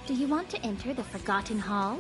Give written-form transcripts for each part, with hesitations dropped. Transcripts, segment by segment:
Do you want to enter the Forgotten Hall?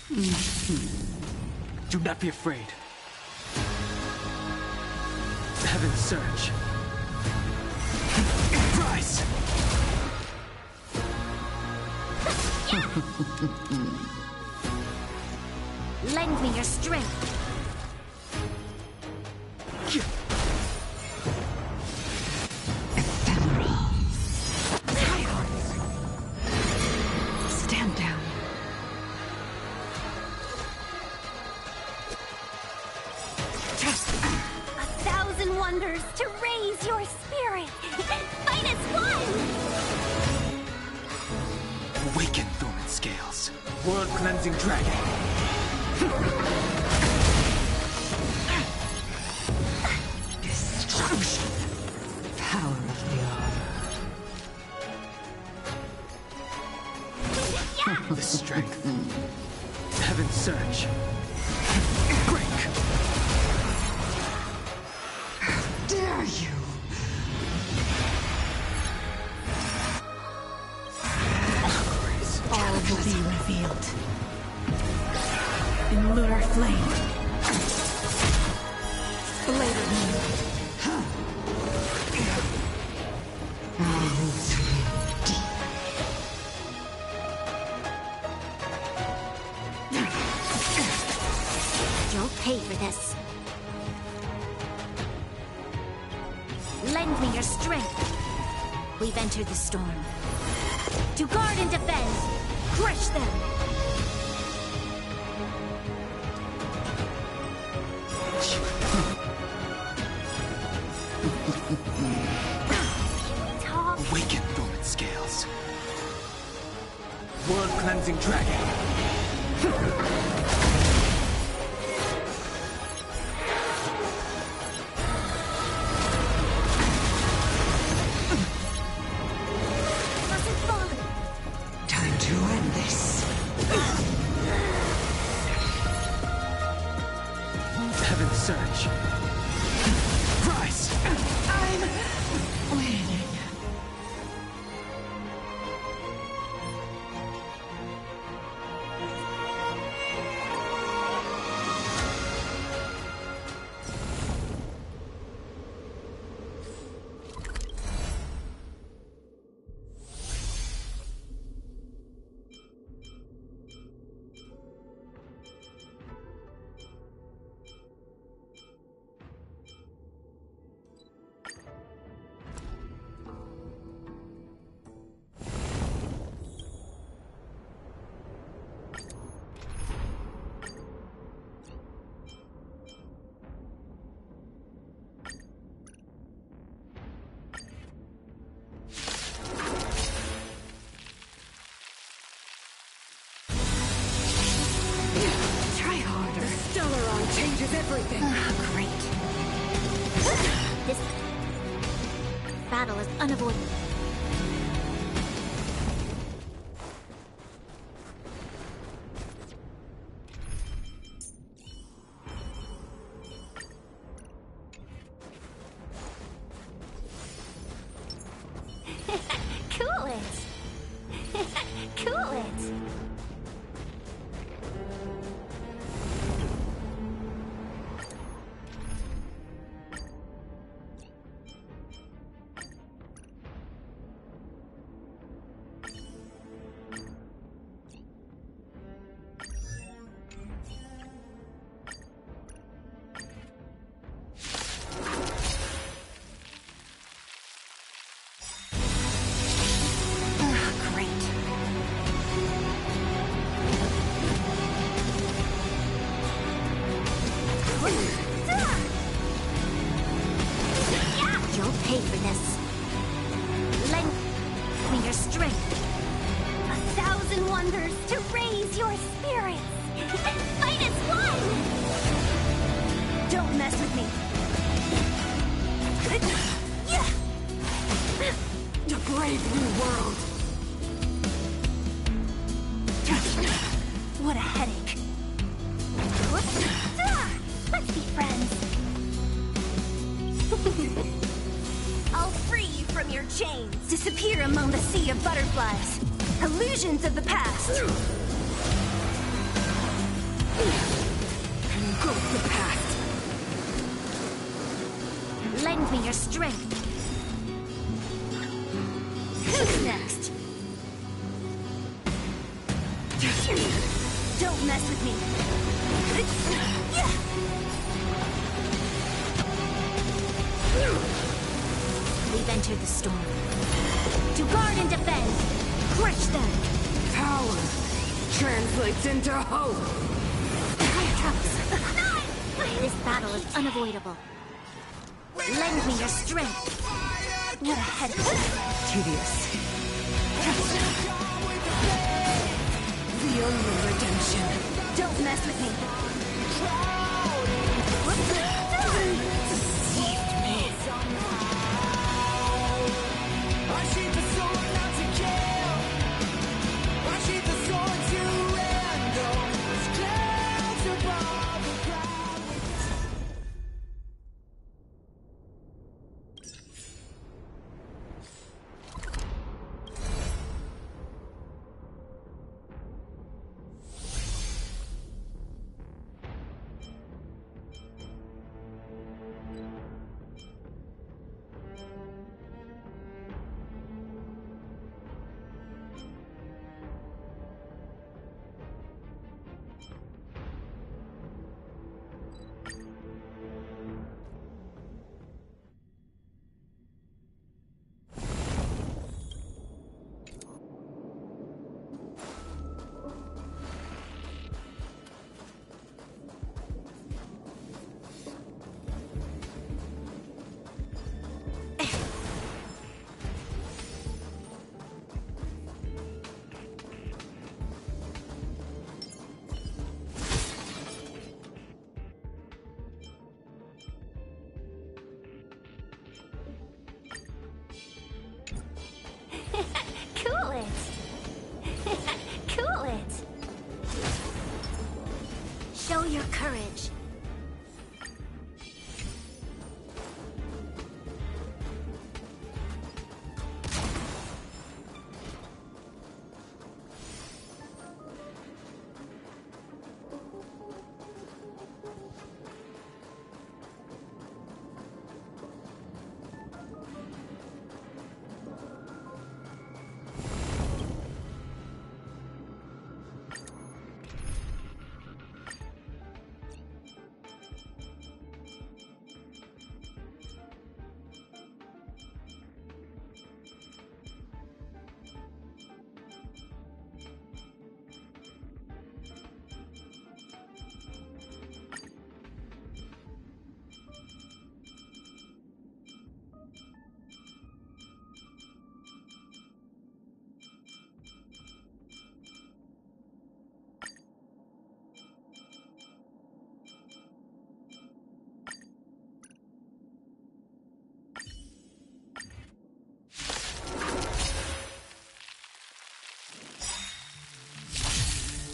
Do not be afraid. Heaven's surge. Rise! Lend me your strength. Ephemeral. Stand down. A thousand wonders to raise your spirit. Fight as one! Awaken, dormant scales. World-cleansing dragon. Destruction. Power of the orb. The strength. Heaven's surge. Break! Dare you? All will be revealed. In lunar flame. Blade of moon. You'll pay for this. Lend me your strength. We've entered the storm. To guard and defend. Crush them. Talk. Awaken, dormant scales. World-cleansing dragon. Mustn't fall. Time to end this. Heaven's surge. Rise! I'm waiting. Try harder. The Stellaron changes everything. Great. This battle is unavoidable. Cool it. Cool it. You'll pay for this. Lend me your strength. 1,000 wonders to raise your spirits. Fight as one! Don't mess with me. A brave new world. What a headache. Let's be friends. I'll free you from your chains. Disappear among the sea of butterflies. Illusions of the past. strength. Who's next? Don't mess with me. We've entered the storm. To guard and defend. Crush them. Power translates into hope. This battle is unavoidable. Lend me your strength. What a headache. Tedious. The only redemption. Don't mess with me. Deceived me. Cool it. Cool it. Show your courage.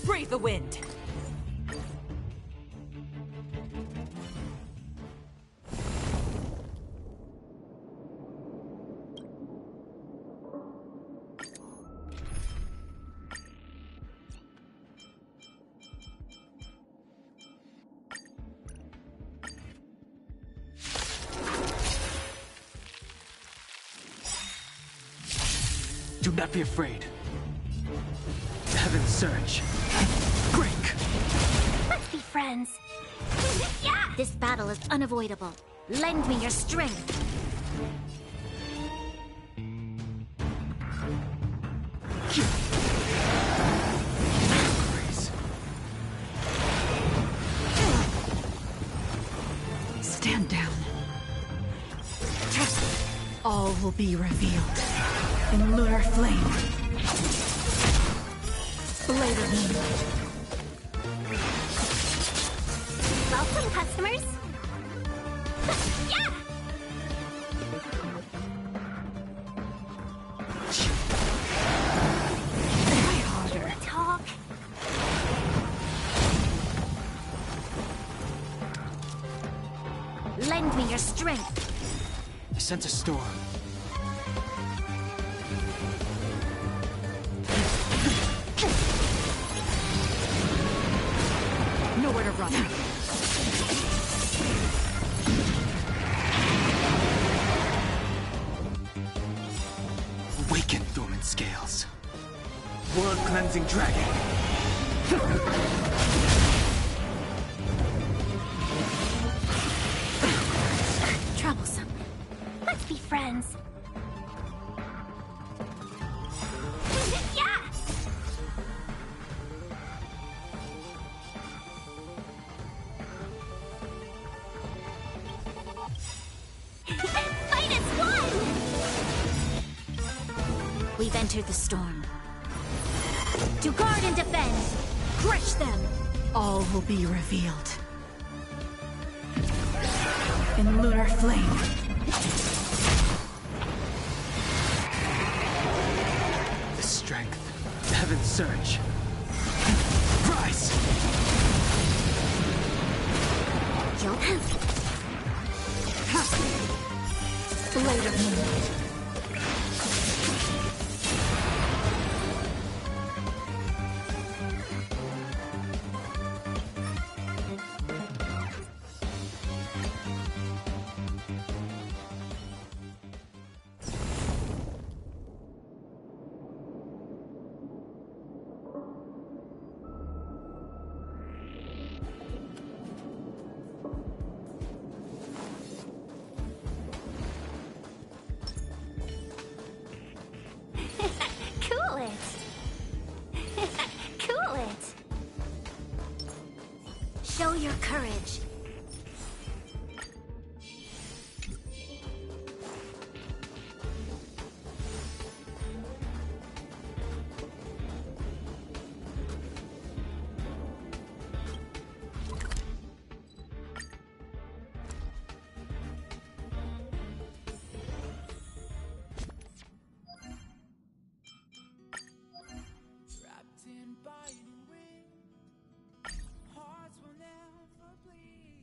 Breathe the wind. Do not be afraid. Heaven's surge. Break! Let's be friends. Yeah! This battle is unavoidable. Lend me your strength. Grace. Stand down. All will be revealed in lunar flame. Blade of moonlight. Welcome, customers. Yeah! Try harder. Talk. Lend me your strength. I sense a storm. Nowhere to run. cleansing dragon. Troublesome. Let's be friends. Yeah! Fight as one! We've entered the storm. To guard and defend! Crush them! All will be revealed. In lunar flame. The strength. Heaven's surge. Rise! You'll Blade of moonlight. cool it! Cool it! Show your courage. Trapped in biting wind, hearts will never bleed.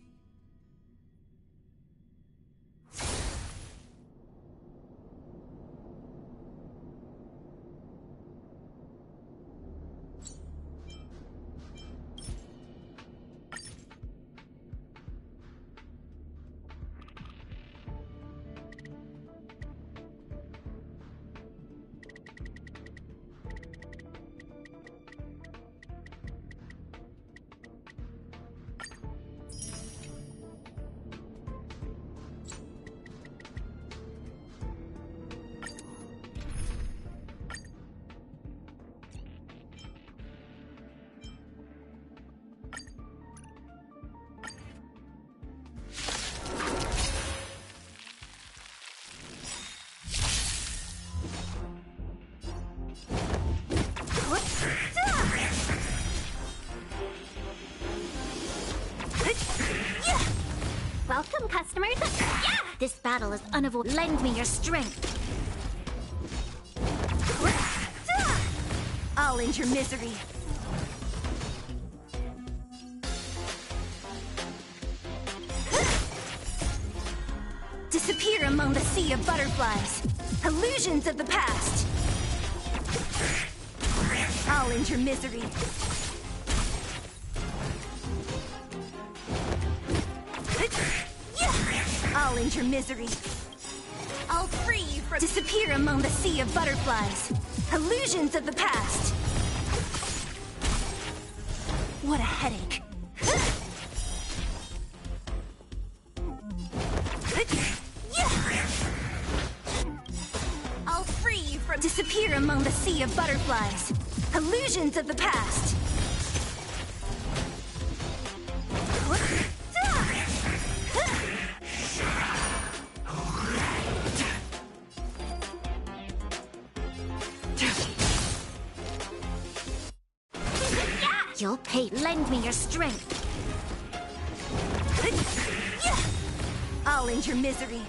Welcome, customers. Yeah! This battle is unavoidable. Lend me your strength. I'll end your misery. Disappear among the sea of butterflies. Illusions of the past. I'll end your misery. I'll end your misery. I'll free you from... Disappear among the sea of butterflies. Illusions of the past. What a headache. I'll free you from... Disappear among the sea of butterflies. Illusions of the past. You'll pay. Lend me your strength. I'll end your misery.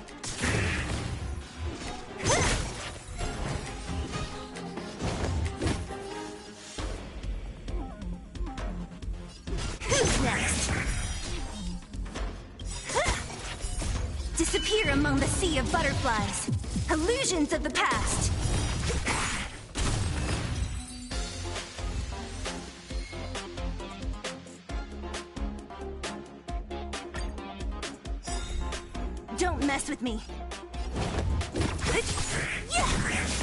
Who's next? Disappear among the sea of butterflies. Illusions of the past. Don't mess with me.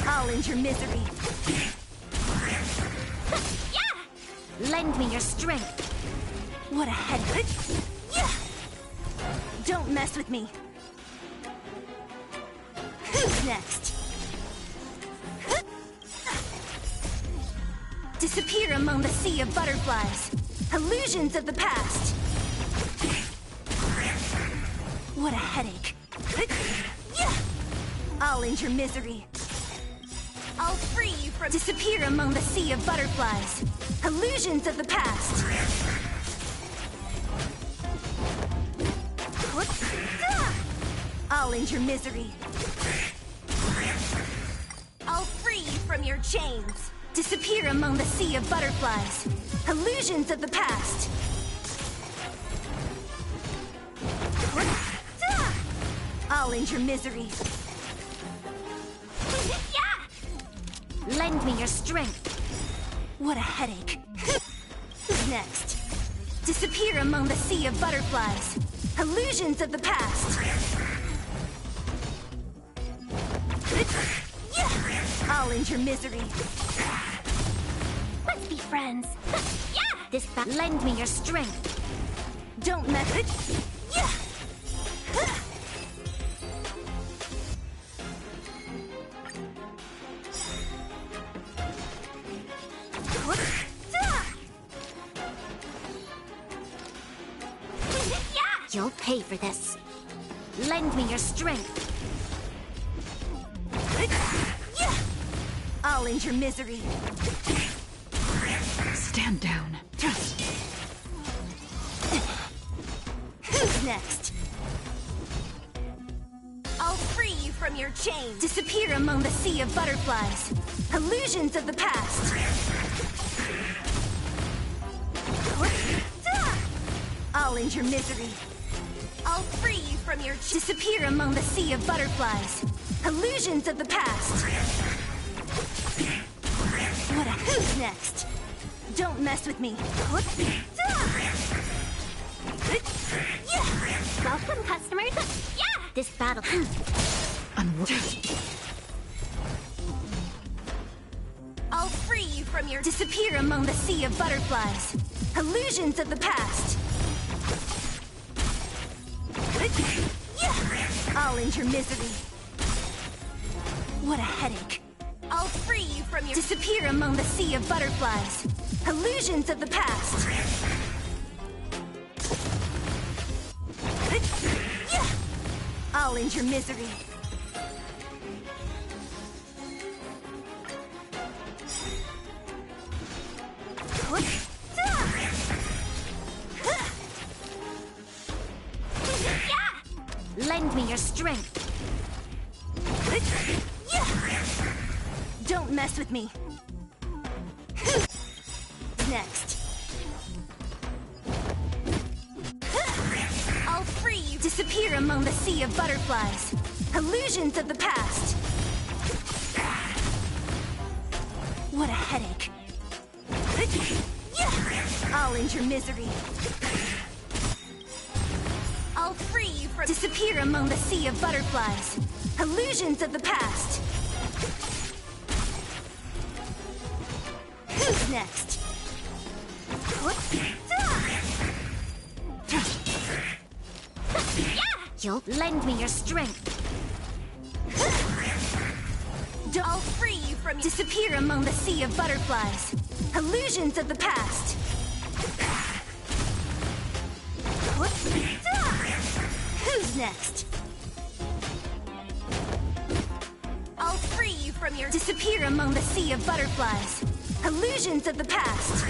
I'll end your misery. Lend me your strength. What a head. Yeah! Don't mess with me. Who's next? Disappear among the sea of butterflies. Illusions of the past. What a headache. Yeah! I'll end your misery. I'll free you from— Disappear among the sea of butterflies. Illusions of the past. I'll end your misery. I'll free you from your chains. Disappear among the sea of butterflies. Illusions of the past. I'll end your misery. Lend me your strength. What a headache. Who's next? Disappear among the sea of butterflies. Illusions of the past. I'll end your misery. Let's be friends. Yeah! Lend me your strength. Don't mess it. Yeah! You'll pay for this. Lend me your strength. I'll end your misery. Stand down. Who's next? I'll free you from your chains. Disappear among the sea of butterflies. Illusions of the past. I'll end your misery. I'll free you from your— Disappear among the sea of butterflies. Illusions of the past. What a— Who's next? Don't mess with me. Welcome, customers. Yeah! This battle— I'll free you from your— Disappear among the sea of butterflies. Illusions of the past. I'll end your misery. What a headache. I'll free you from your— Disappear among the sea of butterflies. Illusions of the past. I'll end your misery. Lend me your strength. Don't mess with me. Next. I'll free you. Disappear among the sea of butterflies. Illusions of the past. What a headache. I'll end your misery. I'll free you from— Disappear among the sea of butterflies. Illusions of the past. Who's next? You'll lend me your strength. I'll free you from— Disappear among the sea of butterflies. Illusions of the past. Who's next? I'll free you from your— Disappear among the sea of butterflies. Illusions of the past.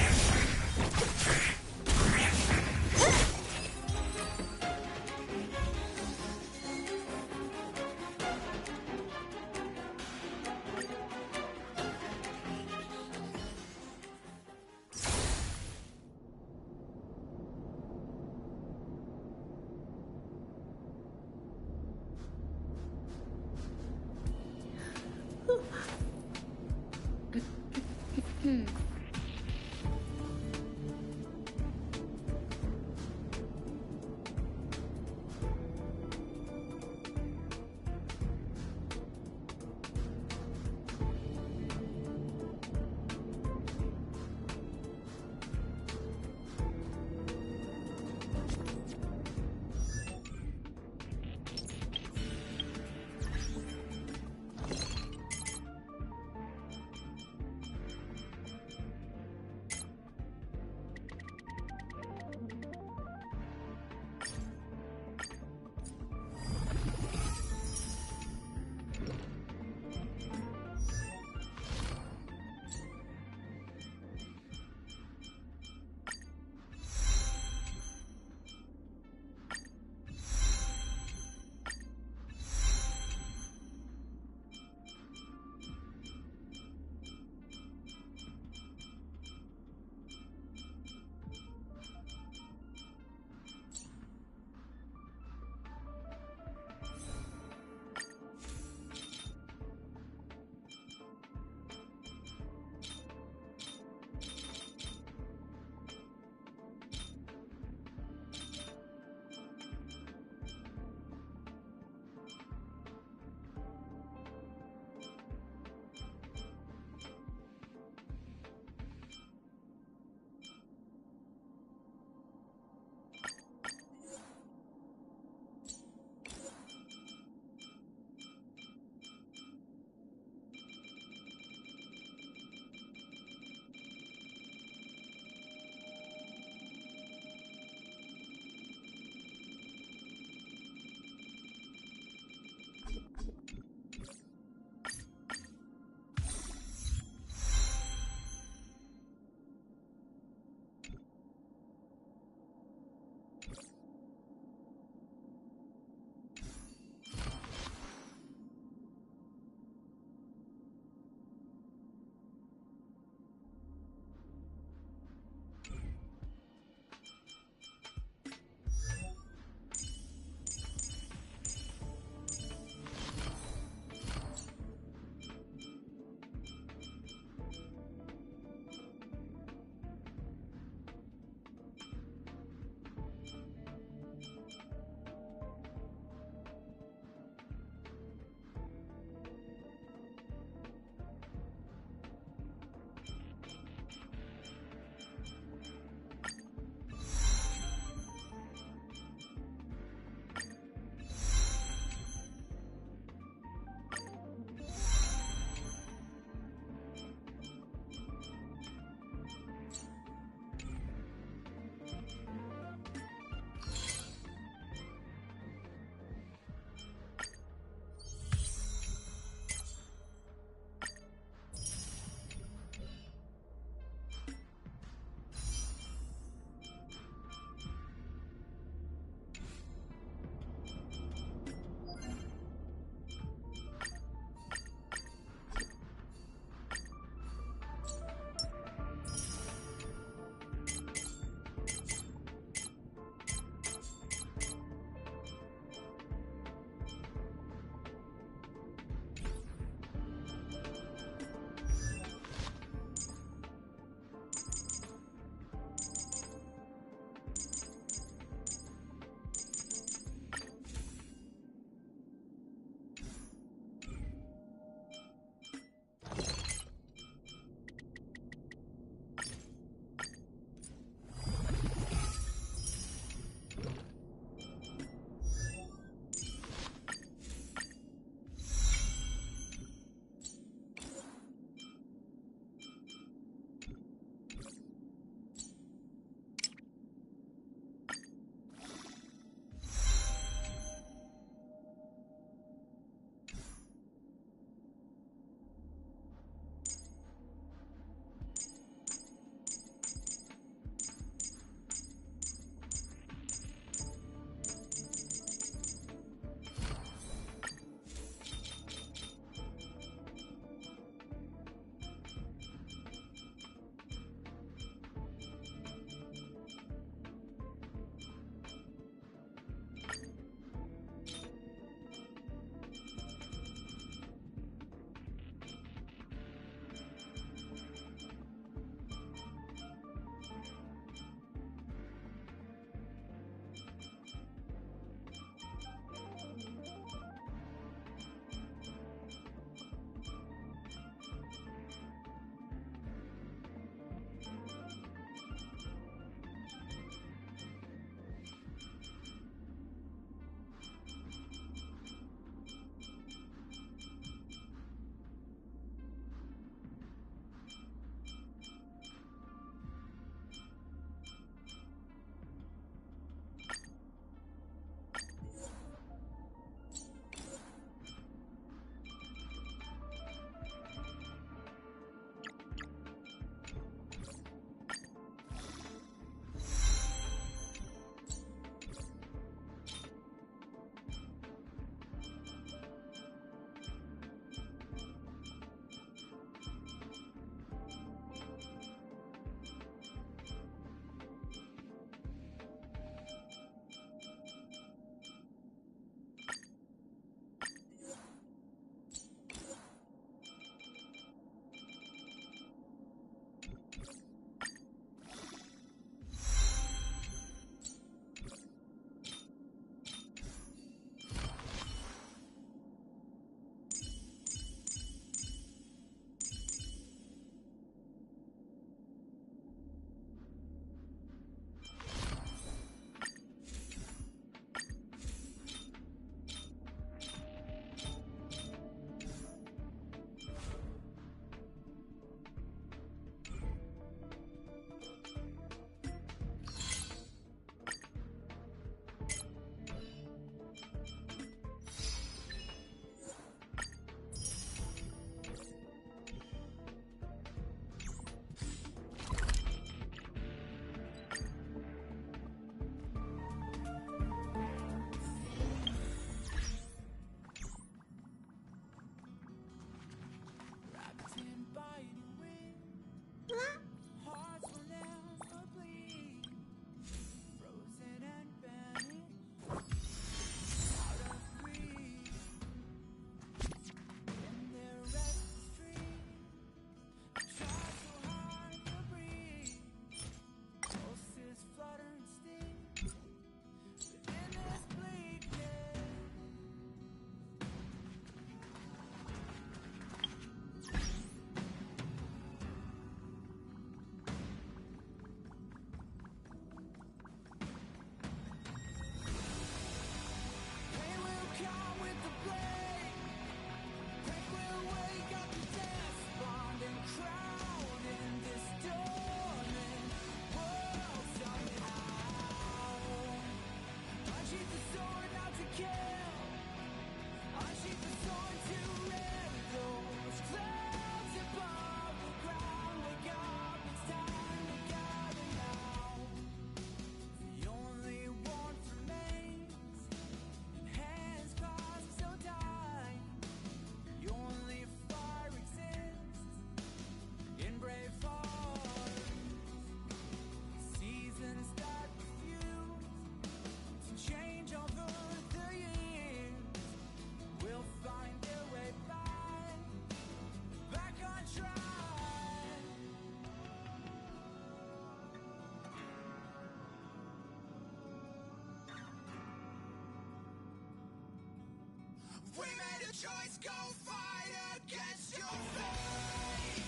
choice, go fight against your fate.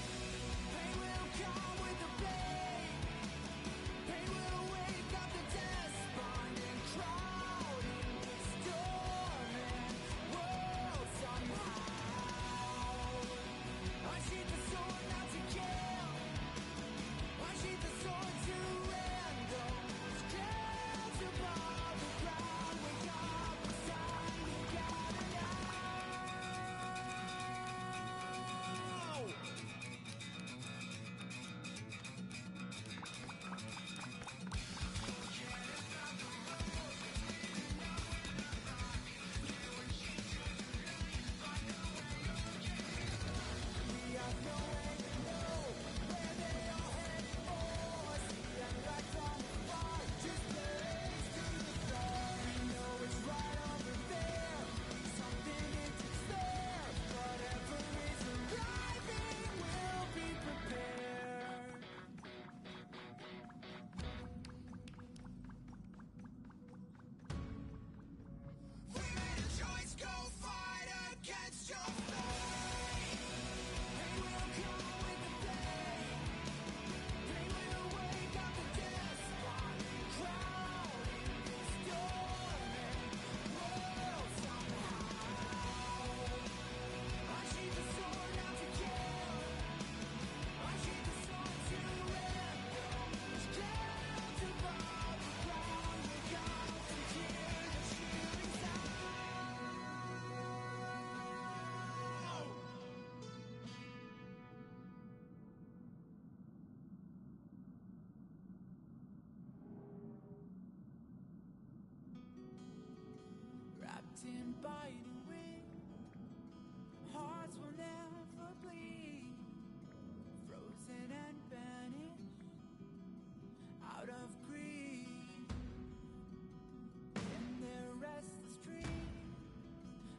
Pain will come with the blade. Pain will wake up the despondent crowd in the storming world somehow. Unsheath the sword not to kill. Unsheath the sword to random. Clouds above the ground. Wake up, it's time to gather now. We have no way to know where they are headed for. See them right from afar, just blaze to the floor. We know it's right over there. Something is there. Whatever is arriving, we'll be prepared. We made a choice, go fight against your fate. Pain will come with the blade. Pain will wake up the despondent crowd in this storming world somehow. Unsheath the sword not to kill. Unsheath the sword to random. Clouds above the ground. Wake up to hear the shooting sound. Wrapped in biting wind, hearts will never bleed. Frozen and banished out of greed. In their restless dreams,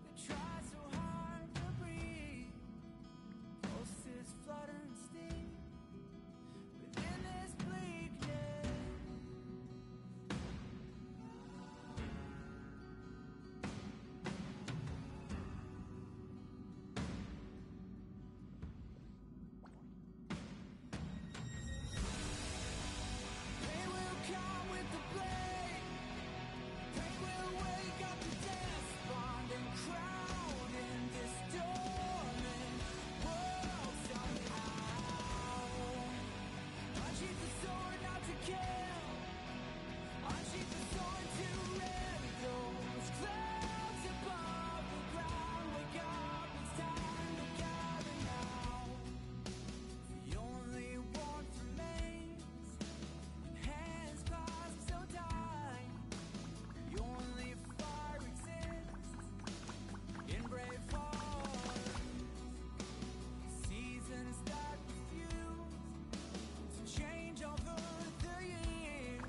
they try so hard to breathe. Pulses flutter and sting within this bleakness. Pain will come with the blade. Pain will wake up the despondent crowd in this storming world somehow. Unsheath the sword not to kill. Unsheath the sword to rend those clouds above the ground. Wake up, it's time to gather now. The only warmth remains in hands clasped so tight. The only fire exists in brave hearts. Seasons that refuse to change over the years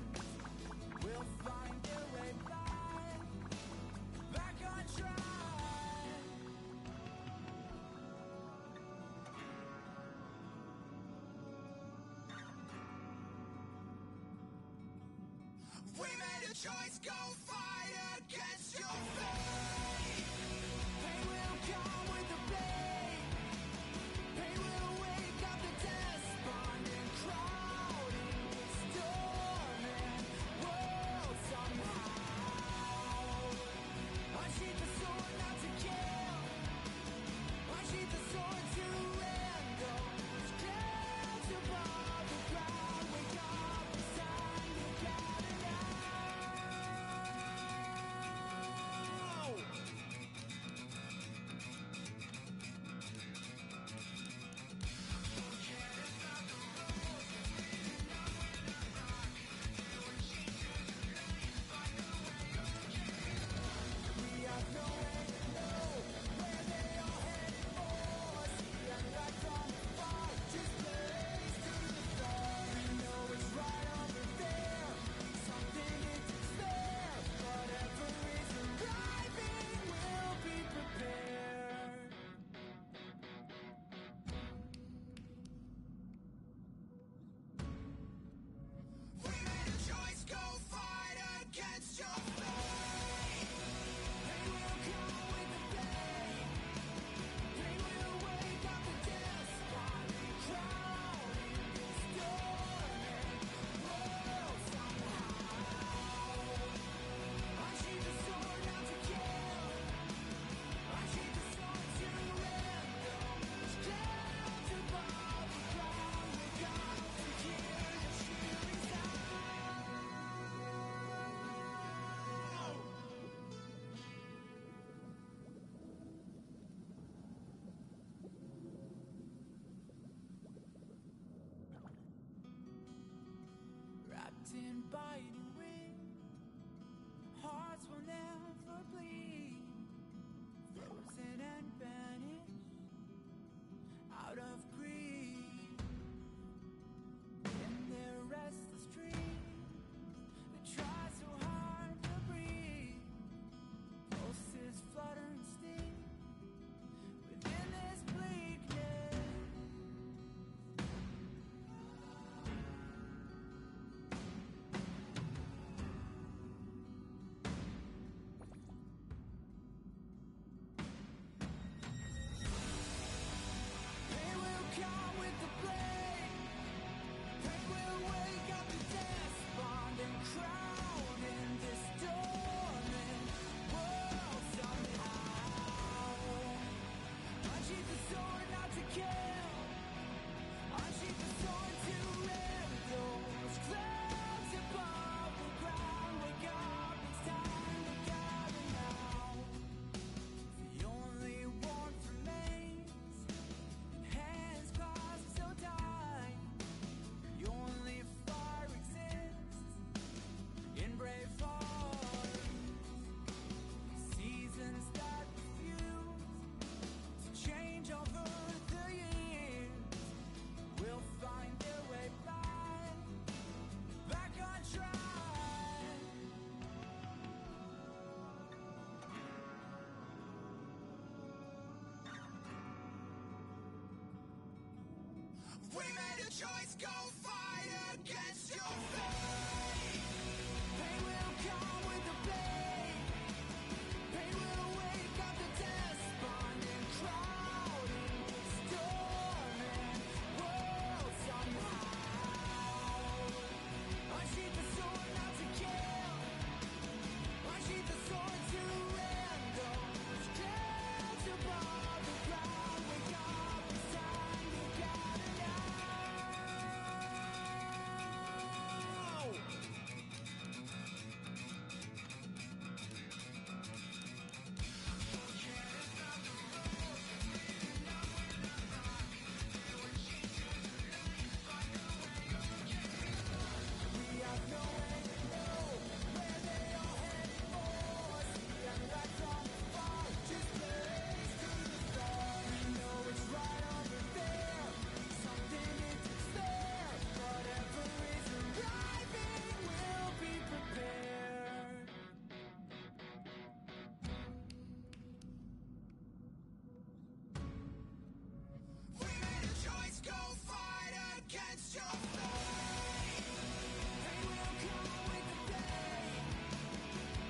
will find their way back on track. We made a choice, go fight against your fate. Pain will come with the blade. Pain will wake up the despondent crowd in this storming world somehow. Unsheath the sword not to kill. Unsheath the sword to random. Clouds above the ground. Wake up, it's time to gather now. We made a choice, go fight against your fate. Pain will come with the blade. Pain will wake up the despondent crowd in this storming world somehow. Unsheath the sword not to kill. Unsheath the sword to end those clouds above the ground. Wake up, it's time to gather now. We have no way to know where they are heading for. See them back from far, just blaze to the stars. We know it's right over there. Something is there. Whatever is arriving, we'll be prepared. We made a choice, go fight against your fate. Pain will come with the day.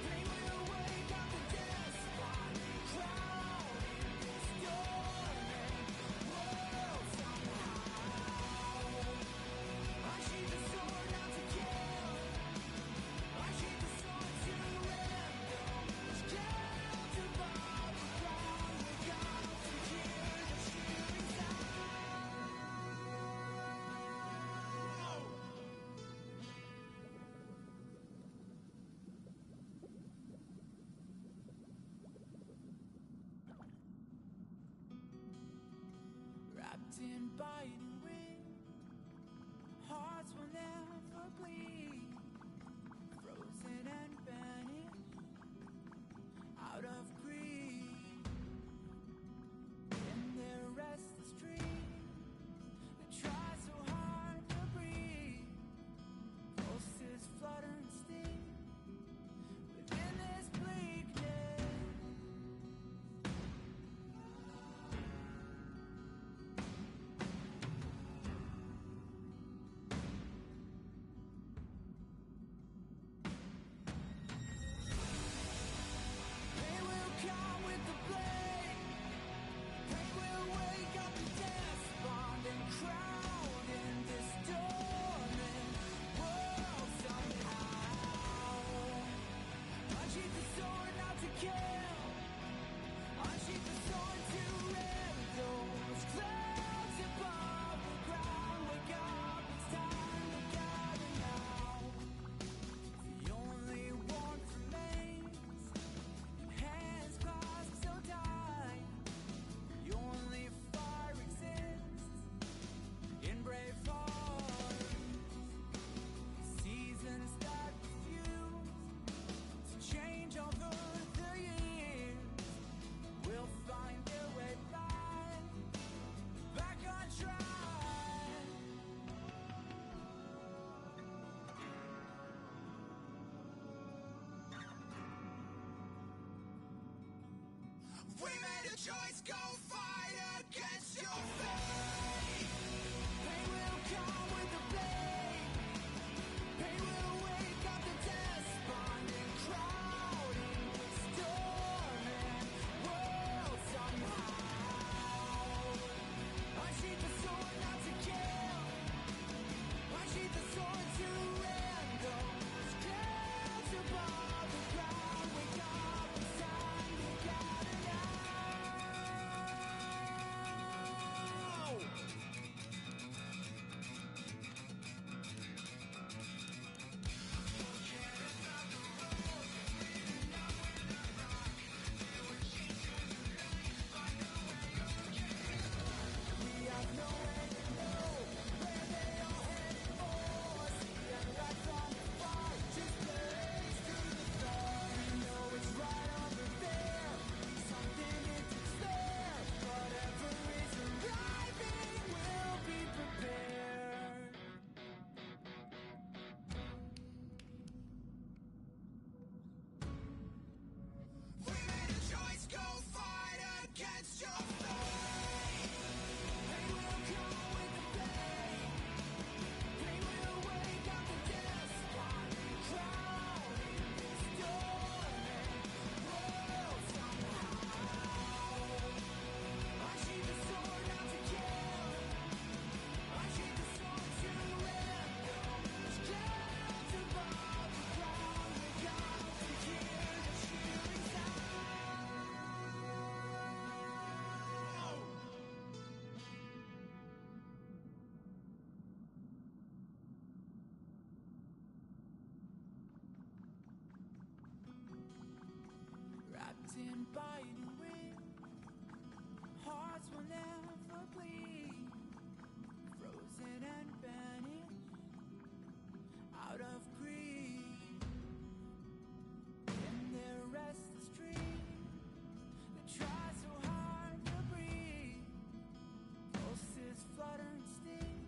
Pain will wake up the despondent crowd in this storming world somehow. Unsheath the sword not to kill. Unsheath the sword to end those clouds above the ground. Wake up to hear the shooting sound. Wrapped in biting wind, hearts will never bleed. Frozen and vanished out of greed. In their restless dreams, they try so hard to breathe. Pulses flutter and sting within this bleakness. Pain will come with the blade. Pain will wake up the despondent crowd in this storming world somehow. Unsheath the sword not to kill. Unsheath the sword to end those clouds above the ground. Wake up, it's time to gather now. The only warmth remains in hands clasped so tight. The only fire exists in brave hearts. Seasons that refuse to change over the years will find their way back on track. We made a choice, go fight against your fate. Pain will come with the blade. Pain will wake up the despondent crowd in this storming world somehow. Unsheath the sword not to kill. Unsheath the sword to end those clouds above the ground. Wake up, it's time to gather now. by a new wind. Hearts will never bleed, frozen and banished out of greed. In their restless dream, they try so hard to breathe. Pulses flutter and sting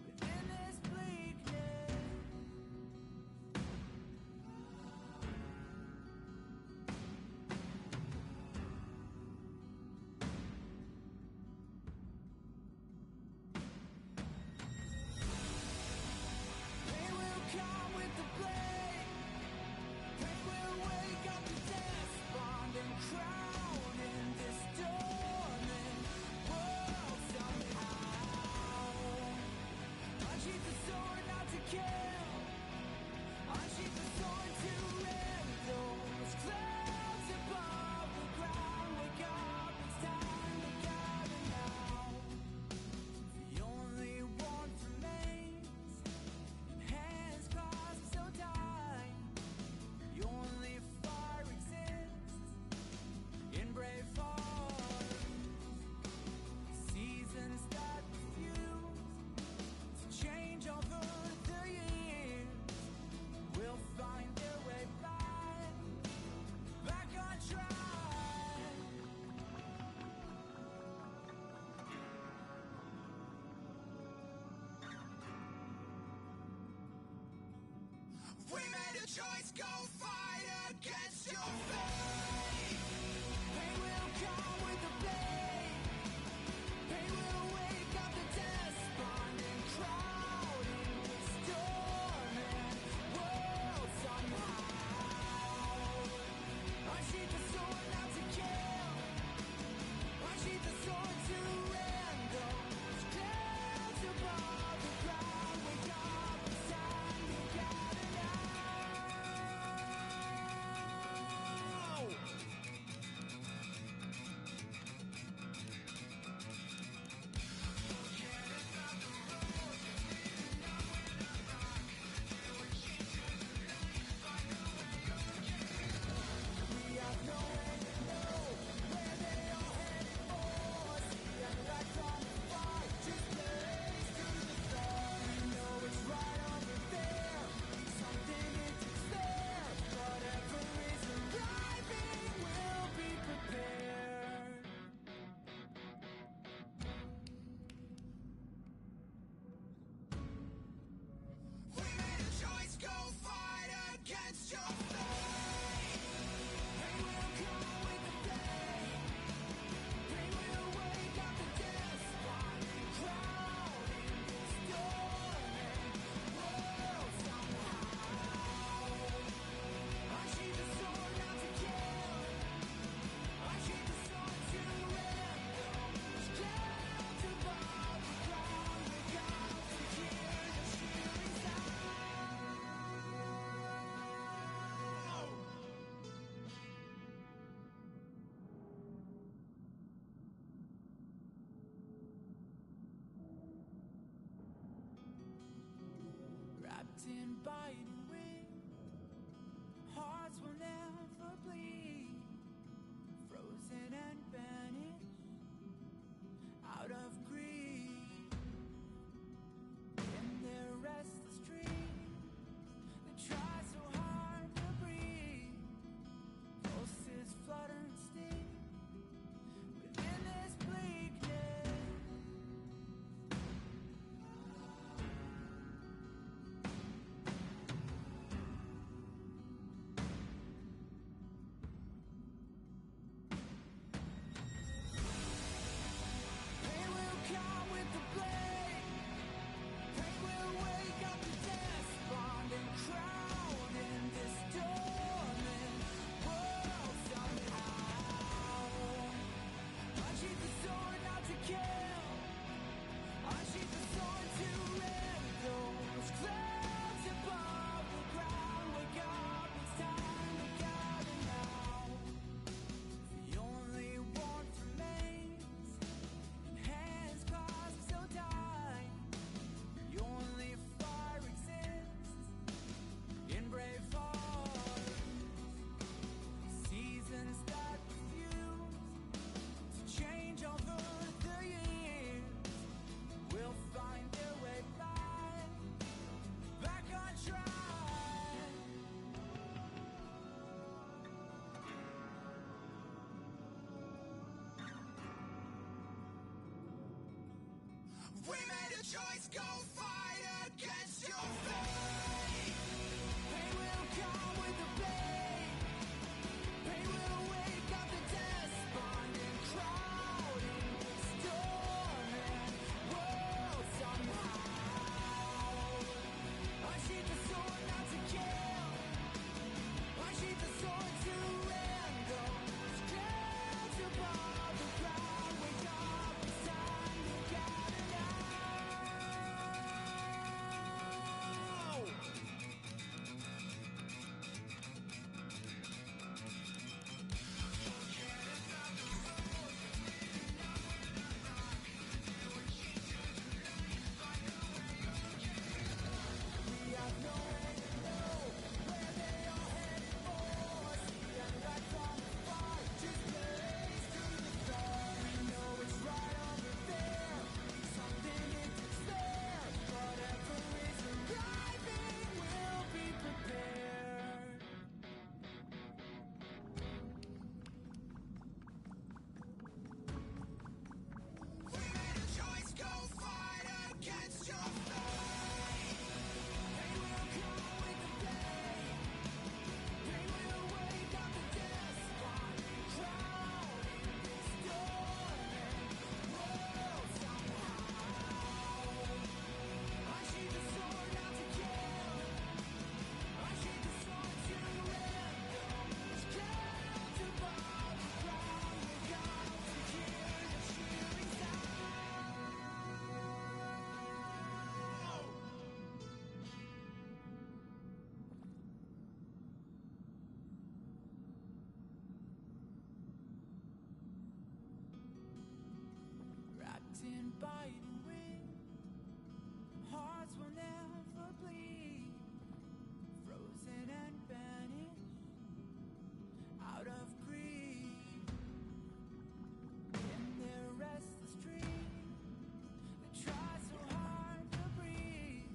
within this bleakness. Pain will come with the blade. Pain will wake up the despond and crown in this dormant world somehow. Unsheath the sword not to kill. Unsheath the sword to rend those clouds above the ground. Wake up, it's time to gather now. The only one remains in hands clasped so tight. The only fire exists in brave hearts. Seasons that refuse to change over the years will find their way back on track. We made a choice, go fight against your fate. Pain will come with the blade. Pain will wake up the despondent crowd in this dormant world somehow. Unsheath the sword not to kill. Unsheath the sword to rend those clouds above the ground. Wake up, it's time to gather now. We made a choice, go fight against your fate. Pain will come with the blade. Pain will wake up the despondent crowd in this storming world somehow. Unsheath the sword not to kill. Unsheath the sword to end those clouds above the ground. Wake up, it's time to gather now. We have no way to know where they are headed for. See them right from afar, just blaze through the storm. We know it's right over there, something in despair. Whatever is arriving, we'll be prepared. We made a choice, go fight against your fate. Pain will come with the blade. Pain will wake up the despondent crowd in this storming world somehow. Unsheath the sword not to kill. Unsheath the sword to end those clouds above the ground. Wake up to hear the cheering sound. Wrapped in biting wind, hearts will never bleed. Frozen and banished out of greed. In their restless dream, they try so hard to breathe.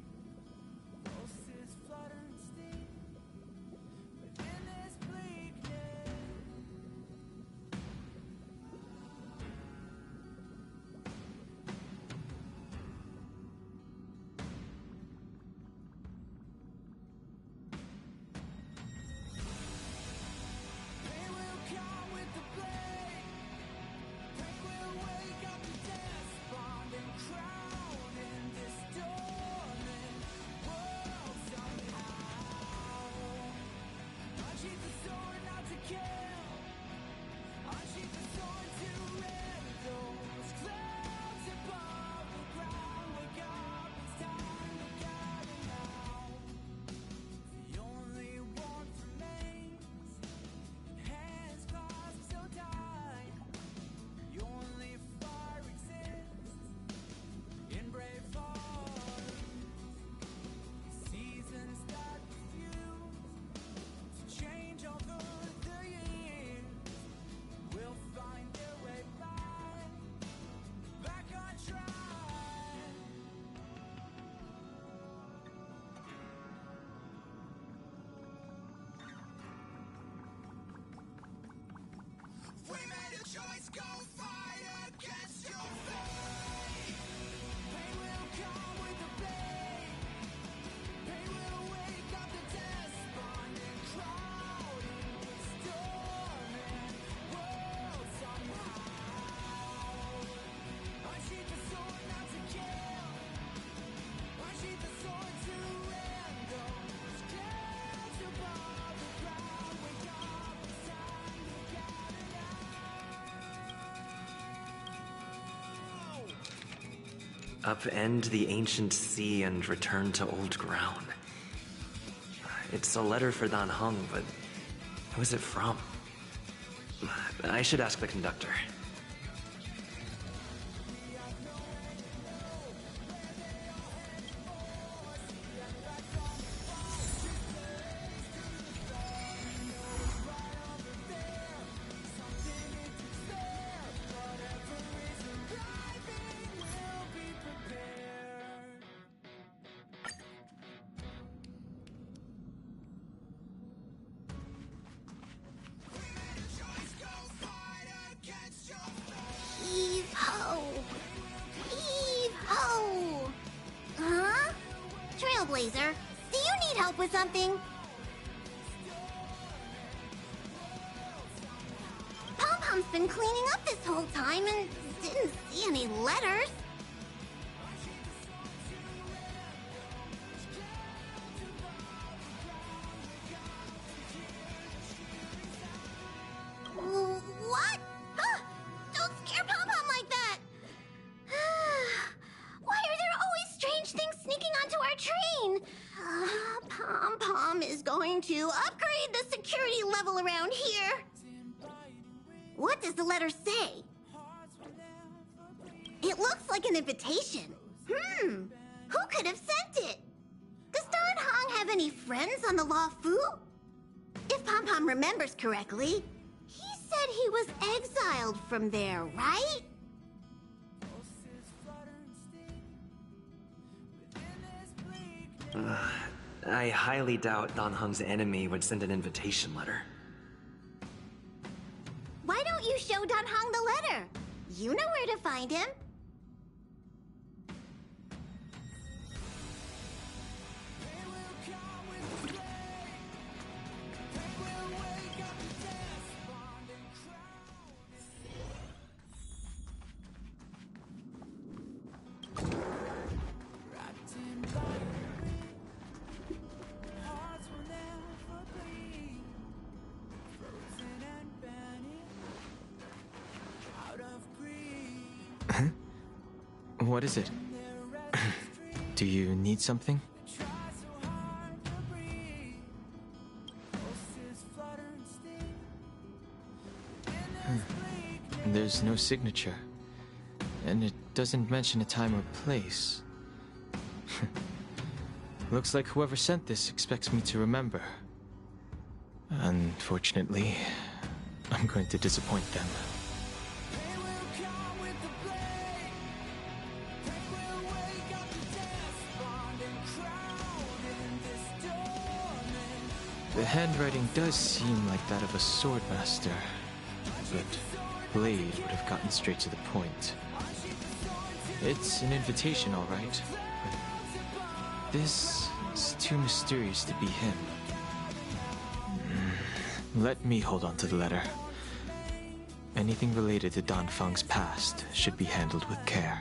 Pulses flutter and sting within this bleakness. Pain will come with the blade. Pain will wake up the despondent crowd in this storming world somehow. Unsheath the sword not to kill. Unsheath the sword to end those clouds above the ground. Wake up, it's time to gather now. The only warmth remains, hands clasped so tight. The only fire exists in brave hearts. Seasons that refuse to change over the years will find their way back on track. We made a choice, go fight against your fate. Pain will come with the blade. Pain will wake up the despondent crowd in this storming world somehow. Unsheath the sword not to kill. Unsheath the sword to end those clouds above the ground. Wake up, it's time to gather now. Upend the ancient sea and return to old ground. It's a letter for Dan Heng, but who is it from? I should ask the conductor. We made a choice, go fight against your Laser. Do you need help with something? Pom-Pom's been cleaning up this whole time and didn't see any letters. What? Huh? Don't scare Pom-Pom like that! Why are there always strange things sneaking onto our train? Pom-Pom is going to upgrade the security level around here. What does the letter say? It looks like an invitation. Who could have sent it? Does Dan Hong have any friends on the Law Fu? If Pom-Pom remembers correctly, he said he was exiled from there, right? I highly doubt Dan Heng's enemy would send an invitation letter. Why don't you show Dan Hong the letter? You know where to find him. What is it? Do you need something? There's no signature. And it doesn't mention a time or place. Looks like whoever sent this expects me to remember. Unfortunately, I'm going to disappoint them. The handwriting does seem like that of a swordmaster, but Blade would have gotten straight to the point. It's an invitation, all right, but this is too mysterious to be him. Let me hold on to the letter. Anything related to Dan Feng's past should be handled with care.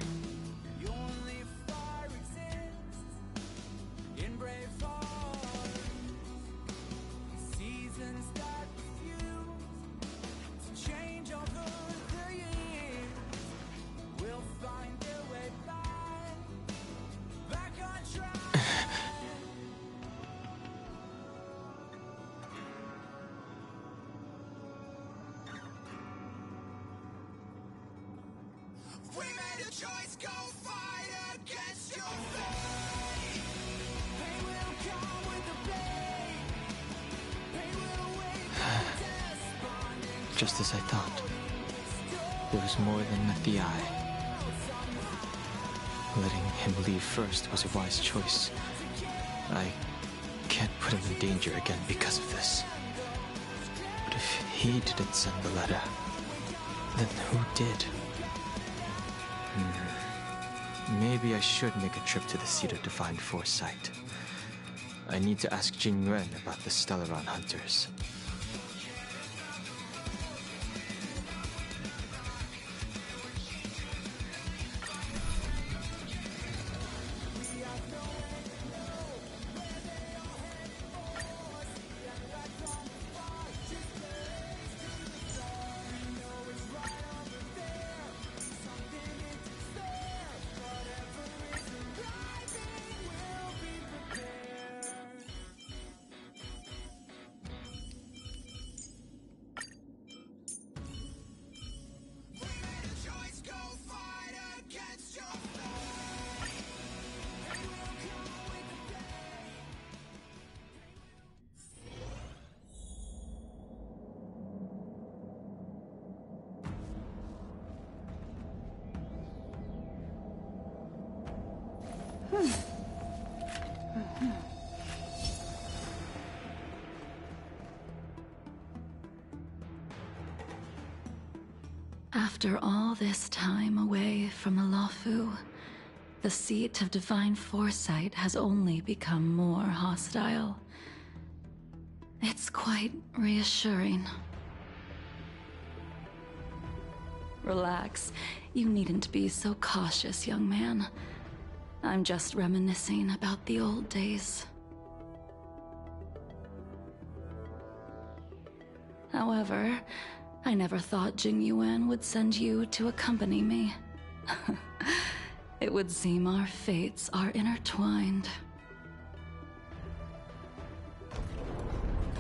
We made a choice, go fight against your fate. Pain will come with the blade. Pain will wake up despondent. Just as I thought. There was more than met the eye. Letting him leave first was a wise choice. I can't put him in danger again because of this. But if he didn't send the letter, then who did? Maybe I should make a trip to the Seat of Divine Foresight. I need to ask Jing Yuan about the Stellaron Hunters. After all this time away from the Law Fu, The seat of divine foresight has only become more hostile. It's quite reassuring. Relax. You needn't be so cautious, young man. I'm just reminiscing about the old days. However, I never thought Jing Yuan would send you to accompany me. It would seem our fates are intertwined.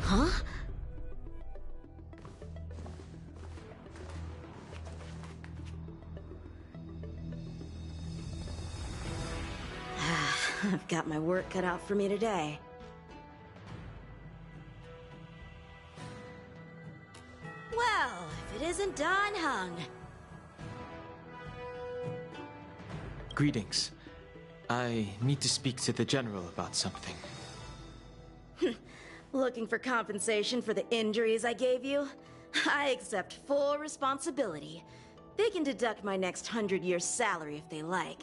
Huh? I've got my work cut out for me today. Well, if it isn't Dan Heng. Greetings. I need to speak to the General about something. Looking for compensation for the injuries I gave you? I accept full responsibility. They can deduct my next 100-year salary if they like.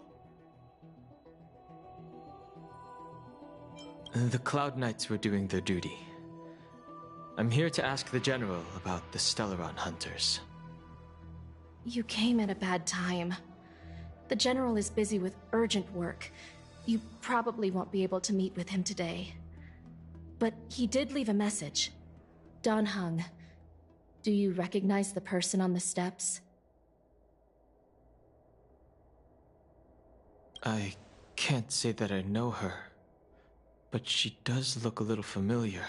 The Cloud Knights were doing their duty. I'm here to ask the General about the Stellaron Hunters. You came at a bad time. The General is busy with urgent work. You probably won't be able to meet with him today. But he did leave a message. Dan Heng. Do you recognize the person on the steps? I can't say that I know her, but she does look a little familiar.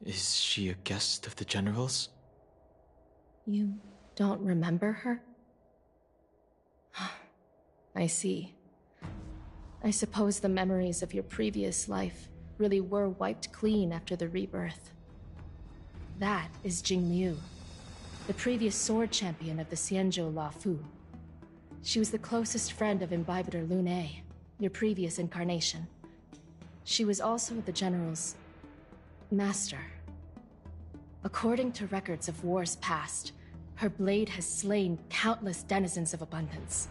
Is she a guest of the General's? You don't remember her? I see. I suppose the memories of your previous life really were wiped clean after the rebirth. That is Jing Liu, the previous sword champion of the Xianzhou La Fu. She was the closest friend of Imbibitor Lune, your previous incarnation. She was also the General's master. According to records of wars past, her blade has slain countless denizens of abundance.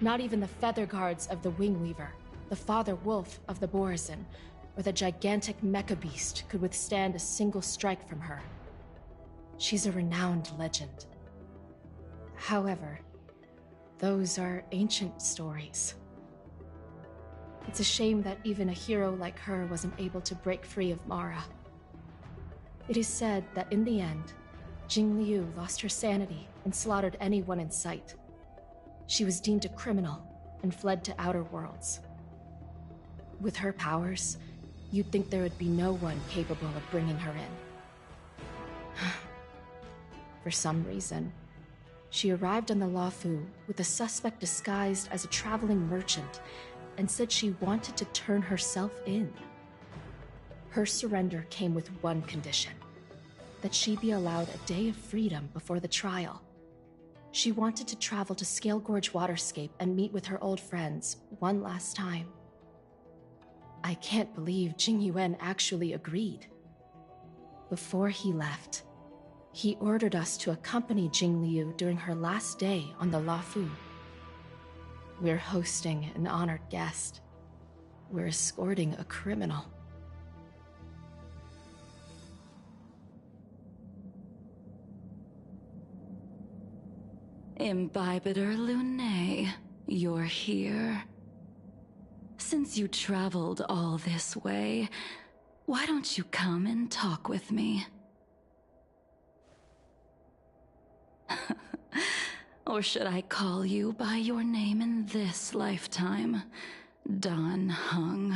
Not even the feather guards of the Wingweaver, the father wolf of the Borazon, or the gigantic mecha beast could withstand a single strike from her. She's a renowned legend. However, those are ancient stories. It's a shame that even a hero like her wasn't able to break free of Mara. It is said that in the end, Jing Liu lost her sanity and slaughtered anyone in sight. She was deemed a criminal and fled to outer worlds. With her powers, you'd think there would be no one capable of bringing her in. For some reason, she arrived on the Luofu with a suspect disguised as a traveling merchant and said she wanted to turn herself in. Her surrender came with one condition: that she be allowed a day of freedom before the trial. She wanted to travel to Scale Gorge Waterscape and meet with her old friends one last time. I can't believe Jing Yuan actually agreed. Before he left, he ordered us to accompany Jing Liu during her last day on the Luofu. We're hosting an honored guest. We're escorting a criminal. Imbibitor Lune, you're here. Since you traveled all this way, why don't you come and talk with me? Or should I call you by your name in this lifetime? Dan Heng.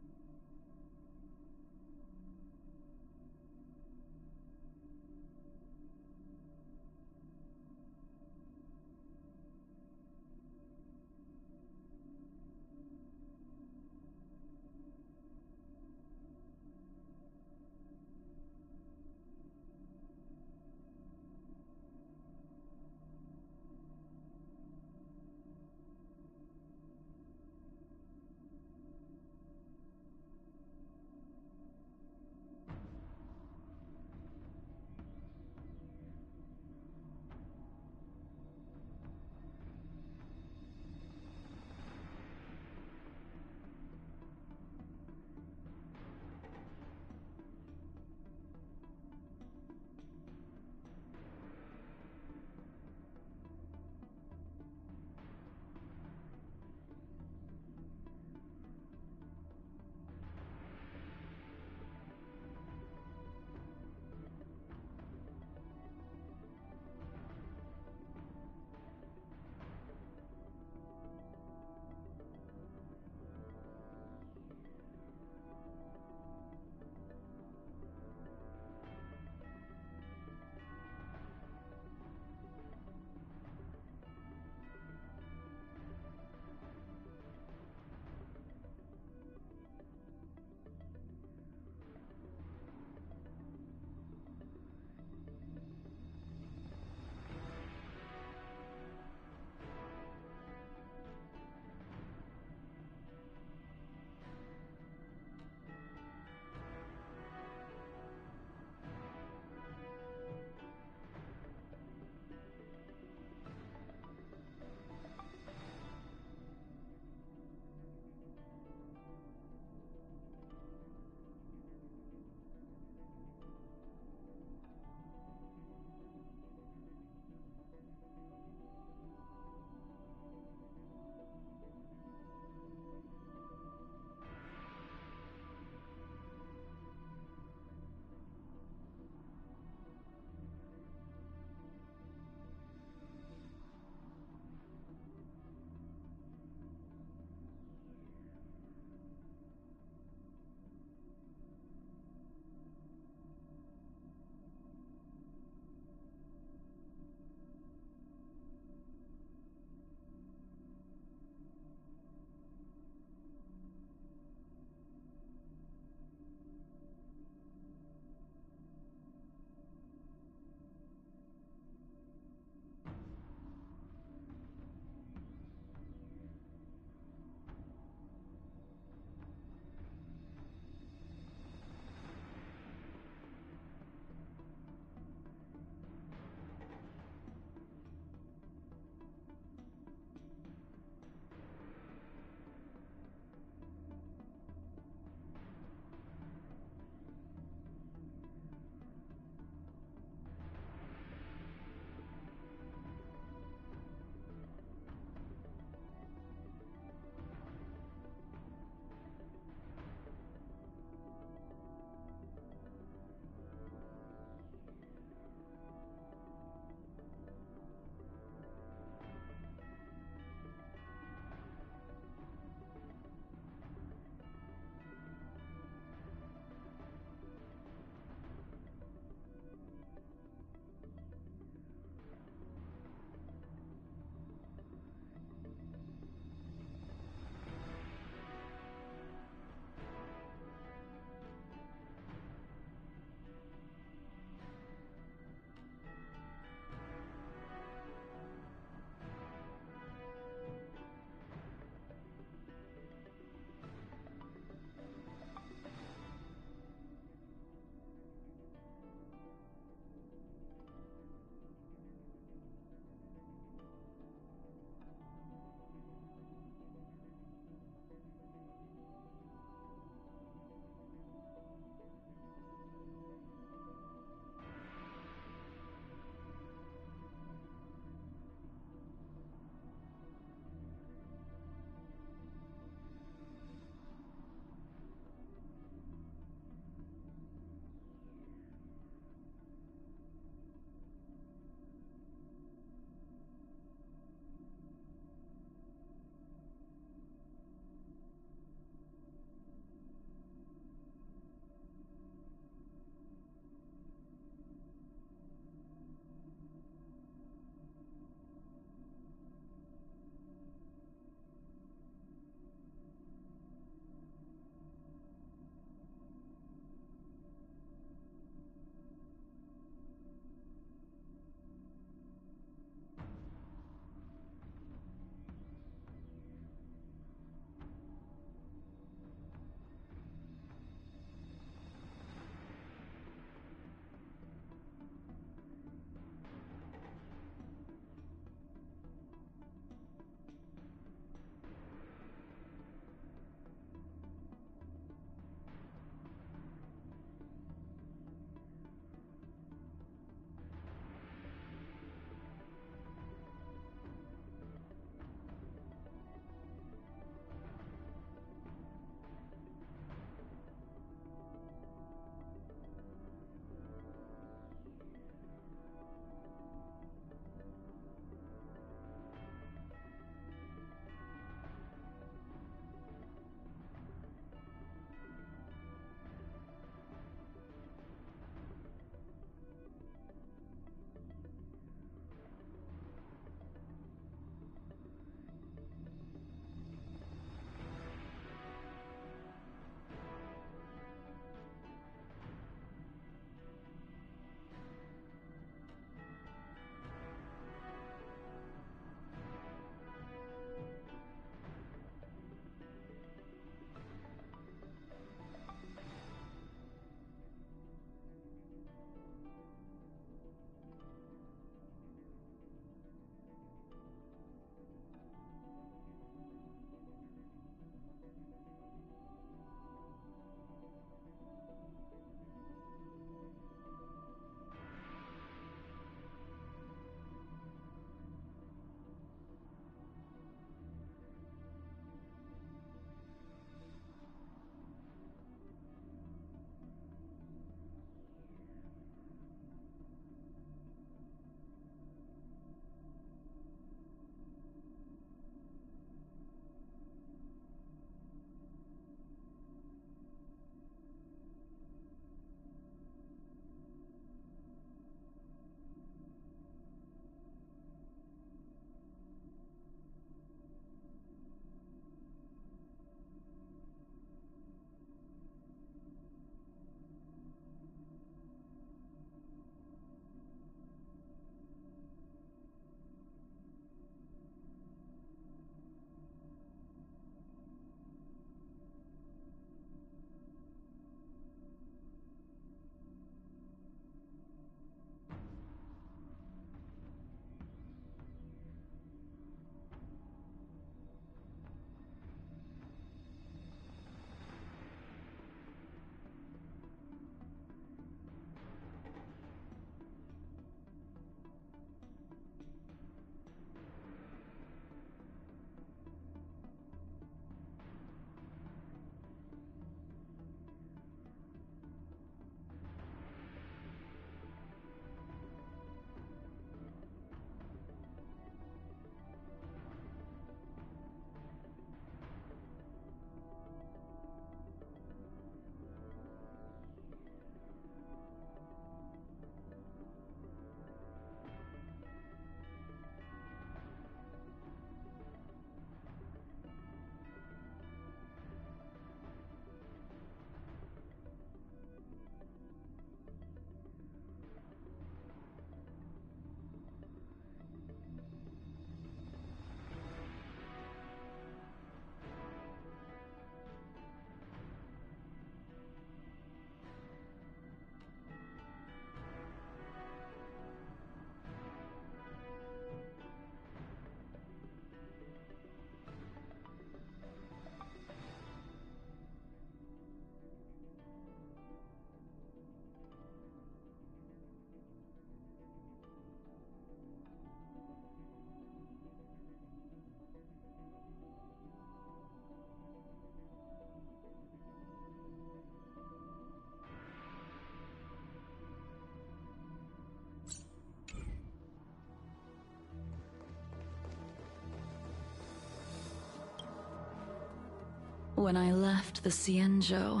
When I left the Cienjo,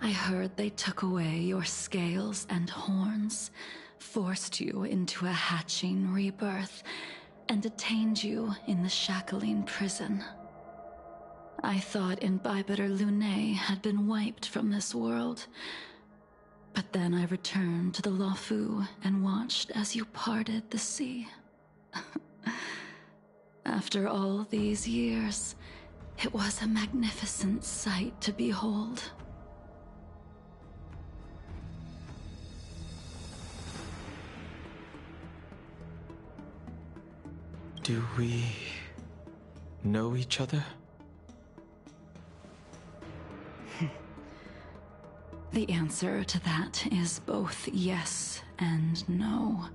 I heard they took away your scales and horns, forced you into a hatching rebirth, and detained you in the Shackling prison. I thought Imbibitor Lunae had been wiped from this world, but then I returned to the Luofu and watched as you parted the sea. After all these years, it was a magnificent sight to behold. Do we know each other? The answer to that is both yes and no.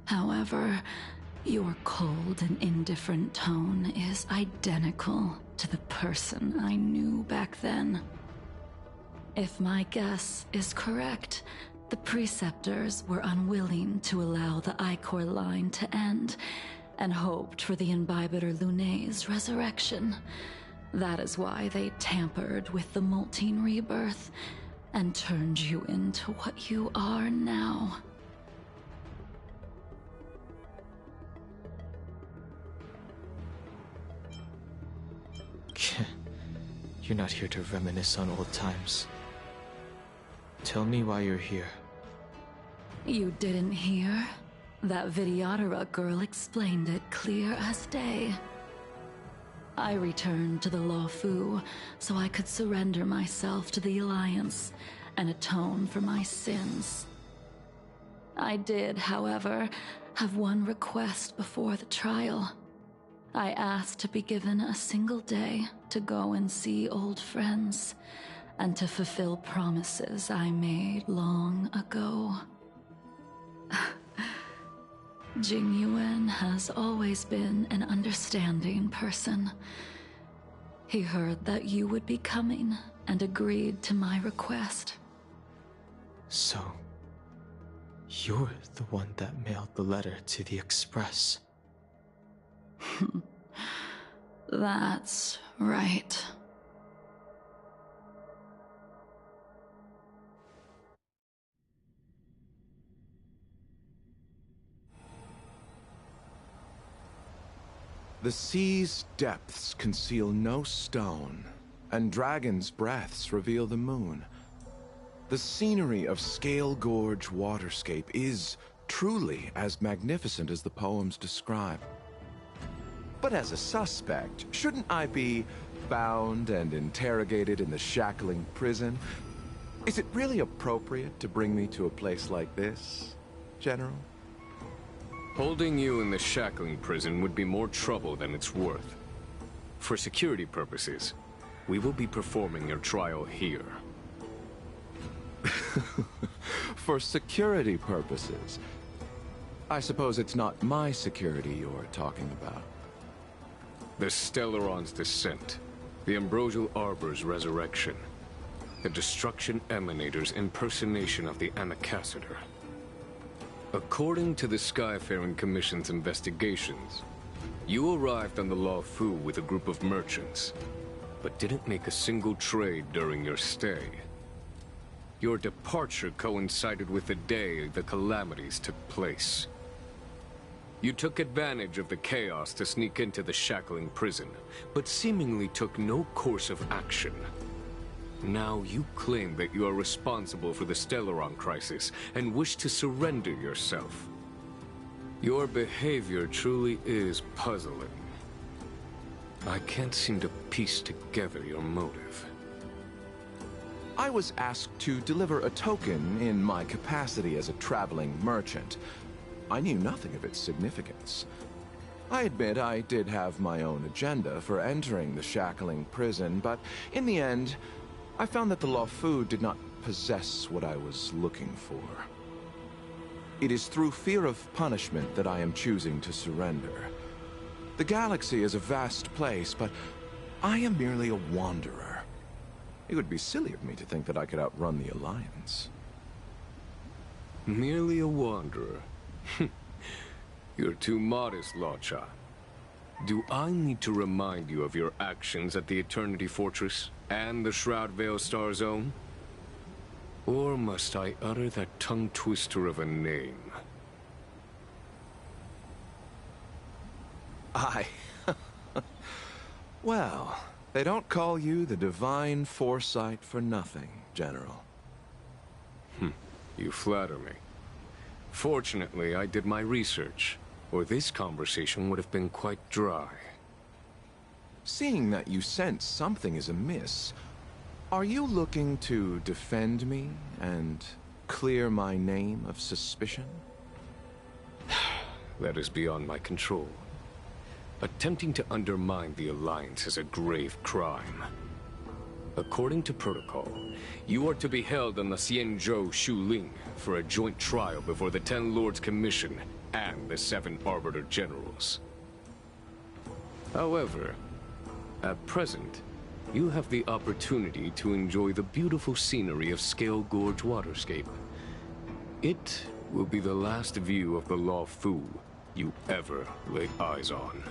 However, your cold and indifferent tone is identical to the person I knew back then. If my guess is correct, the Preceptors were unwilling to allow the Ichor line to end, and hoped for the Imbibitor Lunae's resurrection. That is why they tampered with the molting rebirth and turned you into what you are now. You're not here to reminisce on old times. Tell me why you're here. You didn't hear? That Vidyadhara girl explained it clear as day. I returned to the Luofu so I could surrender myself to the Alliance and atone for my sins. I did, however, have one request before the trial. I asked to be given a single day to go and see old friends, and to fulfill promises I made long ago. Jing Yuan has always been an understanding person. He heard that you would be coming and agreed to my request. So, you're the one that mailed the letter to the Express. That's right. The sea's depths conceal no stone, and dragons' breaths reveal the moon. The scenery of Scale Gorge waterscape is truly as magnificent as the poems describe. But as a suspect, shouldn't I be bound and interrogated in the Shackling prison? Is it really appropriate to bring me to a place like this, General? Holding you in the Shackling prison would be more trouble than it's worth. For security purposes, we will be performing your trial here. For security purposes? I suppose it's not my security you're talking about. The Stellaron's descent, the Ambrosial Arbor's resurrection, the Destruction Emanator's impersonation of the Amicassator. According to the Skyfaring Commission's investigations, you arrived on the Luofu with a group of merchants, but didn't make a single trade during your stay. Your departure coincided with the day the calamities took place. You took advantage of the chaos to sneak into the Shackling prison, but seemingly took no course of action. Now you claim that you are responsible for the Stellaron crisis and wish to surrender yourself. Your behavior truly is puzzling. I can't seem to piece together your motive. I was asked to deliver a token in my capacity as a traveling merchant. I knew nothing of its significance. I admit I did have my own agenda for entering the Shackling prison, but in the end, I found that the Luofu did not possess what I was looking for. It is through fear of punishment that I am choosing to surrender. The galaxy is a vast place, but I am merely a wanderer. It would be silly of me to think that I could outrun the Alliance. Merely a wanderer? You're too modest, Locha. Do I need to remind you of your actions at the Eternity Fortress and the Shroud Veil Star Zone? Or must I utter that tongue-twister of a name? Well, they don't call you the Divine Foresight for nothing, General. You flatter me. Fortunately, I did my research, or this conversation would have been quite dry. Seeing that you sense something is amiss, are you looking to defend me and clear my name of suspicion? That is beyond my control. Attempting to undermine the Alliance is a grave crime. According to protocol, you are to be held on the Xianzhou Shuling for a joint trial before the Ten Lords Commission and the 7 Arbiter Generals. However, at present, you have the opportunity to enjoy the beautiful scenery of Scale Gorge Waterscape. It will be the last view of the Law Fu you ever lay eyes on.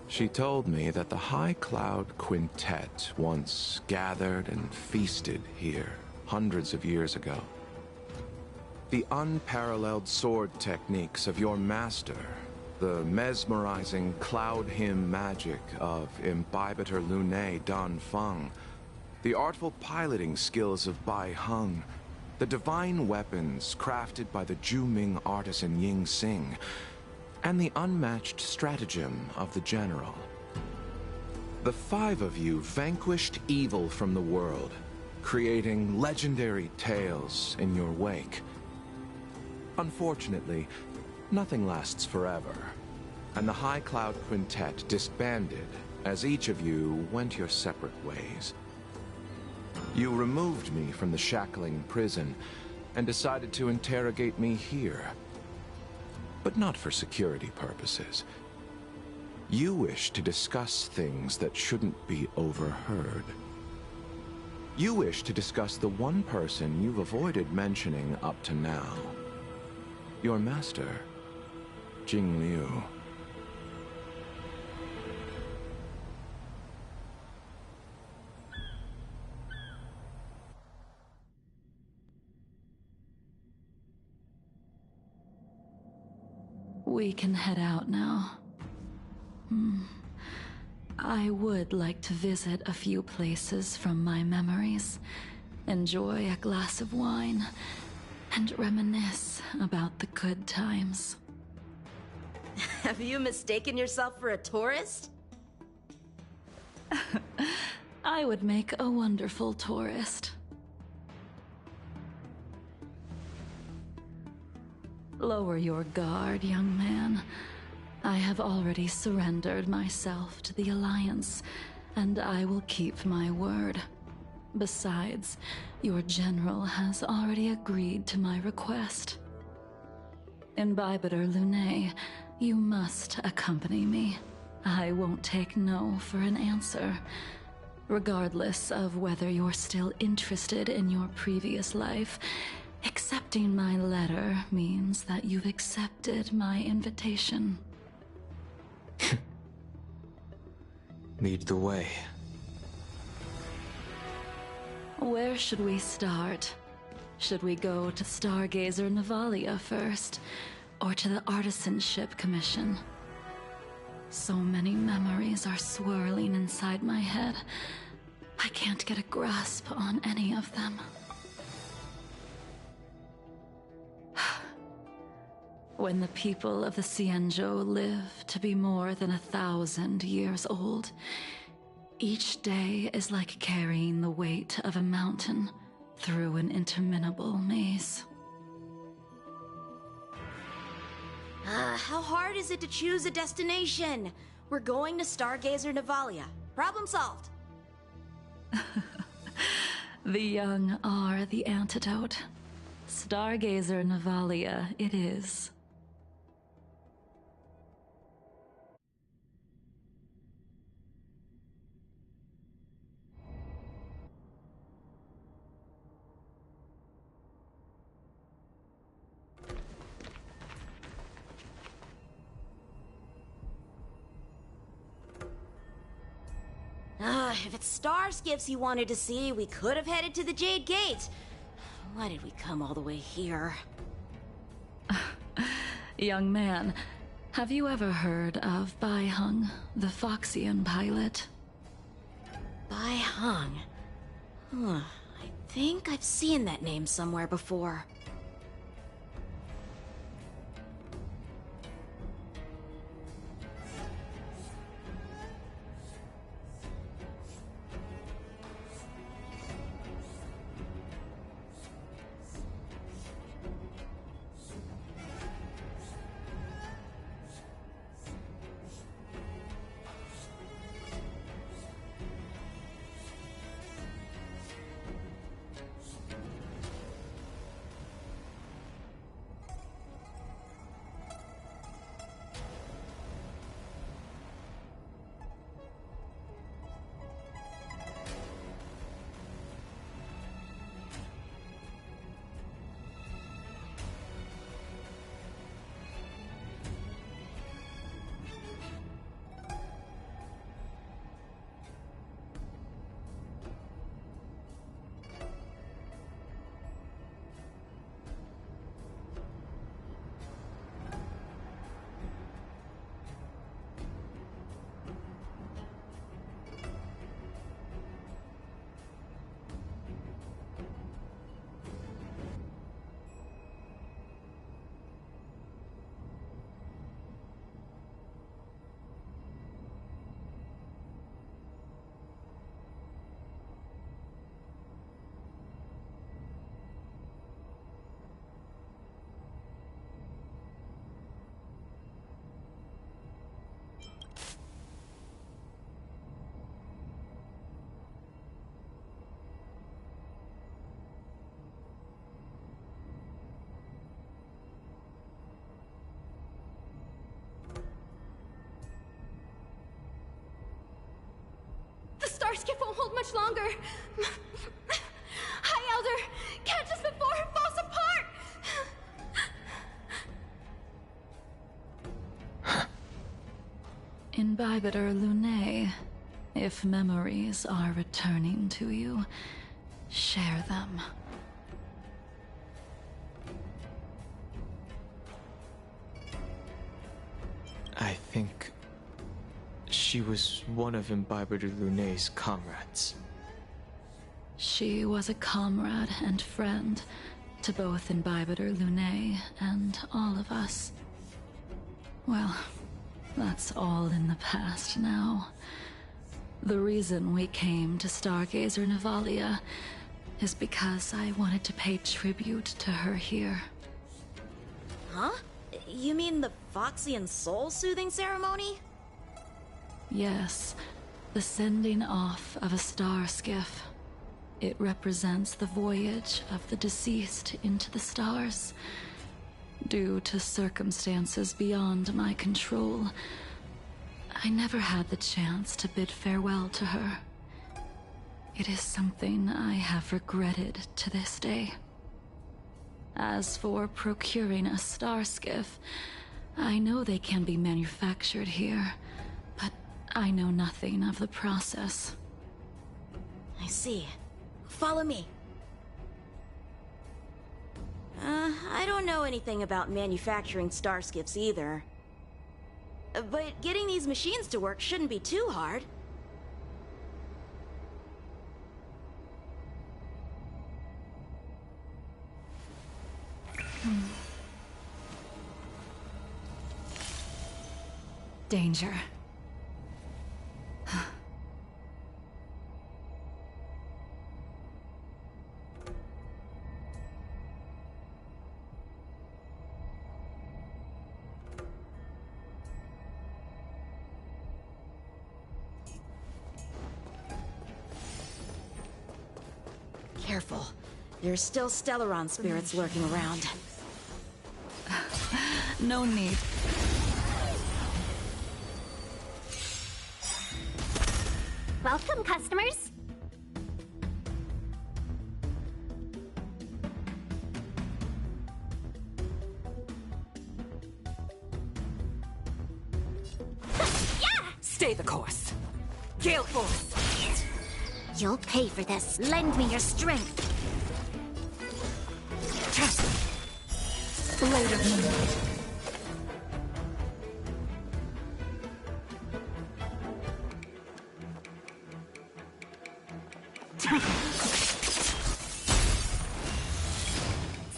She told me that the High Cloud Quintet once gathered and feasted here hundreds of years ago. The unparalleled sword techniques of your master, the mesmerizing cloud hymn magic of Imbibitor Lunae Dan Feng, the artful piloting skills of Bai Heng, the divine weapons crafted by the Ju-Ming artisan Ying Xing, and the unmatched stratagem of the General. The 5 of you vanquished evil from the world, creating legendary tales in your wake. Unfortunately, nothing lasts forever, and the High Cloud Quintet disbanded as each of you went your separate ways. You removed me from the shackling prison and decided to interrogate me here. But not for security purposes. You wish to discuss things that shouldn't be overheard. You wish to discuss the one person you've avoided mentioning up to now. Your master, Jing Liu. We can head out now. I would like to visit a few places from my memories, enjoy a glass of wine, and reminisce about the good times. Have you mistaken yourself for a tourist? I would make a wonderful tourist. Lower your guard, young man. I have already surrendered myself to the Alliance, and I will keep my word. Besides, your general has already agreed to my request. Imbibitor Lunae, you must accompany me. I won't take no for an answer. Regardless of whether you're still interested in your previous life, accepting my letter means that you've accepted my invitation. Lead the way. Where should we start? Should we go to Stargazer Navalia first, or to the Artisanship Commission? So many memories are swirling inside my head. I can't get a grasp on any of them. When the people of the Xianzhou live to be more than 1,000 years old, each day is like carrying the weight of a mountain through an interminable maze. How hard is it to choose a destination? We're going to Stargazer Navalia. Problem solved. The young are the antidote. Stargazer Navalia it is. If it's star skiffs you wanted to see, we could have headed to the Jade Gate. Why did we come all the way here? Young man, have you ever heard of Bai Hung, the Foxian pilot? Bai Hung. I think I've seen that name somewhere before. The star skiff won't hold much longer. High Elder, catch us before it falls apart! Imbibitor Lunae, if memories are returning to you, share them. I think she was one of Imbibitor Lunae's comrades. She was a comrade and friend to both Imbibitor Lunae and all of us. Well, that's all in the past now. The reason we came to Stargazer Navalia is because I wanted to pay tribute to her here. Huh? You mean the Foxian soul-soothing ceremony? Yes, the sending off of a star skiff. It represents the voyage of the deceased into the stars. Due to circumstances beyond my control, I never had the chance to bid farewell to her. It is something I have regretted to this day. As for procuring a star skiff, I know they can be manufactured here, but I know nothing of the process. I see. Follow me. I don't know anything about manufacturing star skiffs either. But getting these machines to work shouldn't be too hard. Danger. Careful. There's still Stellaron spirits lurking around. No need. Welcome, customers. Stay the course. Gale Force! You'll pay for this. Lend me your strength. Blade of Moonlight.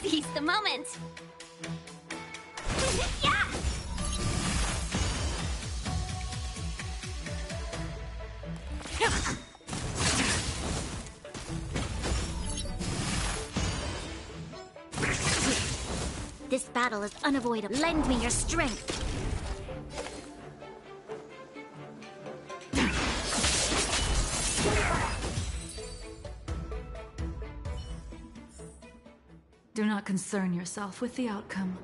Seize the moment. Yeah! This battle is unavoidable. Lend me your strength. Do not concern yourself with the outcome.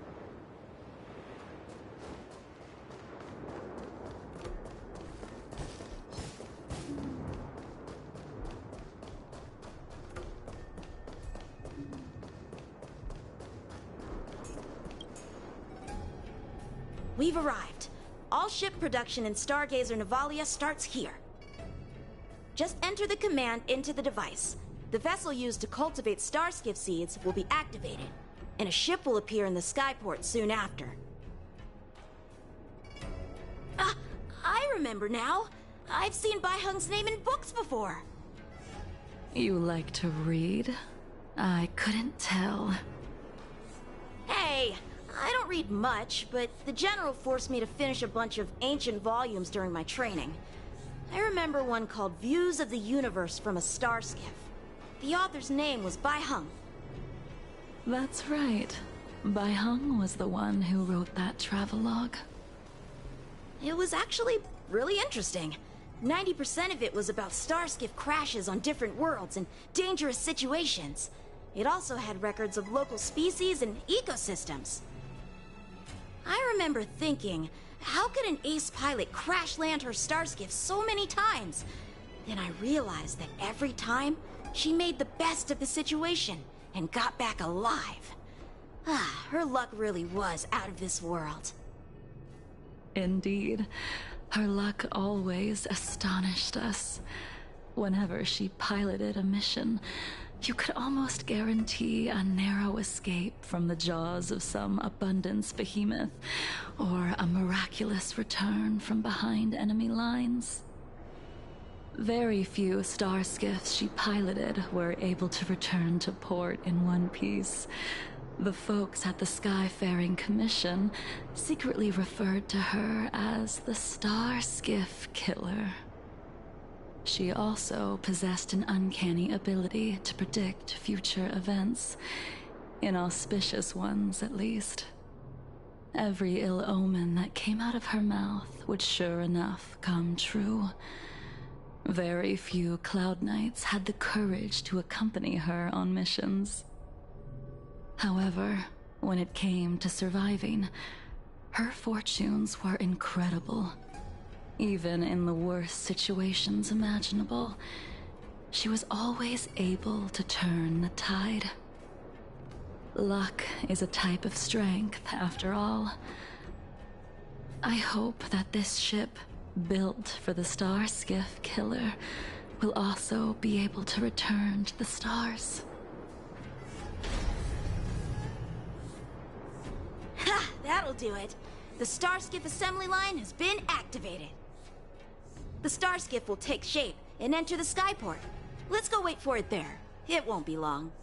We've arrived. All ship production in Stargazer Navalia starts here. Just enter the command into the device. The vessel used to cultivate starskiff seeds will be activated, and a ship will appear in the skyport soon after. I remember now. I've seen Bai Hung's name in books before. You like to read? I couldn't tell. Hey, I don't read much, but the General forced me to finish a bunch of ancient volumes during my training. I remember one called Views of the Universe from a Starskiff. The author's name was Bai Hung. That's right. Bai Hung was the one who wrote that travelogue. It was actually really interesting. 90% of it was about starskiff crashes on different worlds and dangerous situations. It also had records of local species and ecosystems. I remember thinking, how could an ace pilot crash land her starskiff so many times? Then I realized that every time, she made the best of the situation and got back alive. Her luck really was out of this world. Indeed. Her luck always astonished us. Whenever she piloted a mission, you could almost guarantee a narrow escape from the jaws of some abundance behemoth, or a miraculous return from behind enemy lines. Very few starskiffs she piloted were able to return to port in one piece. The folks at the Skyfaring Commission secretly referred to her as the Starskiff Killer. She also possessed an uncanny ability to predict future events, inauspicious ones at least. Every ill omen that came out of her mouth would sure enough come true. Very few Cloud Knights had the courage to accompany her on missions. However, when it came to surviving, her fortunes were incredible. Even in the worst situations imaginable, she was always able to turn the tide. Luck is a type of strength, after all. I hope that this ship, built for the Starskiff Killer, will also be able to return to the stars. Ha! That'll do it. The Starskiff assembly line has been activated. The Starskiff will take shape and enter the skyport. Let's go wait for it there. It won't be long.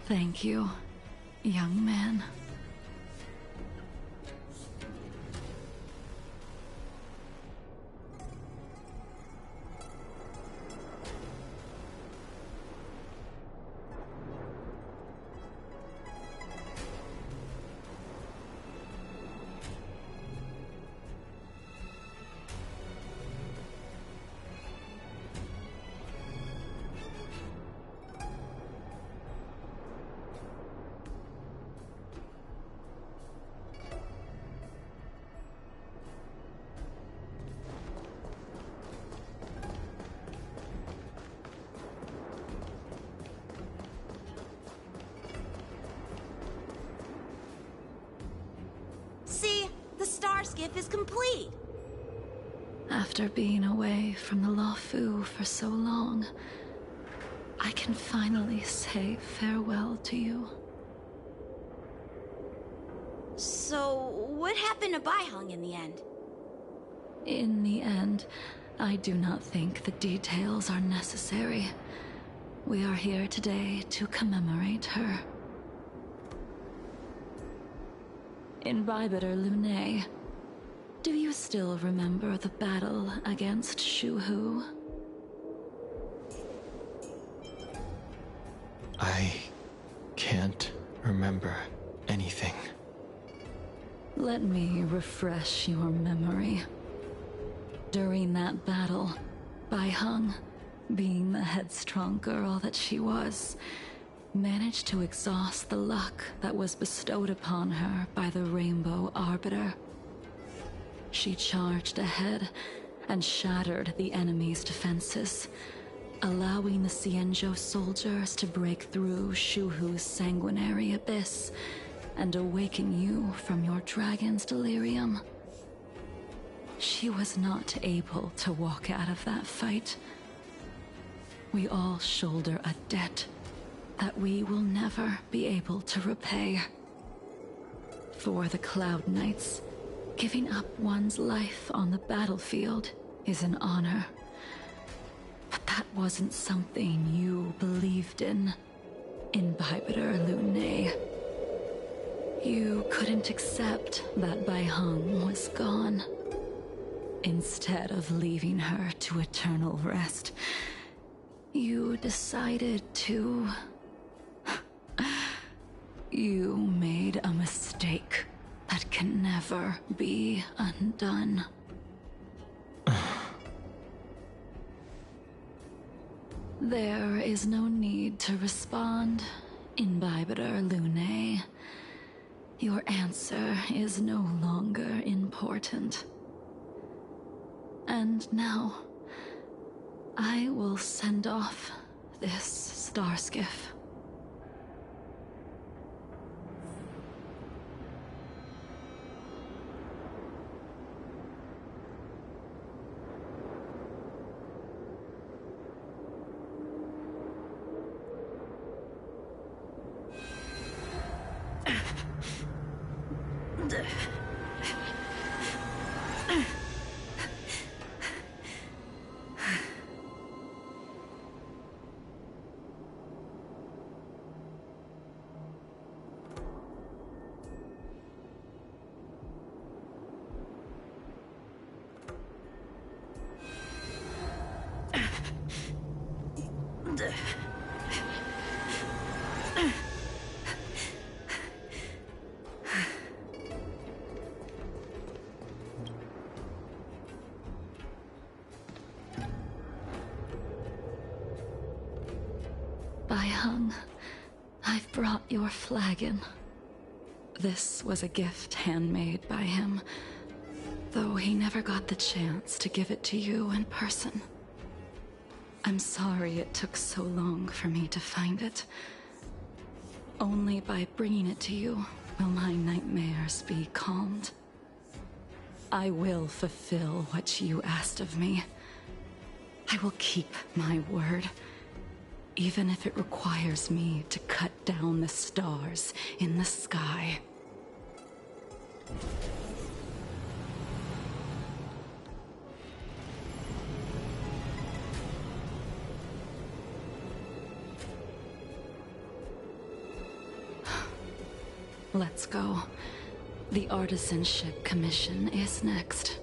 Thank you, young man. See, the Starskiff is complete. After being away from the Luofu for so long, I can finally say farewell to you. So, what happened to Baiheng in the end? In the end, I do not think the details are necessary. We are here today to commemorate her. Imbibitor Lune, do you still remember the battle against Shuhu? I can't remember anything. Let me refresh your memory. During that battle, Baiheng, being the headstrong girl that she was, managed to exhaust the luck that was bestowed upon her by the Rainbow Arbiter. She charged ahead and shattered the enemy's defenses, allowing the Xianzhou soldiers to break through Shuhu's sanguinary abyss and awaken you from your dragon's delirium. She was not able to walk out of that fight. We all shoulder a debt that we will never be able to repay. For the Cloud Knights, giving up one's life on the battlefield is an honor. But that wasn't something you believed in, Imbibitor Lune. You couldn't accept that Baiheng was gone. Instead of leaving her to eternal rest, you decided to... You made a mistake that can never be undone. There is no need to respond, Imbibitor Lune. Your answer is no longer important. And now, I will send off this starskiff. Baiheng, I've brought your flagon. This was a gift handmade by him, though he never got the chance to give it to you in person. I'm sorry it took so long for me to find it. Only by bringing it to you will my nightmares be calmed. I will fulfill what you asked of me. I will keep my word, even if it requires me to cut down the stars in the sky. Let's go. The Artisanship Commission is next.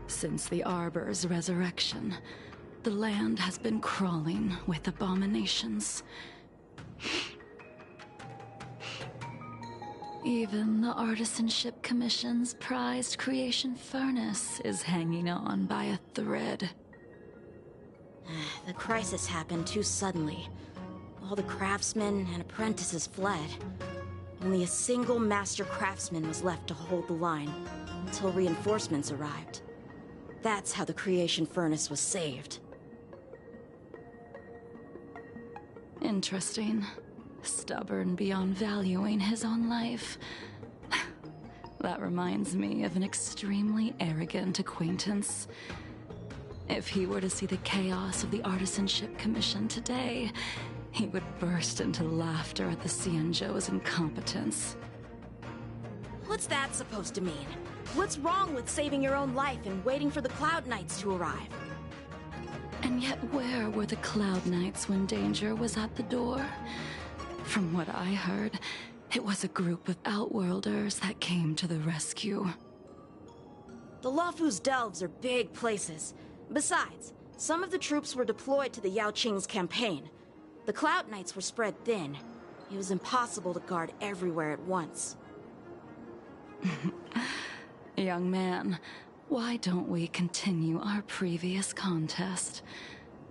Since the Arbor's resurrection, the land has been crawling with abominations. Even the Artisanship Commission's prized creation furnace is hanging on by a thread. The crisis happened too suddenly. All the craftsmen and apprentices fled. Only a single master craftsman was left to hold the line until reinforcements arrived. That's how the creation furnace was saved. Interesting. Stubborn beyond valuing his own life. That reminds me of an extremely arrogant acquaintance. If he were to see the chaos of the Artisanship Commission today, he would burst into laughter at the Xianzhou's incompetence. What's that supposed to mean? What's wrong with saving your own life and waiting for the Cloud Knights to arrive? And yet where were the Cloud Knights when danger was at the door? From what I heard, it was a group of Outworlders that came to the rescue. The Luofu's delves are big places. Besides, some of the troops were deployed to the Yao Qing's campaign. The Cloud Knights were spread thin. It was impossible to guard everywhere at once. Young man, why don't we continue our previous contest?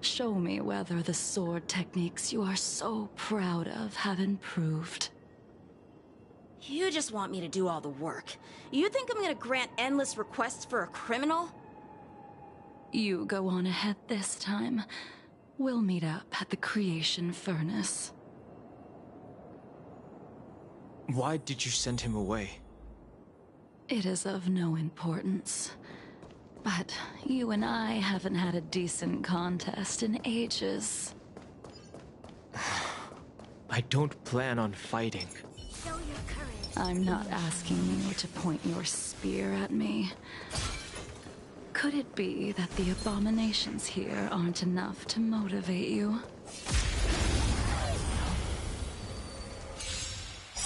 Show me whether the sword techniques you are so proud of have improved. You just want me to do all the work. You think I'm gonna grant endless requests for a criminal? You go on ahead this time. We'll meet up at the creation furnace. Why did you send him away? It is of no importance. But you and I haven't had a decent contest in ages. I don't plan on fighting. Show your courage. I'm not asking you to point your spear at me. Could it be that the abominations here aren't enough to motivate you?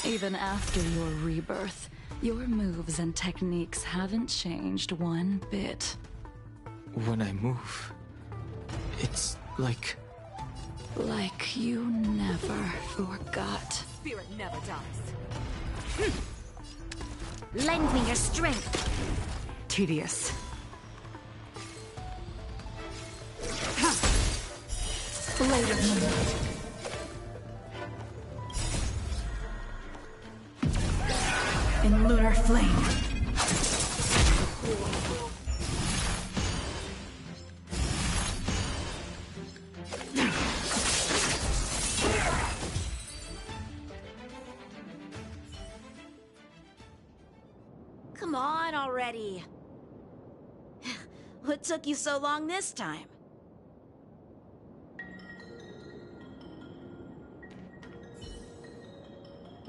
Even after your rebirth, your moves and techniques haven't changed one bit. When I move, it's like... Like you never forgot. Spirit never dies. Lend me your strength. Tedious. Blade of Moonlight. In lunar flame. Come on already. What took you so long this time?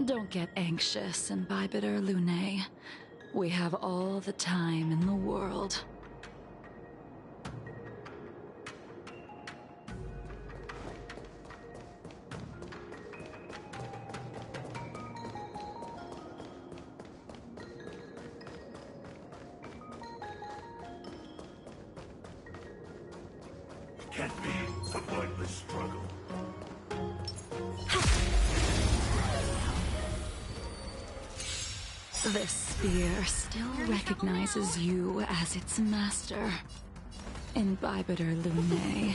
Don't get anxious, Imbibitor Lune. We have all the time in the world. Can't be a pointless struggle. This spear still recognizes you as its master. Imbibitor Lune,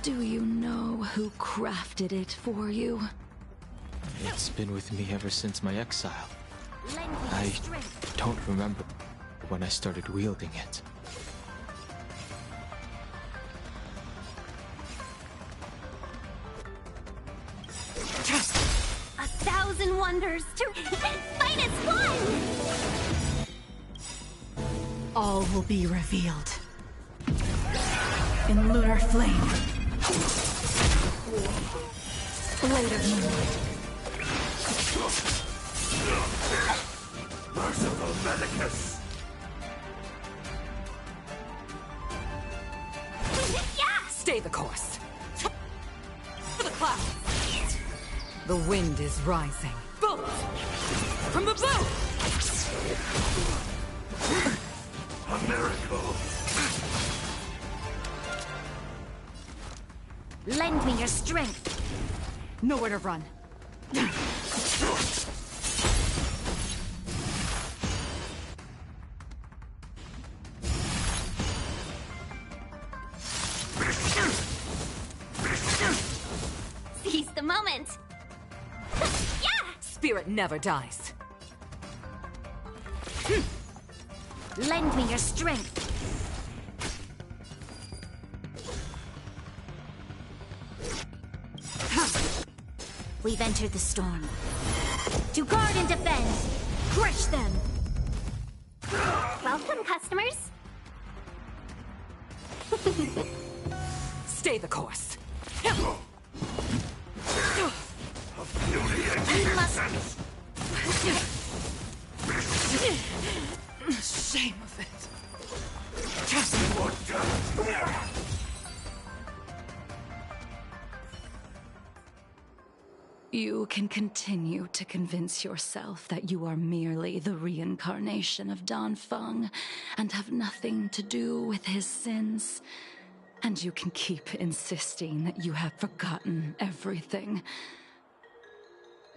do you know who crafted it for you? It's been with me ever since my exile. Lend me I your strength. don't remember when I started wielding it. A thousand wonders to fight as one! All will be revealed. In lunar flame. Blade of Moonlight. Merciful Medicus! Stay the course. For the clouds. The wind is rising. Bolt! From the bow! A miracle! Lend me your strength. Nowhere to run. Seize the the moment. Yeah! Spirit never dies. Lend me your strength. We've entered the storm. To guard and defend! Crush them! Welcome, customers. Stay the course. We must... Shame of it. You can continue to convince yourself that you are merely the reincarnation of Dan Feng and have nothing to do with his sins. And you can keep insisting that you have forgotten everything.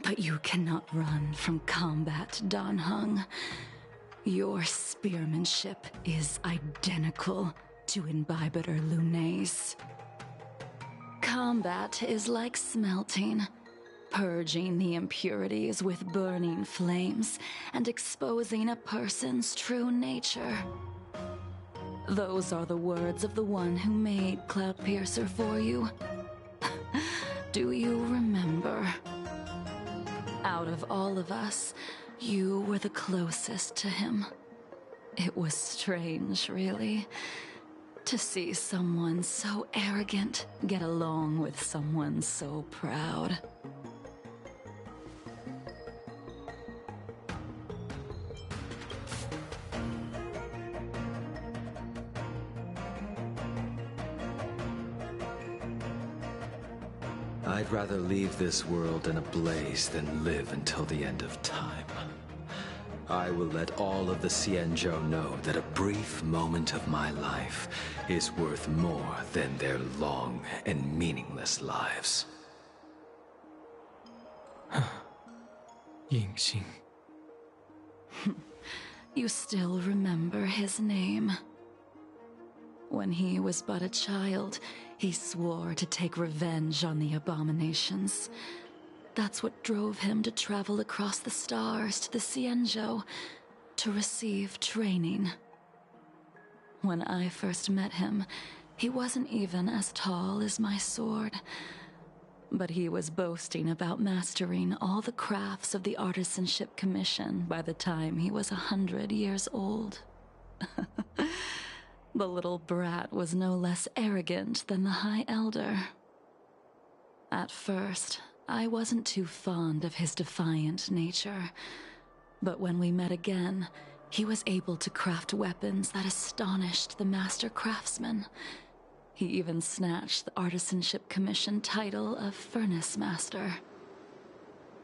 But you cannot run from combat, Dan Heng. Your spearmanship is identical to Imbibitor Lunay's. Combat is like smelting, purging the impurities with burning flames and exposing a person's true nature. Those are the words of the one who made Cloudpiercer for you. Do you remember? Out of all of us, you were the closest to him. It was strange, really, to see someone so arrogant get along with someone so proud. I'd rather leave this world in a blaze than live until the end of time. I will let all of the Xianzhou know that a brief moment of my life is worth more than their long and meaningless lives. Yingxing. You still remember his name. When he was but a child, he swore to take revenge on the abominations. That's what drove him to travel across the stars to the Xianzhou to receive training. When I first met him, he wasn't even as tall as my sword. But he was boasting about mastering all the crafts of the Artisanship Commission by the time he was 100 years old. The little brat was no less arrogant than the High Elder. At first, I wasn't too fond of his defiant nature. But when we met again, he was able to craft weapons that astonished the Master Craftsman. He even snatched the Artisanship Commission title of Furnace Master.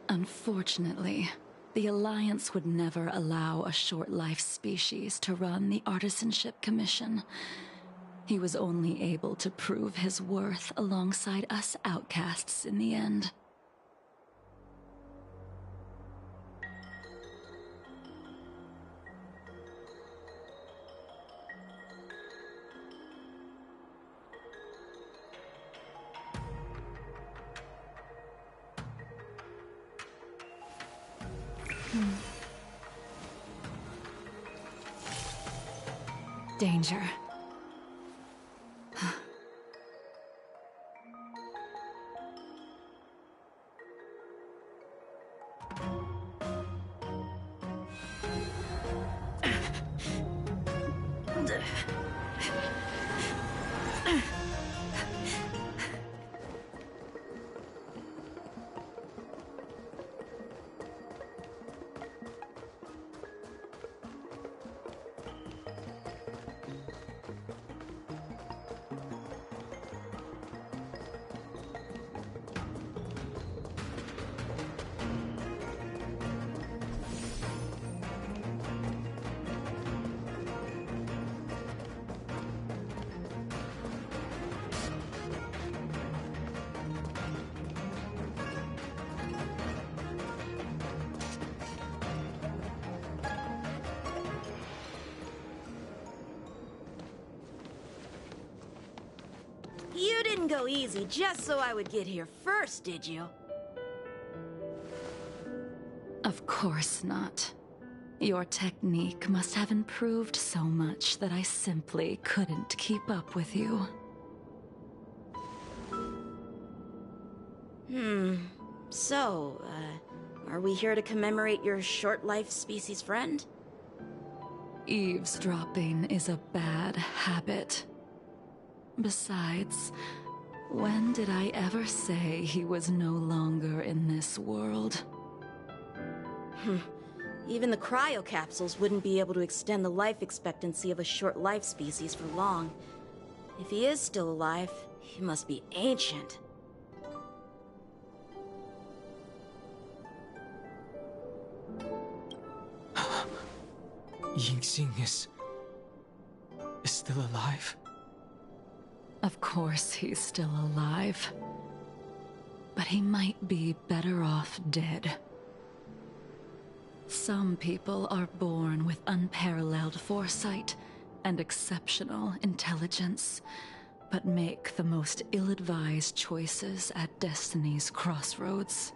Unfortunately, the Alliance would never allow a short-life species to run the Artisanship Commission. He was only able to prove his worth alongside us outcasts in the end. Danger. real easy just so I would get here first, did you? Of course not. Your technique must have improved so much that I simply couldn't keep up with you. So, are we here to commemorate your short-life species friend? Eavesdropping is a bad habit. Besides, when did I ever say he was no longer in this world? Even the cryocapsules wouldn't be able to extend the life expectancy of a short-life species for long. If he is still alive, he must be ancient. Yingxing is still alive? Of course he's still alive. But he might be better off dead. Some people are born with unparalleled foresight and exceptional intelligence, but make the most ill-advised choices at destiny's crossroads.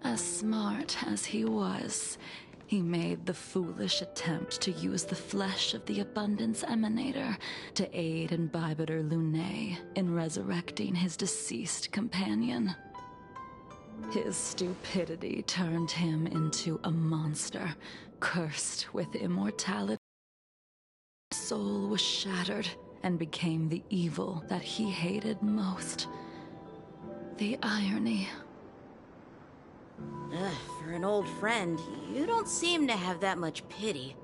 As smart as he was, he made the foolish attempt to use the flesh of the Abundance Emanator to aid Imbibitor Lunae in resurrecting his deceased companion. His stupidity turned him into a monster, cursed with immortality. His soul was shattered and became the evil that he hated most. The irony. For an old friend, you don't seem to have that much pity.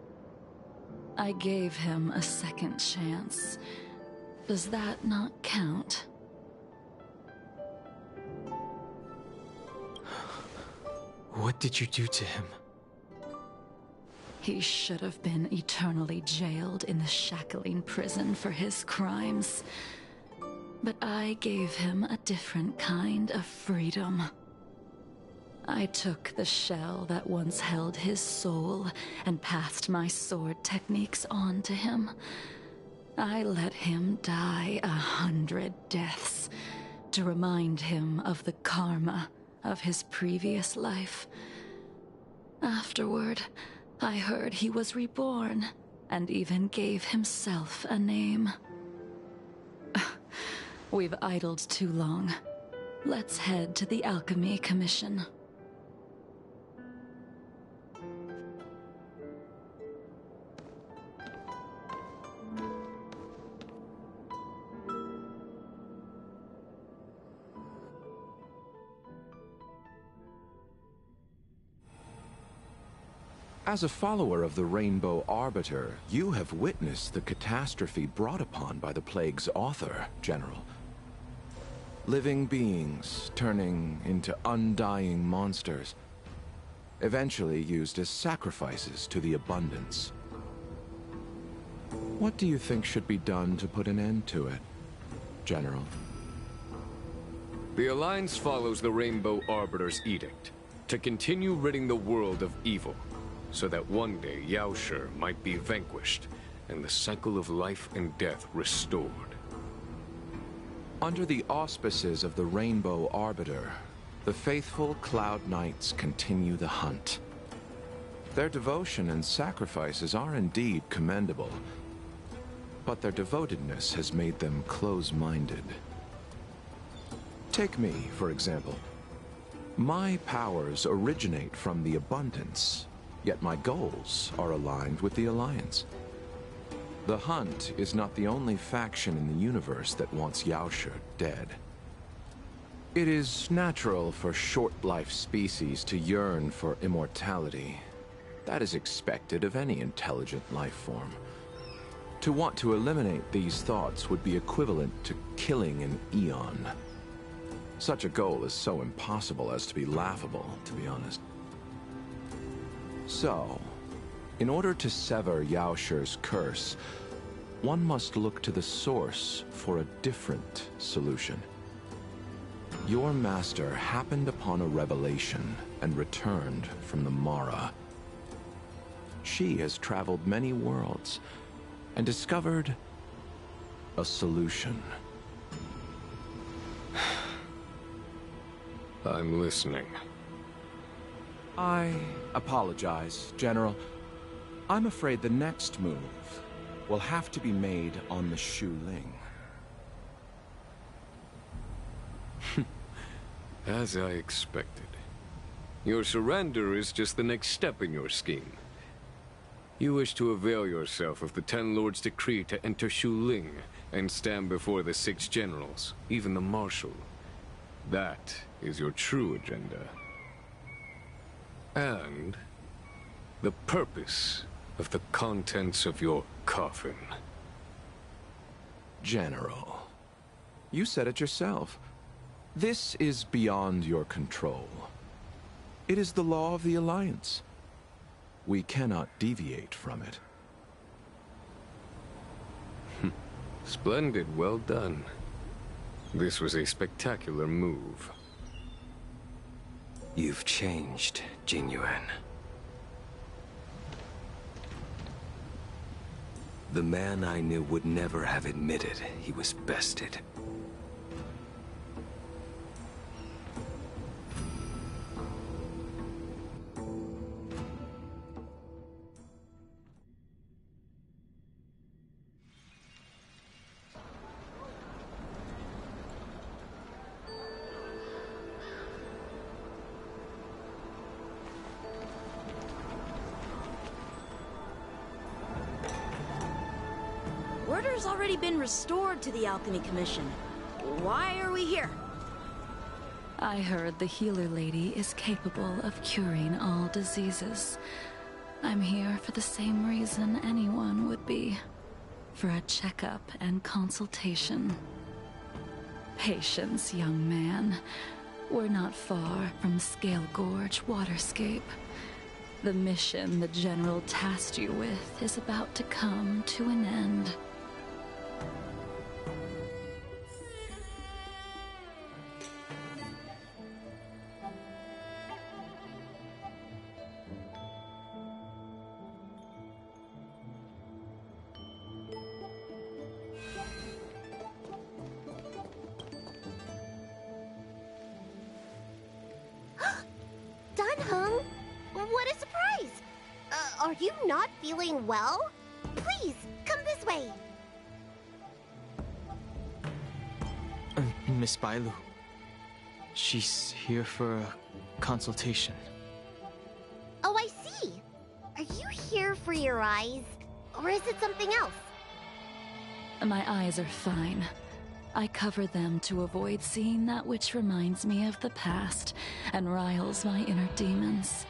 I gave him a second chance. Does that not count? What did you do to him? He should have been eternally jailed in the shackling prison for his crimes. But I gave him a different kind of freedom. I took the shell that once held his soul and passed my sword techniques on to him. I let him die 100 deaths to remind him of the karma of his previous life. Afterward, I heard he was reborn and even gave himself a name. We've idled too long. Let's head to the Alchemy Commission. As a follower of the Rainbow Arbiter, you have witnessed the catastrophe brought upon by the plague's author, General. Living beings turning into undying monsters, eventually used as sacrifices to the Abundance. What do you think should be done to put an end to it, General? The Alliance follows the Rainbow Arbiter's edict to continue ridding the world of evil, so that one day Yaoshi might be vanquished and the cycle of life and death restored. Under the auspices of the Rainbow Arbiter, the faithful Cloud Knights continue the hunt. Their devotion and sacrifices are indeed commendable, but their devotedness has made them close-minded. Take me, for example. My powers originate from the Abundance, yet my goals are aligned with the Alliance. The Hunt is not the only faction in the universe that wants Yaoshi dead. It is natural for short-life species to yearn for immortality. That is expected of any intelligent life form. To want to eliminate these thoughts would be equivalent to killing an eon. Such a goal is so impossible as to be laughable, to be honest. So, in order to sever Yaoshi's curse, one must look to the source for a different solution. Your master happened upon a revelation and returned from the Mara. She has traveled many worlds and discovered a solution. I'm listening. I apologize, General. I'm afraid the next move will have to be made on the Shu Ling. As I expected. Your surrender is just the next step in your scheme. You wish to avail yourself of the Ten Lords' decree to enter Shu Ling and stand before the 6 generals, even the Marshal. That is your true agenda. And the purpose of the contents of your coffin. General, you said it yourself. This is beyond your control. It is the law of the Alliance. We cannot deviate from it. Splendid, well done. This was a spectacular move. You've changed, Jing Yuan. The man I knew would never have admitted he was bested. Order's already been restored to the Alchemy Commission. Why are we here? I heard the healer lady is capable of curing all diseases. I'm here for the same reason anyone would be. For a checkup and consultation. Patience, young man. We're not far from Scale Gorge Waterscape. The mission the General tasked you with is about to come to an end. Dunhung? What a surprise! Are you not feeling well? Please, come this way. Miss Bailu. She's here for a consultation. Oh, I see. Are you here for your eyes? Or is it something else? My eyes are fine. I cover them to avoid seeing that which reminds me of the past and riles my inner demons.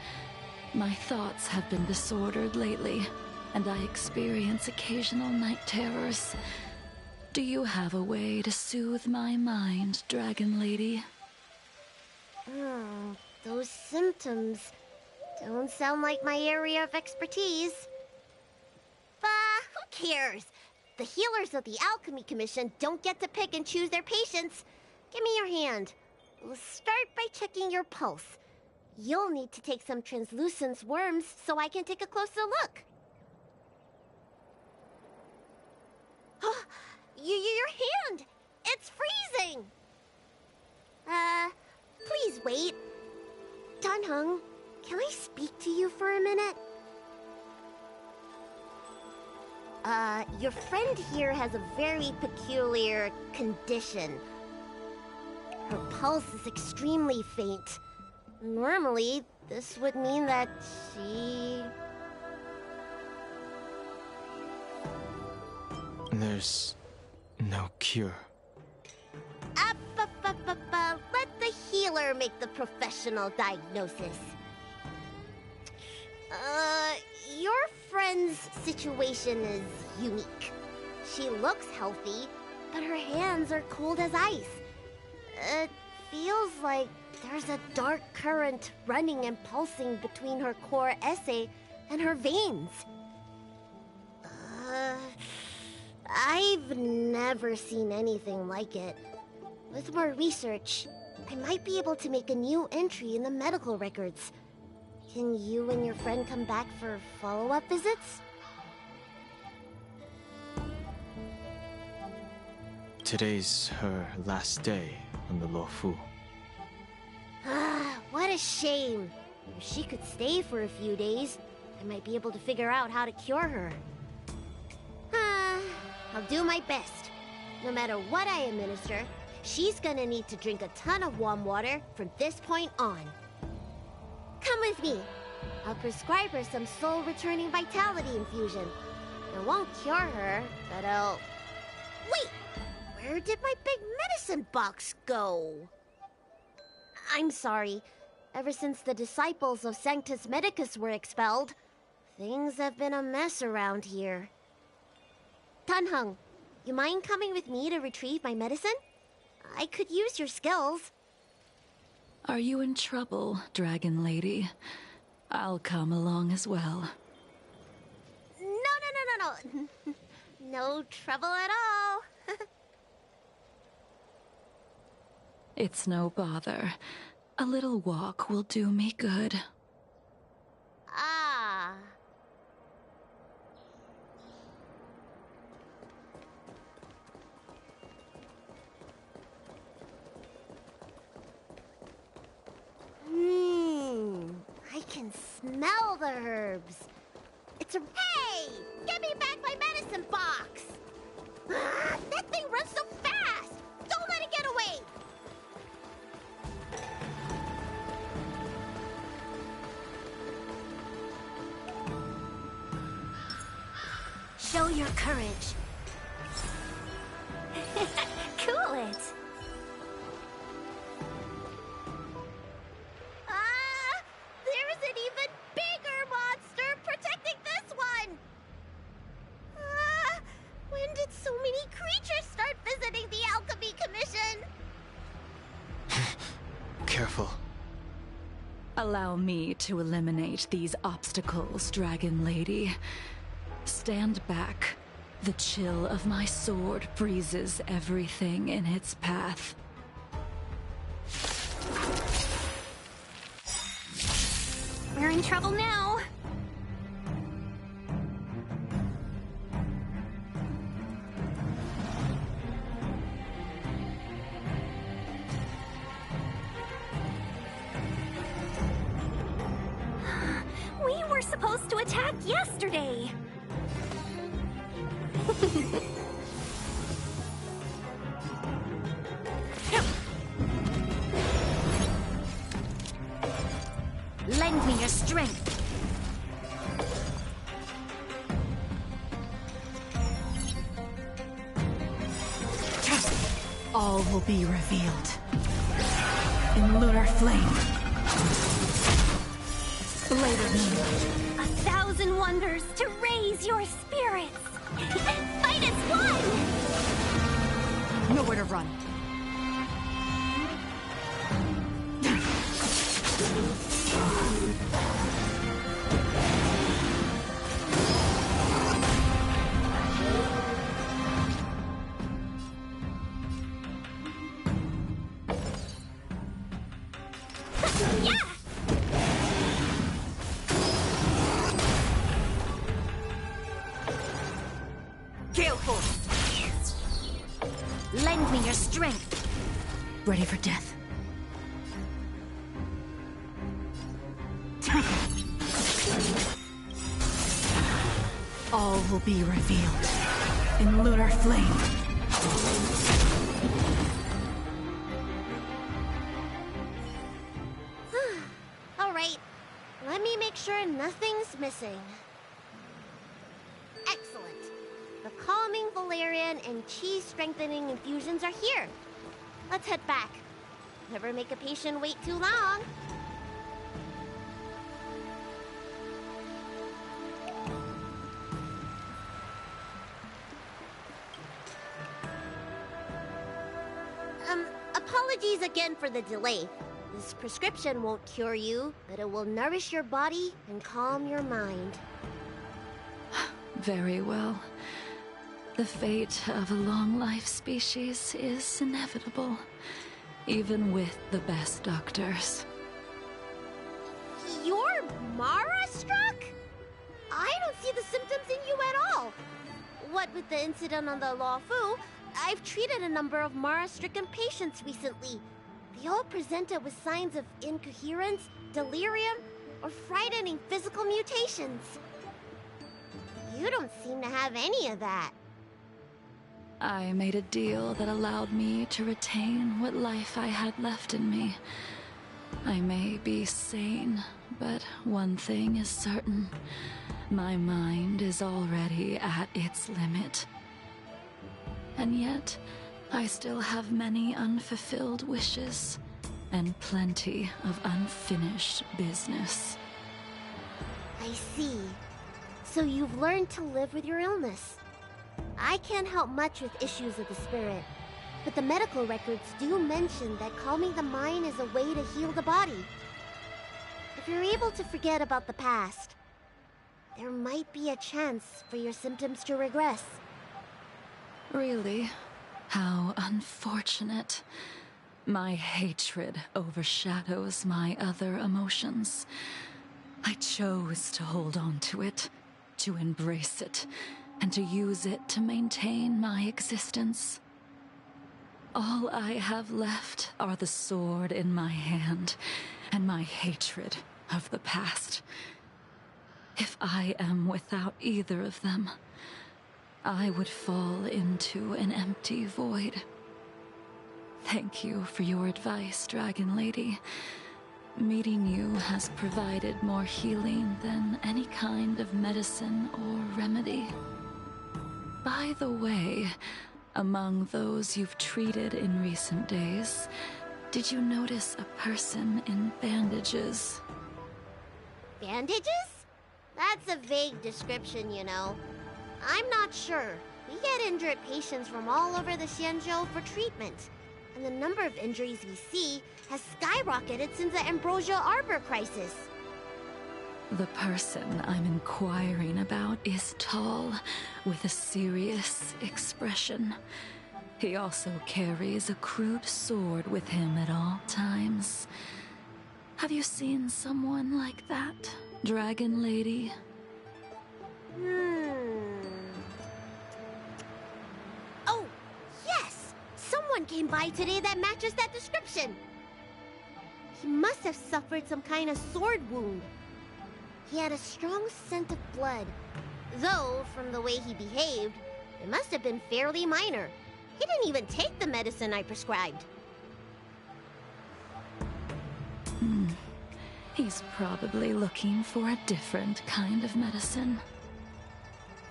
My thoughts have been disordered lately, and I experience occasional night terrors. Do you have a way to soothe my mind, Dragon Lady? Those symptoms don't sound like my area of expertise. But who cares? The healers of the Alchemy Commission don't get to pick and choose their patients. Give me your hand. We'll start by checking your pulse. You'll need to take some translucence worms so I can take a closer look. Your hand! It's freezing! Please wait. Dunhung, can I speak to you for a minute? Your friend here has a very peculiar condition. Her pulse is extremely faint. Normally, this would mean that she... There's no cure. Let the healer make the professional diagnosis. Your friend's situation is unique. She looks healthy, but her hands are cold as ice. It feels like there's a dark current running and pulsing between her core esse and her veins. I've never seen anything like it. With more research, I might be able to make a new entry in the medical records. Can you and your friend come back for follow-up visits? Today's her last day on the Luofu. What a shame. If she could stay for a few days, I might be able to figure out how to cure her. I'll do my best. No matter what I administer, she's gonna need to drink a ton of warm water from this point on. Come with me. I'll prescribe her some soul-returning vitality infusion. It won't cure her, but I'll... Wait! Where did my big medicine box go? I'm sorry. Ever since the disciples of Sanctus Medicus were expelled, things have been a mess around here. Tanheng, you mind coming with me to retrieve my medicine? I could use your skills. Are you in trouble, Dragon Lady? I'll come along as well. No. No trouble at all. It's no bother. A little walk will do me good. Ah. I can smell the herbs. It's a... Hey! Give me back my medicine box! That thing runs so fast! Don't let it get away! Show your courage. Cool it. There's an even bigger monster protecting this one! When did so many creatures start visiting the Alchemy Commission? Careful. Allow me to eliminate these obstacles, Dragon Lady. Stand back. The chill of my sword freezes everything in its path. We're in trouble now. We were supposed to attack yesterday. Lend me your strength. All will be revealed in lunar flame. Blade of Moonlight. 1,000 wonders to raise your spirits. Fight as one. Nowhere to run. Gale Force. Lend me your strength. Ready for death. All will be revealed in lunar flame. All right, let me make sure nothing's missing. Excellent. The calming valerian and chi strengthening infusions are here. Let's head back. Never make a patient wait too long. Apologies again for the delay. This prescription won't cure you, but it will nourish your body and calm your mind. Very well. The fate of a long-life species is inevitable, even with the best doctors. You're Mara-struck? I don't see the symptoms in you at all. What with the incident on the Luofu, I've treated a number of Mara-stricken patients recently. They all presented with signs of incoherence, delirium, or frightening physical mutations. You don't seem to have any of that. I made a deal that allowed me to retain what life I had left in me. I may be sane, but one thing is certain. My mind is already at its limit. And yet, I still have many unfulfilled wishes, and plenty of unfinished business. I see. So you've learned to live with your illness. I can't help much with issues of the spirit, but the medical records do mention that calming the mind is a way to heal the body. If you're able to forget about the past, there might be a chance for your symptoms to regress. Really? How unfortunate. My hatred overshadows my other emotions. I chose to hold on to it, to embrace it, and to use it to maintain my existence. All I have left are the sword in my hand and my hatred of the past. If I am without either of them, I would fall into an empty void. Thank you for your advice, Dragon Lady. Meeting you has provided more healing than any kind of medicine or remedy. By the way, among those you've treated in recent days, did you notice a person in bandages? Bandages? That's a vague description, you know. I'm not sure. We get injured patients from all over the Xianzhou for treatment, and the number of injuries we see has skyrocketed since the Ambrosial Arbor crisis. The person I'm inquiring about is tall, with a serious expression. He also carries a crude sword with him at all times. Have you seen someone like that, Dragon Lady? Oh, yes! Someone came by today that matches that description. He must have suffered some kind of sword wound. He had a strong scent of blood, though from the way he behaved, it must have been fairly minor. He didn't even take the medicine I prescribed. He's probably looking for a different kind of medicine.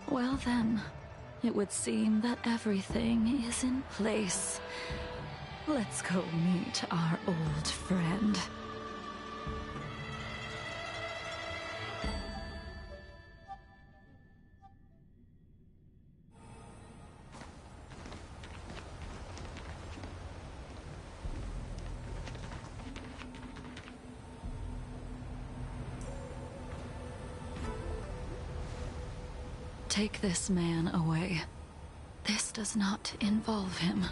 Well then, it would seem that everything is in place. Let's go meet our old friend. Take this man away. This does not involve him.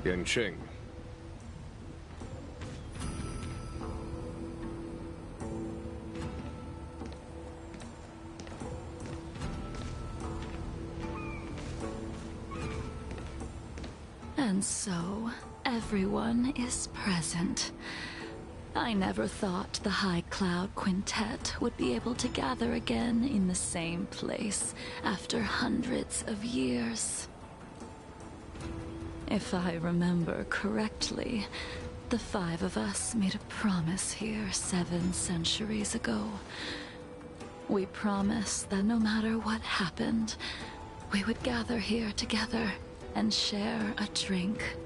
Genshin. And so, everyone is present. I never thought the High Cloud Quintet would be able to gather again in the same place after hundreds of years. If I remember correctly, the five of us made a promise here 7 centuries ago. We promised that no matter what happened, we would gather here together and share a drink.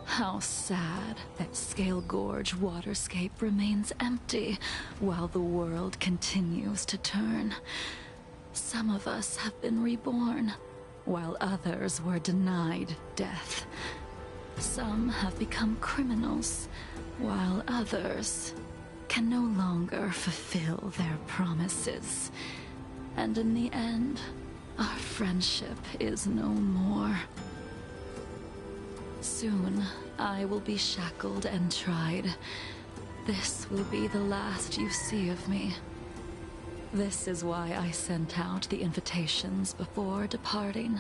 How sad that Scale Gorge waterscape remains empty while the world continues to turn. Some of us have been reborn, while others were denied death. Some have become criminals, while others can no longer fulfill their promises. And in the end, our friendship is no more. Soon, I will be shackled and tried. This will be the last you see of me. This is why I sent out the invitations before departing,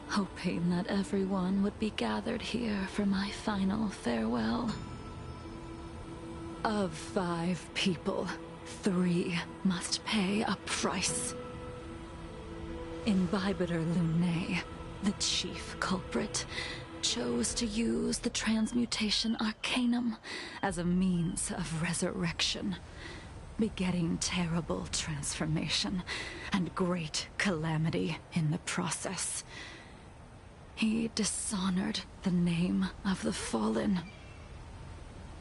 hoping that everyone would be gathered here for my final farewell. Of 5 people, 3 must pay a price. Imbibitor Lunae, the chief culprit, chose to use the transmutation arcanum as a means of resurrection, begetting terrible transformation and great calamity in the process. He dishonored the name of the fallen.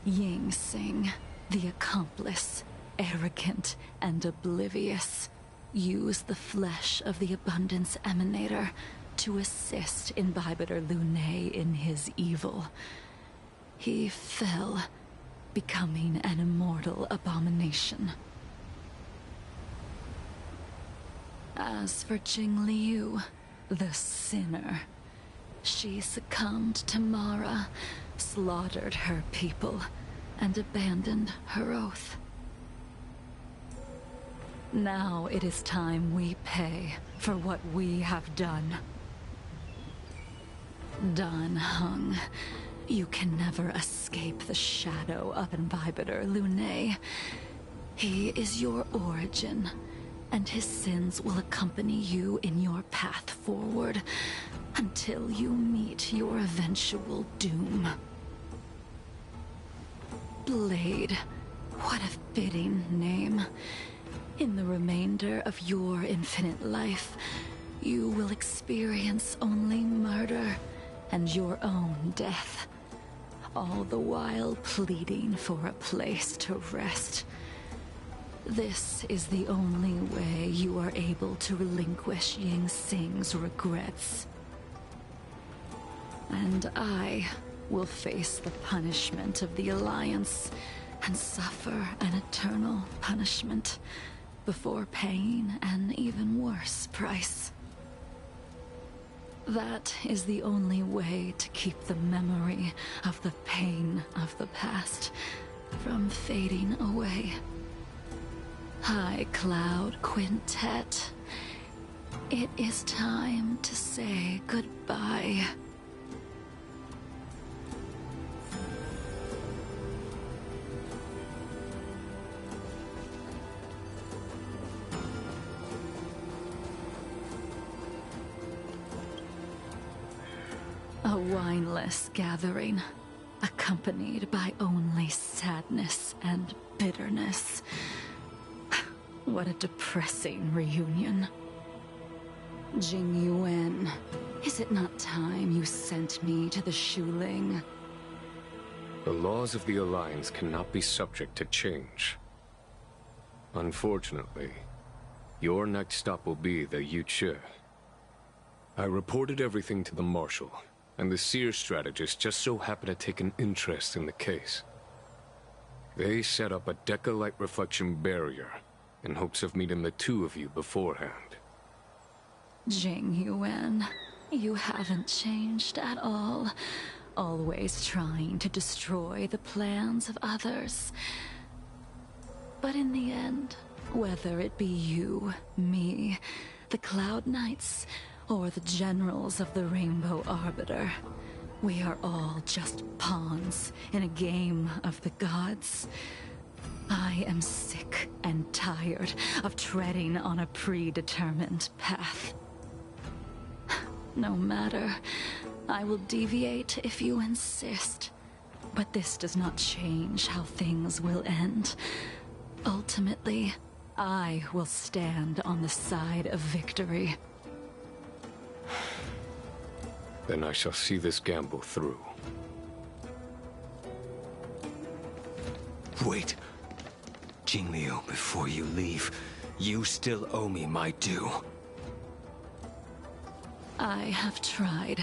Ying Sing, the accomplice, arrogant and oblivious, used the flesh of the Abundance Emanator to assist Imbibitor Lunae in his evil. He fell, becoming an immortal abomination. As for Jingliu, the sinner, she succumbed to Mara, slaughtered her people, and abandoned her oath. Now it is time we pay for what we have done. Dan Heng, you can never escape the shadow of Imbibitor Lunae. He is your origin, and his sins will accompany you in your path forward until you meet your eventual doom. Blade, what a fitting name. In the remainder of your infinite life, you will experience only murder and your own death, all the while pleading for a place to rest. This is the only way you are able to relinquish Ying Sing's regrets. And I will face the punishment of the Alliance and suffer an eternal punishment before paying an even worse price. That is the only way to keep the memory of the pain of the past from fading away. High Cloud Quintet, it is time to say goodbye. A wineless gathering, accompanied by only sadness and bitterness. What a depressing reunion. Jing Yuan, is it not time you sent me to the Shuling? The laws of the Alliance cannot be subject to change. Unfortunately, your next stop will be the Yuchi. I reported everything to the Marshal, and the Seer strategist just so happened to take an interest in the case. They set up a Deca-light reflection barrier in hopes of meeting the 2 of you beforehand. Jing Yuan, you haven't changed at all. Always trying to destroy the plans of others. But in the end, whether it be you, me, the Cloud Knights, or the generals of the Rainbow Arbiter, we are all just pawns in a game of the gods. I am sick and tired of treading on a predetermined path. No matter, I will deviate if you insist. But this does not change how things will end. Ultimately, I will stand on the side of victory. Then I shall see this gamble through. Wait. Jingliu, before you leave, you still owe me my due. I have tried.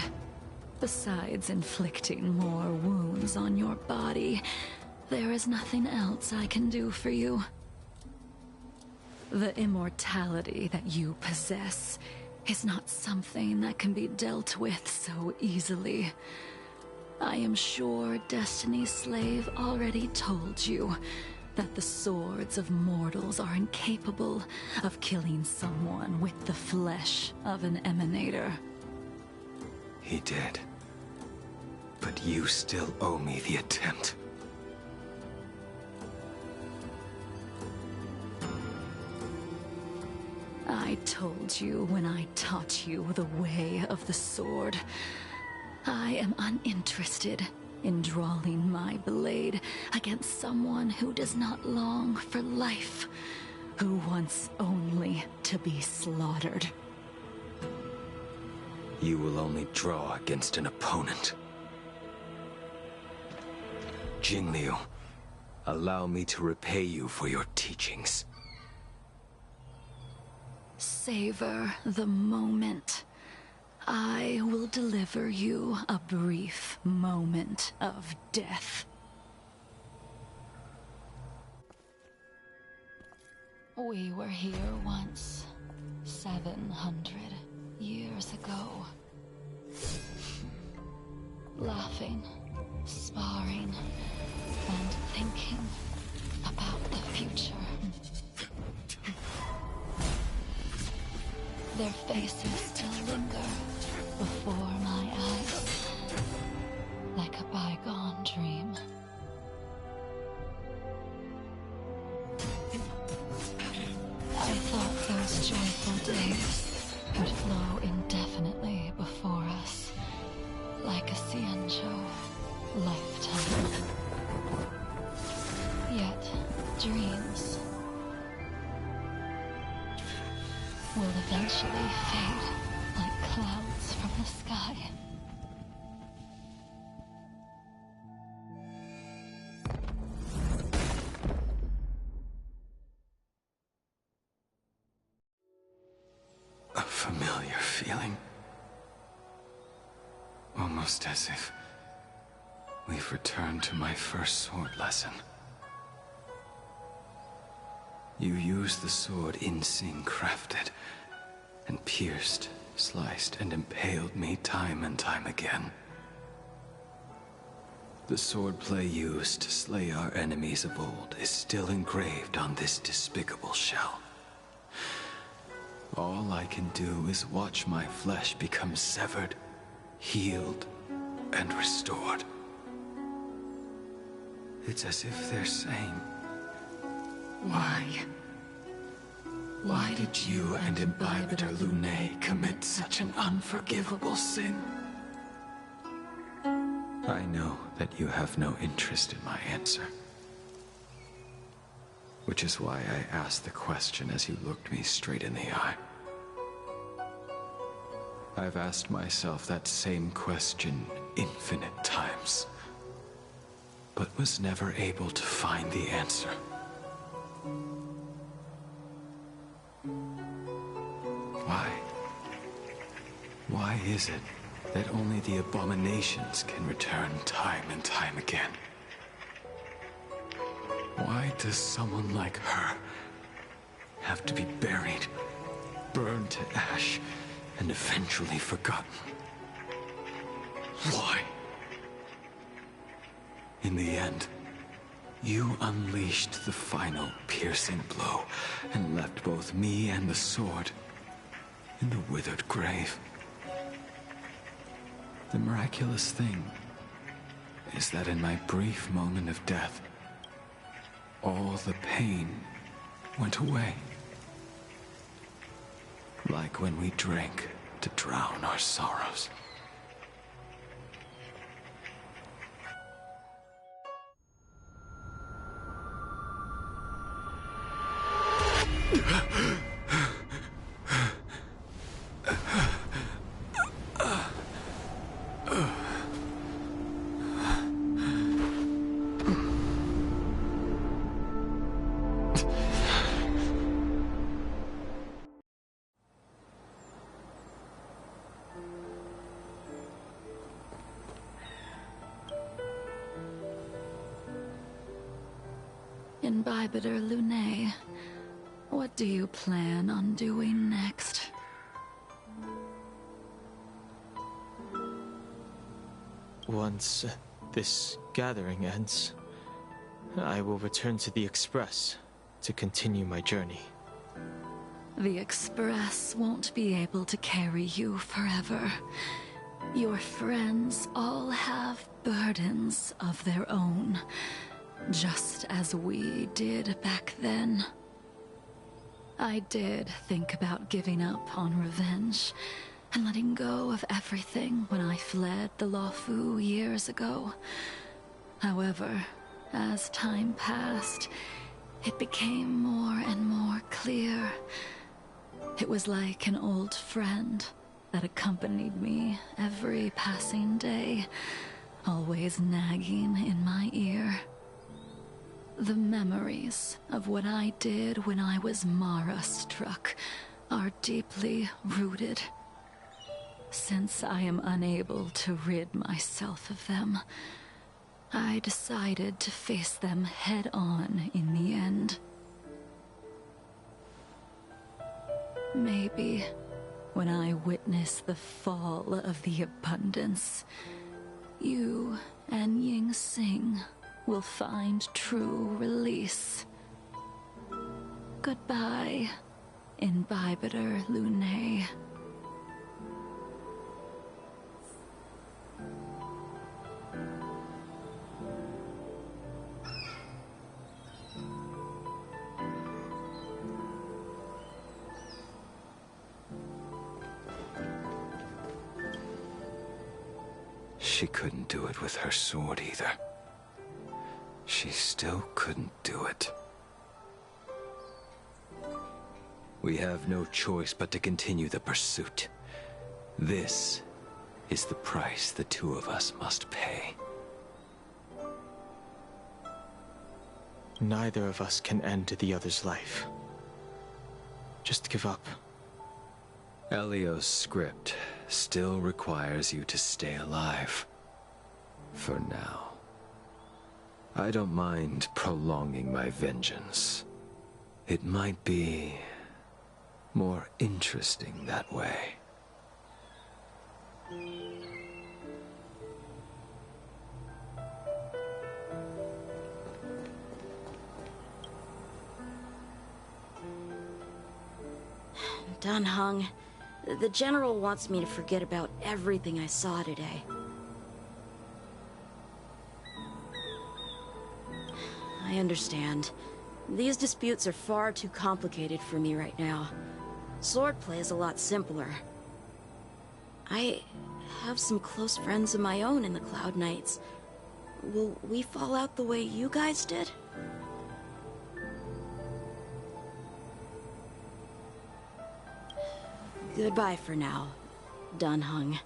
Besides inflicting more wounds on your body, there is nothing else I can do for you. The immortality that you possess is not something that can be dealt with so easily. I am sure Destiny's Slave already told you, that the swords of mortals are incapable of killing someone with the flesh of an emanator. He did. But you still owe me the attempt. I told you when I taught you the way of the sword. I am uninterested in drawing my blade against someone who does not long for life, who wants only to be slaughtered. You will only draw against an opponent. Jingliu, allow me to repay you for your teachings. Savor the moment. I will deliver you a brief moment of death. We were here once, 700 years ago. Laughing, sparring, and thinking about the future. Their faces still linger before my eyes, like a bygone dream. I thought those joyful days would flow indefinitely before us, like a Xianzhou lifetime. Yet, dreams will eventually fade like clouds from the sky. A familiar feeling. Almost as if we've returned to my first sword lesson. You used the sword Insing crafted, and pierced, sliced, and impaled me time and time again. The swordplay used to slay our enemies of old is still engraved on this despicable shell. All I can do is watch my flesh become severed, healed, and restored. It's as if they're saying, why? Why did you and Imbibitor Lunae commit such an unforgivable sin? I know that you have no interest in my answer. Which is why I asked the question as you looked me straight in the eye. I've asked myself that same question infinite times, but was never able to find the answer. Why? Why is it that only the abominations can return time and time again? Why does someone like her have to be buried, burned to ash, and eventually forgotten? Why? In the end, you unleashed the final piercing blow and left both me and the sword in the withered grave. The miraculous thing is that in my brief moment of death, all the pain went away. Like when we drank to drown our sorrows. Imbibitor Lunae, what do you plan on doing next? Once this gathering ends, I will return to the Express to continue my journey. The Express won't be able to carry you forever. Your friends all have burdens of their own, just as we did back then. I did think about giving up on revenge and letting go of everything when I fled the Luofu years ago. However, as time passed, it became more and more clear. It was like an old friend that accompanied me every passing day, always nagging in my ear. The memories of what I did when I was Mara-struck are deeply rooted. Since I am unable to rid myself of them, I decided to face them head-on in the end. Maybe when I witness the fall of the abundance, you and Ying Sing will find true release. Goodbye, Imbibitor Lunae. She couldn't do it with her sword either. She still couldn't do it. We have no choice but to continue the pursuit. This is the price the two of us must pay. Neither of us can end the other's life. Just give up. Elio's script still requires you to stay alive. For now. I don't mind prolonging my vengeance. It might be more interesting that way. Dan Heng, the General wants me to forget about everything I saw today. I understand. These disputes are far too complicated for me right now. Swordplay is a lot simpler. I have some close friends of my own in the Cloud Knights. Will we fall out the way you guys did? Goodbye for now, Dan Heng.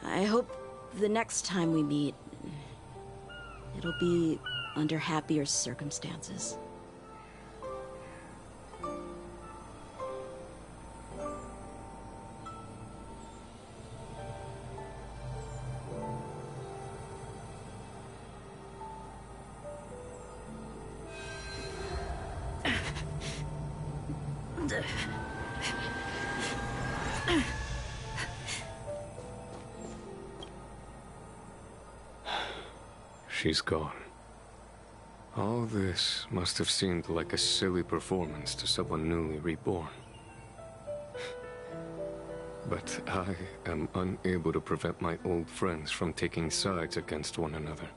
I hope the next time we meet, it'll be under happier circumstances. She's gone. All this must have seemed like a silly performance to someone newly reborn. But I am unable to prevent my old friends from taking sides against one another.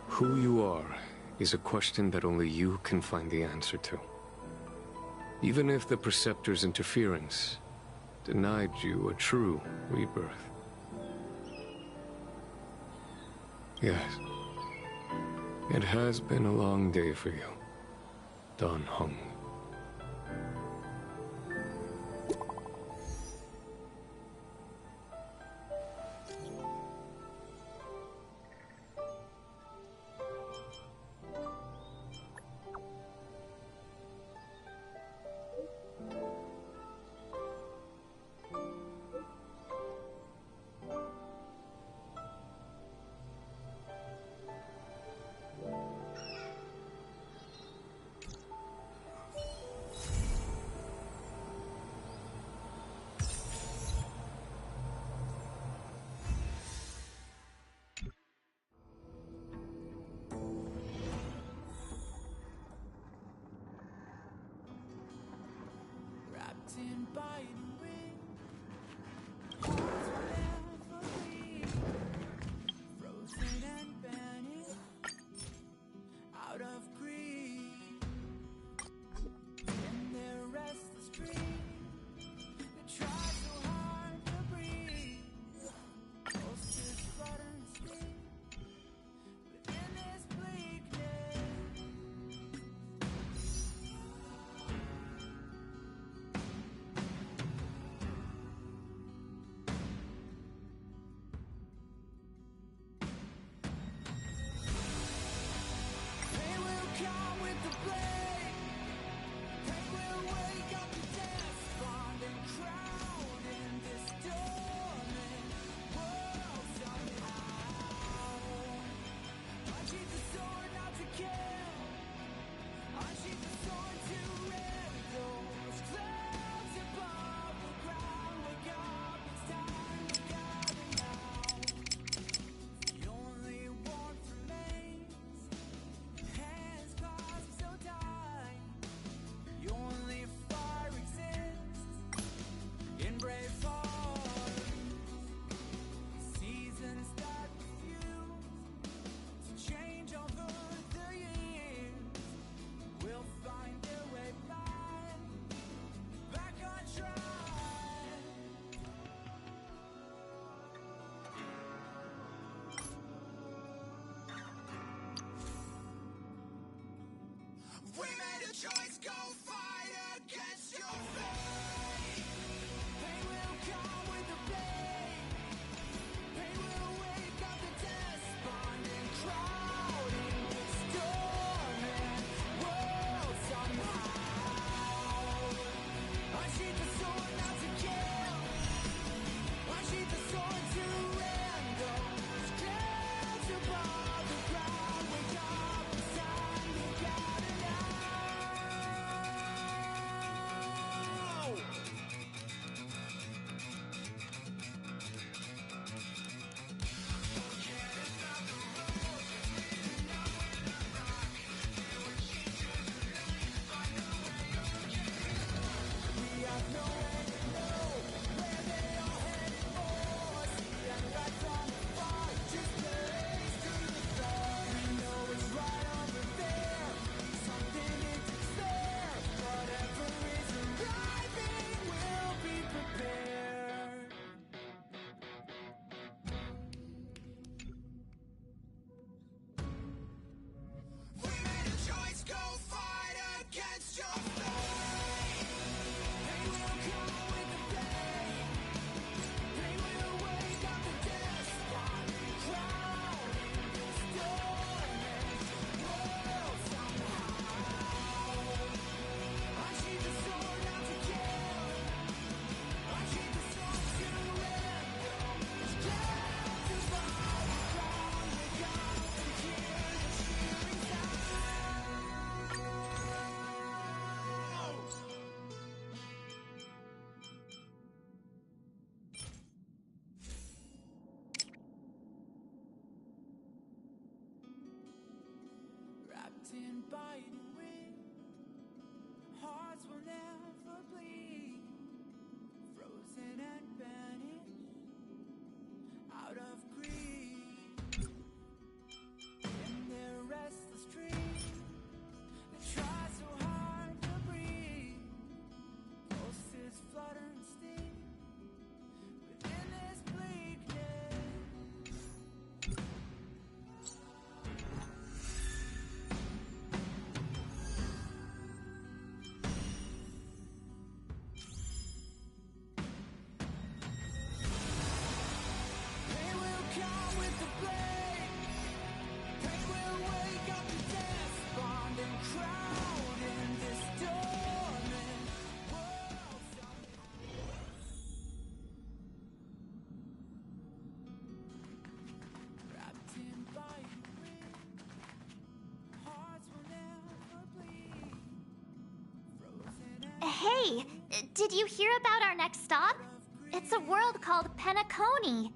Who you are is a question that only you can find the answer to. Even if the Preceptor's interference denied you a true rebirth. Yes. It has been a long day for you, Dan Heng. We made a choice, go fight against your fate. Pain will come with the blade. Pain will wake up the despondent crowd in this dormant world somehow. Unsheath the sword not to kill. Unsheath the sword to end those clouds above the ground. Wake up, it's time, you gotta know. Wrapped in biting wind, hearts will never bleed. Frozen and banished out of greed. In their restless dreams, they try so hard to breathe. Pulses flutter and sting within this bleakness. Pain will come with the blade. Pain will wake up the despondent crowd in this dormant world somehow. Wrapped in biting wind, hearts will never bleed. Frozen and Hey, did you hear about our next stop? It's a world called Penacony.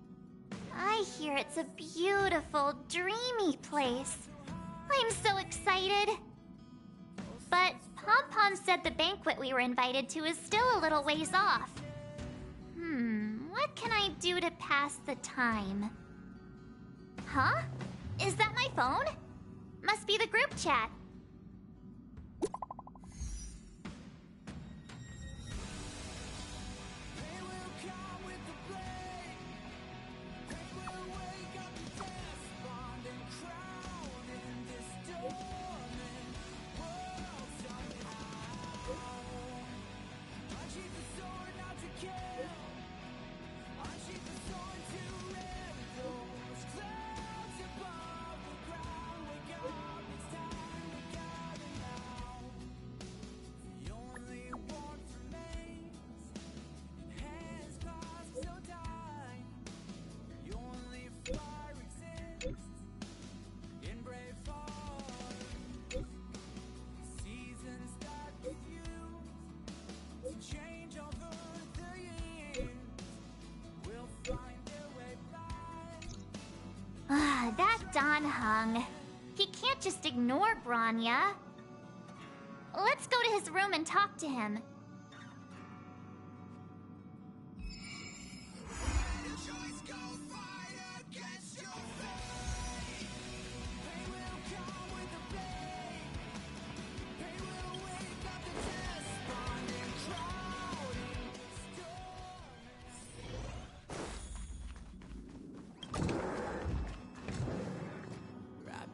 I hear it's a beautiful, dreamy place. I'm so excited. But Pom Pom said the banquet we were invited to is still a little ways off. What can I do to pass the time? Huh? Is that my phone? Must be the group chat. Pain will come with the blade. Pain will wake up the despondent crowd in this dormant world somehow. Unsheath the sword not to kill. Unsheath the sword to rend those clouds above the ground. Wake up, it's time to Dan Heng. He can't just ignore Bronya. Let's go to his room and talk to him.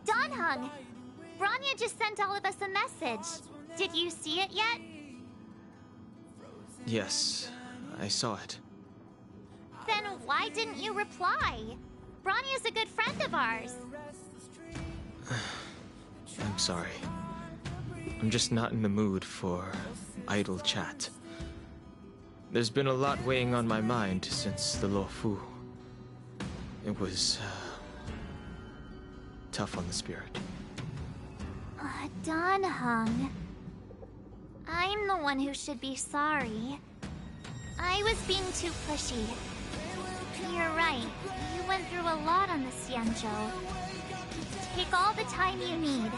Dan Heng! Bronya just sent all of us a message. Did you see it yet? Yes, I saw it. Then why didn't you reply? Bronya's a good friend of ours. I'm sorry. I'm just not in the mood for idle chat. There's been a lot weighing on my mind since the Luofu. It was tough on the spirit. Dan Heng. I'm the one who should be sorry. I was being too pushy. You're right. You went through a lot on the Xianzhou. Take all the time you need.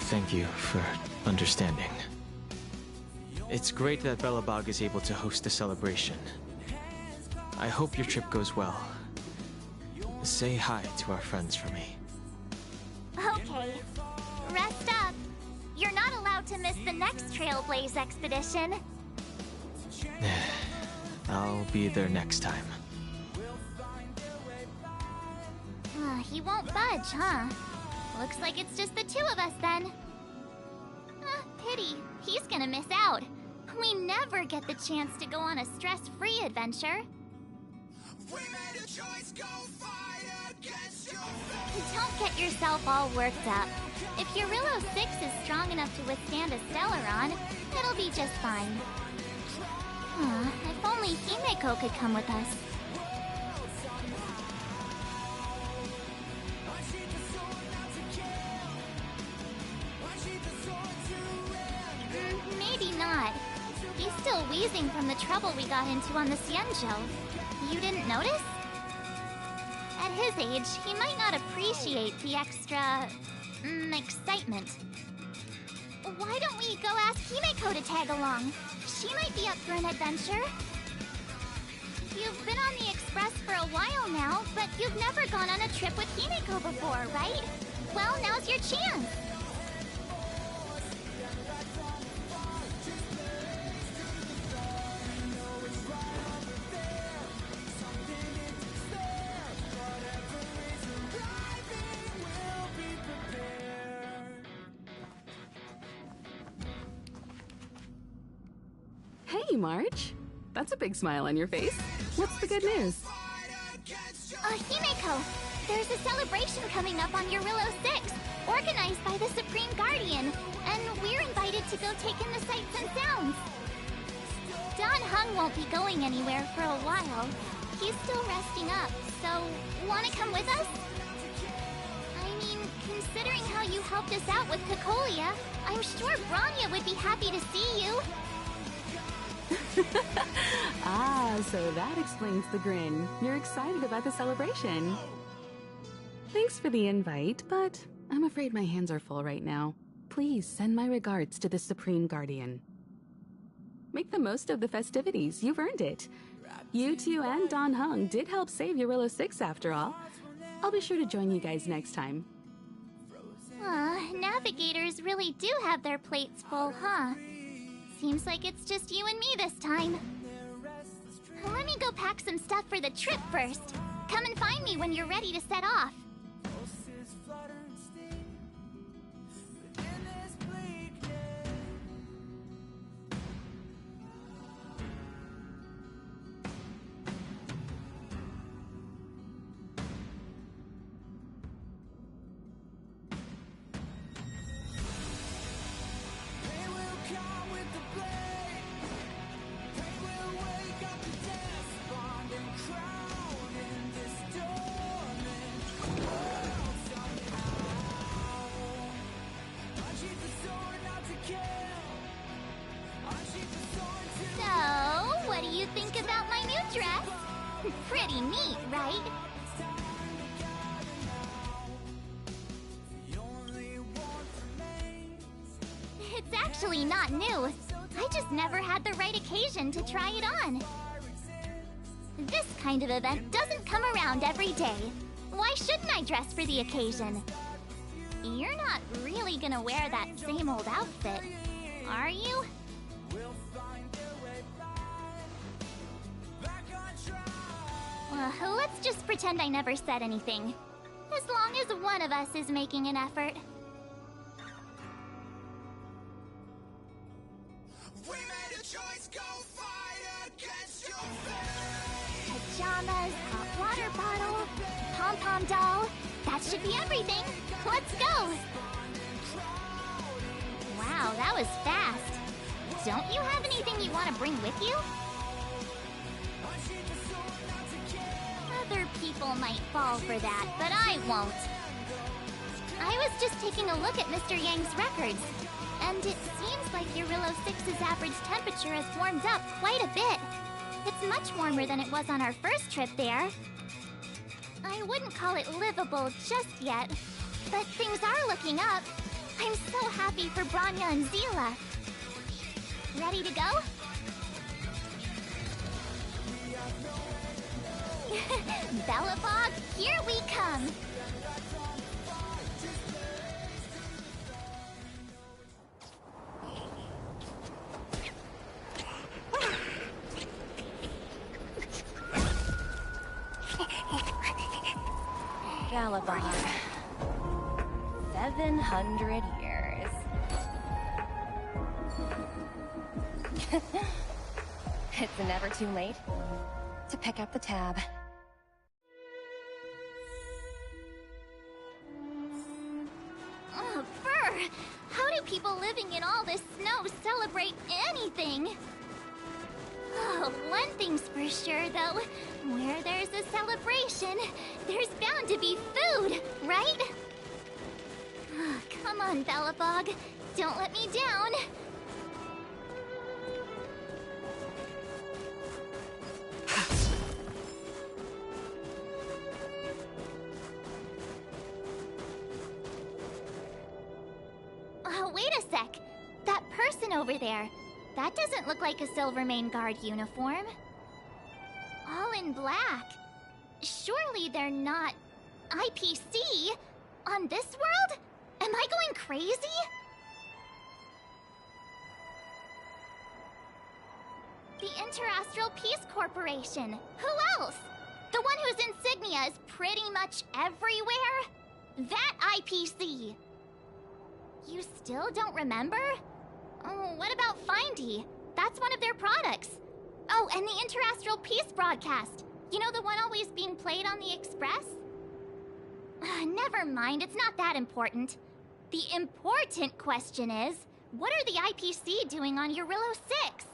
Thank you for understanding. It's great that Belobog is able to host a celebration. I hope your trip goes well. Say hi to our friends for me. Okay. Rest up. You're not allowed to miss the next Trailblaze expedition. I'll be there next time. He won't budge, huh? Looks like it's just the two of us then. Pity. He's gonna miss out. We never get the chance to go on a stress-free adventure. Don't get yourself all worked up. If Eurillo 6 is strong enough to withstand a Stellaron, it'll be just fine. If only Himeko could come with us. Maybe not. He's still wheezing from the trouble we got into on the Xianzhou. You didn't notice? At his age, he might not appreciate the extra... excitement. Why don't we go ask Himeko to tag along? She might be up for an adventure. You've been on the Express for a while now, but you've never gone on a trip with Himeko before, right? Well, now's your chance. Hey, March. That's a big smile on your face. What's the good news? Himeko, there's a celebration coming up on Eurillo 6, organized by the Supreme Guardian, and we're invited to go take in the sights and sounds. Dan Heng won't be going anywhere for a while. He's still resting up, so wanna come with us? I mean, considering how you helped us out with Cocolia, I'm sure Bronya would be happy to see you. So that explains the grin. You're excited about the celebration. Thanks for the invite, but I'm afraid my hands are full right now. Please send my regards to the Supreme Guardian. Make the most of the festivities. You've earned it. You two and Dan Heng did help save Eurillo 6 after all. I'll be sure to join you guys next time. Navigators really do have their plates full, huh? Seems like it's just you and me this time. Let me go pack some stuff for the trip first. Come and find me when you're ready to set off. actually not new. I just never had the right occasion to try it on. This kind of event doesn't come around every day. Why shouldn't I dress for the occasion? You're not really gonna wear that same old outfit, are you? Let's just pretend I never said anything. As long as one of us is making an effort. We made a choice, go fight against your fate. Pajamas, hot water bottle, pom-pom doll. That should be everything. Let's go! Wow, that was fast. Don't you have anything you want to bring with you? Other people might fall for that, but I won't. I was just taking a look at Mr. Yang's records, and it seems like Eurillo 6's average temperature has warmed up quite a bit. It's much warmer than it was on our first trip there. I wouldn't call it livable just yet, but things are looking up. I'm so happy for Branya and Zila. Ready to go? Bellabog, here we come! Galabog. 700 years. It's never too late to pick up the tab. Brr! How do people living in all this snow celebrate anything? Oh, one thing's for sure, though. Where there's a celebration, there's bound to be food, right? Come on, Bellabog. Don't let me down. Wait a sec. That person over there. That doesn't look like a Silvermane Guard uniform. All in black. Surely they're not IPC on this world? Am I going crazy? The Interastral Peace Corporation. Who else? The one whose insignia is pretty much everywhere? That IPC. You still don't remember? Oh, what about Findy? That's one of their products. Oh, and the Interastral Peace broadcast. You know, the one always being played on the Express? Never mind, it's not that important. The important question is, what are the IPC doing on Eurillo 6?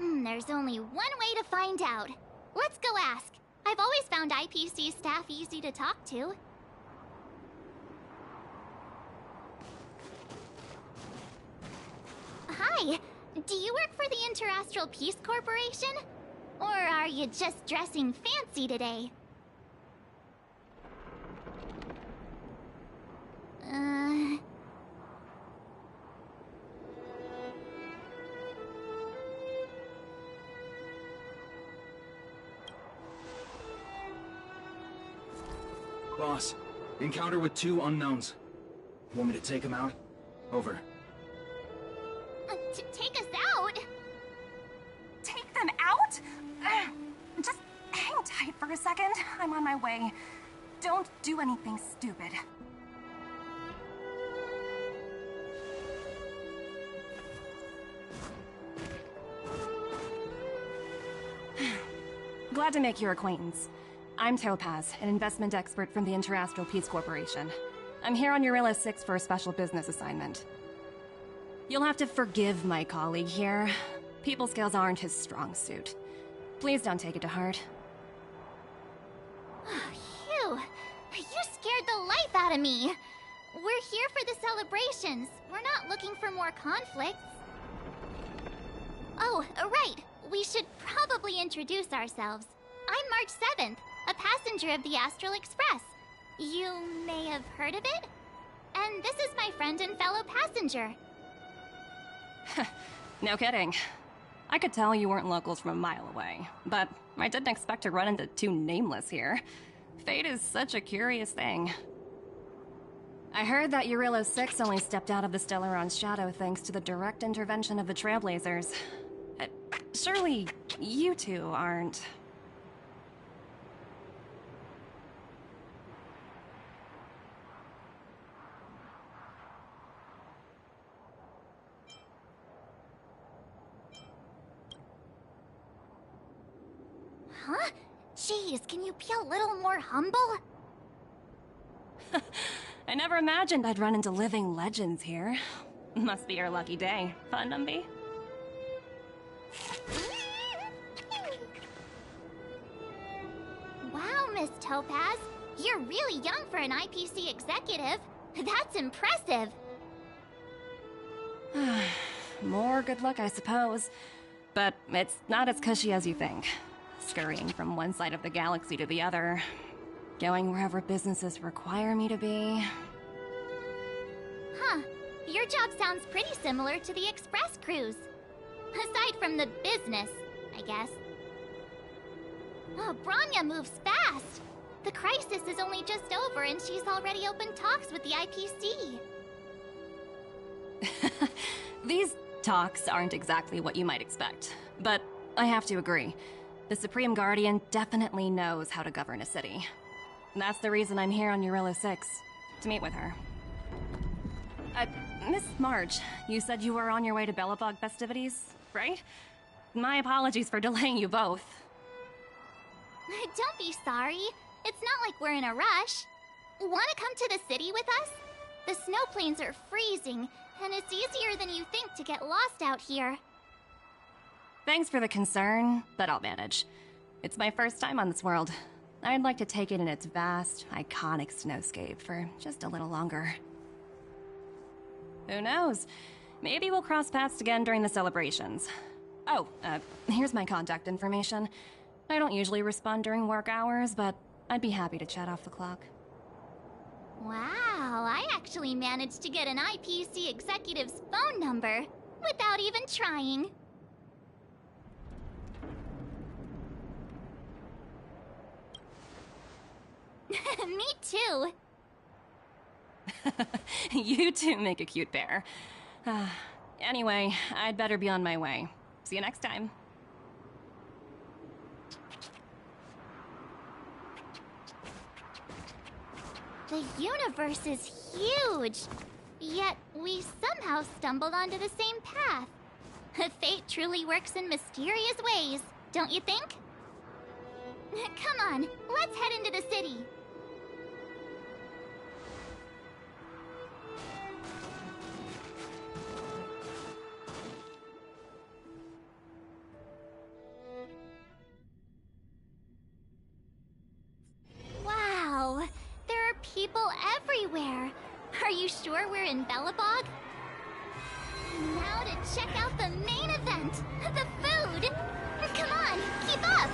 There's only one way to find out. Let's go ask. I've always found IPC staff easy to talk to. Hi, do you work for the Interastral Peace Corporation? Or are you just dressing fancy today? Boss, encounter with 2 unknowns. Want me to take them out? Over. Take us out? Take them out? Just hang tight for a second. I'm on my way. Don't do anything stupid. Glad to make your acquaintance. I'm Topaz, an investment expert from the Interastral Peace Corporation. I'm here on Eurillo 6 for a special business assignment. You'll have to forgive my colleague here. People skills aren't his strong suit. Please don't take it to heart. Phew! You scared the life out of me! We're here for the celebrations. We're not looking for more conflicts. Oh, right. We should probably introduce ourselves. I'm March 7th, a passenger of the Astral Express. You may have heard of it? And this is my friend and fellow passenger. No kidding. I could tell you weren't locals from a mile away, but I didn't expect to run into two nameless here. Fate is such a curious thing. I heard that Eurilo 6 only stepped out of the Stellaron's shadow thanks to the direct intervention of the Trailblazers. Surely, you two aren't... Huh? Jeez, can you be a little more humble? I never imagined I'd run into living legends here. Must be your lucky day, fun, Numby? Wow, Miss Topaz. You're really young for an IPC executive. That's impressive. More good luck, I suppose. But it's not as cushy as you think. Scurrying from one side of the galaxy to the other. Going wherever businesses require me to be. Huh. Your job sounds pretty similar to the express cruise. Aside from the business, I guess. Oh, Branya moves fast. The crisis is only just over and she's already opened talks with the IPC. These talks aren't exactly what you might expect. But I have to agree. The Supreme Guardian definitely knows how to govern a city. That's the reason I'm here on Eurilo 6, to meet with her. Miss March, you said you were on your way to Belobog festivities, right? My apologies for delaying you both. Don't be sorry. It's not like we're in a rush. Wanna come to the city with us? The snow plains are freezing, and it's easier than you think to get lost out here. Thanks for the concern, but I'll manage. It's my first time on this world. I'd like to take it in its vast, iconic snowscape for just a little longer. Who knows? Maybe we'll cross paths again during the celebrations. Oh, here's my contact information. I don't usually respond during work hours, but I'd be happy to chat off the clock. Wow, I actually managed to get an IPC executive's phone number without even trying. Me too. You two make a cute pair. Anyway, I'd better be on my way. See you next time. The universe is huge, yet we somehow stumbled onto the same path. Fate truly works in mysterious ways, don't you think? Come on, let's head into the city. Wow, there are people everywhere. Are you sure we're in Belobog? Now to check out the main event, the food. Come on, keep up.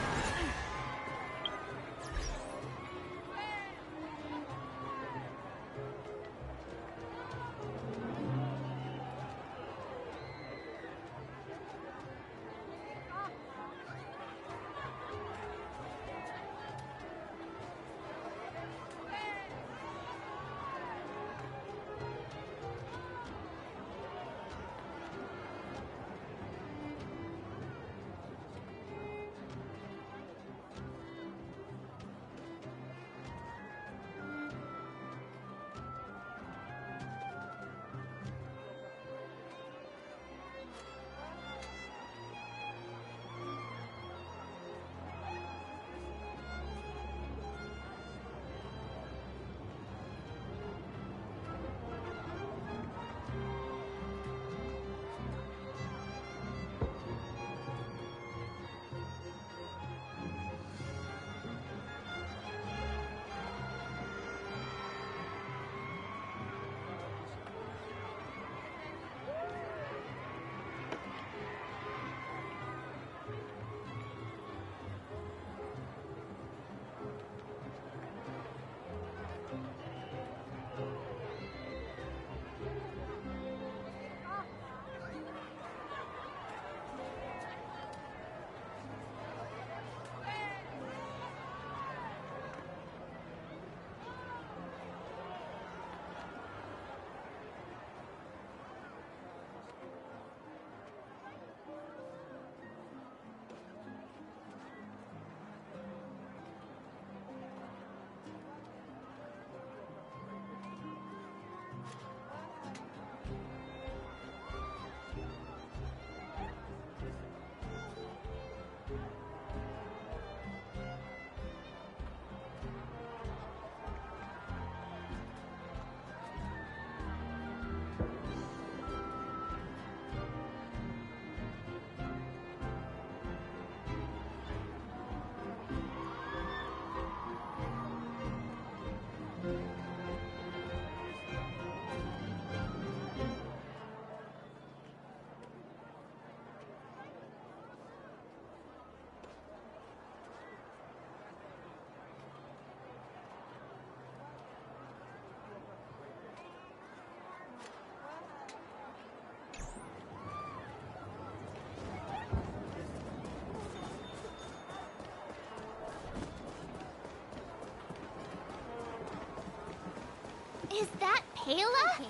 Is that Pela?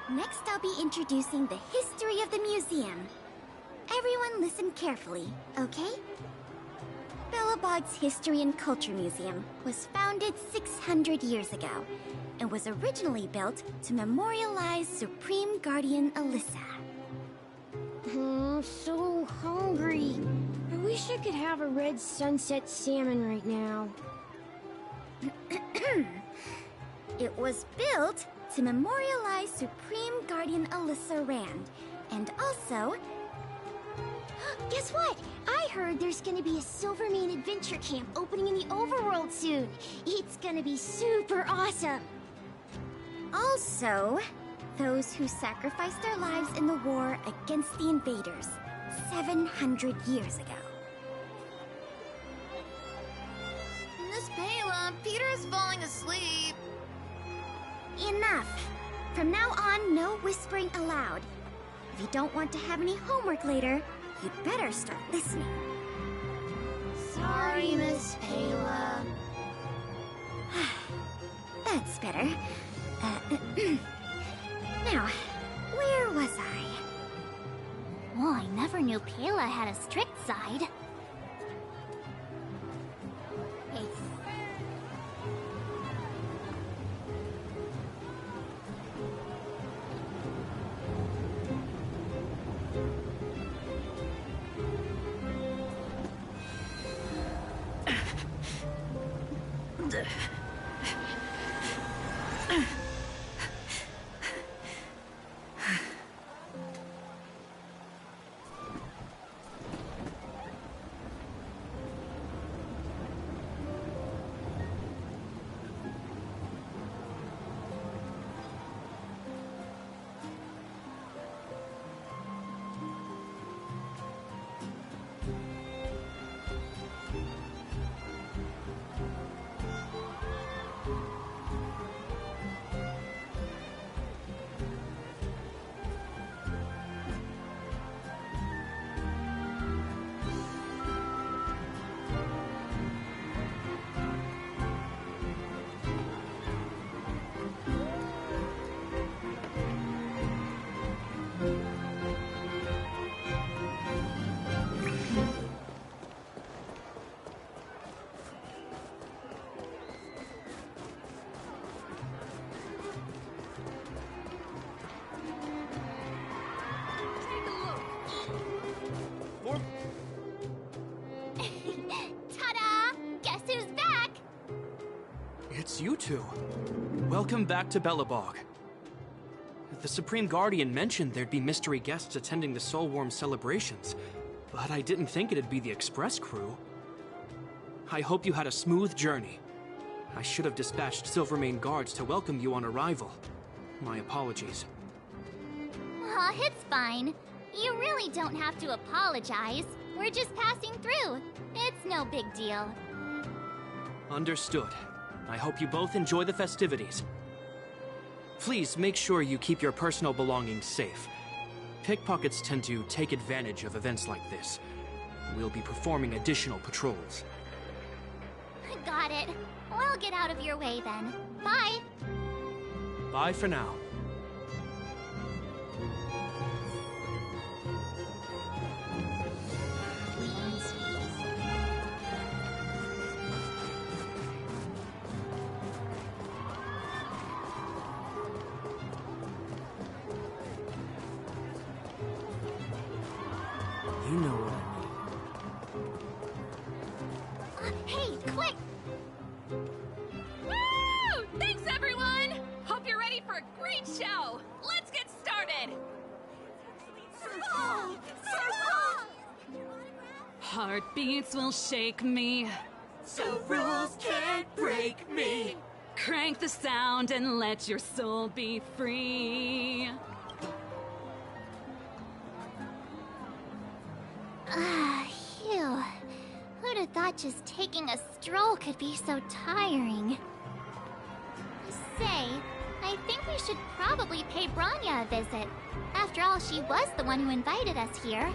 Next, I'll be introducing the history of the museum. Everyone listen carefully, okay? Bellabog's History and Culture Museum was founded 600 years ago and was originally built to memorialize Supreme Guardian Alyssa. I'm so hungry. I wish I could have a red sunset salmon right now. It was built to memorialize Supreme Guardian Alyssa Rand, and also... Guess what? I heard there's gonna be a Silvermane adventure camp opening in the overworld soon. It's gonna be super awesome. Also, those who sacrificed their lives in the war against the invaders 700 years ago. Miss Pela, Peter is falling asleep. Enough! From now on, no whispering aloud. If you don't want to have any homework later, you'd better start listening. Sorry, Miss Pela. That's better. Now, where was I? Well, I never knew Pela had a strict side. Hey. Ta-da! Guess who's back? It's you two. Welcome back to Bellabog. The Supreme Guardian mentioned there'd be mystery guests attending the Soulworm celebrations, but I didn't think it'd be the Express crew. I hope you had a smooth journey. I should have dispatched Silvermane guards to welcome you on arrival. My apologies. Aw, it's fine. You really don't have to apologize. We're just passing through. It's no big deal. Understood. I hope you both enjoy the festivities. Please make sure you keep your personal belongings safe. Pickpockets tend to take advantage of events like this. We'll be performing additional patrols. Got it. We'll get out of your way then. Bye. Bye for now. You know what I mean. Hey, quick! Woo! Thanks, everyone! Hope you're ready for a great show! Let's get started! Heartbeats will shake me, So rules can't break me. crank the sound and let your soul be free. Phew. Who'd have thought just taking a stroll could be so tiring? Say, I think we should probably pay Branya a visit. After all, she was the one who invited us here.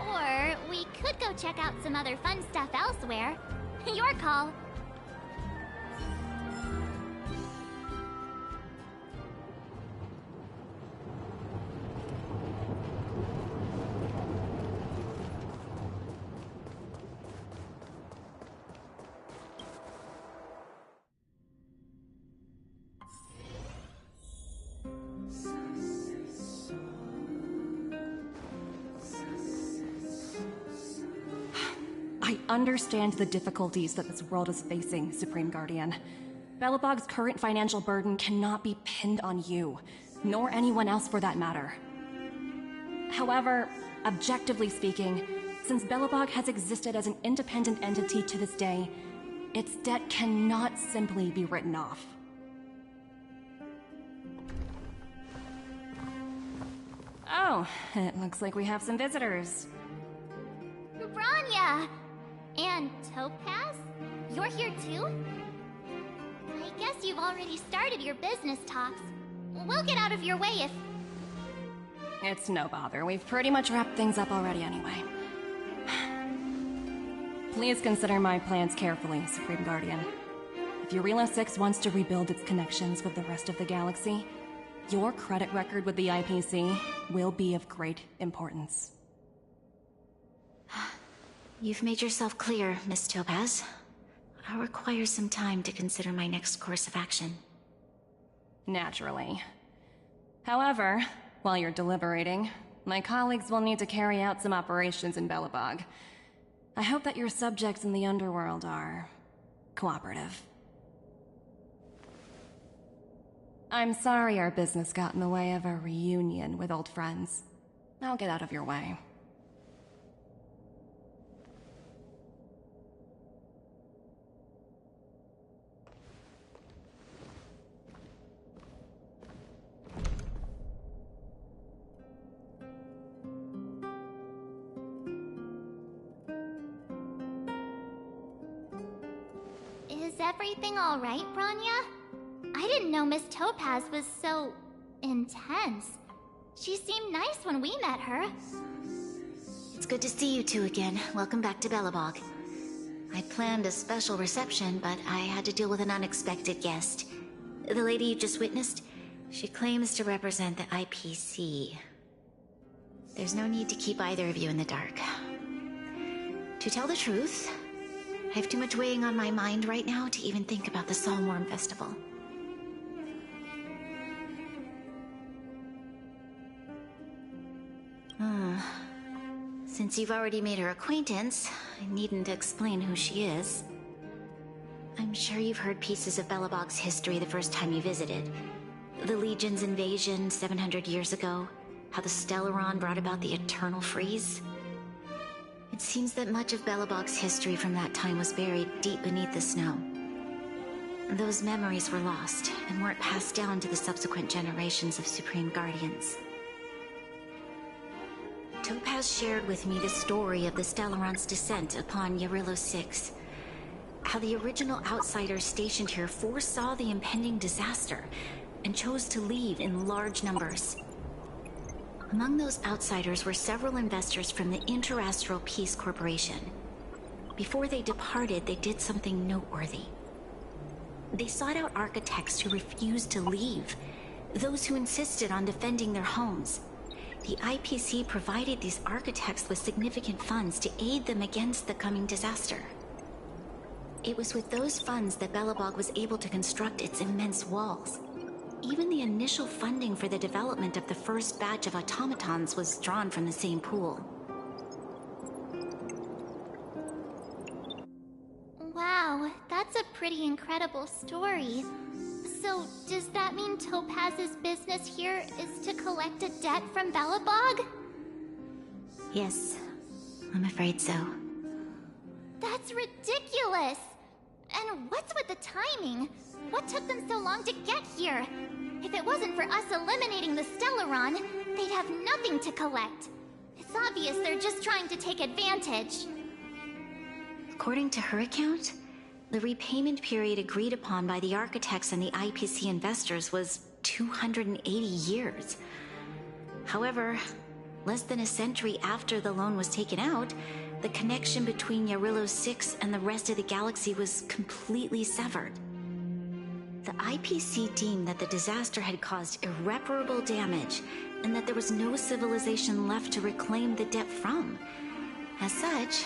Or we could go check out some other fun stuff elsewhere. Your call. understand the difficulties that this world is facing, Supreme Guardian. Belobog's current financial burden cannot be pinned on you, nor anyone else for that matter. However, objectively speaking, since Belobog has existed as an independent entity to this day, its debt cannot simply be written off. Oh, it looks like we have some visitors. Branya! And Topaz? You're here too? I guess you've already started your business talks. We'll get out of your way if... It's no bother. We've pretty much wrapped things up already anyway. Please consider my plans carefully, Supreme Guardian. If Yarilo 6 wants to rebuild its connections with the rest of the galaxy, your credit record with the IPC will be of great importance. You've made yourself clear, Miss Topaz. I'll require some time to consider my next course of action. Naturally. However, while you're deliberating, my colleagues will need to carry out some operations in Belobog. I hope that your subjects in the underworld are cooperative. I'm sorry our business got in the way of a reunion with old friends. I'll get out of your way. Is everything alright, Branya? I didn't know Miss Topaz was so... intense. She seemed nice when we met her. It's good to see you two again. Welcome back to Belobog. I planned a special reception, but I had to deal with an unexpected guest. The lady you just witnessed, she claims to represent the IPC. There's no need to keep either of you in the dark. To tell the truth, I have too much weighing on my mind right now to even think about the Saltworm Festival. Since you've already made her acquaintance, I needn't explain who she is. I'm sure you've heard pieces of Belobog's history the first time you visited. The Legion's invasion 700 years ago, how the Stellaron brought about the Eternal Freeze. It seems that much of Belobog's history from that time was buried deep beneath the snow. Those memories were lost and weren't passed down to the subsequent generations of Supreme Guardians. Topaz shared with me the story of the Stellaron's descent upon Yarilo 6. How the original outsiders stationed here foresaw the impending disaster and chose to leave in large numbers. Among those outsiders were several investors from the Interastral Peace Corporation. Before they departed, they did something noteworthy. They sought out architects who refused to leave, those who insisted on defending their homes. The IPC provided these architects with significant funds to aid them against the coming disaster. It was with those funds that Belobog was able to construct its immense walls. Even the initial funding for the development of the first batch of automatons was drawn from the same pool. Wow, that's a pretty incredible story. So, does that mean Topaz's business here is to collect a debt from Belobog? Yes, I'm afraid so. That's ridiculous! And what's with the timing? What took them so long to get here? If it wasn't for us eliminating the Stellaron, they'd have nothing to collect. It's obvious they're just trying to take advantage. According to her account, the repayment period agreed upon by the architects and the IPC investors was 280 years. However, less than a century after the loan was taken out, the connection between Yarilo 6 and the rest of the galaxy was completely severed. The IPC deemed that the disaster had caused irreparable damage and that there was no civilization left to reclaim the debt from. As such,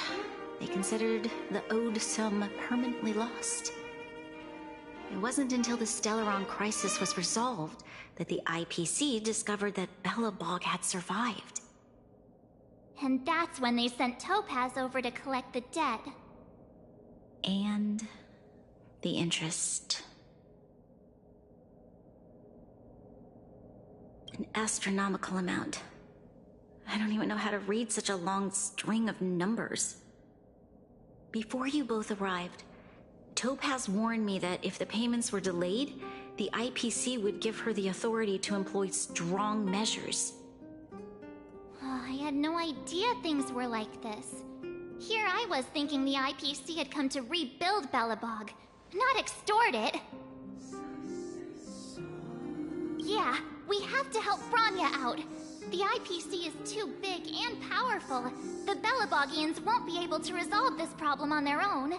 they considered the owed sum permanently lost. It wasn't until the Stellaron crisis was resolved that the IPC discovered that Belobog had survived. And that's when they sent Topaz over to collect the debt. And the interest. An astronomical amount. I don't even know how to read such a long string of numbers. Before you both arrived, Topaz warned me that if the payments were delayed, the IPC would give her the authority to employ strong measures. Oh, I had no idea things were like this. Here I was thinking the IPC had come to rebuild Belobog, not extort it. Yeah, we have to help Bronya out. The IPC is too big and powerful. The Belobogians won't be able to resolve this problem on their own.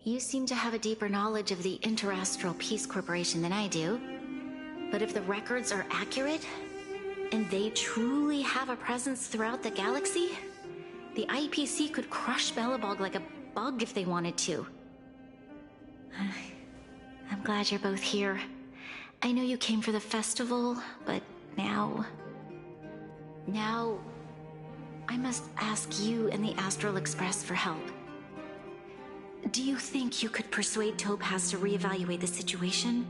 You seem to have a deeper knowledge of the Interastral Peace Corporation than I do. But if the records are accurate, and they truly have a presence throughout the galaxy, the IPC could crush Belobog like a bug if they wanted to. I'm glad you're both here. I know you came for the festival, but now I must ask you and the Astral Express for help. Do you think you could persuade Topaz to reevaluate the situation?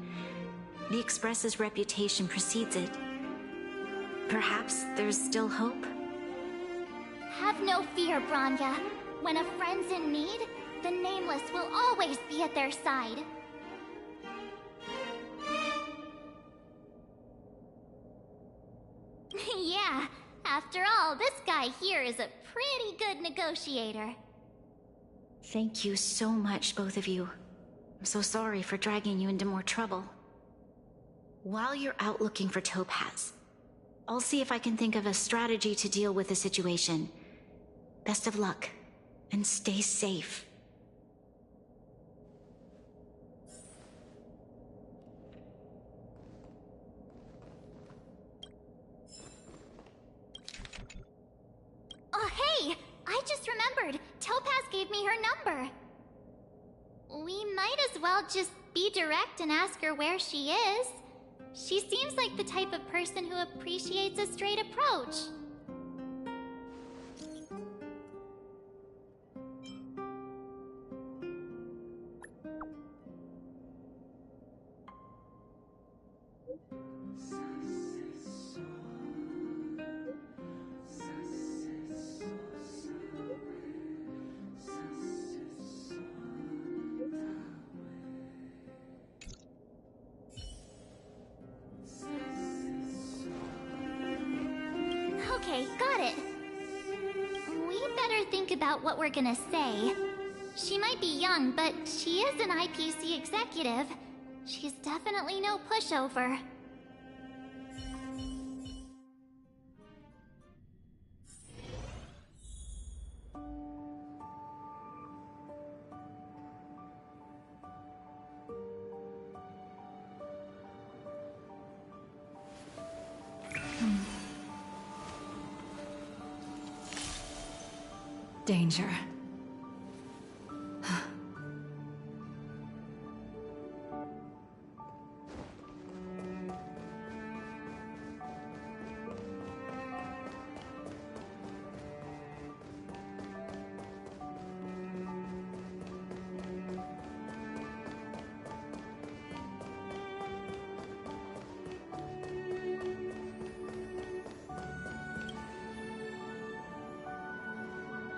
The Express's reputation precedes it. Perhaps there's still hope? Have no fear, Bronya. When a friend's in need, the Nameless will always be at their side. Yeah, after all, this guy here is a pretty good negotiator. Thank you so much, both of you. I'm so sorry for dragging you into more trouble. While you're out looking for Topaz, I'll see if I can think of a strategy to deal with the situation. Best of luck, and stay safe. Oh, hey! I just remembered. Topaz gave me her number. We might as well just be direct and ask her where she is. She seems like the type of person who appreciates a straight approach. Okay, got it. We better think about what we're gonna say. She might be young, but she is an IPC executive. She's definitely no pushover. Danger.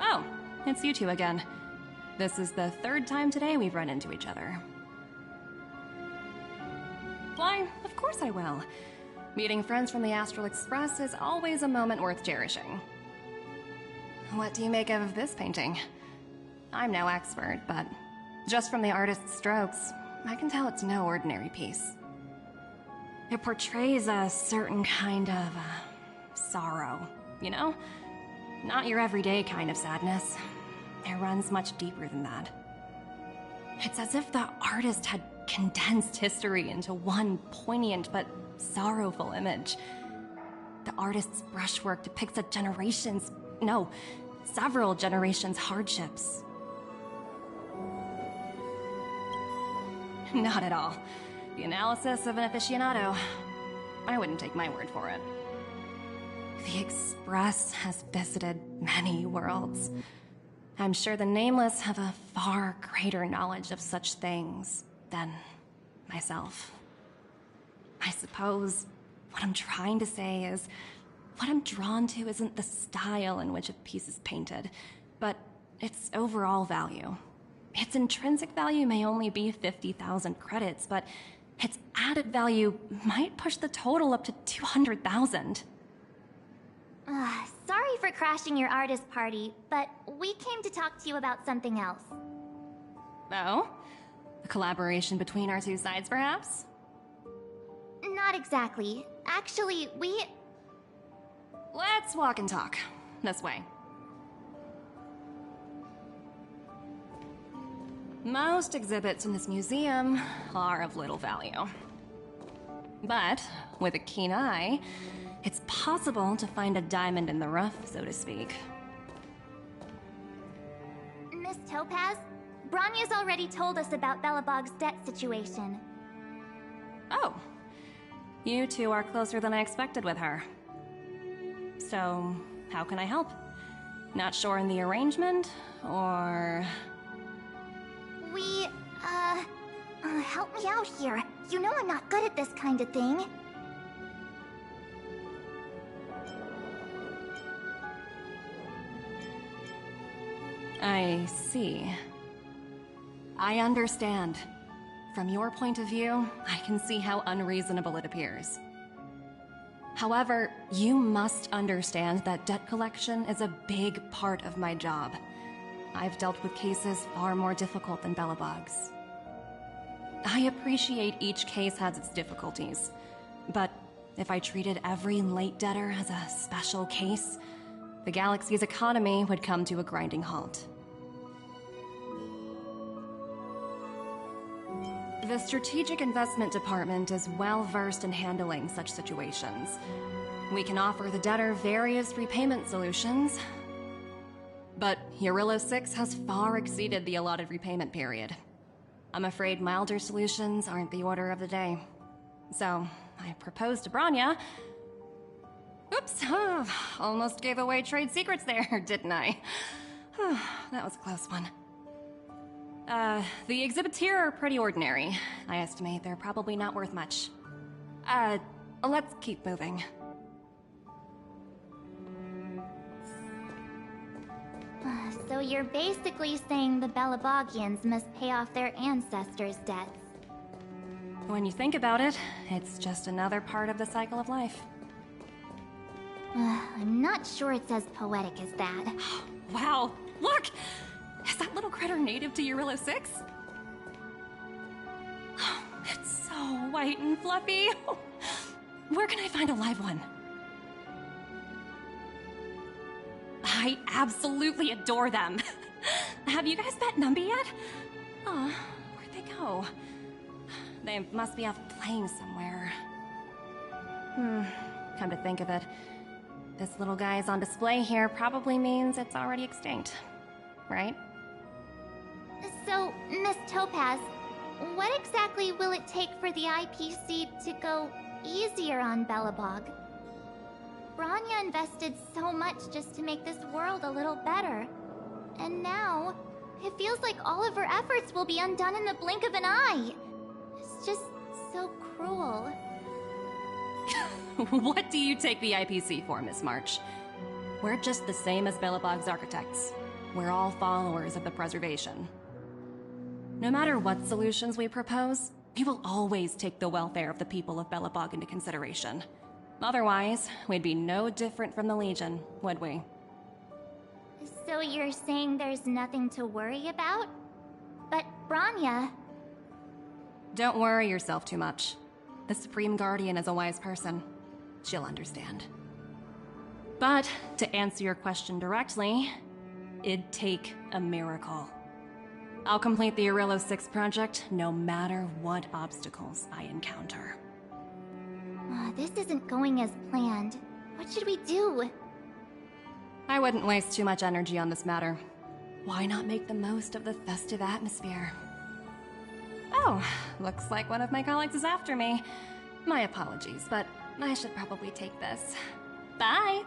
Oh, it's you two again. This is the third time today we've run into each other. Why, of course I will. Meeting friends from the Astral Express is always a moment worth cherishing. What do you make of this painting? I'm no expert, but just from the artist's strokes, I can tell it's no ordinary piece. It portrays a certain kind of sorrow, you know? Not your everyday kind of sadness. It runs much deeper than that. It's as if the artist had condensed history into one poignant but sorrowful image. The artist's brushwork depicts several generations' hardships. Not at all. The analysis of an aficionado. I wouldn't take my word for it. The Express has visited many worlds. I'm sure the Nameless have a far greater knowledge of such things than myself. I suppose what I'm trying to say is, what I'm drawn to isn't the style in which a piece is painted, but its overall value. Its intrinsic value may only be 50,000 credits, but its added value might push the total up to 200,000. Sorry for crashing your artist party, but we came to talk to you about something else. Oh? A collaboration between our two sides, perhaps? Not exactly. Actually, we... Let's walk and talk. This way. Most exhibits in this museum are of little value. But with a keen eye, it's possible to find a diamond in the rough, so to speak. Miss Topaz, Bronya's already told us about Belobog's debt situation. Oh. You two are closer than I expected with her. So, how can I help? Not sure in the arrangement, or... Help me out here. You know I'm not good at this kind of thing. I see. I understand. From your point of view, I can see how unreasonable it appears. However, you must understand that debt collection is a big part of my job. I've dealt with cases far more difficult than Belobog's. I appreciate each case has its difficulties, but if I treated every late debtor as a special case, the galaxy's economy would come to a grinding halt. The Strategic Investment Department is well versed in handling such situations. We can offer the debtor various repayment solutions, but Eurillo 6 has far exceeded the allotted repayment period. I'm afraid milder solutions aren't the order of the day. So, I proposed to Bronya. Oops, almost gave away trade secrets there, didn't I? That was a close one. The exhibits here are pretty ordinary. I estimate they're probably not worth much. Let's keep moving. So you're basically saying the Belabogians must pay off their ancestors' debts. When you think about it, it's just another part of the cycle of life. I'm not sure it's as poetic as that. Wow, look! Is that little critter native to Eurillo 6? It's so white and fluffy. Where can I find a live one? I absolutely adore them. Have you guys met Numby yet? Oh, where'd they go? They must be off playing somewhere. Come to think of it, this little guy is on display here probably means it's already extinct, right? So, Miss Topaz, what exactly will it take for the IPC to go easier on Belobog? Bronya invested so much just to make this world a little better. And now, it feels like all of her efforts will be undone in the blink of an eye. It's just so cruel. What do you take the IPC for, Miss March? We're just the same as Belobog's architects. We're all followers of the preservation. No matter what solutions we propose, we will always take the welfare of the people of Belobog into consideration. Otherwise, we'd be no different from the Legion, would we? So you're saying there's nothing to worry about? But Bronya... Don't worry yourself too much. The Supreme Guardian is a wise person. She'll understand. But, to answer your question directly, it'd take a miracle. I'll complete the Eurillo 6 project no matter what obstacles I encounter. This isn't going as planned. What should we do? I wouldn't waste too much energy on this matter. Why not make the most of the festive atmosphere? Oh, looks like one of my colleagues is after me. My apologies, but I should probably take this. Bye!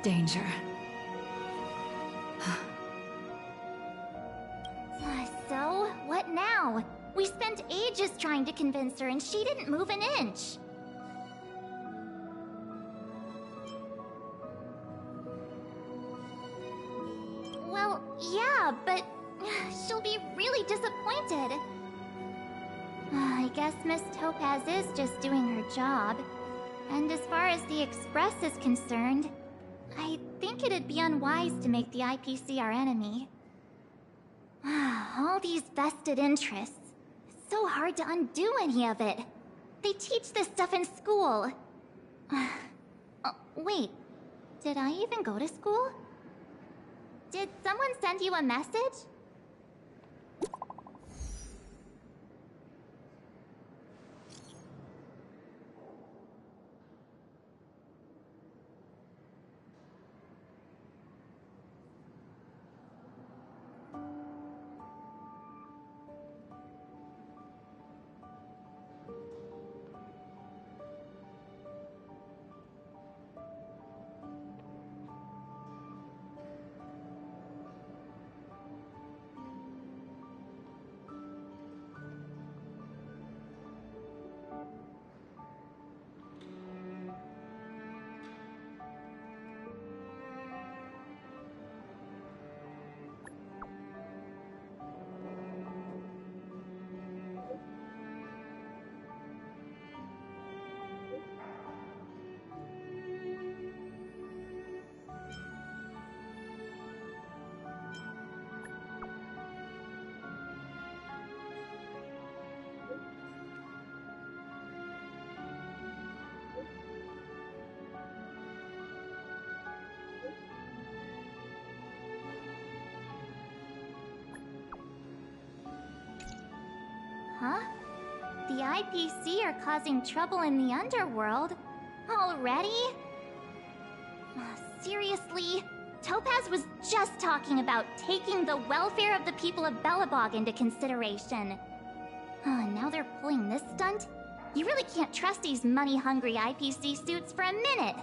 danger. So, what now? We spent ages trying to convince her and she didn't move an inch. Well, yeah, but she'll be really disappointed. I guess Miss Topaz is just doing her job. And as far as the Express is concerned, I think it'd be unwise to make the IPC our enemy. All these vested interests. It's so hard to undo any of it. They teach this stuff in school. Wait, did I even go to school? Did someone send you a message? Huh? The IPC are causing trouble in the underworld? Already? Seriously? Topaz was just talking about taking the welfare of the people of Belobog into consideration. Now they're pulling this stunt? You really can't trust these money-hungry IPC suits for a minute.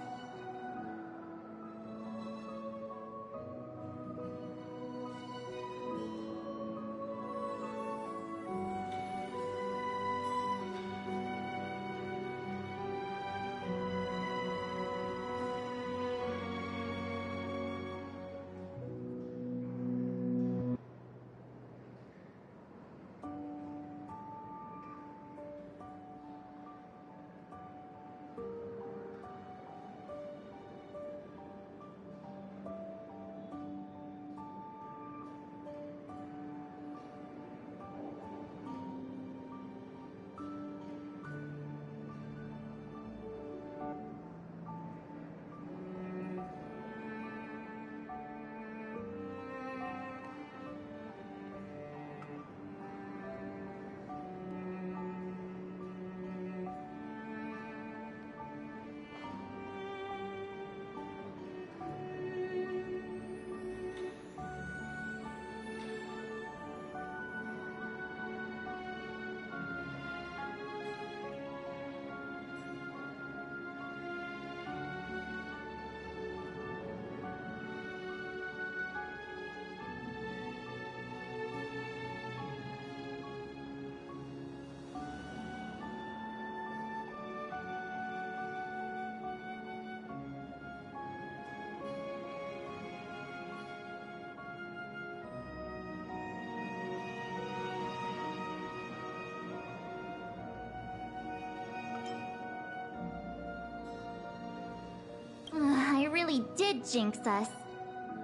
I really did jinx us.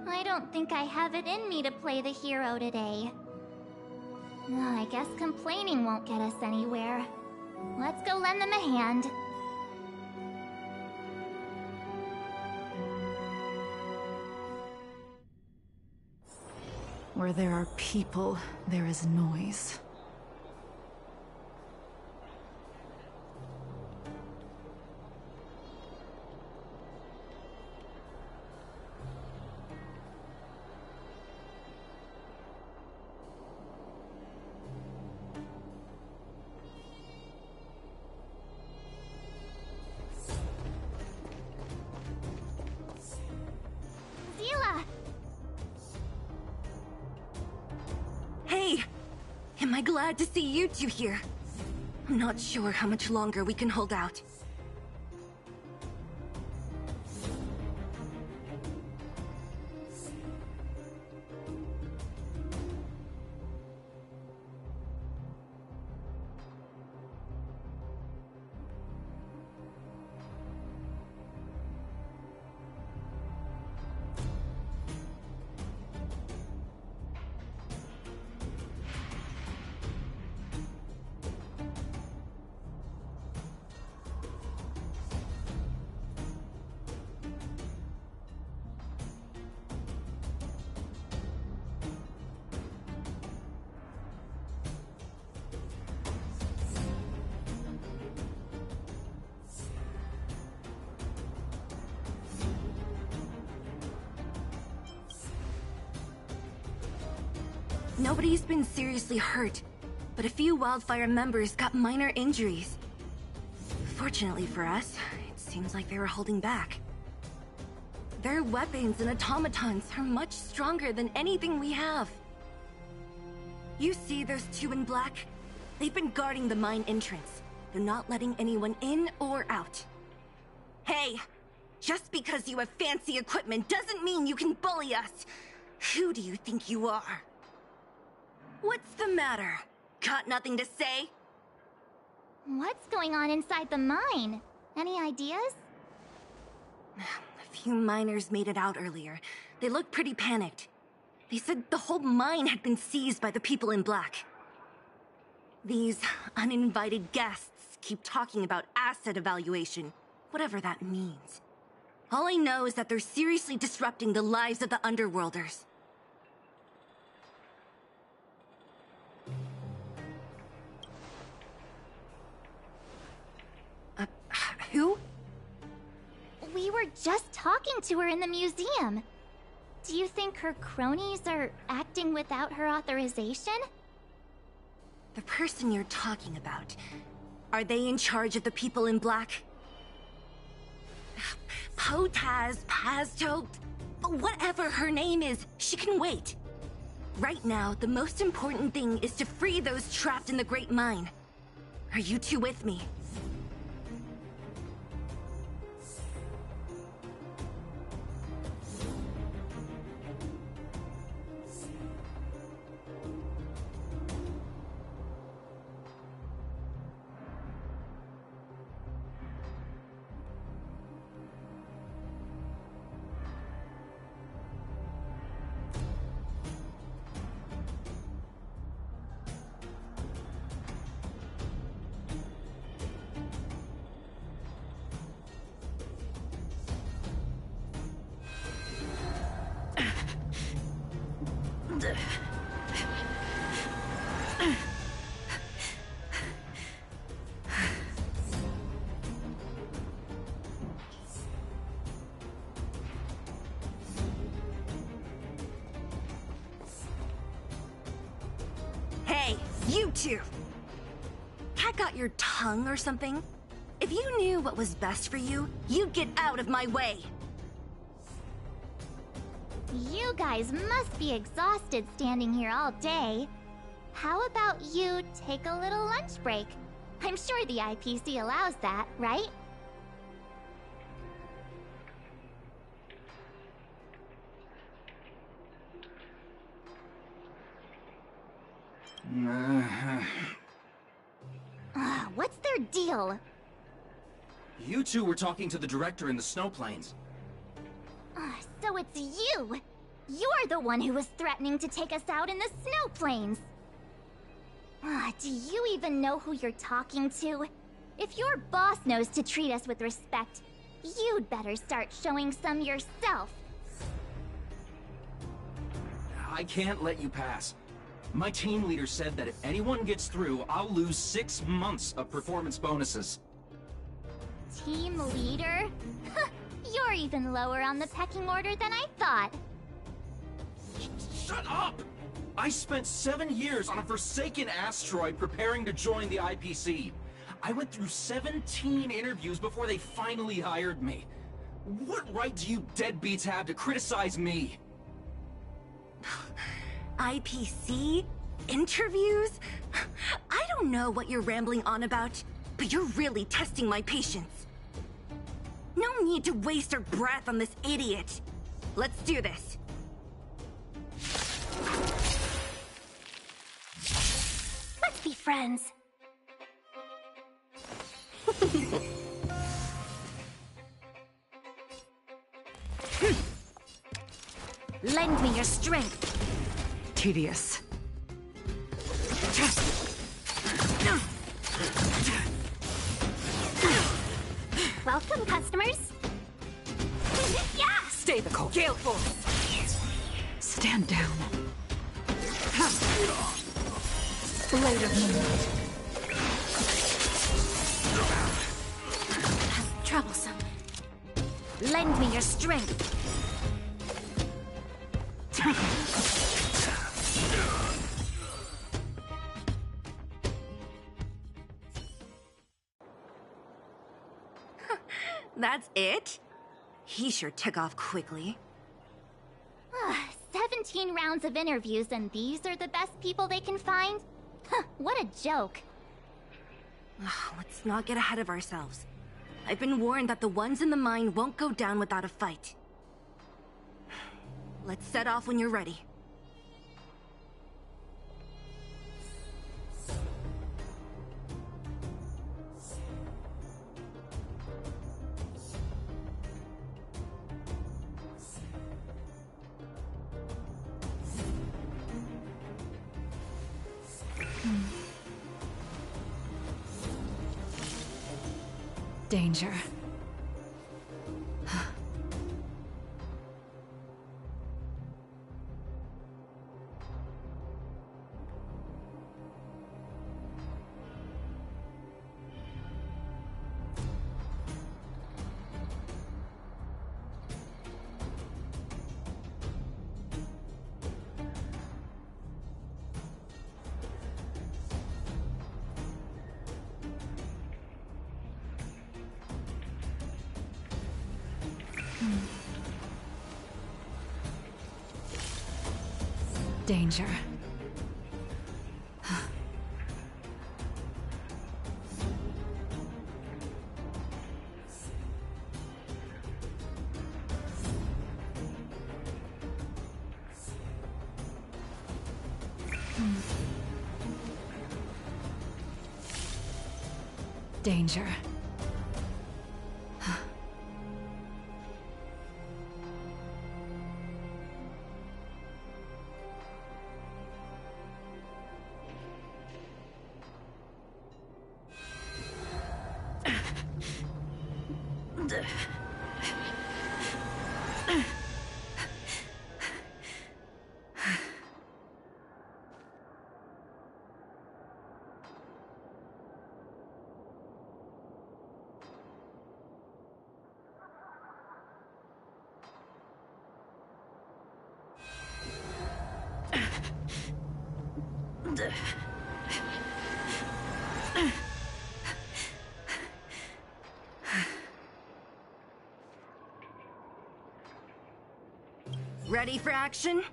I don't think I have it in me to play the hero today. I guess complaining won't get us anywhere. Let's go lend them a hand. Where there are people, there is noise. I glad to see you two here. I'm not sure how much longer we can hold out. Nobody's been seriously hurt, but a few Wildfire members got minor injuries. Fortunately for us, it seems like they were holding back. Their weapons and automatons are much stronger than anything we have. You see those two in black? They've been guarding the mine entrance. They're not letting anyone in or out. Hey, just because you have fancy equipment doesn't mean you can bully us. Who do you think you are? What's the matter? Got nothing to say? What's going on inside the mine? Any ideas? A few miners made it out earlier. They looked pretty panicked. They said the whole mine had been seized by the people in black. These uninvited guests keep talking about asset evaluation, whatever that means. All I know is that they're seriously disrupting the lives of the Underworlders. Who? We were just talking to her in the museum. Do you think her cronies are acting without her authorization? The person you're talking about, are they in charge of the people in black? Potaz, Pazto, whatever her name is, she can wait. Right now, the most important thing is to free those trapped in the Great Mine. Are you two with me? Hey, you two! Cat got your tongue or something? If you knew what was best for you, you'd get out of my way! You guys must be exhausted standing here all day. How about you take a little lunch break? I'm sure the IPC allows that, right? What's their deal? You two were talking to the director in the snow plains. So it's you! You're the one who was threatening to take us out in the snow plains! Do you even know who you're talking to? If your boss knows to treat us with respect, you'd better start showing some yourself. I can't let you pass. My team leader said that if anyone gets through, I'll lose 6 months of performance bonuses. Team leader? You're even lower on the pecking order than I thought. Shut up! I spent 7 years on a forsaken asteroid preparing to join the IPC. I went through 17 interviews before they finally hired me. What right do you deadbeats have to criticize me? IPC? Interviews? I don't know what you're rambling on about, but you're really testing my patience. No need to waste our breath on this idiot. Let's do this. Let's be friends. Lend me your strength. Tedious. Welcome, customers. Yeah! Stay the course. Gale Force. Stand down. Blade of Moonlight. Troublesome. Lend me your strength. That's it? He sure took off quickly. 17 rounds of interviews and these are the best people they can find? Huh, what a joke. Let's not get ahead of ourselves. I've been warned that the ones in the mine won't go down without a fight. Let's set off when you're ready. Danger. Danger. Danger. Ready for action?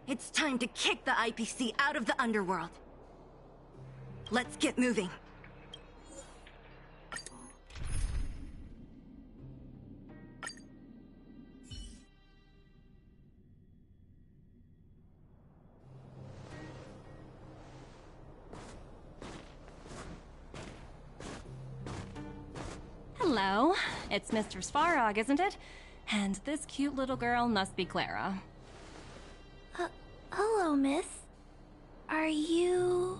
It's time to kick the IPC out of the underworld. Let's get moving. Hello, it's Mr. Svarog, isn't it? And this cute little girl must be Clara. Hello, miss. Are you...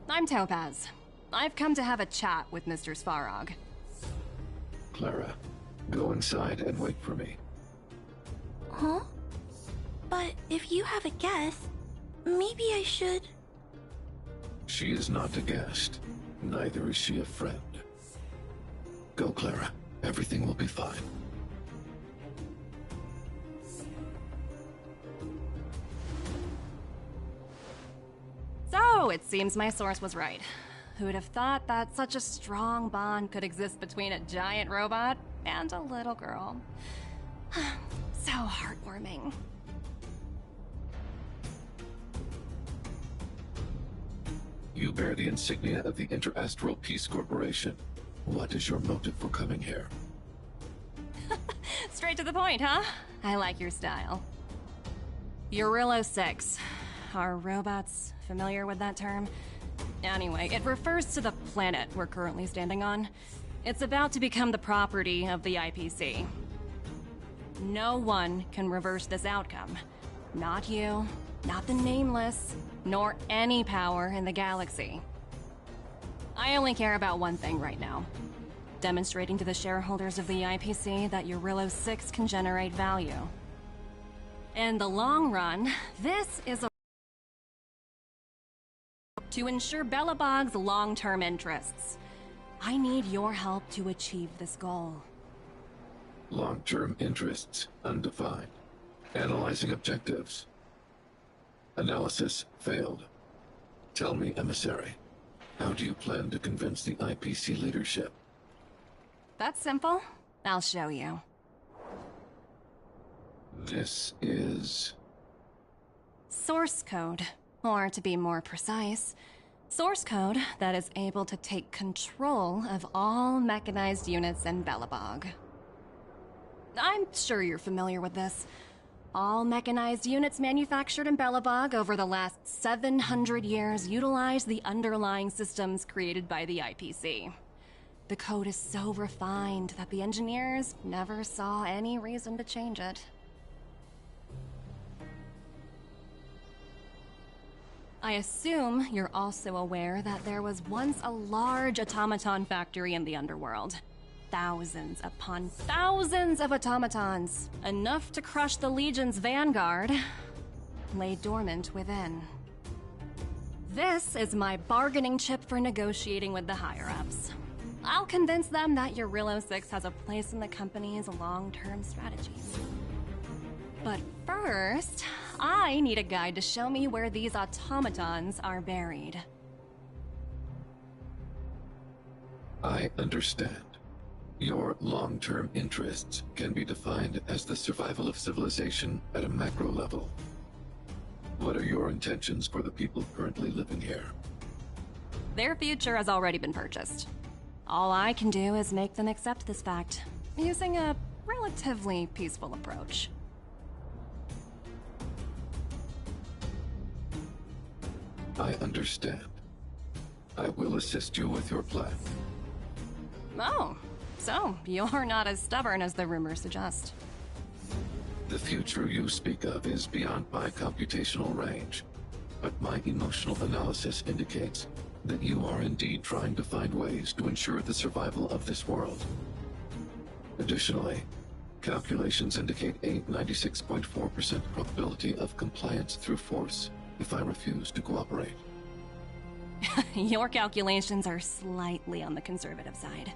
I'm Topaz. I've come to have a chat with Mr. Svarog. Clara, go inside and wait for me. Huh? But if you have a guest, maybe I should... She is not a guest. Neither is she a friend. Go, Clara. Everything will be fine. So, it seems my source was right. Who'd have thought that such a strong bond could exist between a giant robot and a little girl? So heartwarming. You bear the insignia of the Interastral Peace Corporation. What is your motive for coming here? Straight to the point, huh? I like your style. Eurillo 6. Are robots familiar with that term? Anyway, it refers to the planet we're currently standing on. It's about to become the property of the IPC. No one can reverse this outcome. Not you, not the Nameless, nor any power in the galaxy. I only care about one thing right now. Demonstrating to the shareholders of the IPC that Eurillo 6 can generate value. In the long run, this is a to ensure Belobog's long-term interests. I need your help to achieve this goal. Long-term interests undefined. Analyzing objectives. Analysis failed. Tell me, Emissary, how do you plan to convince the IPC leadership? That's simple. I'll show you. This is... Source code. Or to be more precise, source code that is able to take control of all mechanized units in Belobog. I'm sure you're familiar with this. All mechanized units manufactured in Belobog over the last 700 years utilize the underlying systems created by the IPC. The code is so refined that the engineers never saw any reason to change it. I assume you're also aware that there was once a large automaton factory in the underworld. Thousands upon thousands of automatons, enough to crush the Legion's vanguard, lay dormant within. This is my bargaining chip for negotiating with the higher-ups. I'll convince them that Eurillo 6 has a place in the company's long-term strategies. But first, I need a guide to show me where these automatons are buried. I understand. Your long-term interests can be defined as the survival of civilization at a macro level. What are your intentions for the people currently living here? Their future has already been purchased. All I can do is make them accept this fact, using a relatively peaceful approach. I understand. I will assist you with your plan. Oh, so you're not as stubborn as the rumors suggest. The future you speak of is beyond my computational range, but my emotional analysis indicates that you are indeed trying to find ways to ensure the survival of this world. Additionally, calculations indicate a 96.4% probability of compliance through force if I refuse to cooperate. Your calculations are slightly on the conservative side.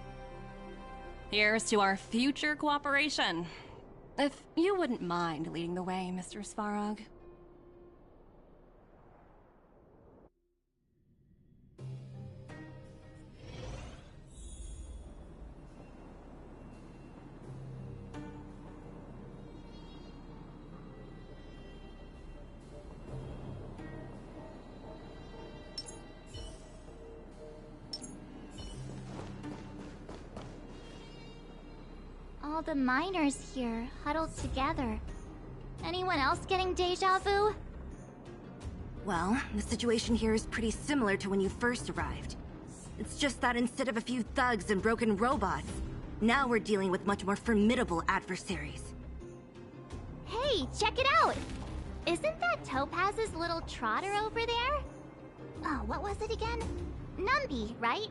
Here's to our future cooperation. If you wouldn't mind leading the way, Mr. Svarog. All the miners here, huddled together. Anyone else getting deja vu? Well, the situation here is pretty similar to when you first arrived. It's just that instead of a few thugs and broken robots, now we're dealing with much more formidable adversaries. Hey, check it out! Isn't that Topaz's little trotter over there? Oh, what was it again? Numby, right?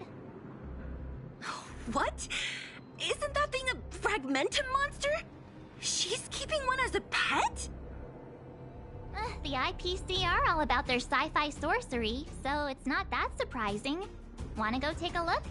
What? Isn't that thing a fragmentum monster? She's keeping one as a pet? The IPC are all about their sci-fi sorcery, so it's not that surprising. Wanna go take a look?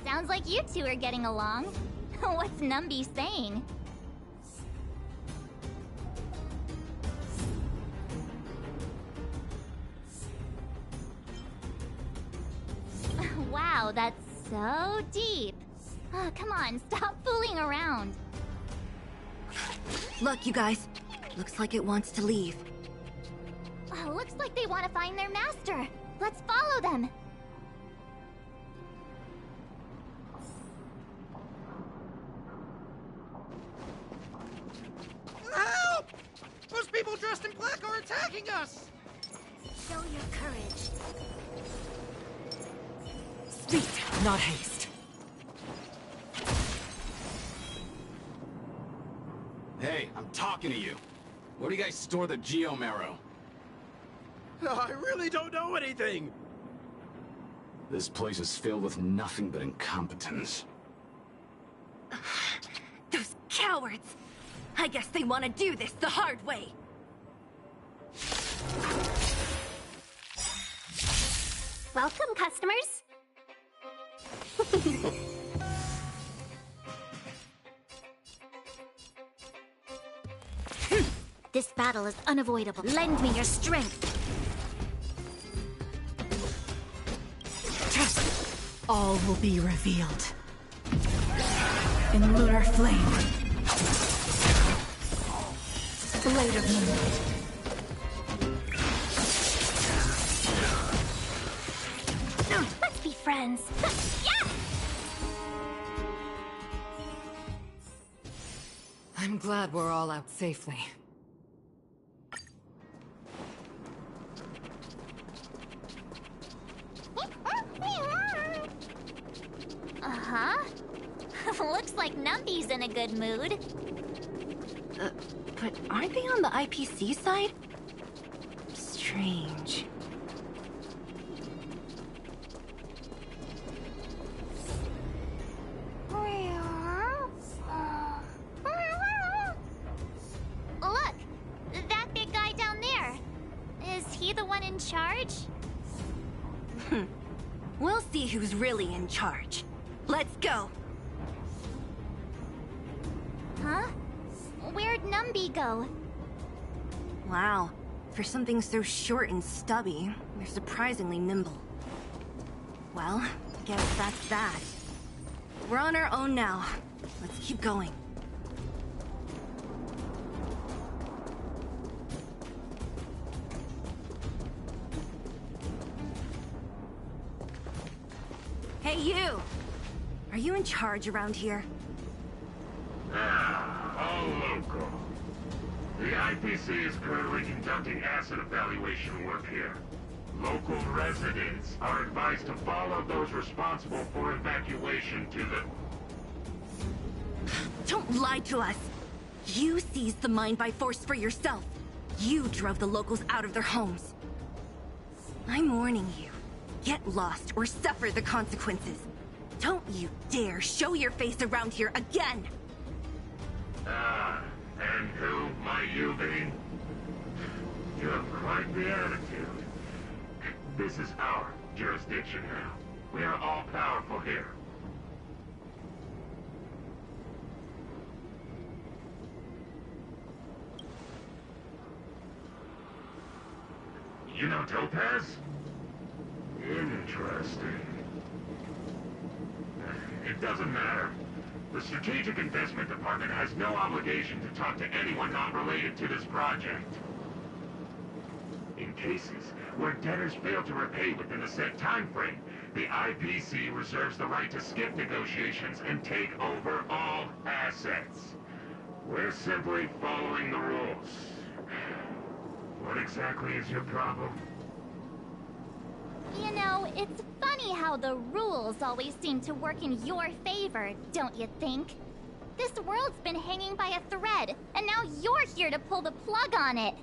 Sounds like you two are getting along. What's Numby saying? Wow, that's so deep. Oh, come on, stop fooling around. Look, you guys. Looks like it wants to leave. Looks like they want to find their master. Let's follow them. Help! Those people dressed in black are attacking us! Show your courage. Speed, not haste. Hey, I'm talking to you. Where do you guys store the Geomarrow? I really don't know anything! This place is filled with nothing but incompetence. Those cowards! I guess they want to do this the hard way. Welcome, customers. This battle is unavoidable. Lend me your strength. All will be revealed. In lunar flame. Blade of moonlight. Let's be friends. Yeah! I'm glad we're all out safely. Uh-huh. Looks like Numby's in a good mood. But aren't they on the IPC side? Strange. Look! That big guy down there. Is he the one in charge? We'll see who's really in charge. Let's go. Huh? Where'd Numby go? Wow. For something so short and stubby, they're surprisingly nimble. Well, guess that's that. We're on our own now. Let's keep going. Hey, you! Are you in charge around here? All local. The IPC is currently conducting asset evaluation work here. Local residents are advised to follow those responsible for evacuation to the... Don't lie to us! You seized the mine by force for yourself. You drove the locals out of their homes. I'm warning you. Get lost or suffer the consequences. Don't you dare show your face around here again! And who might you be? You have quite the attitude. This is our jurisdiction now. We are all powerful here. You know Topaz? Interesting. It doesn't matter. The Strategic Investment Department has no obligation to talk to anyone not related to this project. In cases where debtors fail to repay within a set time frame, the IPC reserves the right to skip negotiations and take over all assets. We're simply following the rules. What exactly is your problem? You know, it's funny how the rules always seem to work in your favor, don't you think? This world's been hanging by a thread, and now you're here to pull the plug on it.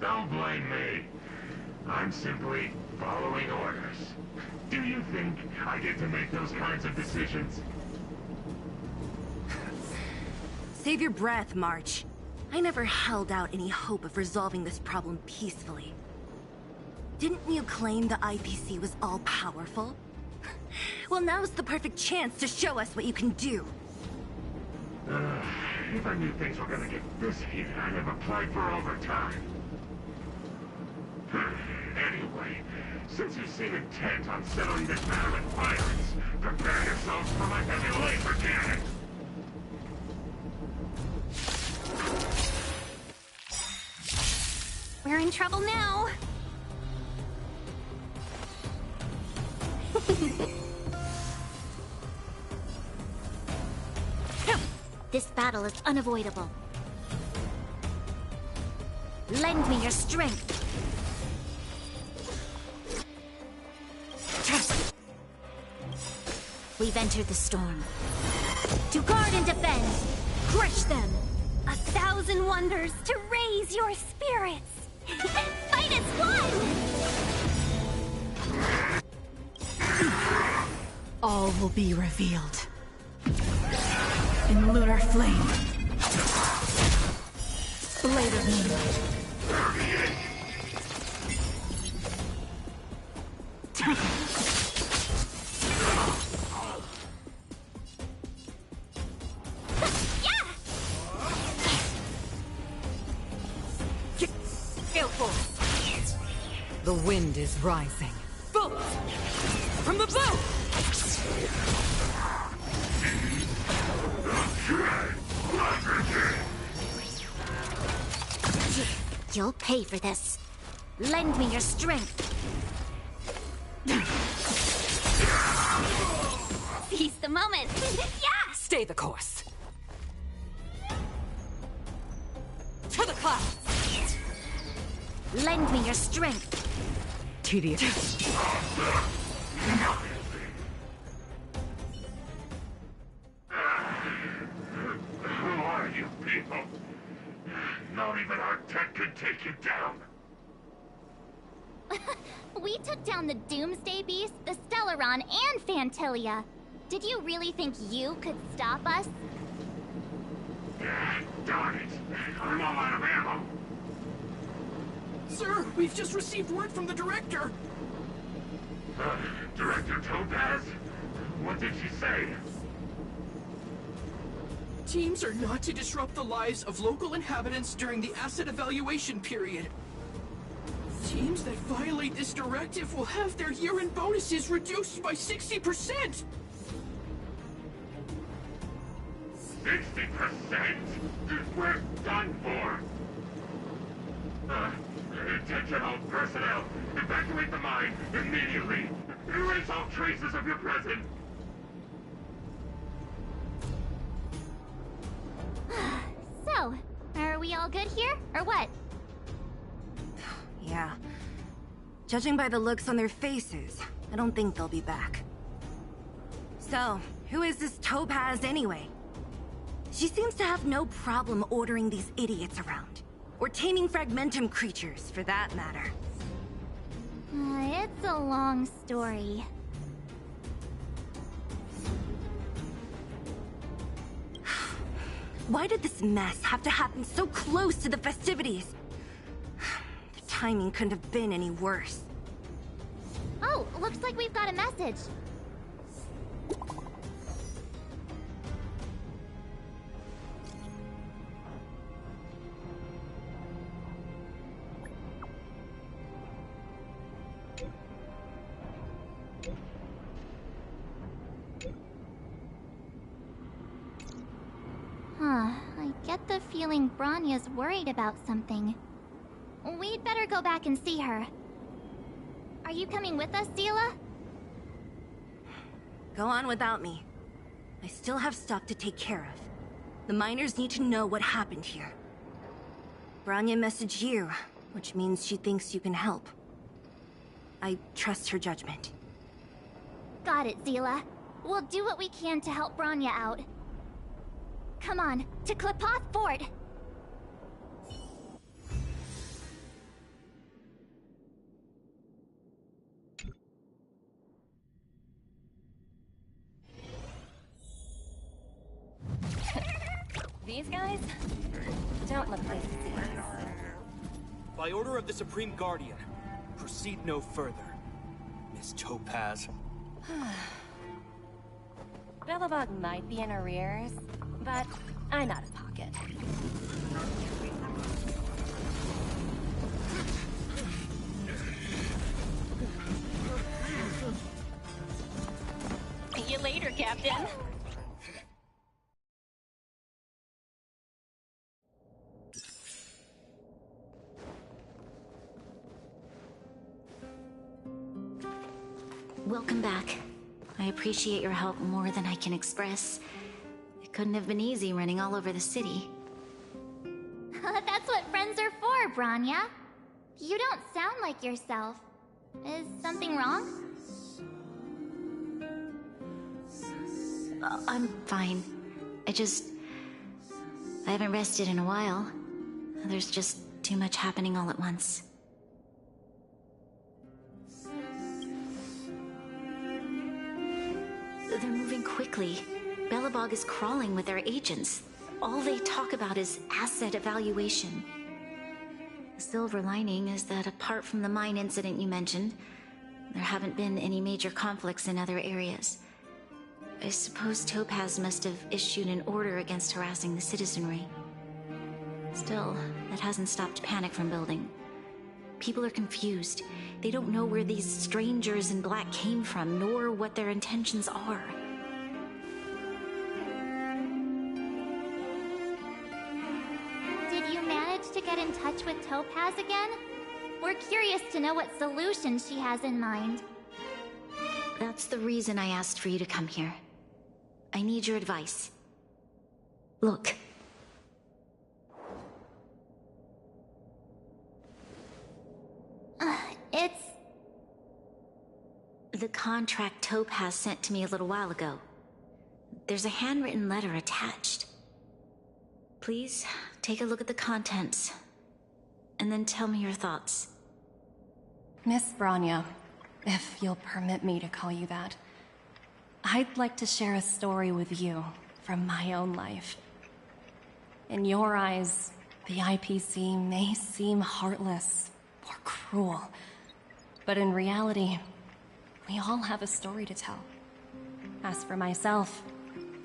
Don't blame me. I'm simply following orders. Do you think I get to make those kinds of decisions? Save your breath, March. I never held out any hope of resolving this problem peacefully. Didn't you claim the IPC was all-powerful? Well, now's the perfect chance to show us what you can do. If I knew things were gonna get this heated, I'd have applied for overtime. Anyway, Anyway, since you seem intent on settling this matter with violence, prepare yourselves for my heavy laser cannon! We're in trouble now. This battle is unavoidable. Lend me your strength. We've entered the storm. To guard and defend! Crush them! 1,000 wonders to raise your spirits! Fight as one! All will be revealed. In lunar flame. Blade of moonlight. The wind is rising. Bullets! From the bow! You'll pay for this. Lend me your strength. Seize the moment. Yeah! Stay the course. To the clouds! Lend me your strength. Tedious. Who are you people? Not even our tech could take you down. We took down the Doomsday Beast, the Stellaron, and Fantilia. Did you really think you could stop us? Darn it. I'm all out of ammo. Sir, we've just received word from the director. Director Topaz? What did she say? Teams are not to disrupt the lives of local inhabitants during the asset evaluation period. Teams that violate this directive will have their year-end bonuses reduced by 60%! 60%? We're done for. Attention all personnel. Evacuate the mine immediately. Erase all traces of your presence. So, are we all good here, or what? Yeah. Judging by the looks on their faces, I don't think they'll be back. So, who is this Topaz anyway? She seems to have no problem ordering these idiots around. Or taming fragmentum creatures, for that matter. It's a long story. Why did this mess have to happen so close to the festivities? The timing couldn't have been any worse. Oh, looks like we've got a message. I get the feeling Bronya's worried about something. We'd better go back and see her. Are you coming with us, Zila? Go on without me. I still have stuff to take care of. The miners need to know what happened here. Bronya messaged you, which means she thinks you can help. I trust her judgment. Got it, Zila. We'll do what we can to help Bronya out. Come on, to Klipoth Fort! These guys don't look like serious. By order of the Supreme Guardian, proceed no further, Miss Topaz. Belobog might be in arrears, but I'm out of pocket. later, Captain. Welcome back. I appreciate your help more than I can express. It couldn't have been easy running all over the city. That's what friends are for, Branya. You don't sound like yourself. Is something wrong? I'm fine. I haven't rested in a while. There's just too much happening all at once. They're moving quickly. Belobog is crawling with their agents. All they talk about is asset evaluation. The silver lining is that apart from the mine incident you mentioned, there haven't been any major conflicts in other areas. I suppose Topaz must have issued an order against harassing the citizenry. Still, that hasn't stopped panic from building. People are confused. They don't know where these strangers in black came from, nor what their intentions are. Did you manage to get in touch with Topaz again? We're curious to know what solution she has in mind. That's the reason I asked for you to come here. I need your advice. Look. It's... The contract Topaz sent to me a little while ago. There's a handwritten letter attached. Please, take a look at the contents, and then tell me your thoughts. Miss Branya, if you'll permit me to call you that, I'd like to share a story with you from my own life. In your eyes, the IPC may seem heartless or cruel, but in reality, we all have a story to tell. As for myself,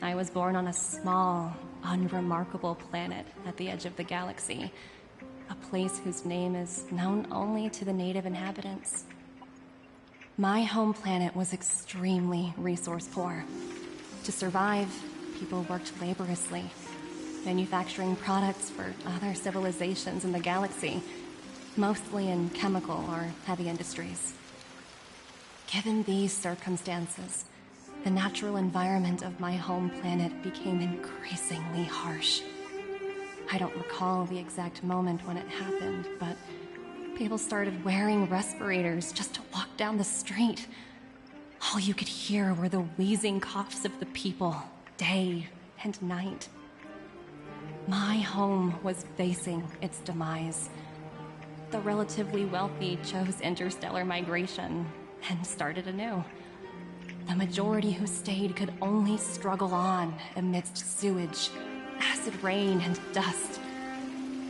I was born on a small, unremarkable planet at the edge of the galaxy, a place whose name is known only to the native inhabitants. My home planet was extremely resource poor. To survive, people worked laboriously, manufacturing products for other civilizations in the galaxy, mostly in chemical or heavy industries. Given these circumstances, the natural environment of my home planet became increasingly harsh. I don't recall the exact moment when it happened, but people started wearing respirators just to walk down the street. All you could hear were the wheezing coughs of the people, day and night. My home was facing its demise. The relatively wealthy chose interstellar migration and started anew. The majority who stayed could only struggle on amidst sewage, acid rain, and dust,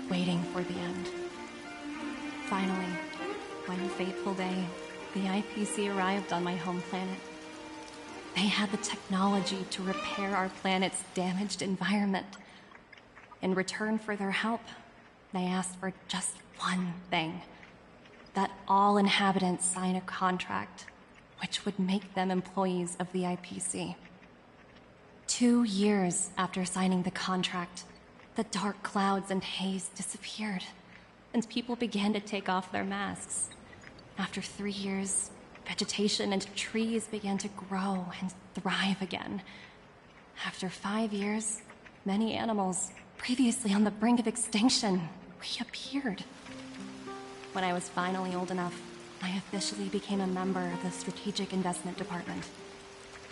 waiting for the end. Finally, one fateful day, the IPC arrived on my home planet. They had the technology to repair our planet's damaged environment. In return for their help, they asked for just one thing: that all inhabitants sign a contract which would make them employees of the IPC. 2 years after signing the contract, the dark clouds and haze disappeared, and people began to take off their masks. After 3 years, vegetation and trees began to grow and thrive again. After 5 years, many animals, previously on the brink of extinction, reappeared. When I was finally old enough, I officially became a member of the Strategic Investment Department.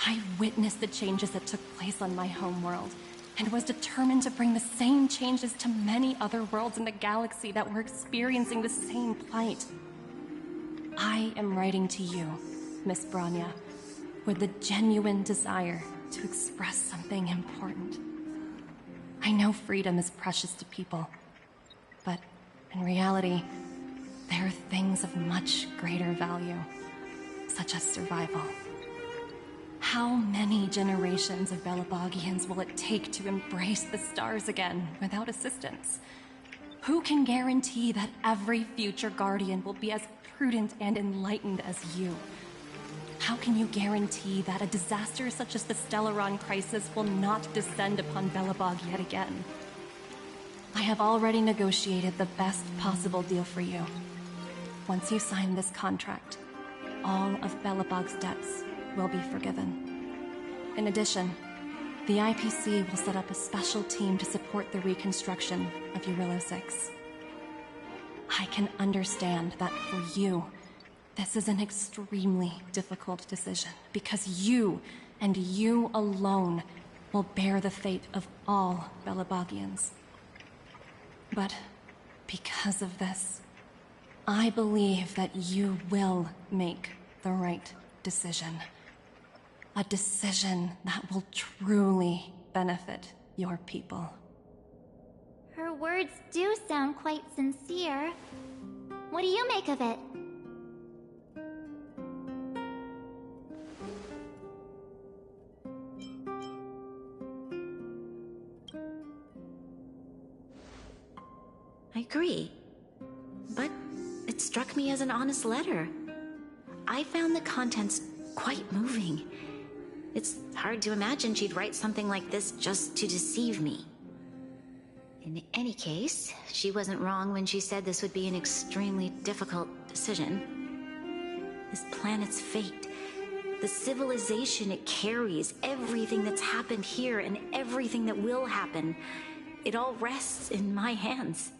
I witnessed the changes that took place on my home world, and was determined to bring the same changes to many other worlds in the galaxy that were experiencing the same plight. I am writing to you, Miss Branya, with the genuine desire to express something important. I know freedom is precious to people, but in reality, there are things of much greater value, such as survival. How many generations of Belabogians will it take to embrace the stars again without assistance? Who can guarantee that every future Guardian will be as prudent and enlightened as you? How can you guarantee that a disaster such as the Stellaron crisis will not descend upon Belobog yet again? I have already negotiated the best possible deal for you. Once you sign this contract, all of Belobog's debts will be forgiven. In addition, the IPC will set up a special team to support the reconstruction of Urilla 6. I can understand that for you, this is an extremely difficult decision, because you, and you alone, will bear the fate of all Belobogians. But because of this, I believe that you will make the right decision. A decision that will truly benefit your people. Her words do sound quite sincere. What do you make of it? I agree. But it struck me as an honest letter. I found the contents quite moving. It's hard to imagine she'd write something like this just to deceive me. In any case, she wasn't wrong when she said this would be an extremely difficult decision. This planet's fate, the civilization it carries, everything that's happened here and everything that will happen, it all rests in my hands.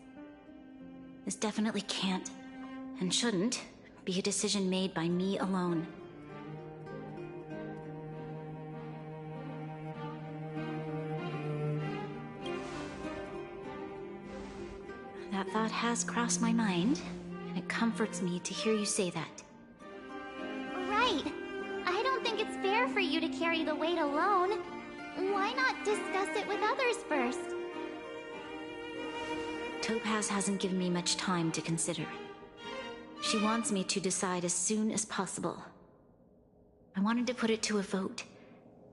This definitely can't, and shouldn't, be a decision made by me alone. That thought has crossed my mind, and it comforts me to hear you say that. Right. I don't think it's fair for you to carry the weight alone. Why not discuss it with others first? Topaz hasn't given me much time to consider. She wants me to decide as soon as possible. I wanted to put it to a vote,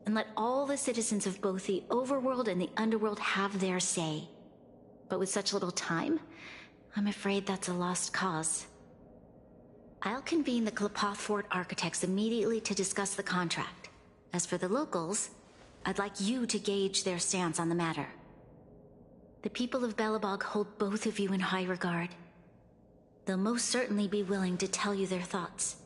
and let all the citizens of both the Overworld and the Underworld have their say. But with such little time, I'm afraid that's a lost cause. I'll convene the Klapoth Fort architects immediately to discuss the contract. As for the locals, I'd like you to gauge their stance on the matter. The people of Belobog hold both of you in high regard. They'll most certainly be willing to tell you their thoughts.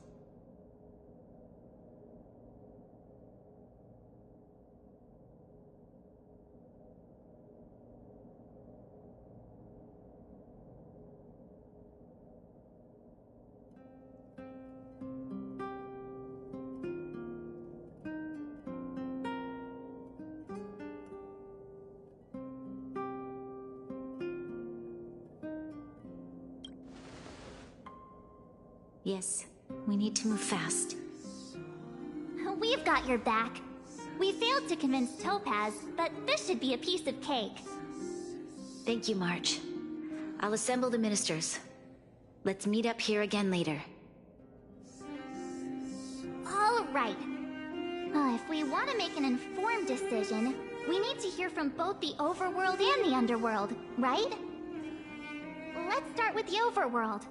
Yes, we need to move fast. We've got your back. We failed to convince Topaz, but this should be a piece of cake. Thank you, March. I'll assemble the ministers. Let's meet up here again later. All right. If we want to make an informed decision, we need to hear from both the Overworld and the Underworld, right? Let's start with the Overworld.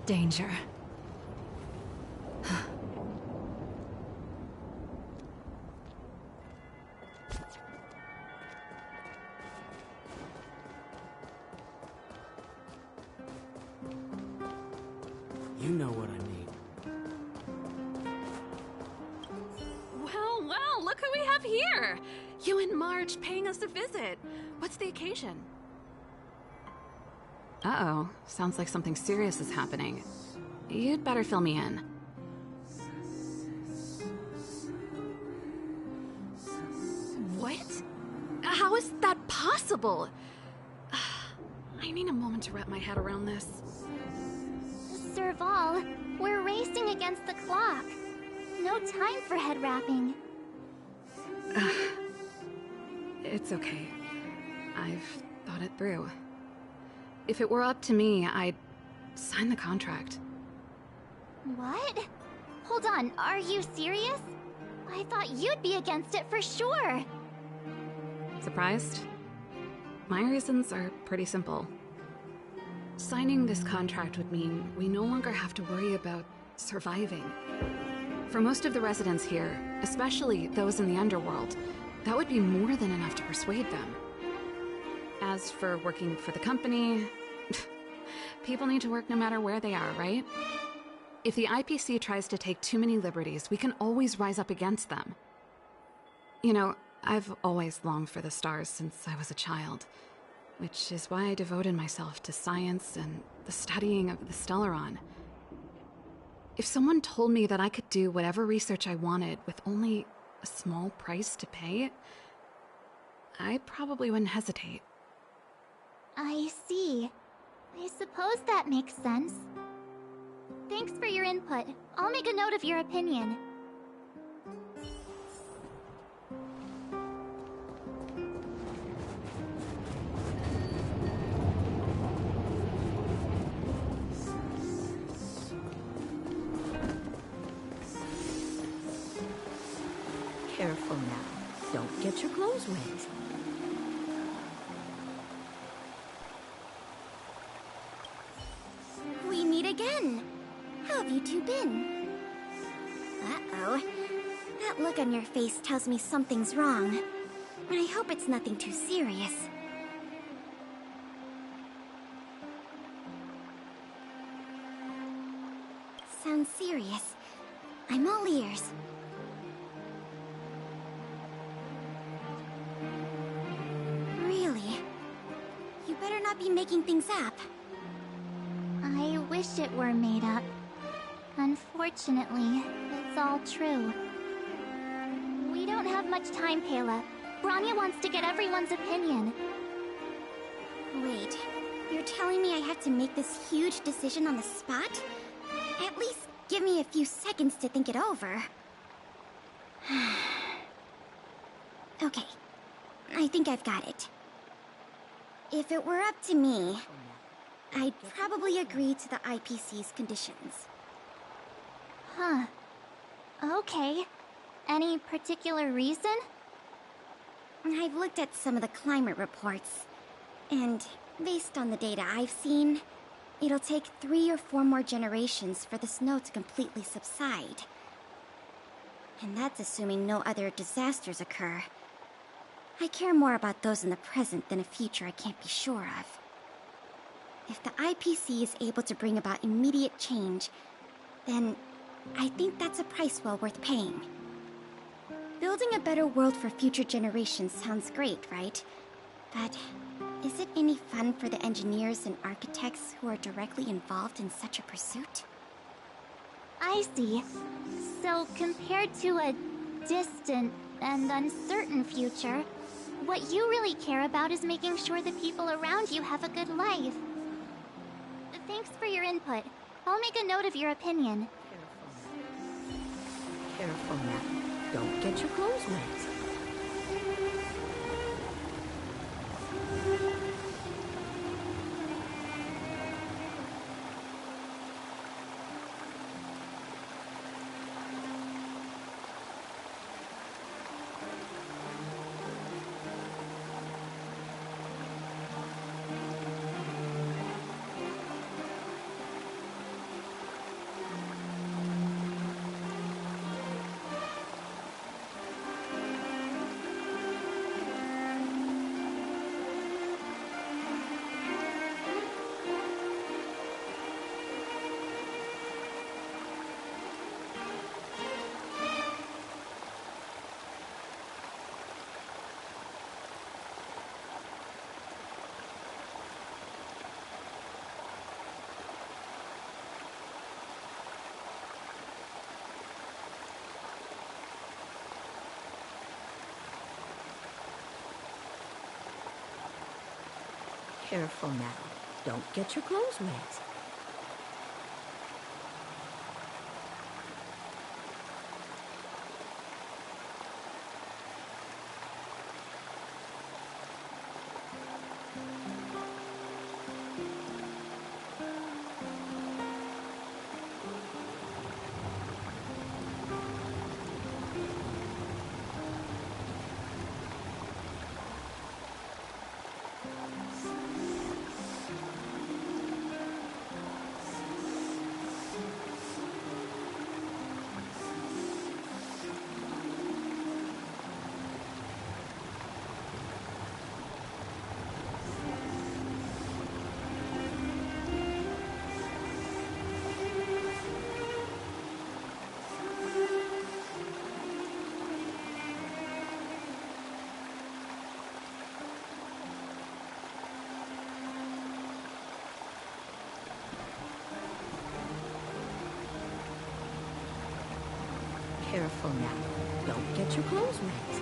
Danger. You know what I mean. Well, look who we have here! You and March paying us a visit. What's the occasion? Uh-oh. Sounds like something serious is happening. You'd better fill me in. What? How is that possible? I need a moment to wrap my head around this. Serval, we're racing against the clock. No time for head wrapping. It's okay. I've thought it through. If it were up to me, I'd sign the contract. What? Hold on, are you serious? I thought you'd be against it for sure. Surprised? My reasons are pretty simple. Signing this contract would mean we no longer have to worry about surviving. For most of the residents here, especially those in the underworld, that would be more than enough to persuade them. As for working for the company, people need to work no matter where they are, right? If the IPC tries to take too many liberties, we can always rise up against them. You know, I've always longed for the stars since I was a child, which is why I devoted myself to science and the studying of the Stellaron. If someone told me that I could do whatever research I wanted with only a small price to pay, I probably wouldn't hesitate. I see. I suppose that makes sense. Thanks for your input. I'll make a note of your opinion. Careful now. Don't get your clothes wet. We meet again. How have you two been? Uh-oh. That look on your face tells me something's wrong. I hope it's nothing too serious. Sounds serious. I'm all ears. Really? You better not be making things up. I wish it were made up. Unfortunately, it's all true. We don't have much time, Pela. Branya wants to get everyone's opinion. Wait, you're telling me I have to make this huge decision on the spot? At least give me a few seconds to think it over. Okay, I think I've got it. If it were up to me, I'd probably agree to the IPC's conditions. Huh. Okay. Any particular reason? I've looked at some of the climate reports, and based on the data I've seen, it'll take 3 or 4 more generations for the snow to completely subside. And that's assuming no other disasters occur. I care more about those in the present than a future I can't be sure of. If the IPC is able to bring about immediate change, then I think that's a price well worth paying. Building a better world for future generations sounds great, right? But is it any fun for the engineers and architects who are directly involved in such a pursuit? I see. So compared to a distant and uncertain future, what you really care about is making sure the people around you have a good life. Thanks for your input. I'll make a note of your opinion. Careful now. Don't get your clothes wet. Careful now. Don't get your clothes wet. Careful now. Don't get your clothes wet.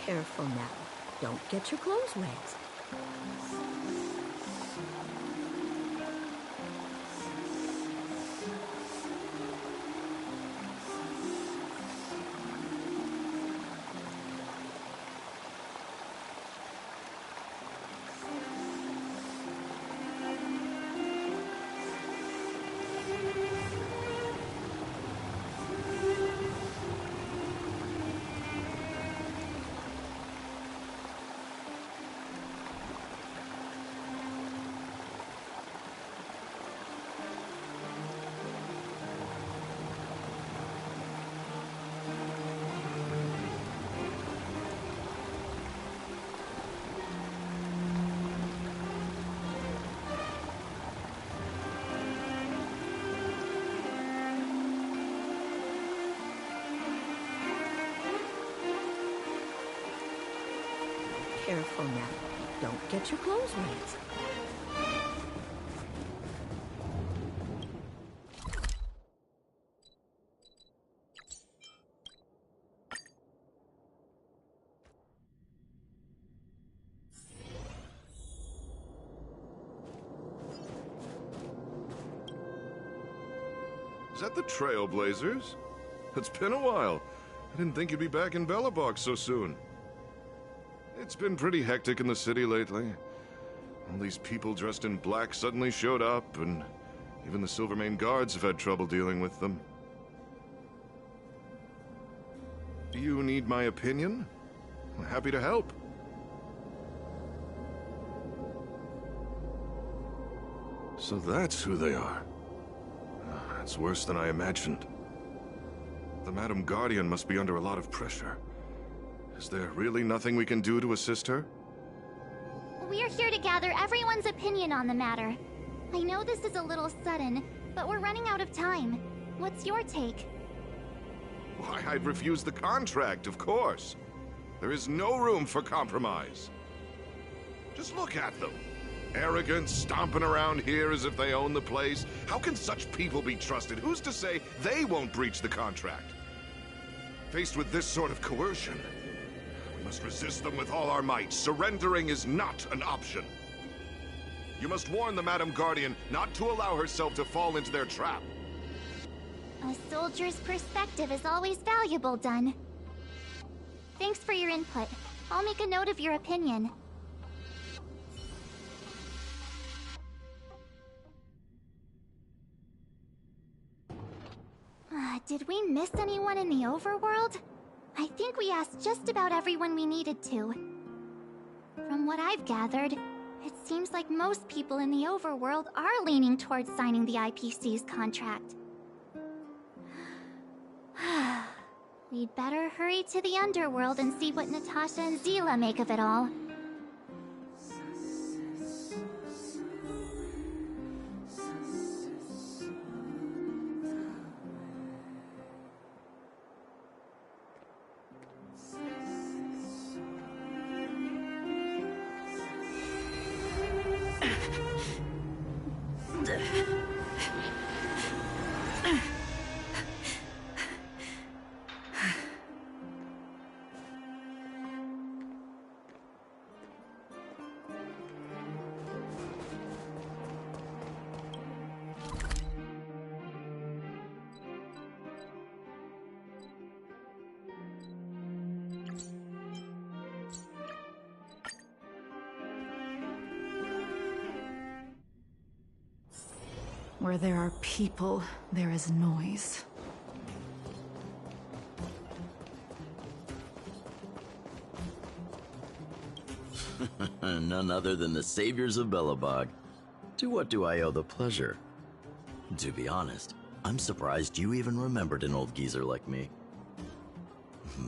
Careful now. Don't get your clothes wet. Careful now. Don't get your clothes wet. Is that the Trailblazers? It's been a while. I didn't think you'd be back in Belobog so soon. It's been pretty hectic in the city lately. All these people dressed in black suddenly showed up, and even the Silvermane guards have had trouble dealing with them. Do you need my opinion? I'm happy to help. So that's who they are. It's worse than I imagined. The Madam Guardian must be under a lot of pressure. Is there really nothing we can do to assist her? We're here to gather everyone's opinion on the matter. I know this is a little sudden, but we're running out of time. What's your take? Why, I'd refuse the contract, of course. There is no room for compromise. Just look at them. Arrogant, stomping around here as if they own the place. How can such people be trusted? Who's to say they won't breach the contract? Faced with this sort of coercion, we must resist them with all our might. Surrendering is not an option. You must warn the Madam Guardian not to allow herself to fall into their trap. A soldier's perspective is always valuable, Dun. Thanks for your input. I'll make a note of your opinion. Did we miss anyone in the overworld? I think we asked just about everyone we needed to. From what I've gathered, it seems like most people in the overworld are leaning towards signing the IPC's contract. We'd better hurry to the underworld and see what Natasha and Zila make of it all. Where there are people, there is noise. None other than the saviors of Belobog. To what do I owe the pleasure? To be honest, I'm surprised you even remembered an old geezer like me.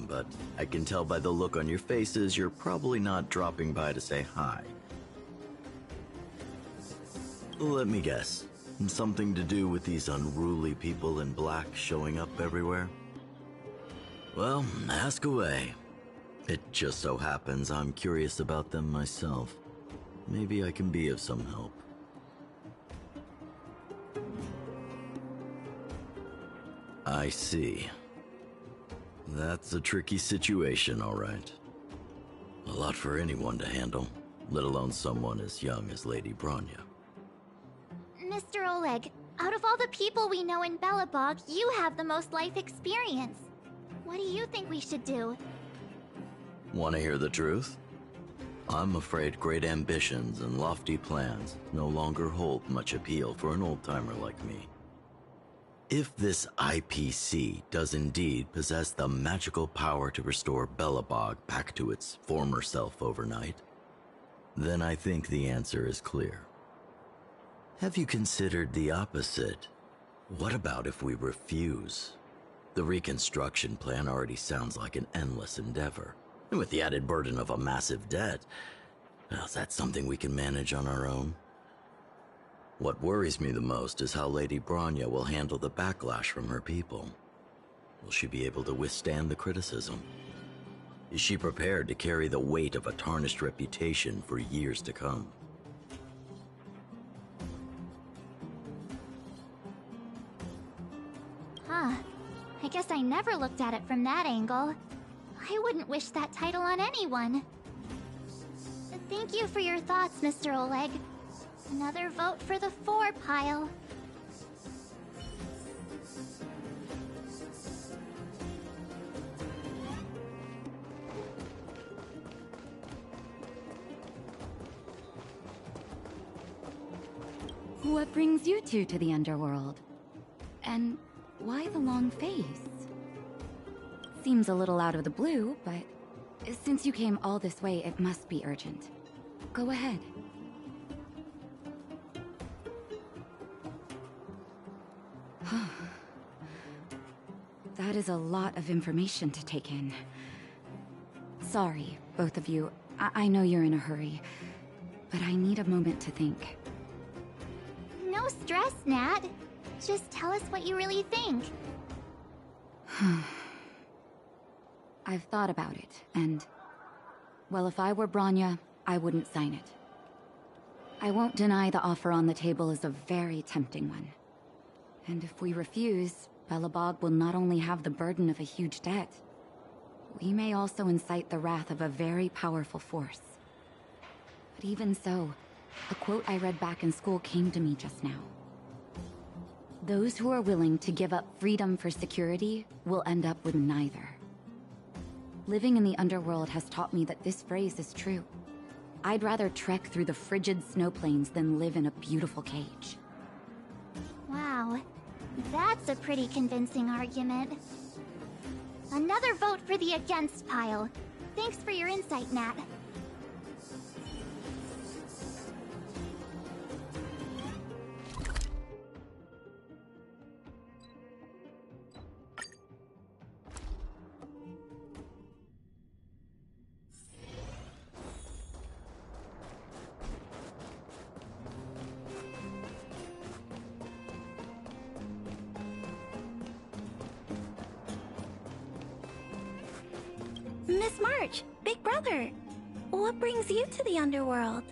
But I can tell by the look on your faces you're probably not dropping by to say hi. Let me guess. Something to do with these unruly people in black showing up everywhere? Well, ask away. It just so happens I'm curious about them myself. Maybe I can be of some help. I see. That's a tricky situation, all right. A lot for anyone to handle, let alone someone as young as Lady Bronya. Mr. Oleg, out of all the people we know in Belobog, you have the most life experience. What do you think we should do? Want to hear the truth? I'm afraid great ambitions and lofty plans no longer hold much appeal for an old-timer like me. If this IPC does indeed possess the magical power to restore Belobog back to its former self overnight, then I think the answer is clear. Have you considered the opposite? What about if we refuse? The reconstruction plan already sounds like an endless endeavor. And with the added burden of a massive debt, well, is that something we can manage on our own? What worries me the most is how Lady Bronya will handle the backlash from her people. Will she be able to withstand the criticism? Is she prepared to carry the weight of a tarnished reputation for years to come? Huh. I guess I never looked at it from that angle. I wouldn't wish that title on anyone. Thank you for your thoughts, Mr. Oleg. Another vote for the 4 pile. What brings you two to the underworld? And why the long face? Seems a little out of the blue, but since you came all this way, it must be urgent. Go ahead. That is a lot of information to take in. Sorry, both of you. I know you're in a hurry, but I need a moment to think. No stress, Nat. Just tell us what you really think. I've thought about it, and... well, if I were Bronya, I wouldn't sign it. I won't deny the offer on the table is a very tempting one. And if we refuse, Belobog will not only have the burden of a huge debt, we may also incite the wrath of a very powerful force. But even so, a quote I read back in school came to me just now. Those who are willing to give up freedom for security will end up with neither. Living in the underworld has taught me that this phrase is true. I'd rather trek through the frigid snow plains than live in a beautiful cage. Wow. That's a pretty convincing argument. Another vote for the against pile. Thanks for your insight, Nat. Miss March, Big Brother, what brings you to the underworld?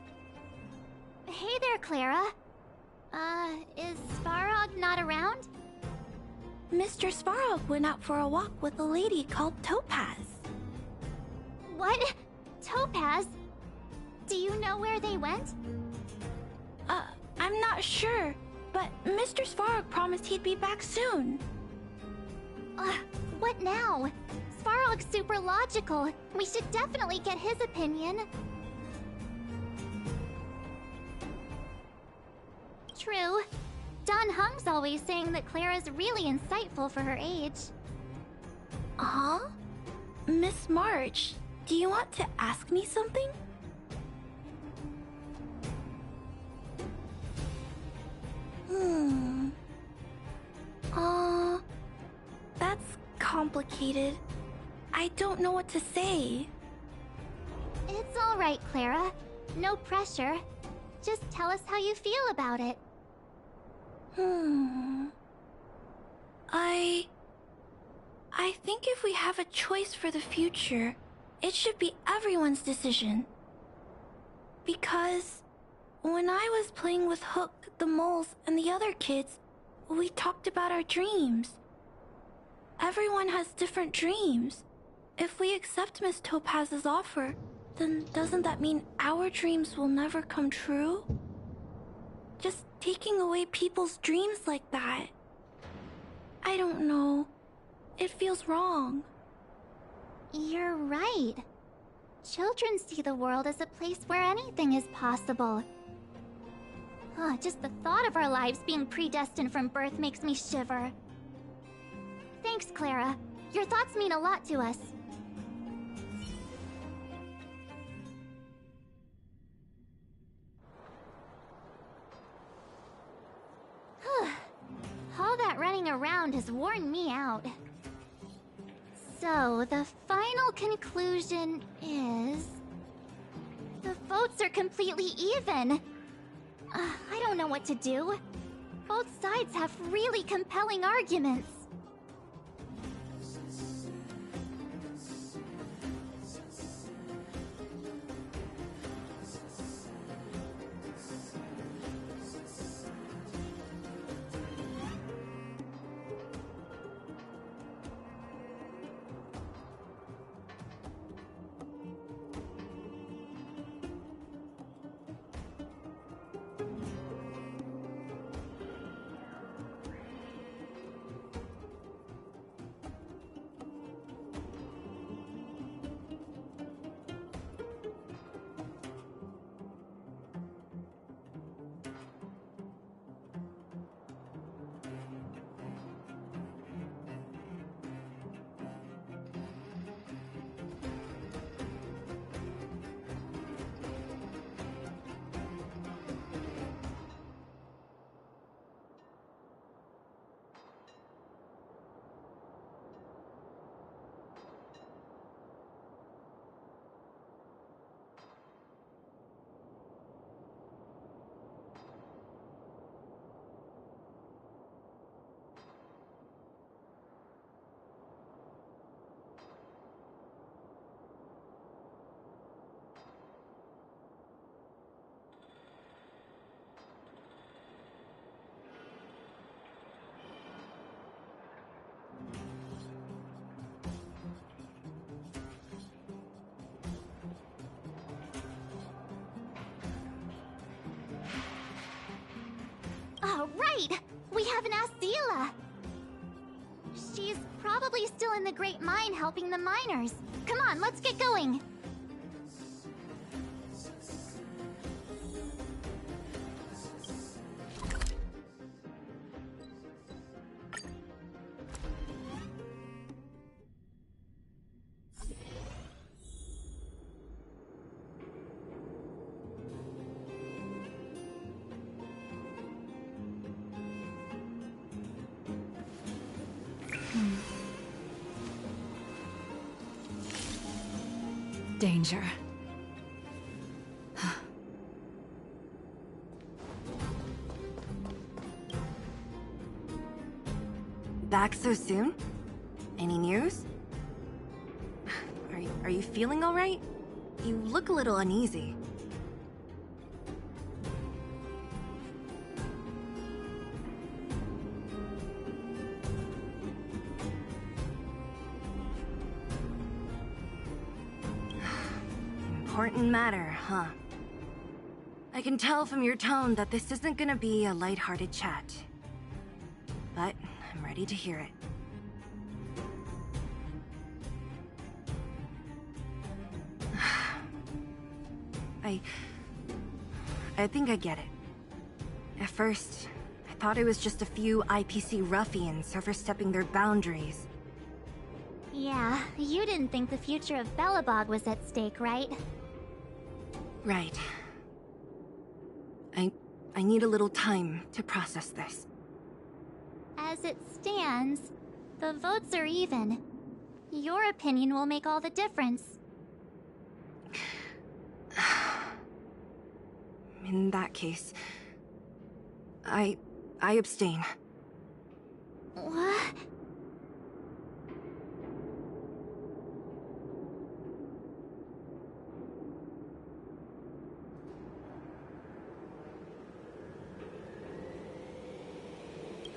Hey there, Clara. Is Svarog not around? Mr. Svarog went out for a walk with a lady called Topaz. What? Topaz? Do you know where they went? I'm not sure, but Mr. Svarog promised he'd be back soon. What now? Svarog's super logical. We should definitely get his opinion. True. Don Hung's always saying that Clara's really insightful for her age. Huh? Miss March, do you want to ask me something? That's complicated. I don't know what to say. It's all right, Clara. No pressure. Just tell us how you feel about it. I think if we have a choice for the future, it should be everyone's decision. Because when I was playing with Hook, the moles, and the other kids, we talked about our dreams. Everyone has different dreams. If we accept Miss Topaz's offer, then doesn't that mean our dreams will never come true? Just taking away people's dreams like that. I don't know. It feels wrong. You're right. Children see the world as a place where anything is possible. Just the thought of our lives being predestined from birth makes me shiver. Thanks, Clara. Your thoughts mean a lot to us. All that running around has worn me out. So, the final conclusion is... the votes are completely even. I don't know what to do. Both sides have really compelling arguments. Right! We haven't asked Zila! She's probably still in the Great Mine helping the miners. Come on, let's get going! Danger. Back so soon? Any news? Are you feeling alright? You look a little uneasy. Important matter, huh? I can tell from your tone that this isn't gonna be a lighthearted chat. But I'm ready to hear it. I think I get it. At first, I thought it was just a few IPC ruffians overstepping their boundaries. Yeah, you didn't think the future of Belobog was at stake, right? Right. I need a little time to process this. As it stands, the votes are even. Your opinion will make all the difference. In that case, I abstain. What?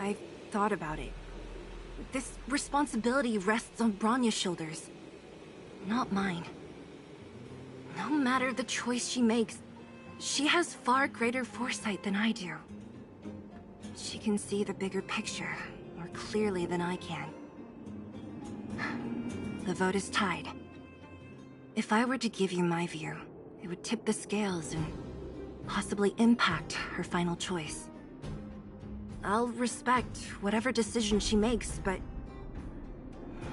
I've thought about it. This responsibility rests on Bronya's shoulders, not mine. No matter the choice she makes, she has far greater foresight than I do. She can see the bigger picture more clearly than I can. The vote is tied. If I were to give you my view, it would tip the scales and possibly impact her final choice. I'll respect whatever decision she makes, but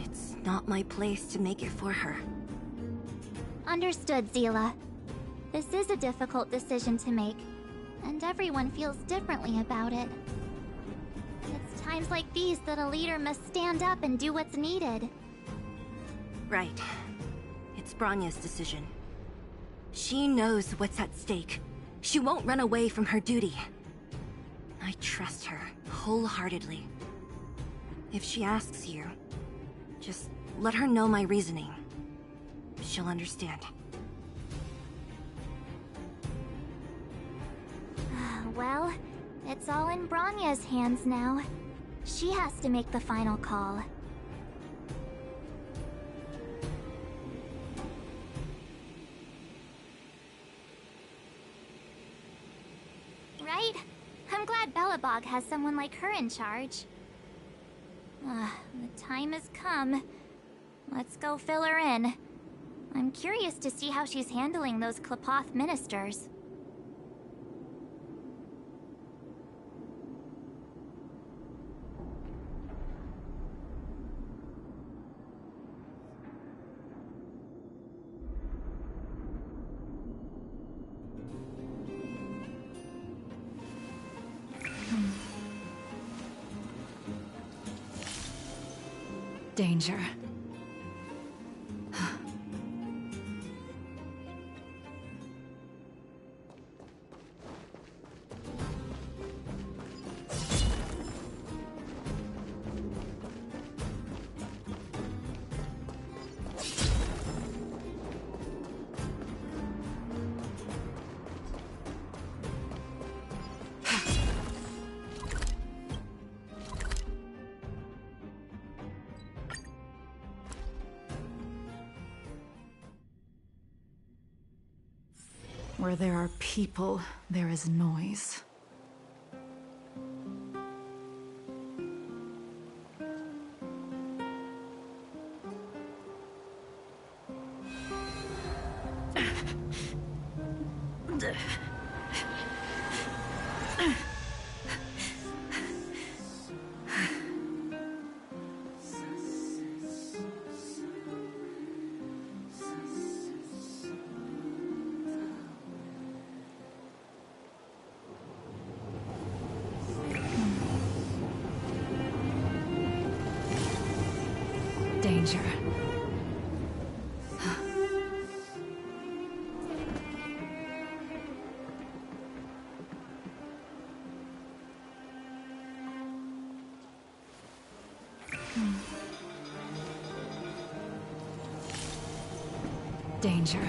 it's not my place to make it for her. Understood, Zila. This is a difficult decision to make, and everyone feels differently about it. It's times like these that a leader must stand up and do what's needed. Right. It's Bronya's decision. She knows what's at stake. She won't run away from her duty. I trust her wholeheartedly. If she asks you, just let her know my reasoning. She'll understand. Well, it's all in Bronya's hands now. She has to make the final call. Right? I'm glad Belobog has someone like her in charge. The time has come. Let's go fill her in. I'm curious to see how she's handling those Klapoth ministers. Danger. Where there are people, there is noise. Danger. danger.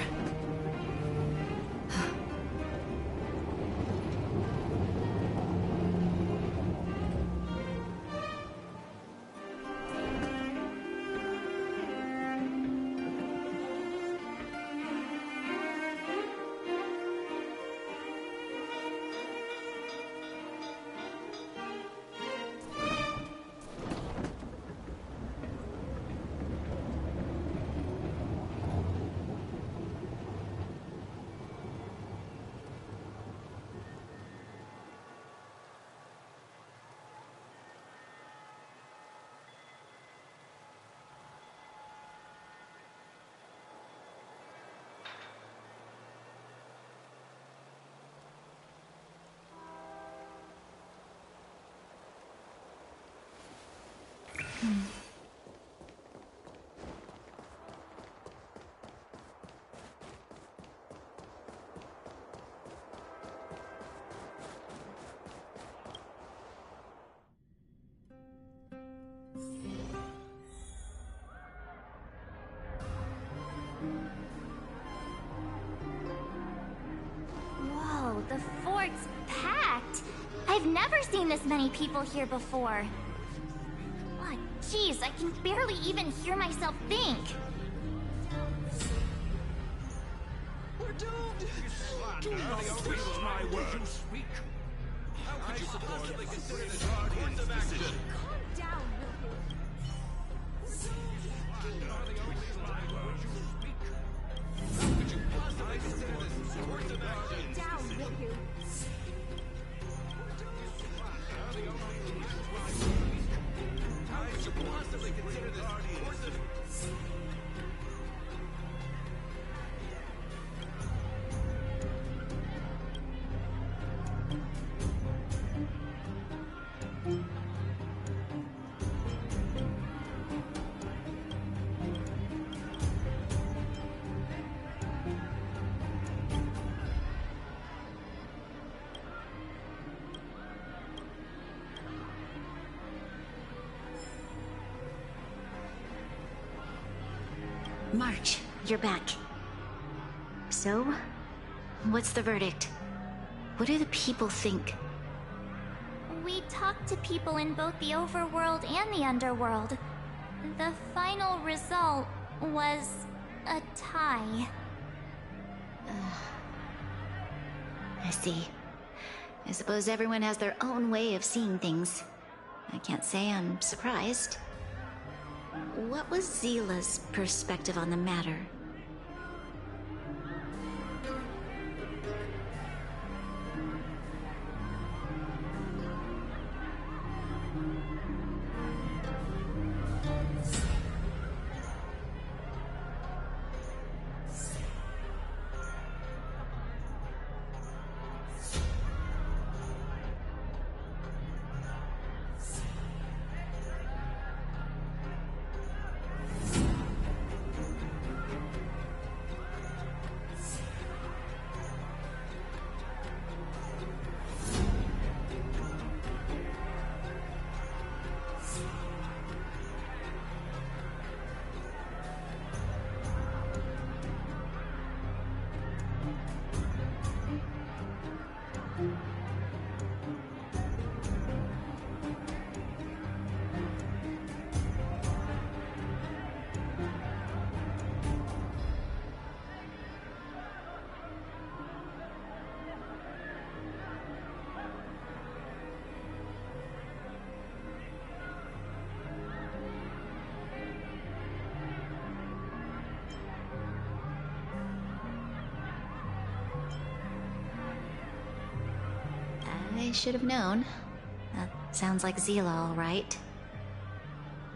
Whoa, the fort's packed. I've never seen this many people here before. Oh, jeez, I can barely even hear myself think. We're doomed! Do not twist my words. How could you possibly consider this Guardian's decision? Calm down, will you? How could you possibly consider this course of action? Down, will you? How could you possibly consider this course of March, you're back. So, what's the verdict? What do the people think? We talked to people in both the overworld and the underworld. The final result was a tie. I see. I suppose everyone has their own way of seeing things. I can't say I'm surprised. What was Zila's perspective on the matter? I should have known. That sounds like Zila, all right.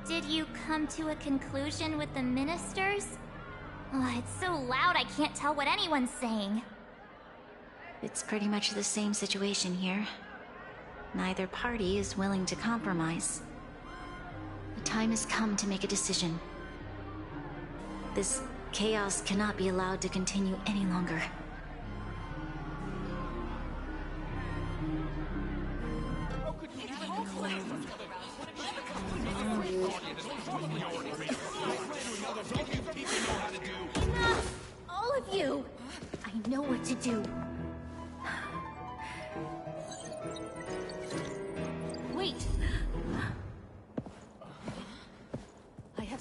Did you come to a conclusion with the ministers? Oh, it's so loud I can't tell what anyone's saying. It's pretty much the same situation here. Neither party is willing to compromise. The time has come to make a decision. This chaos cannot be allowed to continue any longer.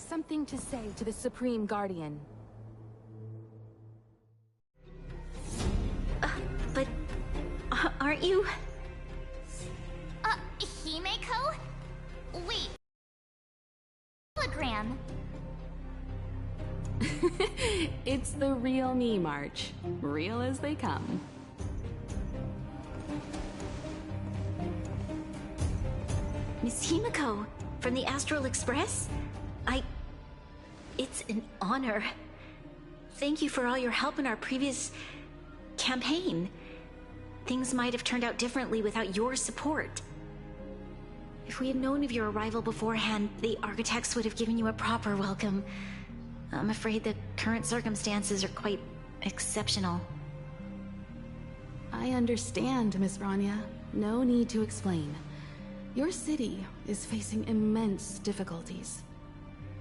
something to say to the Supreme Guardian. But aren't you? Himeko? Wait. Hologram. It's the real me, March. Real as they come. Miss Himeko, from the Astral Express? It's an honor. Thank you for all your help in our previous campaign. Things might have turned out differently without your support. If we had known of your arrival beforehand, the architects would have given you a proper welcome. I'm afraid the current circumstances are quite exceptional. I understand, Miss Branya. No need to explain. Your city is facing immense difficulties.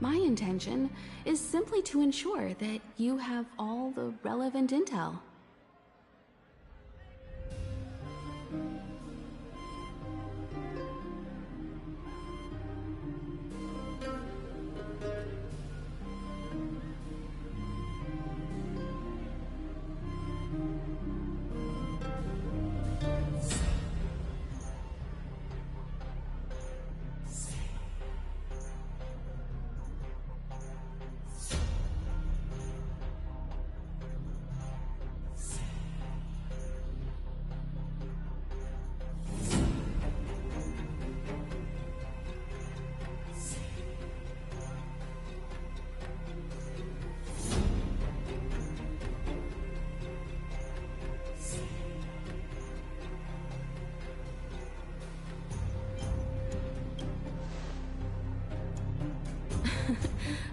My intention is simply to ensure that you have all the relevant intel.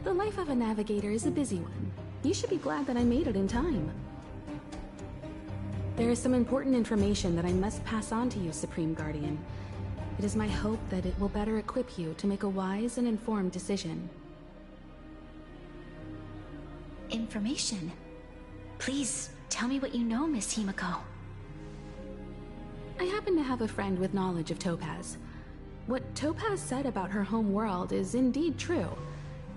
The life of a navigator is a busy one. You should be glad that I made it in time. There is some important information that I must pass on to you, Supreme Guardian. It is my hope that it will better equip you to make a wise and informed decision. Information? Please, tell me what you know, Miss Himeko. I happen to have a friend with knowledge of Topaz. What Topaz said about her home world is indeed true,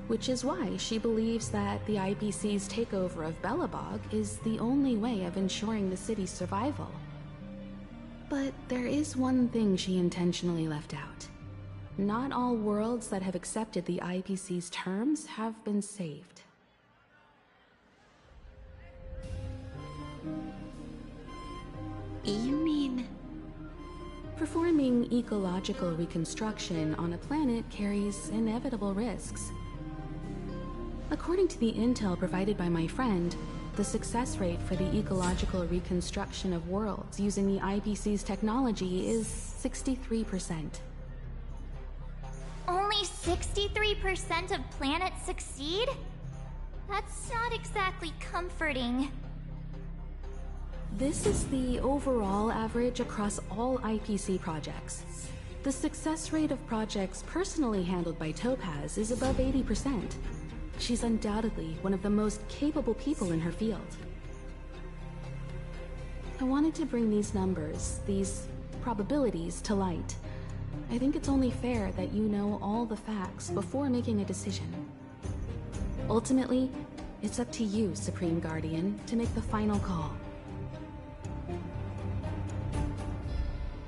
which is why she believes that the IPC's takeover of Belobog is the only way of ensuring the city's survival. But there is one thing she intentionally left out. Not all worlds that have accepted the IPC's terms have been saved. You mean... Performing ecological reconstruction on a planet carries inevitable risks. According to the intel provided by my friend, the success rate for the ecological reconstruction of worlds using the IPC's technology is 63%. Only 63% of planets succeed? That's not exactly comforting. This is the overall average across all IPC projects. The success rate of projects personally handled by Topaz is above 80%. She's undoubtedly one of the most capable people in her field. I wanted to bring these numbers, these probabilities, to light. I think it's only fair that you know all the facts before making a decision. Ultimately, it's up to you, Supreme Guardian, to make the final call.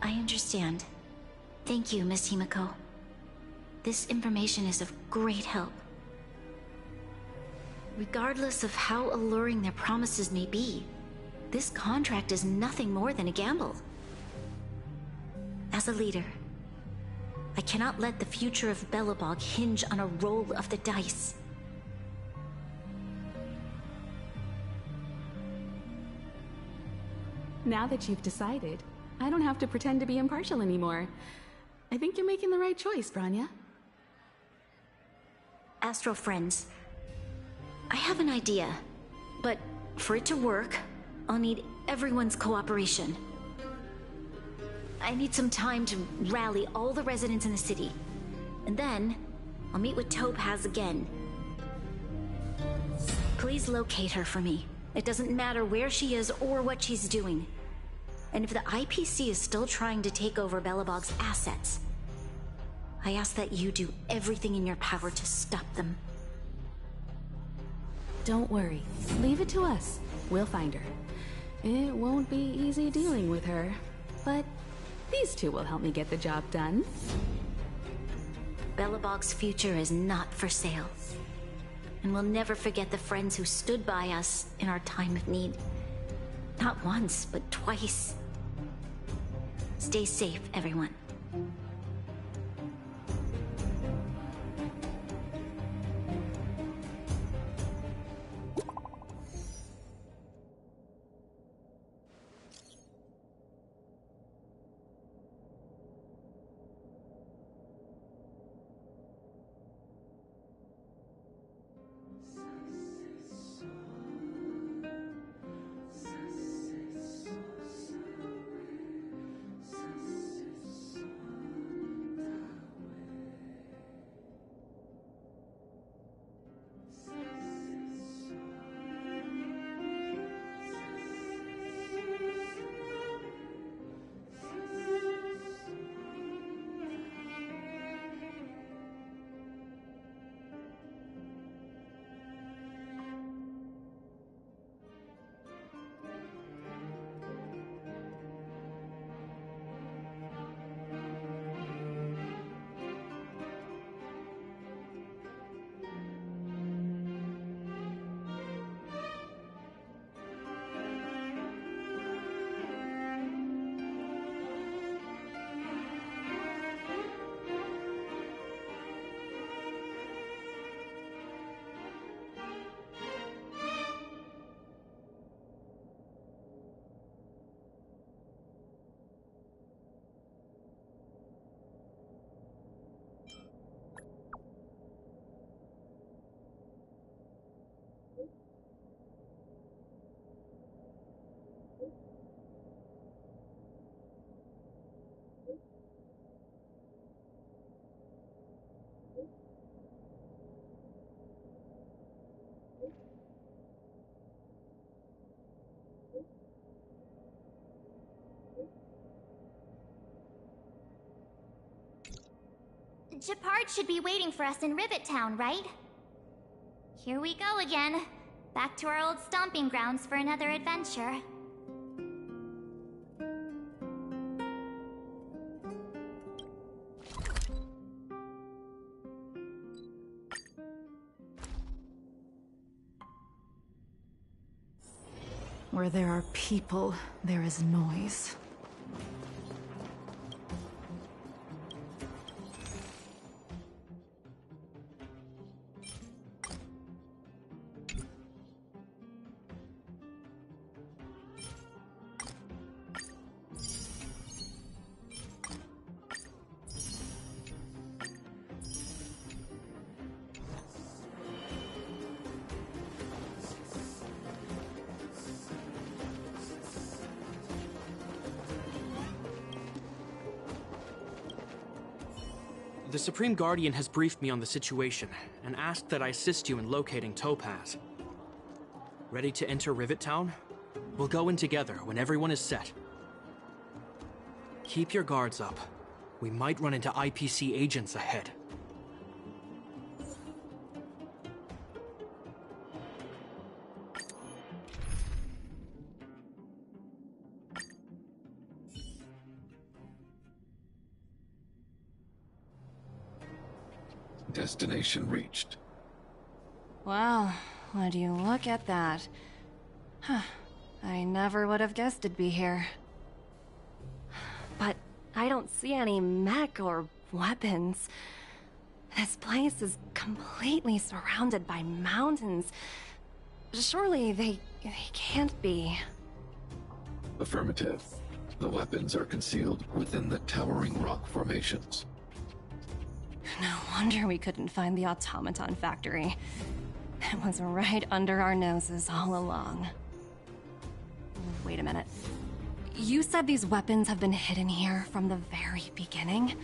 I understand. Thank you, Miss Himeko. This information is of great help. Regardless of how alluring their promises may be, this contract is nothing more than a gamble. As a leader, I cannot let the future of Belobog hinge on a roll of the dice. Now that you've decided, I don't have to pretend to be impartial anymore. I think you're making the right choice, Branya. Astral friends, I have an idea, but for it to work, I'll need everyone's cooperation. I need some time to rally all the residents in the city, and then I'll meet with Topaz again. Please locate her for me. It doesn't matter where she is or what she's doing. And if the IPC is still trying to take over Belobog's assets, I ask that you do everything in your power to stop them. Don't worry. Leave it to us. We'll find her. It won't be easy dealing with her, but these two will help me get the job done. Belobog's future is not for sale. And we'll never forget the friends who stood by us in our time of need. Not once, but twice. Stay safe, everyone. Gepard should be waiting for us in Rivet Town, right? Here we go again. Back to our old stomping grounds for another adventure. Where there are people, there is noise. The Supreme Guardian has briefed me on the situation, and asked that I assist you in locating Topaz. Ready to enter Rivet Town? We'll go in together when everyone is set. Keep your guards up. We might run into IPC agents ahead. Destination reached. Wow, would you look at that? Huh. I never would have guessed it'd be here. But I don't see any mech or weapons. This place is completely surrounded by mountains. Surely they can't be. Affirmative. The weapons are concealed within the towering rock formations. No wonder we couldn't find the automaton factory. It was right under our noses all along. Wait a minute. You said these weapons have been hidden here from the very beginning?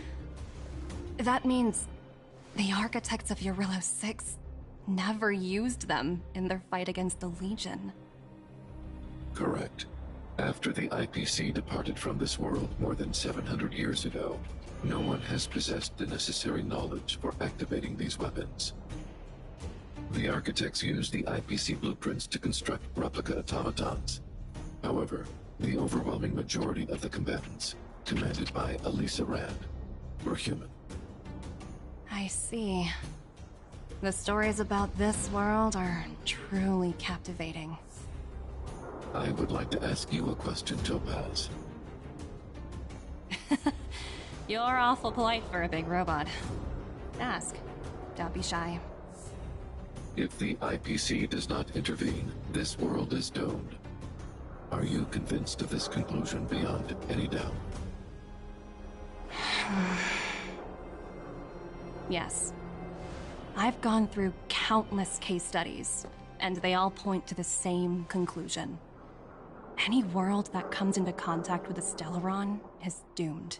That means the architects of Eurillo 6 never used them in their fight against the Legion. Correct. After the IPC departed from this world more than 700 years ago, no one has possessed the necessary knowledge for activating these weapons. The architects used the IPC blueprints to construct replica automatons. However, the overwhelming majority of the combatants, commanded by Elisa Rand, were human. I see. The stories about this world are truly captivating. I would like to ask you a question, Topaz. You're awful polite for a big robot. Ask. Don't be shy. If the IPC does not intervene, this world is doomed. Are you convinced of this conclusion beyond any doubt? Yes. I've gone through countless case studies, and they all point to the same conclusion. Any world that comes into contact with a Stellaron is doomed.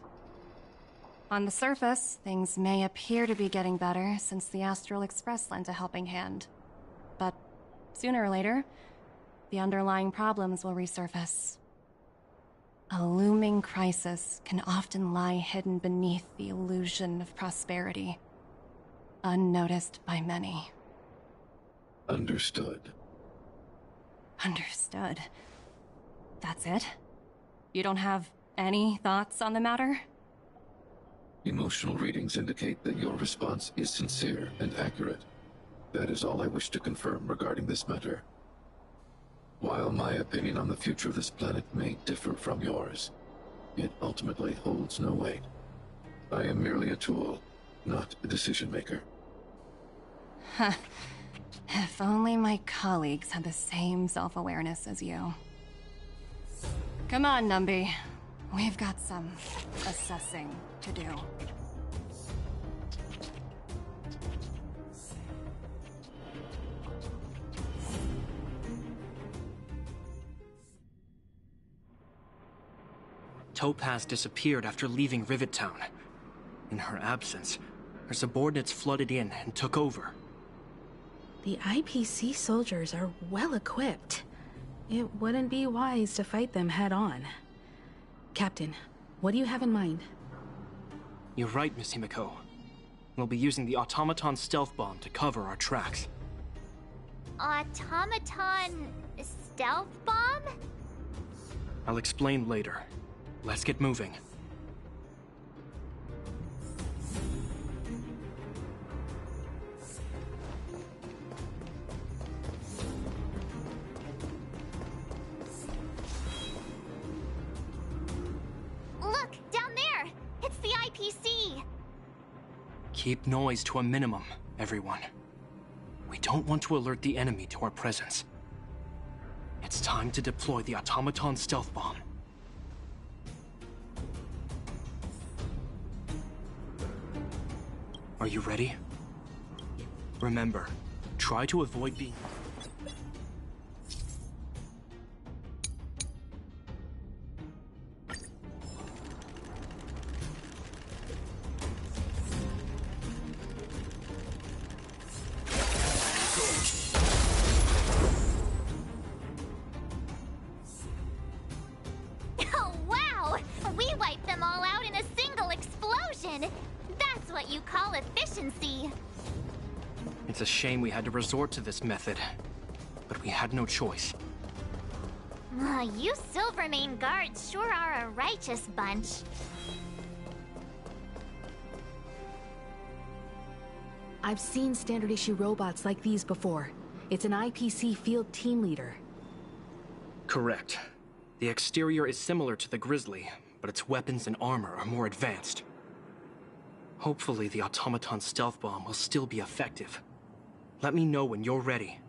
On the surface, things may appear to be getting better since the Astral Express lent a helping hand. But sooner or later, the underlying problems will resurface. A looming crisis can often lie hidden beneath the illusion of prosperity, unnoticed by many. Understood. Understood. That's it? You don't have any thoughts on the matter? Emotional readings indicate that your response is sincere and accurate. That is all I wish to confirm regarding this matter. While my opinion on the future of this planet may differ from yours, it ultimately holds no weight. I am merely a tool, not a decision maker. Huh. If only my colleagues had the same self-awareness as you. Come on, Numby. We've got some assessing to do. Topaz disappeared after leaving Rivet Town. In her absence, her subordinates flooded in and took over. The IPC soldiers are well equipped. It wouldn't be wise to fight them head on. Captain, what do you have in mind? You're right, Miss Himiko. We'll be using the automaton stealth bomb to cover our tracks. Automaton stealth bomb? I'll explain later. Let's get moving. Look, down there! It's the IPC! Keep noise to a minimum, everyone. We don't want to alert the enemy to our presence. It's time to deploy the automaton stealth bomb. Are you ready? Remember, try to avoid being... Oh, wow! We wiped them all out in a single explosion! That's what you call efficiency! It's a shame we had to resort to this method, but we had no choice. You Silvermane guards sure are a righteous bunch. I've seen standard issue robots like these before. It's an IPC field team leader. Correct. The exterior is similar to the Grizzly, but its weapons and armor are more advanced. Hopefully the automaton stealth bomb will still be effective. Let me know when you're ready.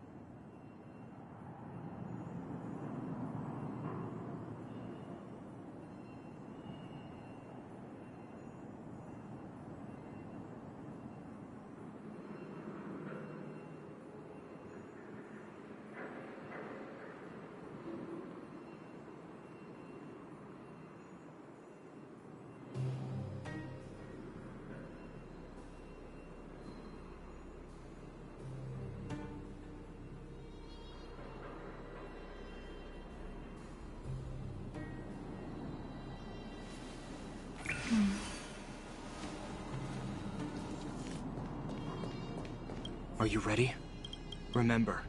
Are you ready? Remember.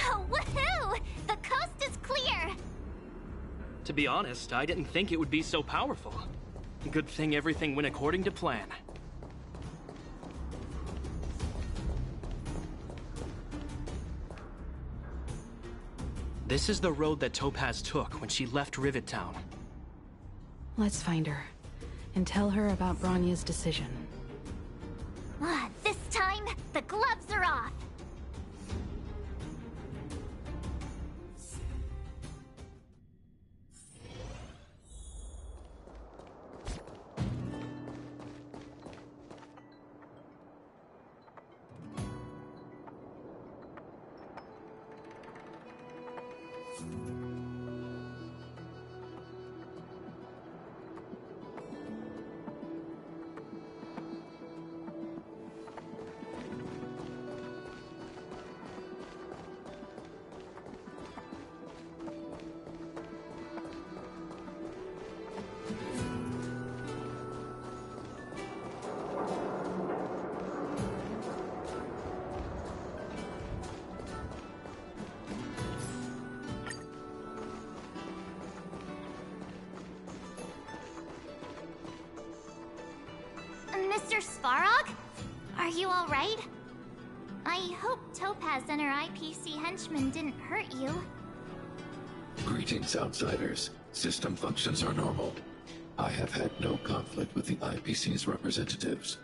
Oh, woohoo! The coast is clear! To be honest, I didn't think it would be so powerful. Good thing everything went according to plan. This is the road that Topaz took when she left Rivet Town. Let's find her, and tell her about Bronya's decision. This time, the gloves are off! Mr. Svarog? Are you alright? I hope Topaz and her IPC henchmen didn't hurt you. Greetings, outsiders. System functions are normal. I have had no conflict with the IPC's representatives.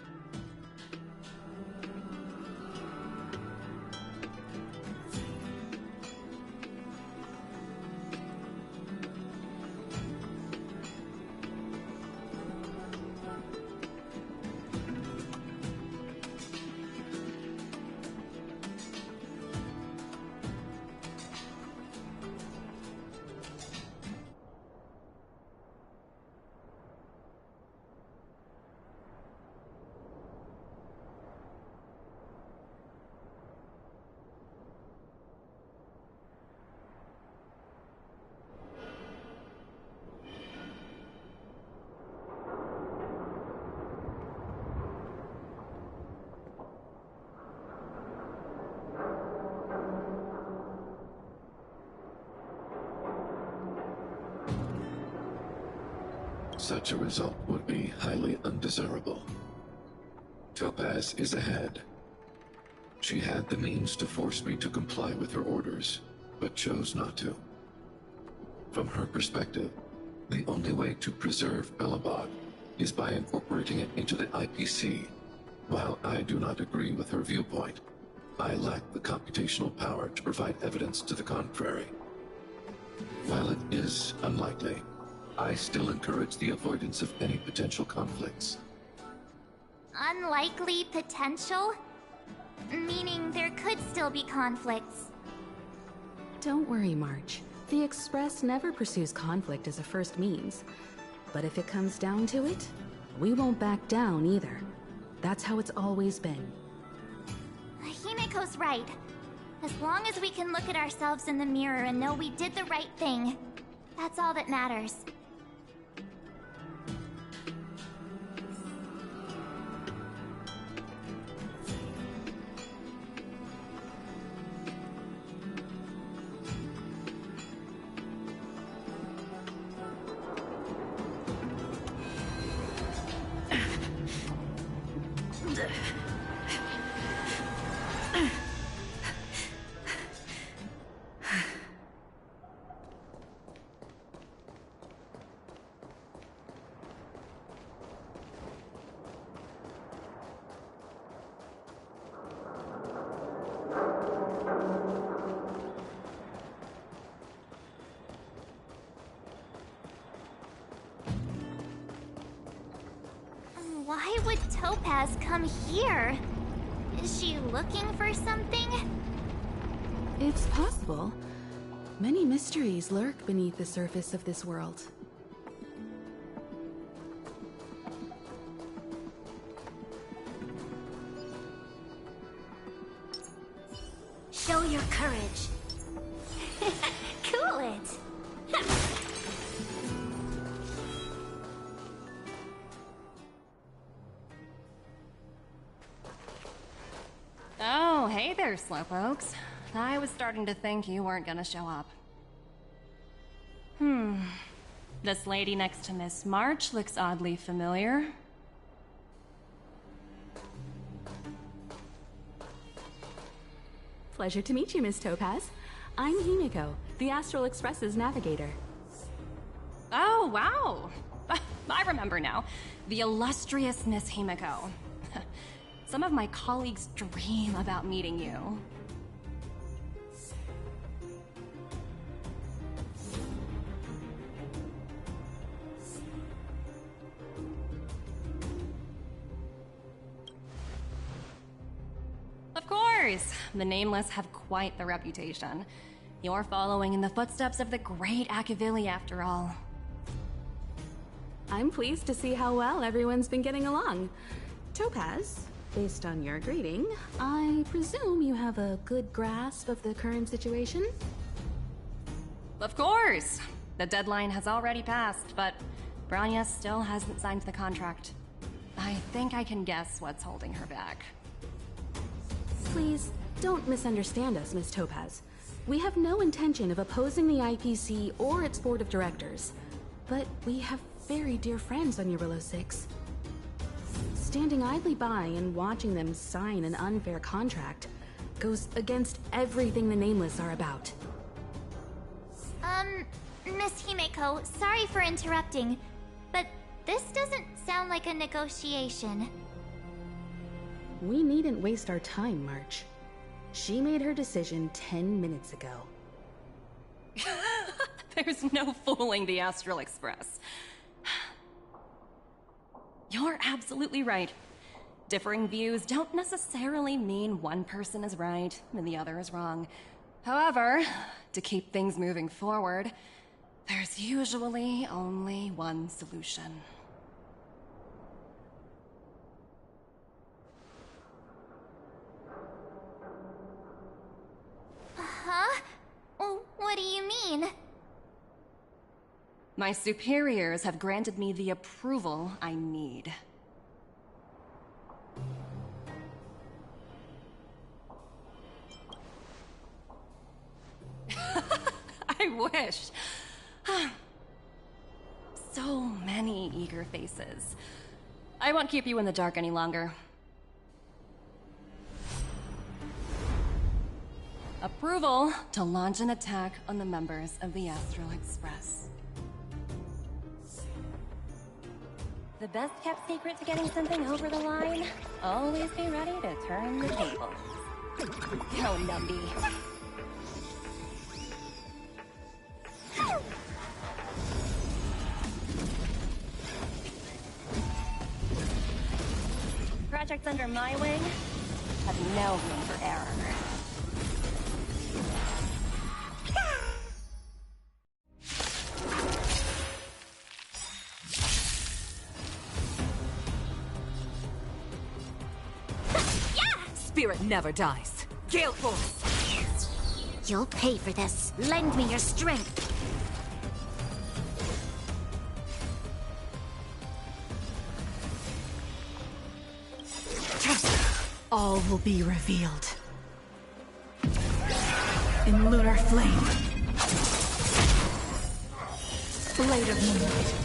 Such a result would be highly undesirable. Topaz is ahead. She had the means to force me to comply with her orders, but chose not to. From her perspective, the only way to preserve Belobog is by incorporating it into the IPC. While I do not agree with her viewpoint, I lack the computational power to provide evidence to the contrary. While it is unlikely, I still encourage the avoidance of any potential conflicts. Unlikely potential? Meaning there could still be conflicts. Don't worry, March. The Express never pursues conflict as a first means. But if it comes down to it, we won't back down either. That's how it's always been. Himeko's right. As long as we can look at ourselves in the mirror and know we did the right thing, that's all that matters. Why would Topaz come here? Is she looking for something? It's possible. Many mysteries lurk beneath the surface of this world. Show your courage. Cool it. Oh, hey there, Slowpokes. I was starting to think you weren't gonna show up. This lady next to Miss March looks oddly familiar. Pleasure to meet you, Miss Topaz. I'm Himiko, the Astral Express's navigator. Oh, wow. I remember now. The illustrious Miss Himiko. Some of my colleagues dream about meeting you. Of course! The Nameless have quite the reputation. You're following in the footsteps of the great Akavili, after all. I'm pleased to see how well everyone's been getting along. Topaz, based on your greeting, I presume you have a good grasp of the current situation? Of course! The deadline has already passed, but Branya still hasn't signed the contract. I think I can guess what's holding her back. Please, don't misunderstand us, Miss Topaz. We have no intention of opposing the IPC or its board of directors, but we have very dear friends on Eurillo 6. Standing idly by and watching them sign an unfair contract goes against everything the Nameless are about. Miss Himeko, sorry for interrupting, but this doesn't sound like a negotiation. We needn't waste our time, March. She made her decision 10 minutes ago. There's no fooling the Astral Express. You're absolutely right. Differing views don't necessarily mean one person is right and the other is wrong. However, to keep things moving forward, there's usually only one solution. Huh? What do you mean? My superiors have granted me the approval I need. I wish. So many eager faces. I won't keep you in the dark any longer. Approval to launch an attack on the members of the Astral Express. The best kept secret to getting something over the line? Always be ready to turn the tables. Go, Numby. Projects under my wing have no room for error. Spirit never dies. Gale Force! You'll pay for this. Lend me your strength. All will be revealed. In lunar flame. Blade of moonlight.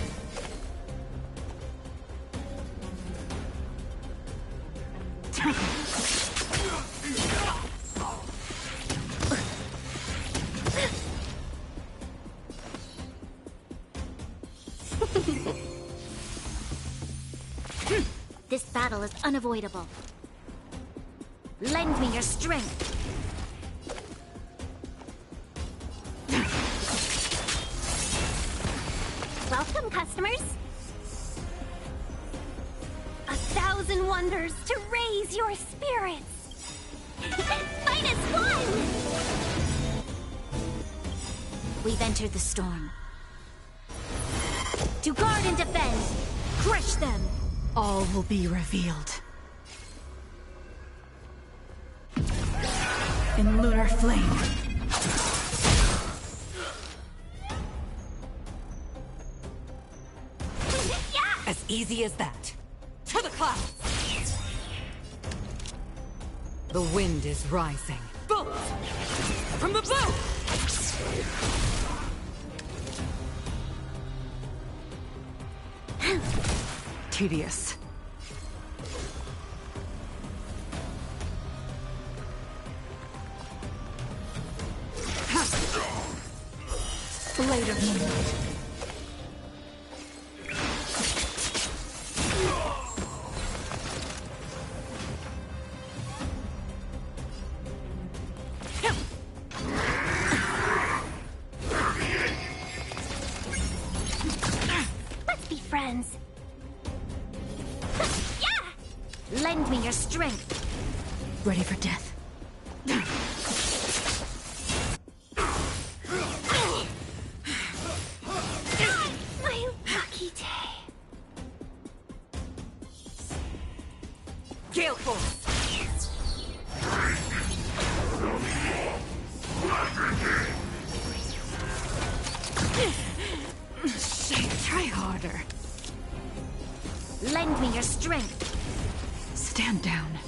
This battle is unavoidable. Lend me your strength. Welcome, customers. 1,000 wonders to raise your spirits. Fight as one! We've entered the storm. To guard and defend! Crush them! All will be revealed. In lunar flame. As easy as that. To the clouds! The wind is rising. Bolt! From the blue! Tedious. Blade of moonlight. Let's be friends. Yeah! Lend me your strength. Ready for death. My lucky day. Gale Force! Shame, try harder. Lend me your strength. Stand down.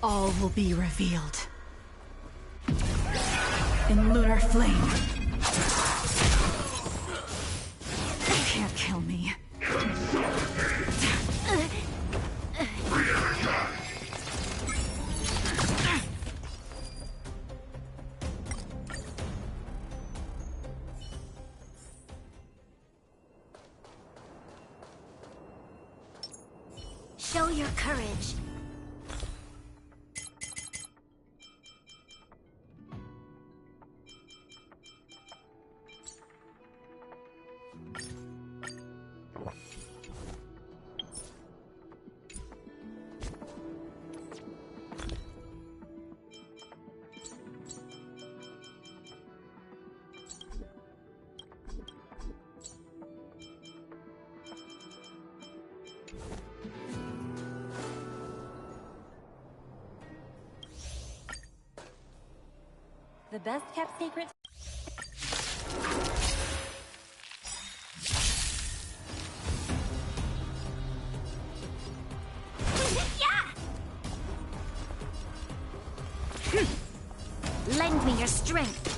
All will be revealed. In lunar flame. You can't kill me. Show your courage. The best kept secret. Lend me your strength.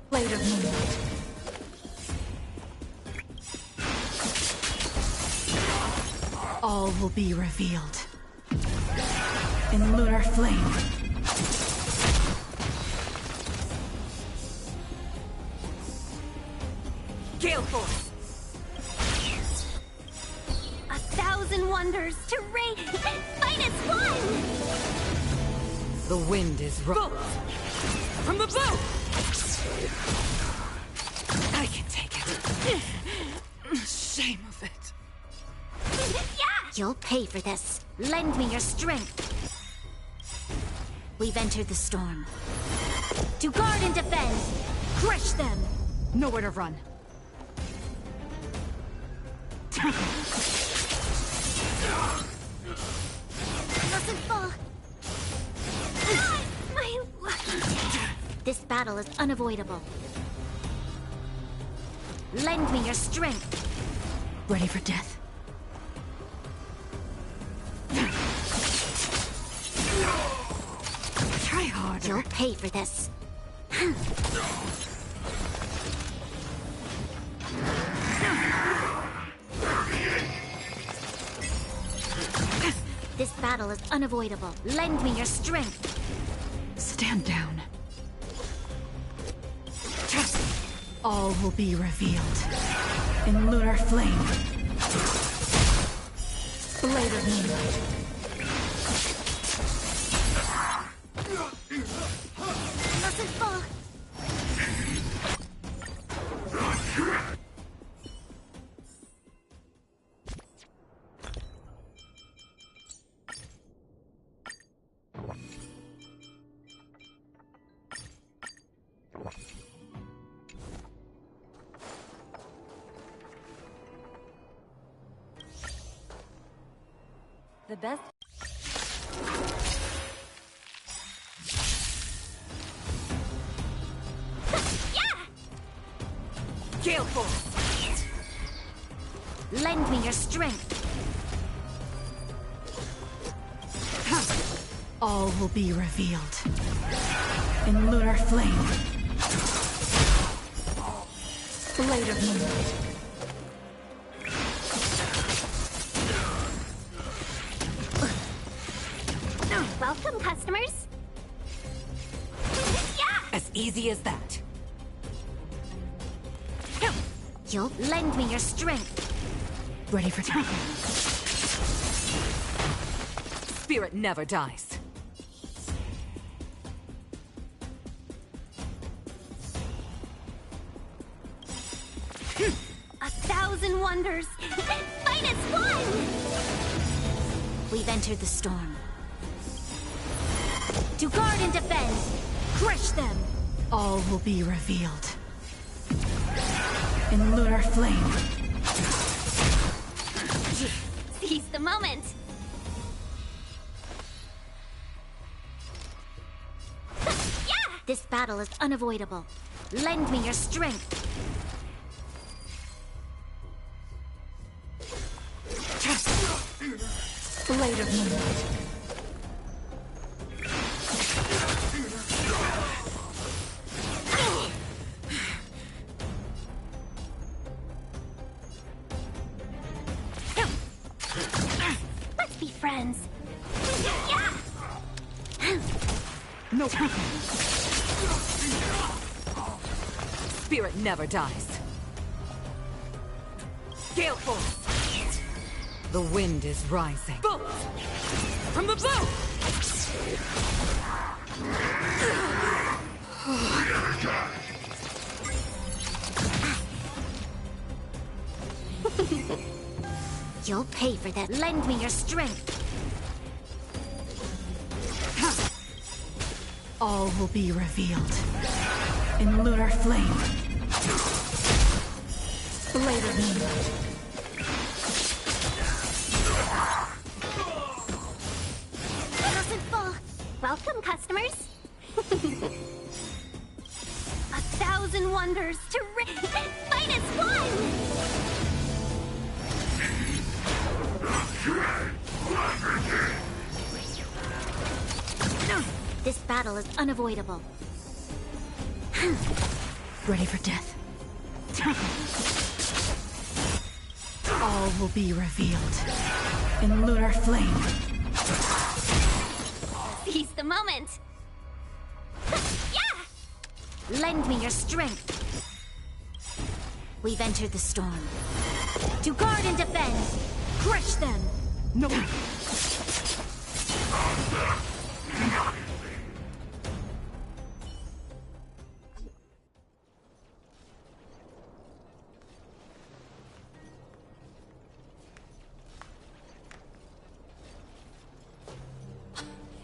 Blade of moonlight. All will be revealed. In lunar flame. Gale Force! 1,000 wonders to rate. Fight as one! The wind is rough. From the bow! I can take it. Shame of it. You'll pay for this. Lend me your strength. We've entered the storm. To guard and defend. Crush them. Nowhere to run. Mustn't fall. My lucky day. This battle is unavoidable. Lend me your strength. Ready for death. Try harder. You'll pay for this. This battle is unavoidable. Lend me your strength. Stand down. All will be revealed in lunar flame. Blade of moonlight. Mustn't fall. The best. Gale Force! Lend me your strength. All will be revealed in lunar flame. Blade of moonlight. Welcome, customers. As easy as that. You'll lend me your strength. Ready for time. Spirit never dies. A thousand wonders. Finest one! We've entered the storm. To guard and defend. Crush them. All will be revealed in lunar flame. Seize the moment. This battle is unavoidable. Lend me your strength. Blade of moonlight. Let's be friends. No. Spirit never dies. Gale Force! The wind is rising. Bolt! From the bow! You'll pay for that. Lend me your strength. All will be revealed in lunar flame. Blade of moonlight. Mustn't fall. Welcome, customers. A thousand wonders to Finest one! This battle is unavoidable. Ready for death. All will be revealed in lunar flame. Seize the moment. Lend me your strength. We've entered the storm. To guard and defend. Crush them. No.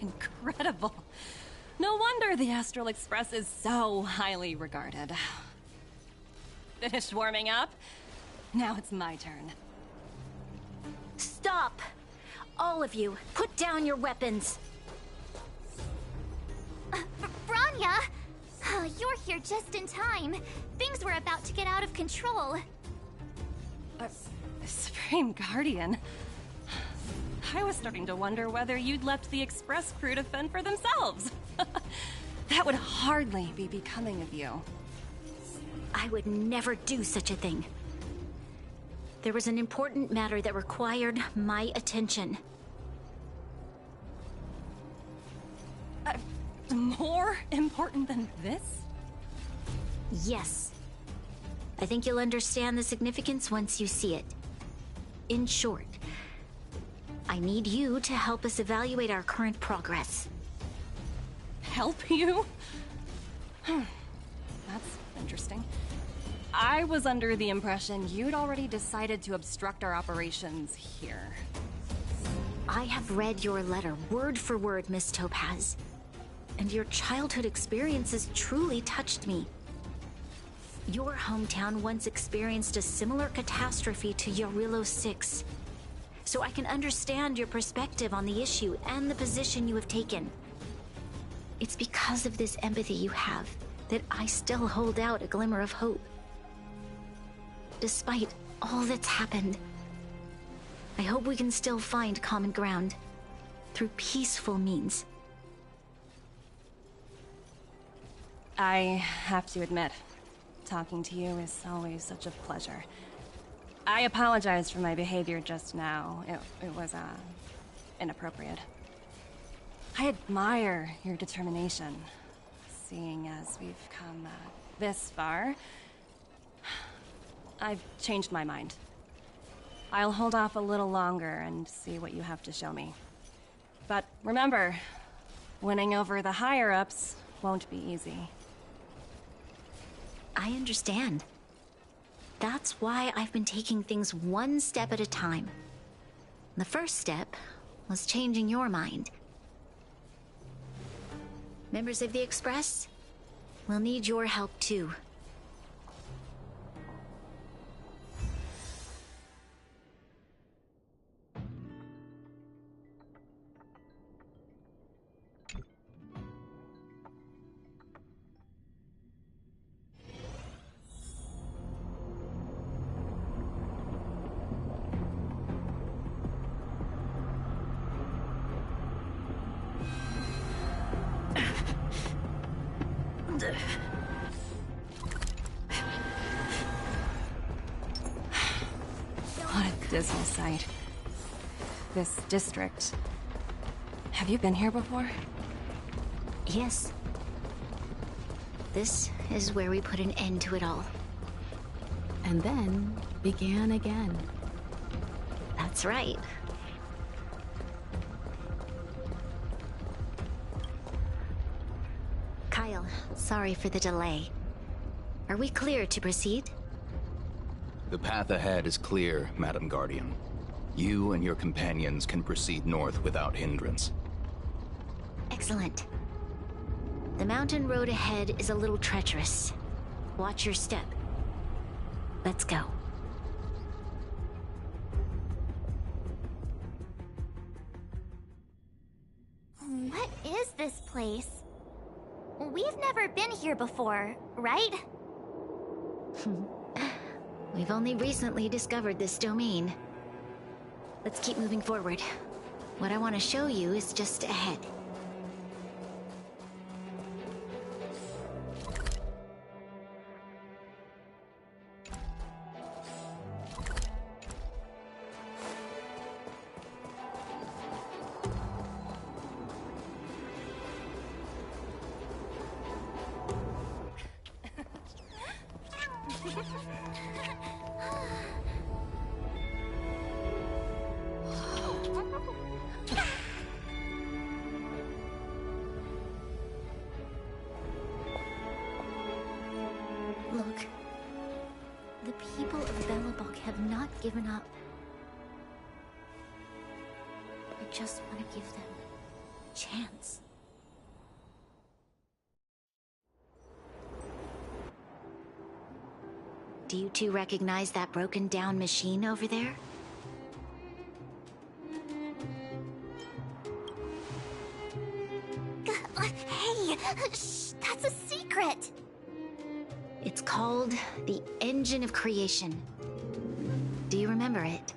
Incredible. No wonder the Astral Express is so highly regarded. Finished warming up? Now it's my turn. Stop! All of you, put down your weapons. Branya! Oh, you're here just in time. Things were about to get out of control. Supreme Guardian. I was starting to wonder whether you'd left the Express crew to fend for themselves. That would hardly be becoming of you. I would never do such a thing. There was an important matter that required my attention. More important than this? Yes. I think you'll understand the significance once you see it. In short, I need you to help us evaluate our current progress. Help you? That's interesting. I was under the impression you'd already decided to obstruct our operations here. I have read your letter word for word, Miss Topaz. And your childhood experiences truly touched me. Your hometown once experienced a similar catastrophe to Yarillo 6. So I can understand your perspective on the issue and the position you have taken. It's because of this empathy you have that I still hold out a glimmer of hope. Despite all that's happened, I hope we can still find common ground through peaceful means. I have to admit, talking to you is always such a pleasure. I apologize for my behavior just now. It was, inappropriate. I admire your determination, seeing as we've come, this far. I've changed my mind. I'll hold off a little longer and see what you have to show me. But remember, winning over the higher-ups won't be easy. I understand. That's why I've been taking things one step at a time. The first step was changing your mind. Members of the Express, we'll need your help too. What a dismal sight. This district. Have you been here before? Yes. This is where we put an end to it all. And then began again. That's right. Kyle, sorry for the delay. Are we clear to proceed? The path ahead is clear, Madam Guardian. You and your companions can proceed north without hindrance. Excellent. The mountain road ahead is a little treacherous. Watch your step. Let's go. What is this place? We've never been here before, right? We've only recently discovered this domain. Let's keep moving forward. What I want to show you is just ahead. Look. The people of Belobog have not given up. I just want to give them a chance. Do you two recognize that broken down machine over there? Hey, shh, that's a secret. It's called the Engine of Creation. Do you remember it?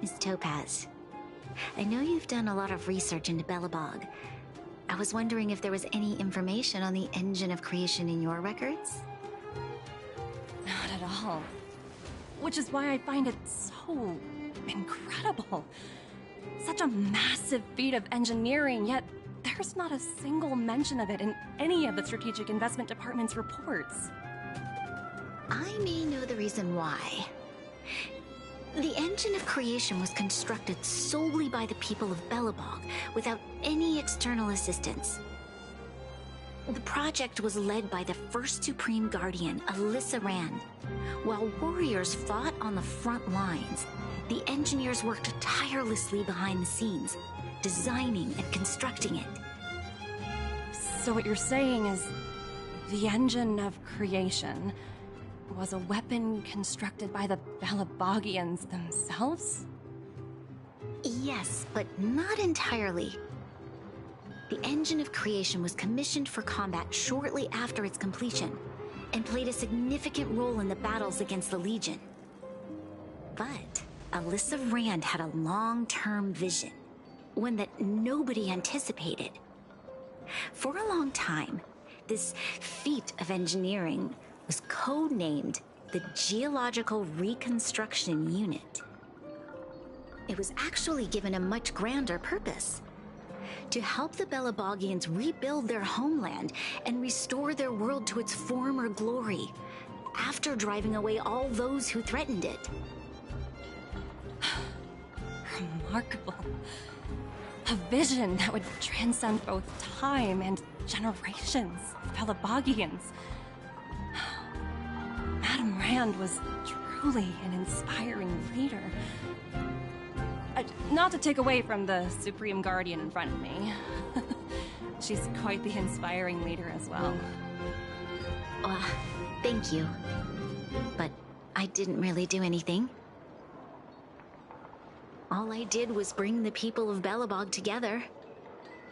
Miss Topaz, I know you've done a lot of research into Belobog. I was wondering if there was any information on the Engine of Creation in your records? Not at all. Which is why I find it so incredible. Such a massive feat of engineering, yet there's not a single mention of it in any of the Strategic Investment Department's reports. I may know the reason why. The engine of creation was constructed solely by the people of Belobog, without any external assistance. The project was led by the first Supreme Guardian, Alyssa Rand. While warriors fought on the front lines, the engineers worked tirelessly behind the scenes, designing and constructing it. So what you're saying is, the engine of creation was a weapon constructed by the Belabogians themselves? Yes, but not entirely. The engine of creation was commissioned for combat shortly after its completion, and played a significant role in the battles against the Legion. But Alyssa Rand had a long-term vision, one that nobody anticipated. For a long time, this feat of engineering was codenamed the Geological Reconstruction Unit. It was actually given a much grander purpose: to help the Belabogians rebuild their homeland and restore their world to its former glory, after driving away all those who threatened it. Remarkable. A vision that would transcend both time and generations of Belabogians. Madame Rand was truly an inspiring leader. Not to take away from the Supreme Guardian in front of me. She's quite the inspiring leader as well. Thank you. But I didn't really do anything. All I did was bring the people of Belobog together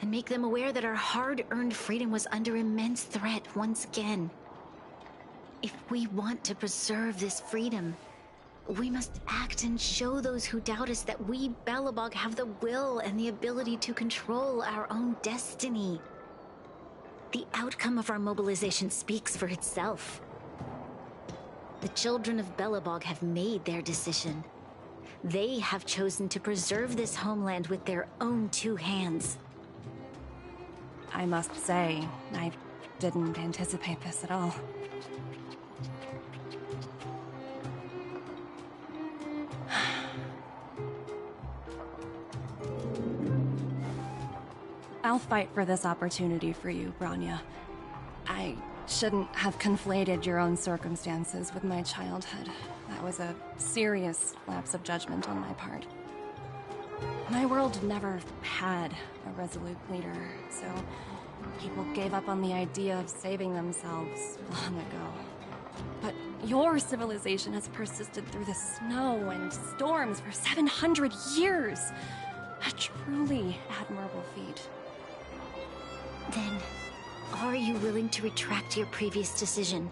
and make them aware that our hard-earned freedom was under immense threat once again. If we want to preserve this freedom, we must act and show those who doubt us that we Belobog have the will and the ability to control our own destiny. The outcome of our mobilization speaks for itself. The children of Belobog have made their decision. They have chosen to preserve this homeland with their own two hands. I must say, I didn't anticipate this at all. I'll fight for this opportunity for you, Bronya. I shouldn't have conflated your own circumstances with my childhood. That was a serious lapse of judgment on my part. My world never had a resolute leader, so people gave up on the idea of saving themselves long ago. But your civilization has persisted through the snow and storms for 700 years. A truly admirable feat. Then, are you willing to retract your previous decision?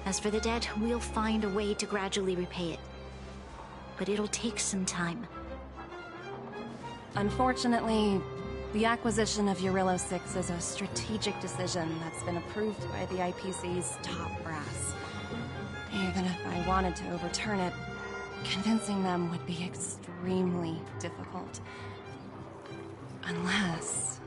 As for the debt, we'll find a way to gradually repay it. But it'll take some time. Unfortunately, the acquisition of Eurillo 6 is a strategic decision that's been approved by the IPC's top brass. Even if I wanted to overturn it, convincing them would be extremely difficult. Unless...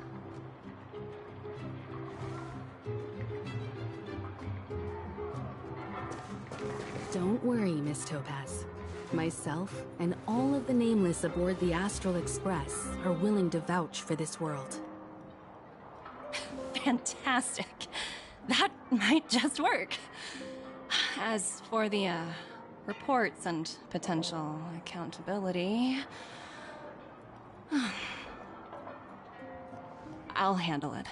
Don't worry, Miss Topaz. Myself and all of the Nameless aboard the Astral Express are willing to vouch for this world. Fantastic. That might just work. As for the, reports and potential accountability... I'll handle it.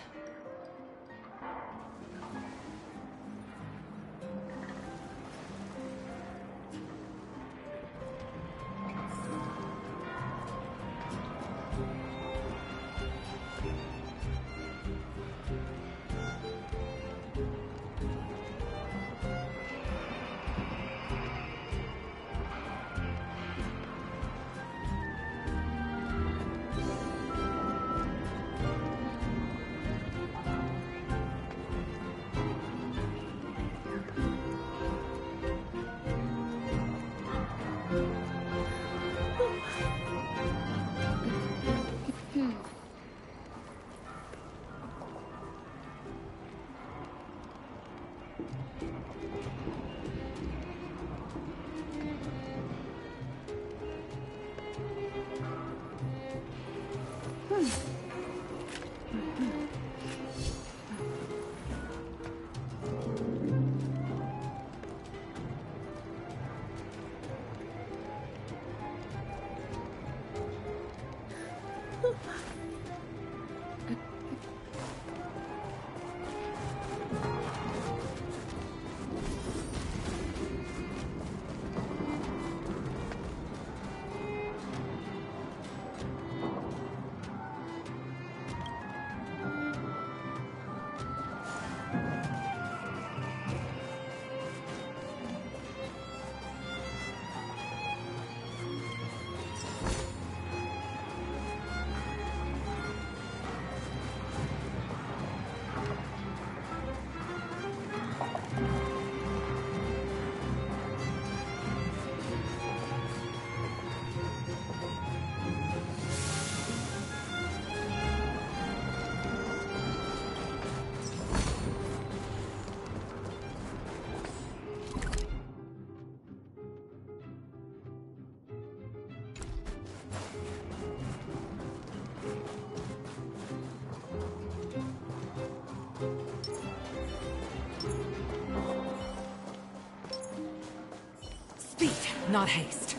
Speed, not haste.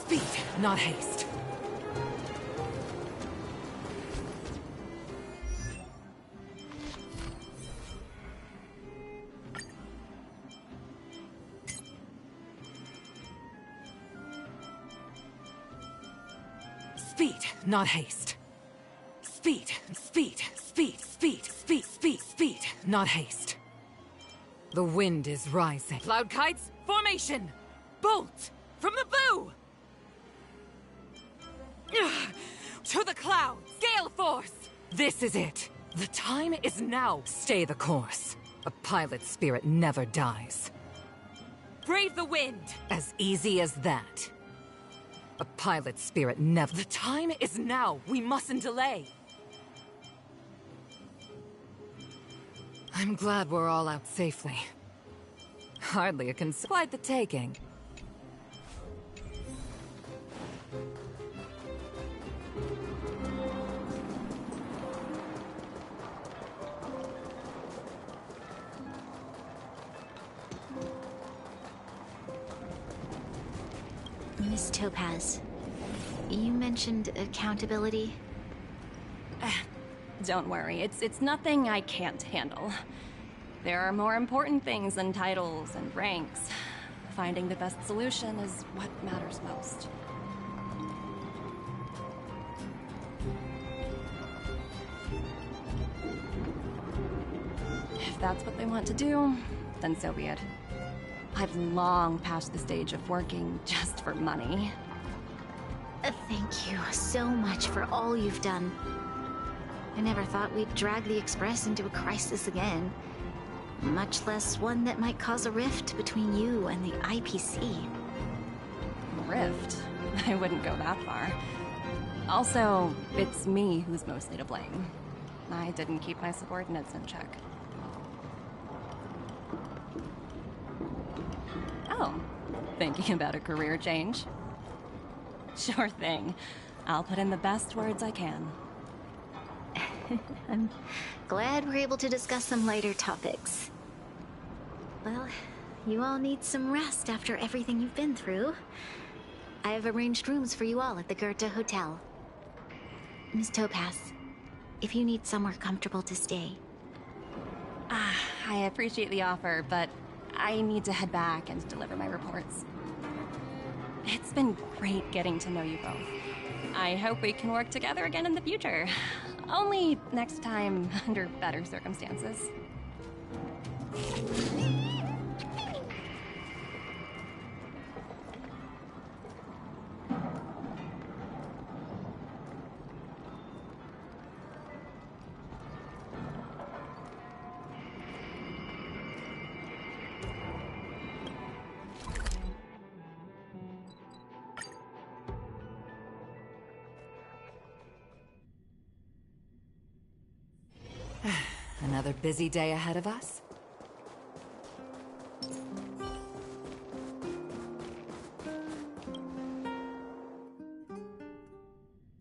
Speed, not haste. Speed, not haste. Speed, speed, speed, speed, speed, speed, speed, not haste. The wind is rising. Cloud kites, formation! Bolt! From the bow! To the clouds! Gale force! This is it. The time is now. Stay the course. A pilot's spirit never dies. Brave the wind! As easy as that. A pilot's spirit never... The time is now. We mustn't delay. I'm glad we're all out safely. Hardly a quite the taking. Miss Topaz, you mentioned accountability. Don't worry, it's nothing I can't handle. There are more important things than titles and ranks. Finding the best solution is what matters most. If that's what they want to do, then so be it. I've long passed the stage of working just for money. Thank you so much for all you've done. I never thought we'd drag the Express into a crisis again. Much less one that might cause a rift between you and the IPC. Rift? I wouldn't go that far. Also, it's me who's mostly to blame. I didn't keep my subordinates in check. Oh, thinking about a career change? Sure thing. I'll put in the best words I can. I'm glad we're able to discuss some lighter topics. Well, you all need some rest after everything you've been through. I have arranged rooms for you all at the Goethe Hotel. Miss Topaz, if you need somewhere comfortable to stay. I appreciate the offer, but I need to head back and deliver my reports. It's been great getting to know you both. I hope we can work together again in the future. Only next time under better circumstances. Another busy day ahead of us?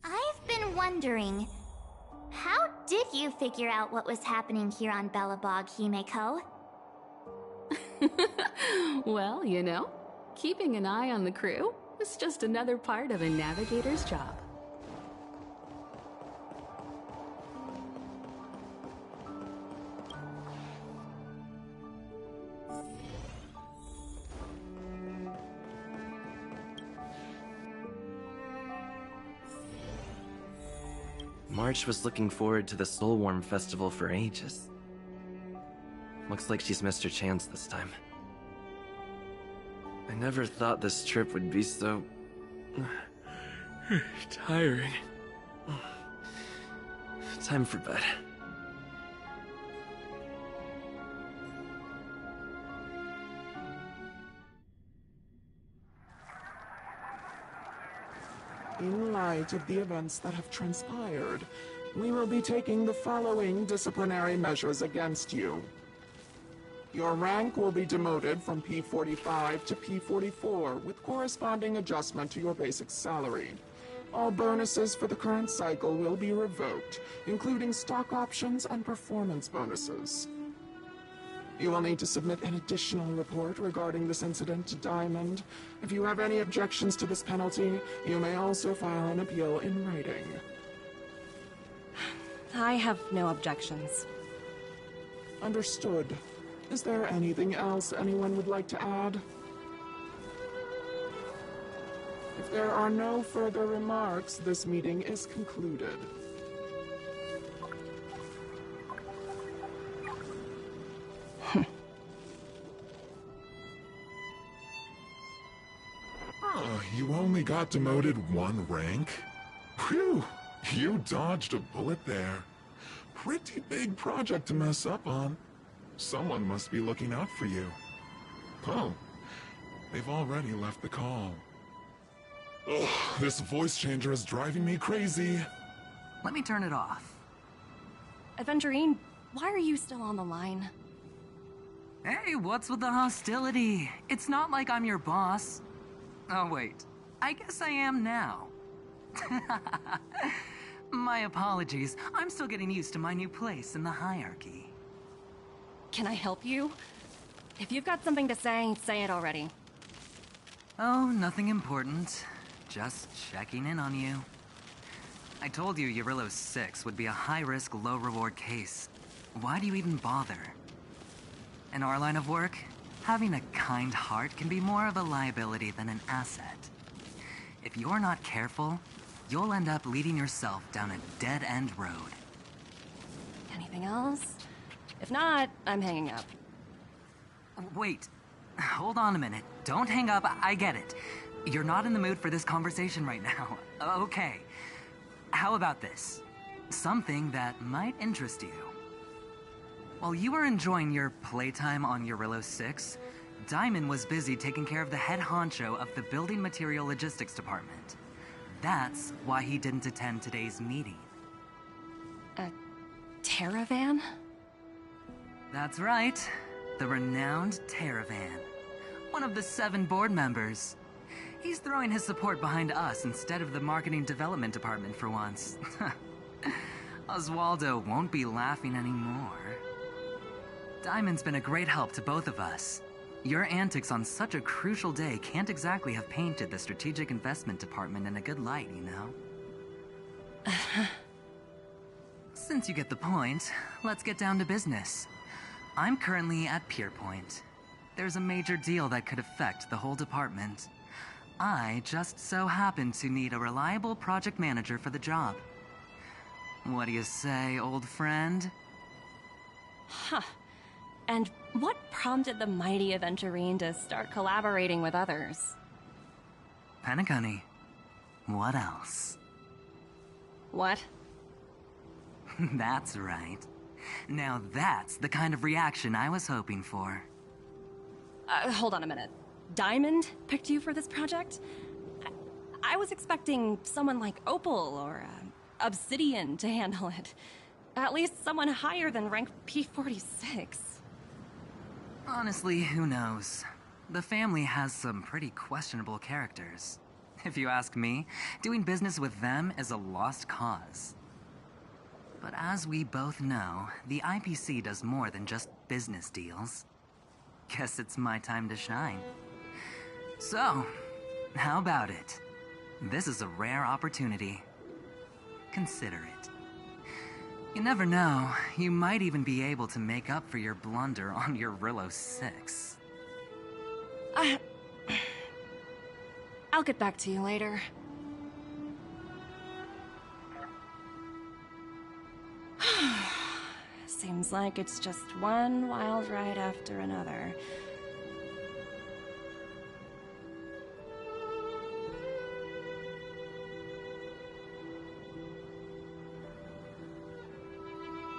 I've been wondering, how did you figure out what was happening here on Belobog, Himeko? Well, you know, keeping an eye on the crew is just another part of a navigator's job. March was looking forward to the Soulworm Festival for ages. Looks like she's missed her chance this time. I never thought this trip would be so... tiring. Time for bed. In light of the events that have transpired, we will be taking the following disciplinary measures against you. Your rank will be demoted from P45 to P44 with corresponding adjustment to your basic salary. All bonuses for the current cycle will be revoked, including stock options and performance bonuses. You will need to submit an additional report regarding this incident to Diamond. If you have any objections to this penalty, you may also file an appeal in writing. I have no objections. Understood. Is there anything else anyone would like to add? If there are no further remarks, this meeting is concluded. You only got demoted one rank? Phew, you dodged a bullet there. Pretty big project to mess up on. Someone must be looking out for you. Oh, they've already left the call. Ugh, this voice changer is driving me crazy. Let me turn it off. Aventurine, why are you still on the line? Hey, what's with the hostility? It's not like I'm your boss. Oh, wait. I guess I am now. My apologies. I'm still getting used to my new place in the hierarchy. Can I help you? If you've got something to say it already. Oh, nothing important. Just checking in on you. I told you Eurylos 6 would be a high-risk, low-reward case. Why do you even bother? In our line of work, having a kind heart can be more of a liability than an asset. If you're not careful, you'll end up leading yourself down a dead-end road. Anything else? If not, I'm hanging up. Wait. Hold on a minute. Don't hang up. I get it. You're not in the mood for this conversation right now. Okay. How about this? Something that might interest you. While you were enjoying your playtime on Eurylos 6, Diamond was busy taking care of the head honcho of the Building Material Logistics Department. That's why he didn't attend today's meeting. Terravan? That's right. The renowned Terravan. One of the 7 board members. He's throwing his support behind us instead of the marketing development department for once. Oswaldo won't be laughing anymore. Diamond's been a great help to both of us. Your antics on such a crucial day can't exactly have painted the strategic investment department in a good light, you know? Since you get the point, let's get down to business. I'm currently at Pier Point. There's a major deal that could affect the whole department. I just so happen to need a reliable project manager for the job. What do you say, old friend? Huh. And what prompted the mighty Aventurine to start collaborating with others? Penacony. What else? What? That's right. Now that's the kind of reaction I was hoping for. Hold on a minute. Diamond picked you for this project? I was expecting someone like Opal or Obsidian to handle it. At least someone higher than rank P46. Honestly, who knows? The family has some pretty questionable characters. If you ask me, doing business with them is a lost cause. But as we both know, the IPC does more than just business deals. Guess it's my time to shine. So, how about it? This is a rare opportunity. Consider it. You never know, you might even be able to make up for your blunder on Eurillo 6. I'll get back to you later. Seems like it's just one wild ride after another.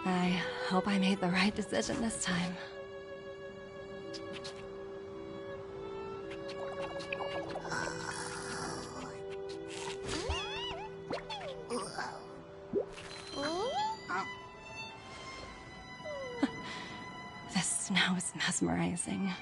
I hope I made the right decision this time. The snow is mesmerizing.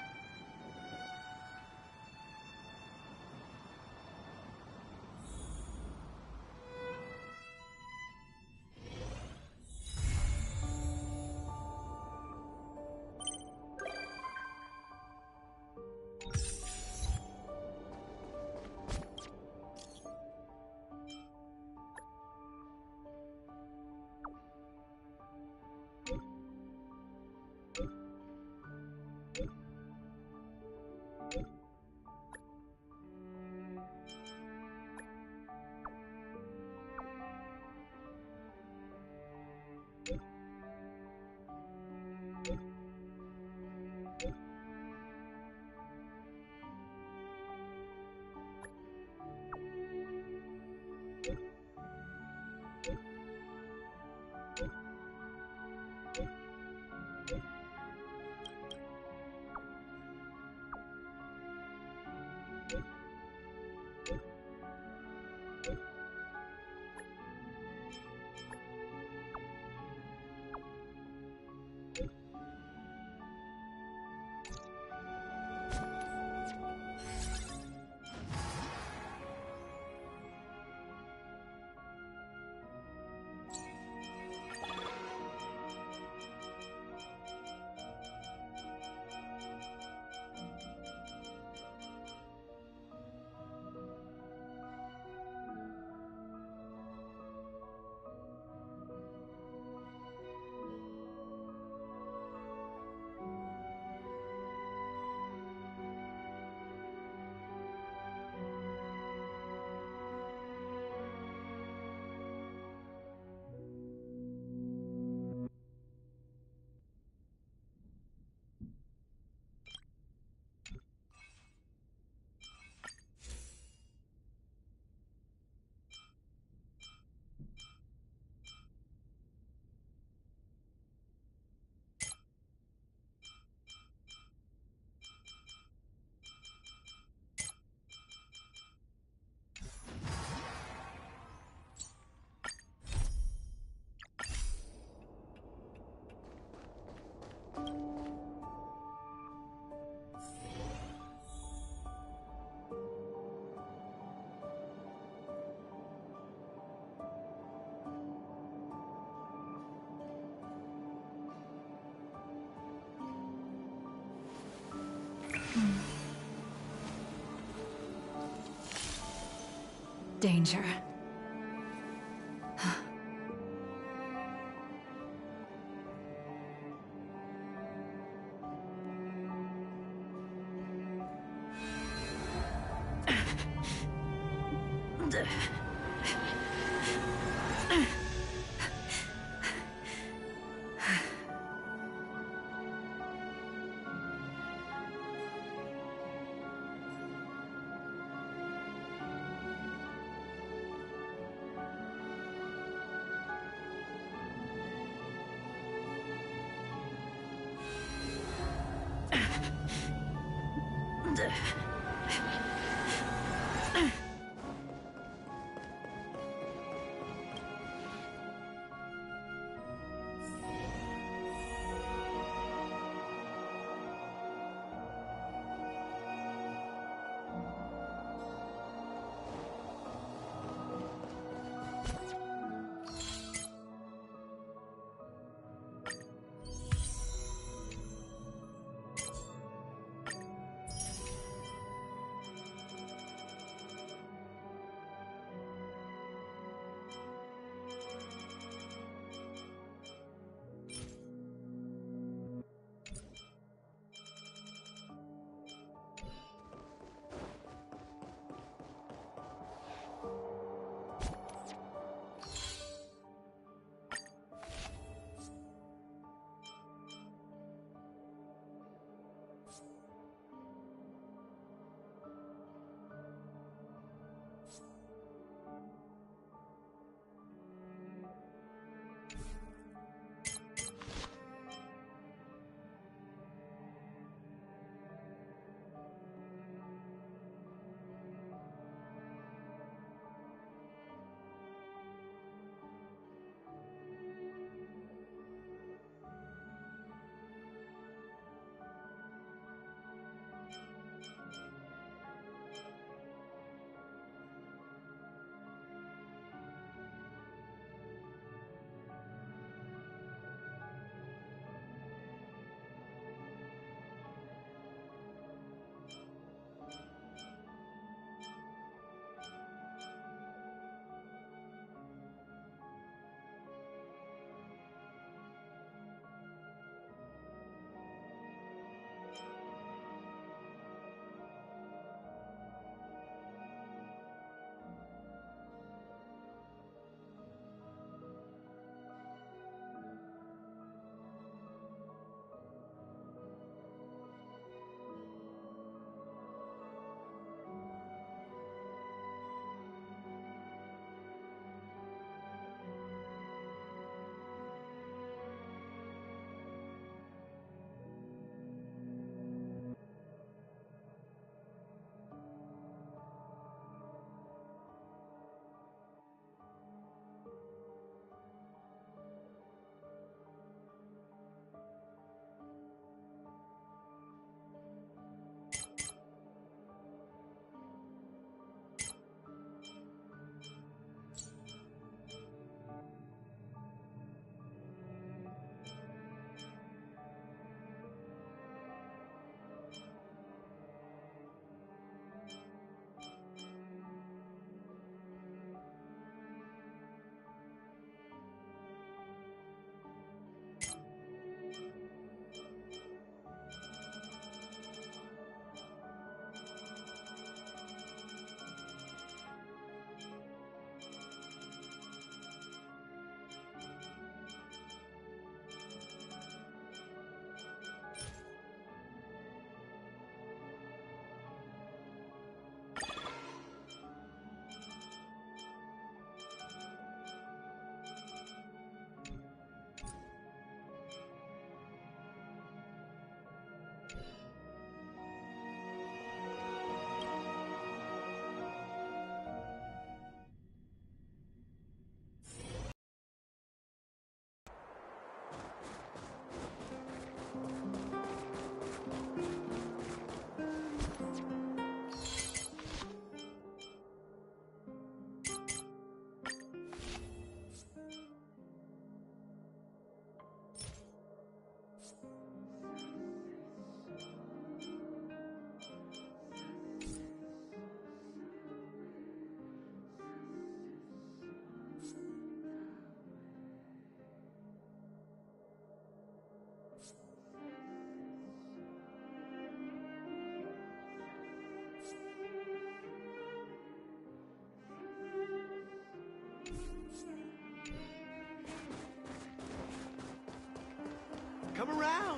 danger.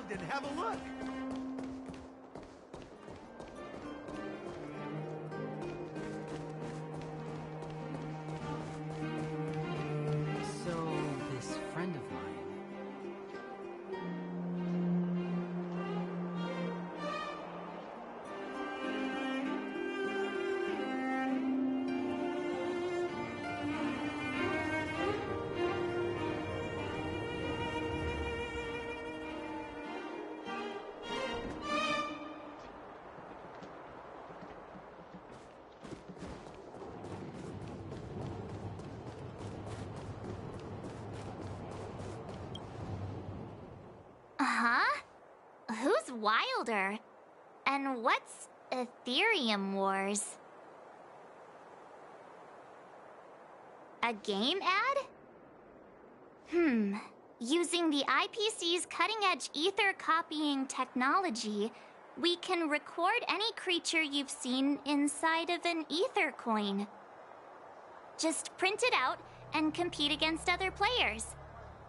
inside and have a look. So, this friend of mine. Huh? Who's Wilder? And what's Ethereum Wars? A game ad? Using the IPC's cutting-edge ether copying technology, we can record any creature you've seen inside of an ether coin. Just print it out and compete against other players.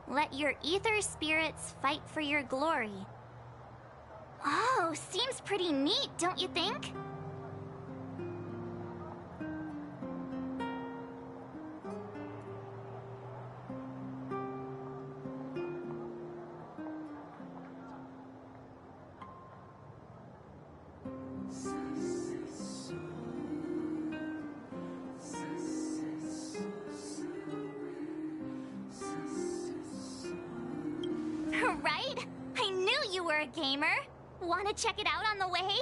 Let your ether spirits fight for your glory. Oh, seems pretty neat, don't you think? Right? I knew you were a gamer. Want to check it out on the way?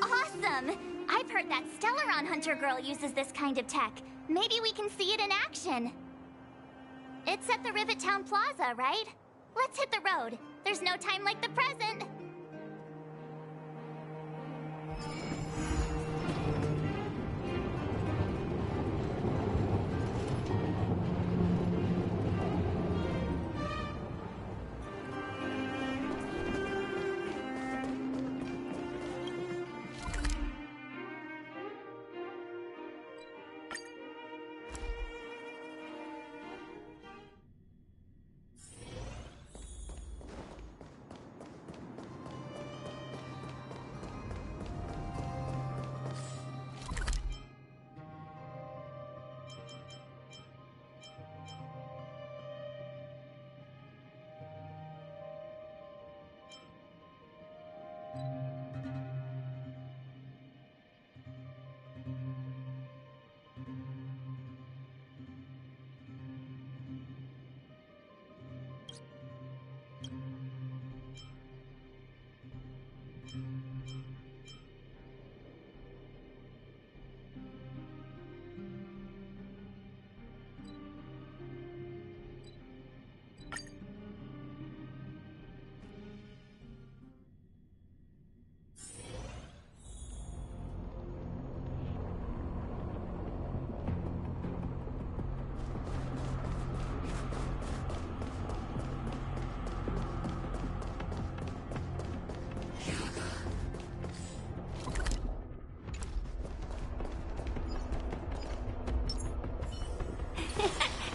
Awesome! I've heard that Stellaron Hunter girl uses this kind of tech. Maybe we can see it in action. It's at the Rivet Town Plaza, right? Let's hit the road. There's no time like the present.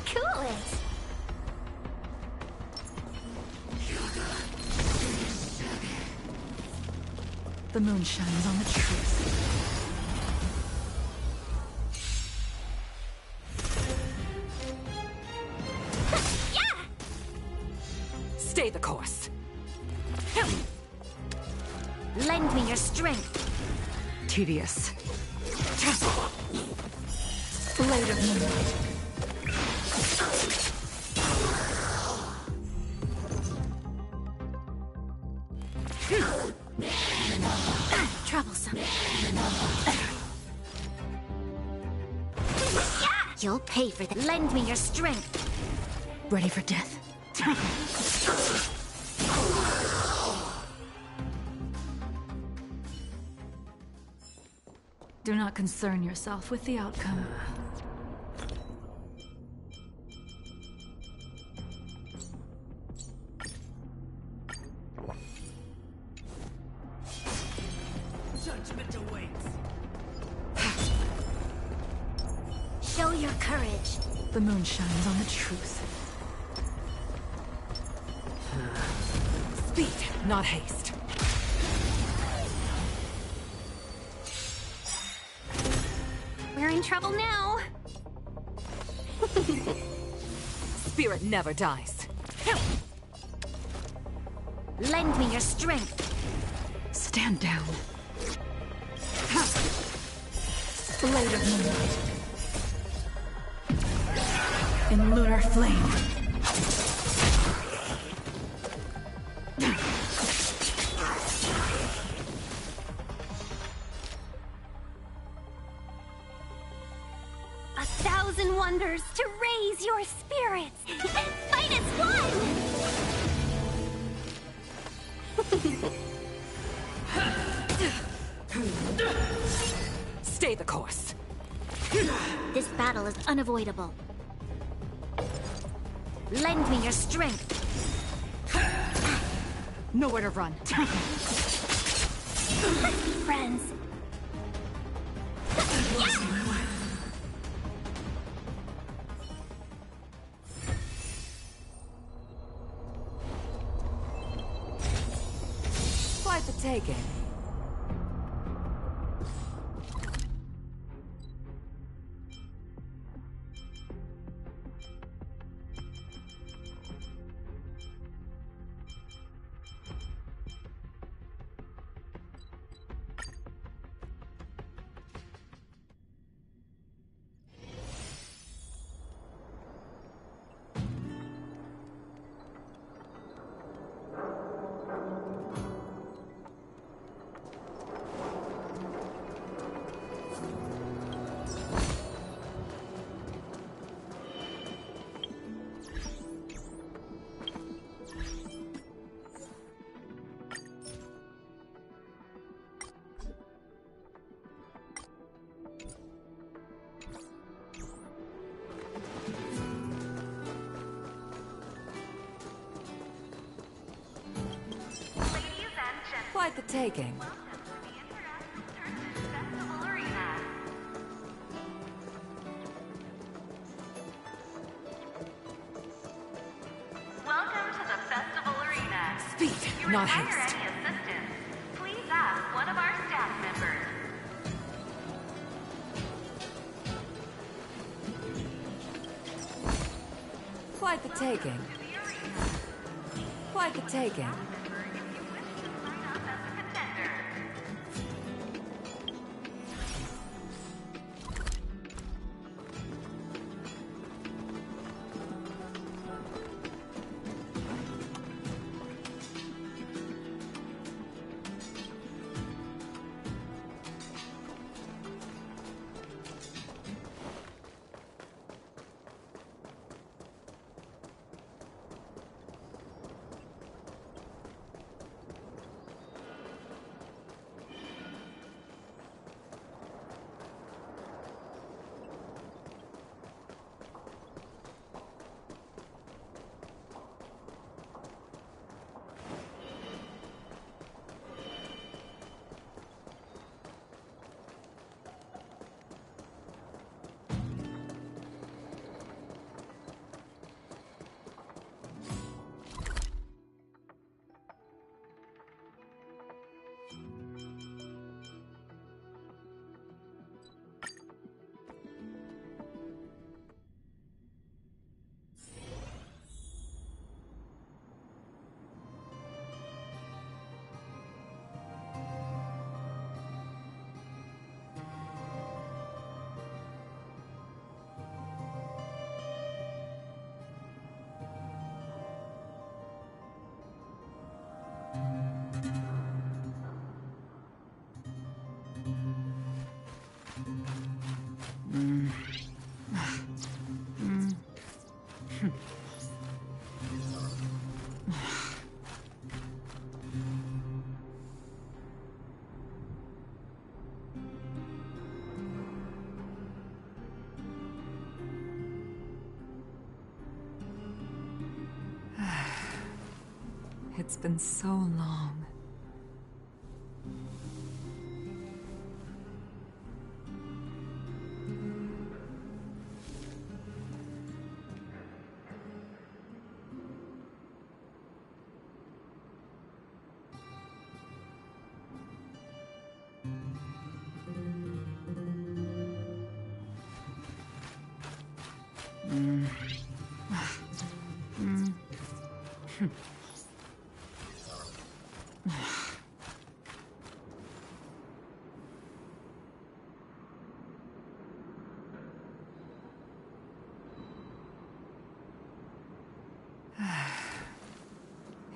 Cool it! The moon shines on the truth. Stay the course. Lend me your strength. Tedious. Blade of moonlight. Troublesome. You'll pay for that. Lend me your strength. Ready for death. Do not concern yourself with the outcome. Judgment awaits. your courage. The moon shines on the truth. Speed, not haste. We're in trouble now. Spirit never dies. Lend me your strength. Stand down. Blade of moonlight. In lunar flame. A thousand wonders to raise your spirits. Fight as one! Stay the course. This battle is unavoidable. Lend me your strength. Nowhere to run. Friends. Quite the taking. Quite the taking. Welcome to the Festival Arena. Speed, If you not require haste. any assistance, please ask one of our staff members. Quite the taking. Quite the taking. It's been so long.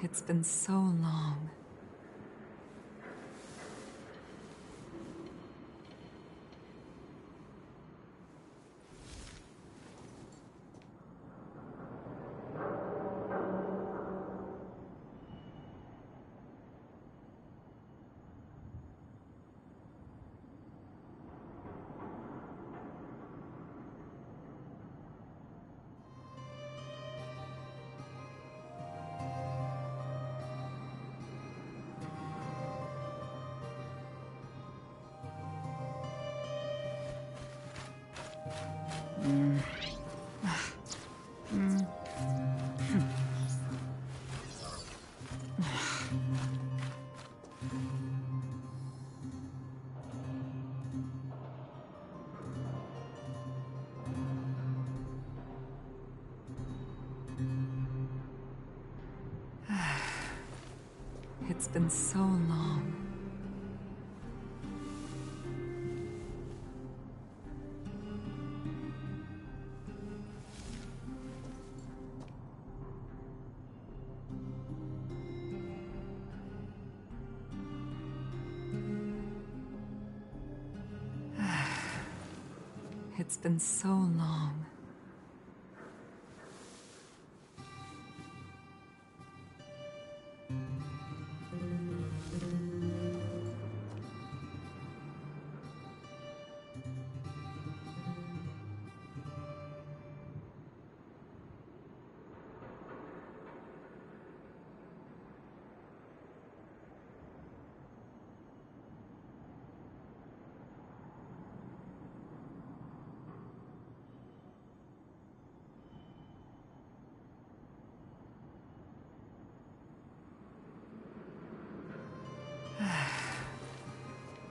It's been so long. It's been so long. It's been so long.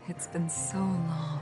It's been so long.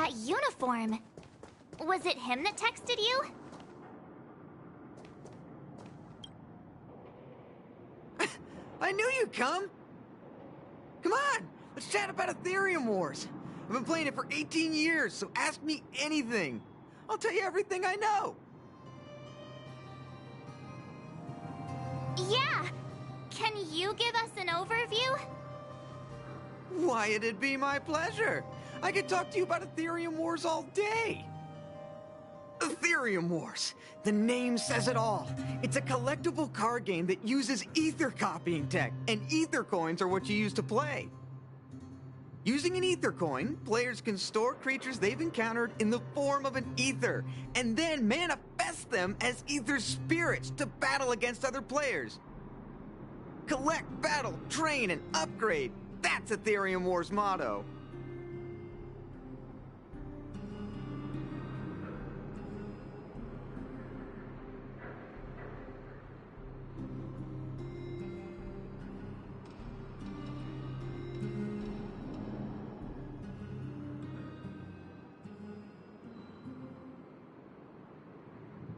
that uniform. Was it him that texted you? I knew you'd come! Come on, let's chat about Ethereum Wars. I've been playing it for 18 years, so ask me anything. I'll tell you everything I know. Yeah! Can you give us an overview? Why, it'd be my pleasure. I could talk to you about Ethereum Wars all day. Ethereum Wars. The name says it all. It's a collectible card game that uses ether copying tech, and ether coins are what you use to play. Using an ether coin, players can store creatures they've encountered in the form of an ether, and then manifest them as ether spirits to battle against other players. Collect, battle, train, and upgrade. That's Ethereum Wars' motto.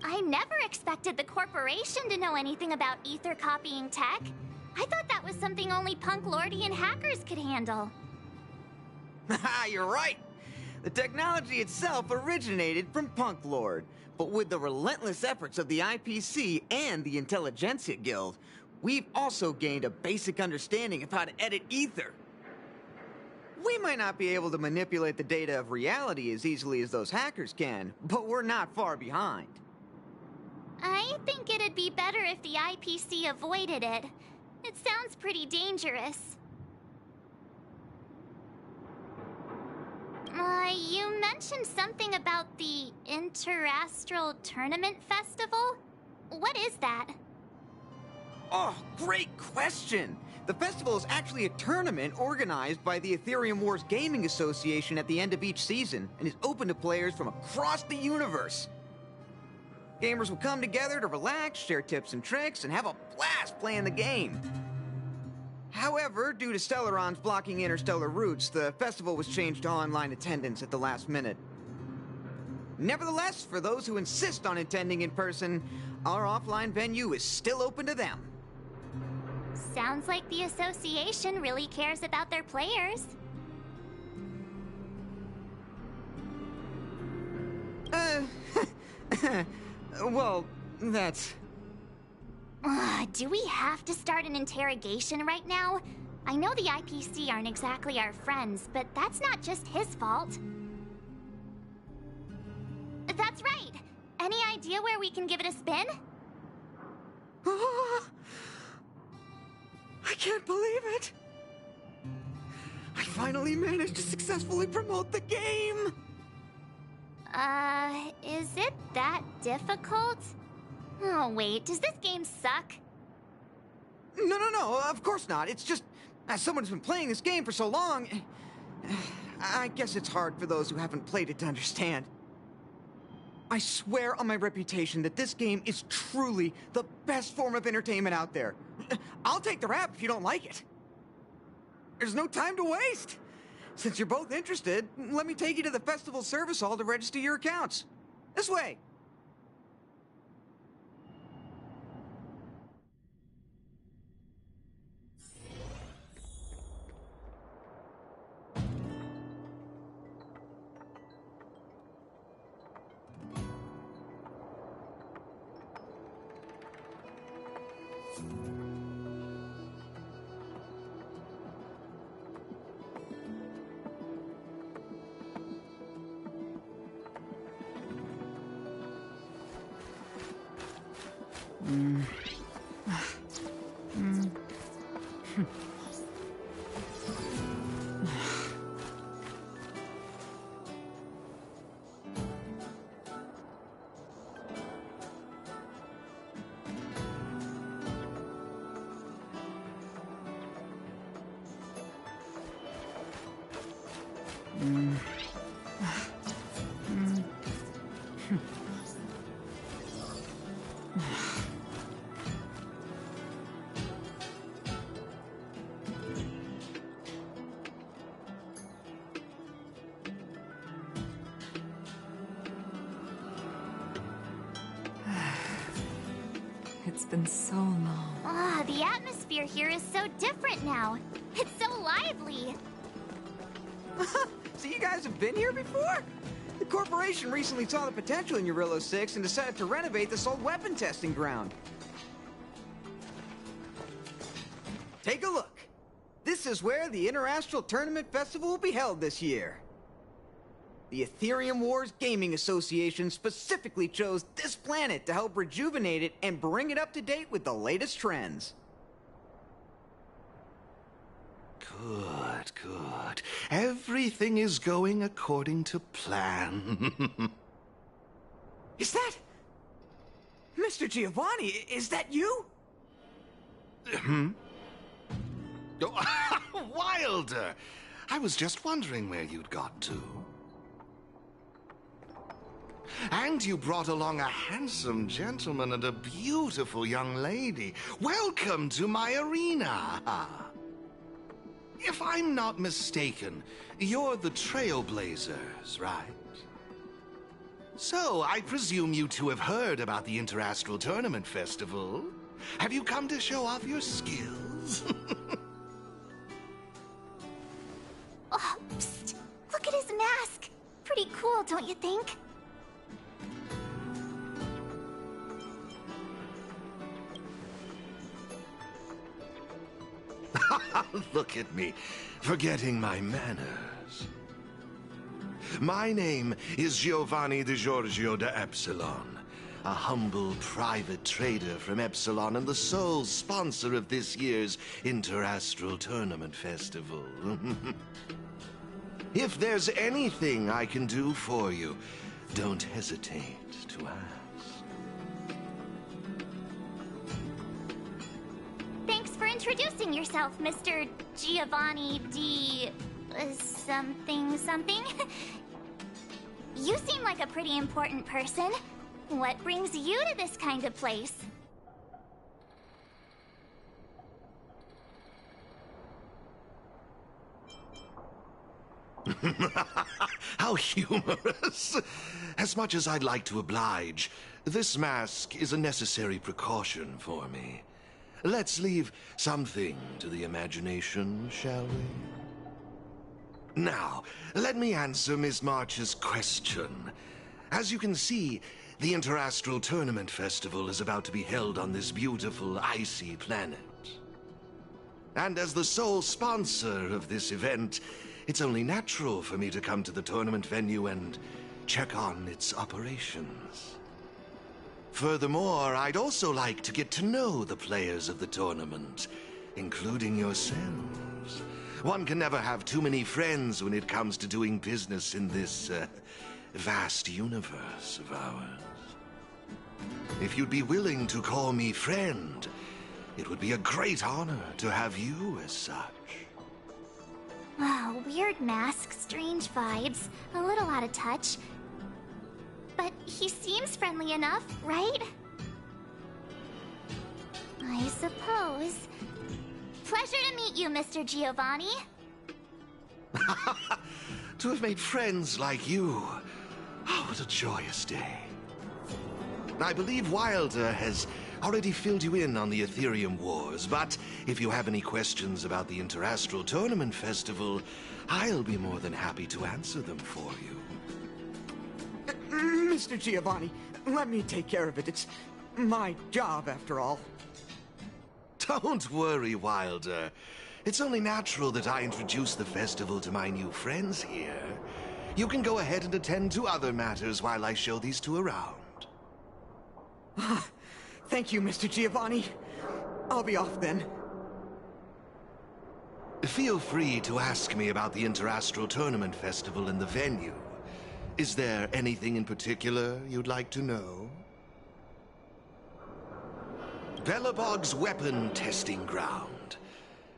I never expected the corporation to know anything about ether copying tech. I thought that was something only Punk Lordian hackers could handle. Haha, you're right! The technology itself originated from Punk Lord, but with the relentless efforts of the IPC and the Intelligentsia Guild, we've also gained a basic understanding of how to edit ether. We might not be able to manipulate the data of reality as easily as those hackers can, but we're not far behind. I think it'd be better if the IPC avoided it. It sounds pretty dangerous. You mentioned something about the Interastral Tournament Festival? What is that? Oh, great question! The festival is actually a tournament organized by the Ethereum Wars Gaming Association at the end of each season, and is open to players from across the universe. Gamers will come together to relax, share tips and tricks, and have a blast playing the game. However, due to Stellarons blocking interstellar routes, the festival was changed to online attendance at the last minute. Nevertheless, for those who insist on attending in person, our offline venue is still open to them. Sounds like the association really cares about their players. Well, that's... Do we have to start an interrogation right now? I know the IPC aren't exactly our friends, but that's not just his fault. That's right! Any idea where we can give it a spin? I can't believe it! I finally managed to successfully promote the game! Is it that difficult? Oh, wait, does this game suck? No, of course not. It's just, as someone who's been playing this game for so long, I guess it's hard for those who haven't played it to understand. I swear on my reputation that this game is truly the best form of entertainment out there. I'll take the rap if you don't like it. There's no time to waste. Since you're both interested, let me take you to the festival service hall to register your accounts. This way. It's been so long. Ah, the atmosphere here is so different now. It's so lively. So you guys have been here before? The corporation recently saw the potential in Eurillo 6 and decided to renovate this old weapon testing ground. Take a look. This is where the Interastral Tournament Festival will be held this year. The Ethereum Wars Gaming Association specifically chose this planet to help rejuvenate it and bring it up to date with the latest trends. Good, good. Everything is going according to plan. Is that... Mr. Giovanni, is that you? Hmm? Oh, Wilder! I was just wondering where you'd got to. And you brought along a handsome gentleman and a beautiful young lady. Welcome to my arena! If I'm not mistaken, you're the Trailblazers, right? So, I presume you two have heard about the Interastral Tournament Festival. Have you come to show off your skills? Oh, psst! Look at his mask! Pretty cool, don't you think? Look at me, forgetting my manners. My name is Giovanni Di Giorgio de Epsilon, a humble private trader from Epsilon and the sole sponsor of this year's Interastral Tournament Festival. If there's anything I can do for you, don't hesitate to ask. Thanks for introducing yourself, Mr. Giovanni D... something something. You seem like a pretty important person. What brings you to this kind of place? How humorous! As much as I'd like to oblige, this mask is a necessary precaution for me. Let's leave something to the imagination, shall we? Now, let me answer Ms. March's question. As you can see, the Interastral Tournament Festival is about to be held on this beautiful, icy planet. And as the sole sponsor of this event, it's only natural for me to come to the tournament venue and check on its operations. Furthermore, I'd also like to get to know the players of the tournament, including yourselves. One can never have too many friends when it comes to doing business in this, vast universe of ours. If you'd be willing to call me friend, it would be a great honor to have you as such. Wow, weird mask, strange vibes, a little out of touch. But he seems friendly enough, right? I suppose. Pleasure to meet you, Mr. Giovanni. To have made friends like you. Oh, what a joyous day. I believe Wilder has already filled you in on the Ethereum Wars, but if you have any questions about the Interastral Tournament Festival, I'll be more than happy to answer them for you. Mr. Giovanni, let me take care of it. It's my job, after all. Don't worry, Wilder. It's only natural that I introduce the festival to my new friends here. You can go ahead and attend to other matters while I show these two around. Thank you, Mr. Giovanni. I'll be off then. Feel free to ask me about the Interastral Tournament Festival and the venue. Is there anything in particular you'd like to know? Belobog's weapon testing ground.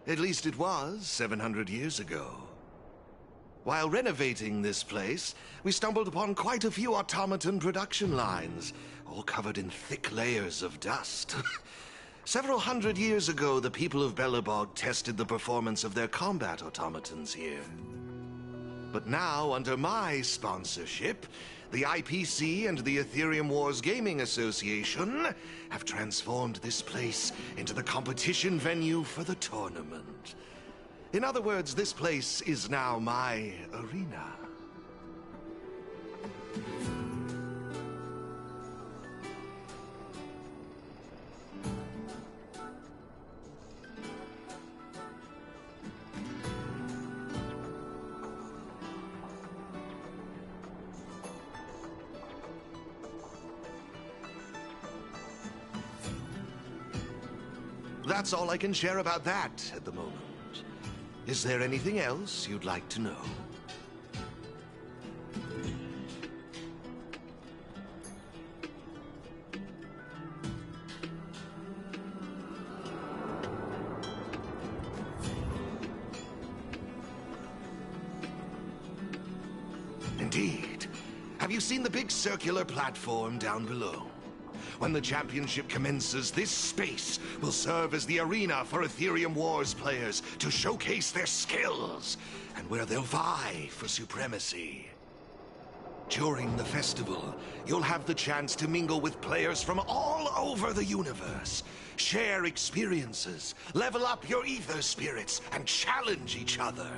At least it was 700 years ago. While renovating this place, we stumbled upon quite a few automaton production lines, all covered in thick layers of dust. Several hundred years ago, the people of Belobog tested the performance of their combat automatons here. But now, under my sponsorship, The IPC and the Ethereum Wars Gaming Association have transformed this place into the competition venue for the tournament. In other words, this place is now my arena. That's all I can share about that at the moment. Is there anything else you'd like to know? Indeed. Have you seen the big circular platform down below? When the championship commences, this space will serve as the arena for Ethereum Wars players to showcase their skills and where they'll vie for supremacy. During the festival, you'll have the chance to mingle with players from all over the universe, share experiences, level up your ether spirits, and challenge each other.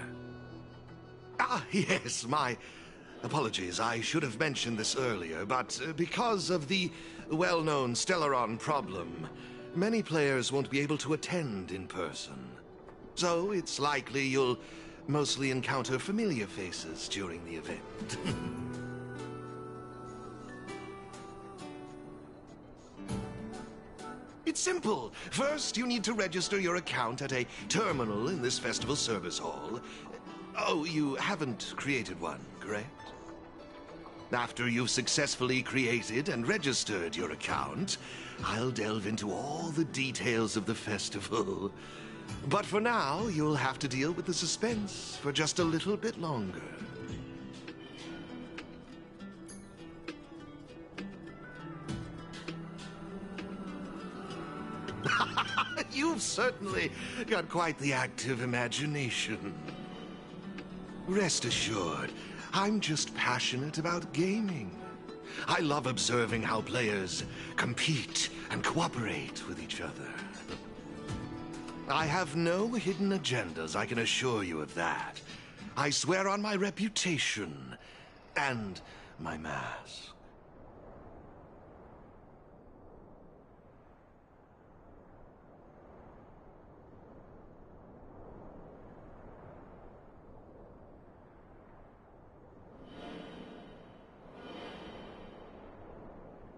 Ah, yes, my apologies. I should have mentioned this earlier, but because of the well-known Stellaron problem, many players won't be able to attend in person. So it's likely you'll mostly encounter familiar faces during the event. It's simple. First, you need to register your account at a terminal in this festival service hall. Oh, you haven't created one, correct? After you've successfully created and registered your account, I'll delve into all the details of the festival. But for now, you'll have to deal with the suspense for just a little bit longer. You've certainly got quite the active imagination. Rest assured, I'm just passionate about gaming. I love observing how players compete and cooperate with each other. I have no hidden agendas, I can assure you of that. I swear on my reputation and my mask.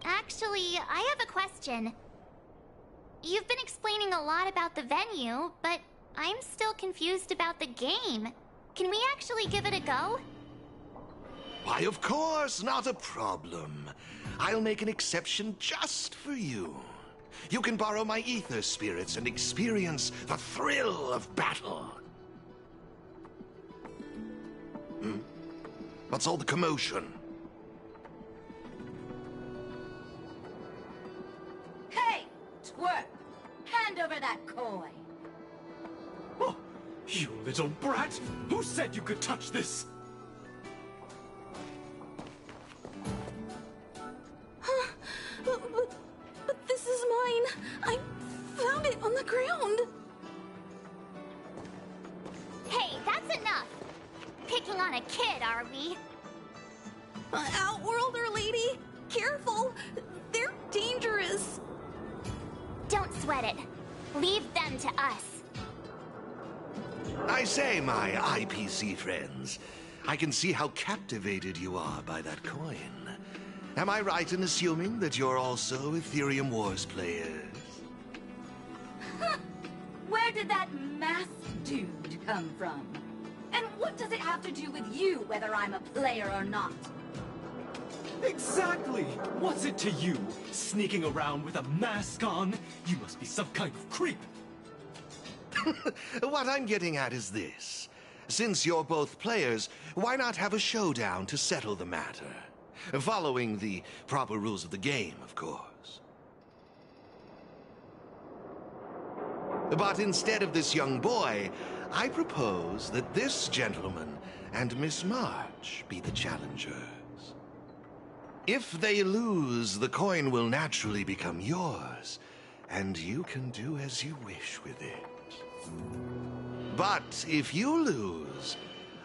Actually, I have a question. You've been explaining a lot about the venue, but I'm still confused about the game. Can we actually give it a go? Why, of course, not a problem. I'll make an exception just for you. You can borrow my ether spirits and experience the thrill of battle. What's all the commotion? Hey, twerp! Hand over that coin! Oh, you little brat! Who said you could touch this? But this is mine! I found it on the ground! Hey, that's enough! Picking on a kid, are we? Outworlder lady! Careful! They're dangerous! Don't sweat it. Leave them to us. I say, my IPC friends, I can see how captivated you are by that coin. Am I right in assuming that you're also Ethereum Wars players? Where did that masked dude come from? And what does it have to do with you, whether I'm a player or not? Exactly! What's it to you? Sneaking around with a mask on? You must be some kind of creep. What I'm getting at is this. Since you're both players, why not have a showdown to settle the matter? Following the proper rules of the game, of course. But instead of this young boy, I propose that this gentleman and Miss March be the challengers. If they lose, the coin will naturally become yours, and you can do as you wish with it. But if you lose,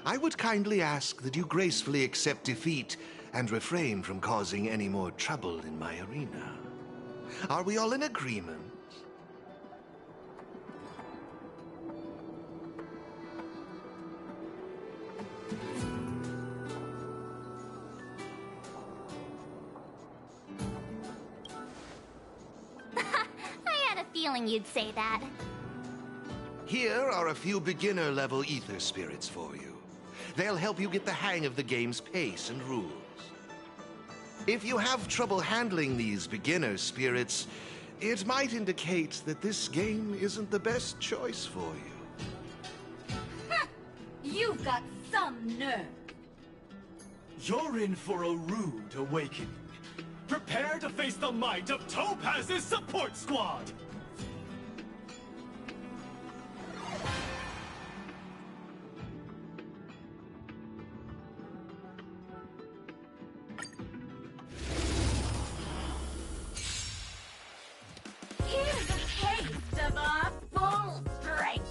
I would kindly ask that you gracefully accept defeat and refrain from causing any more trouble in my arena. Are we all in agreement? I had a feeling you'd say that. Here are a few beginner-level ether spirits for you. They'll help you get the hang of the game's pace and rules. If you have trouble handling these beginner spirits, it might indicate that this game isn't the best choice for you. You've got some nerve. You're in for a rude awakening. Prepare to face the might of Topaz's support squad! Here's a taste of our full strength.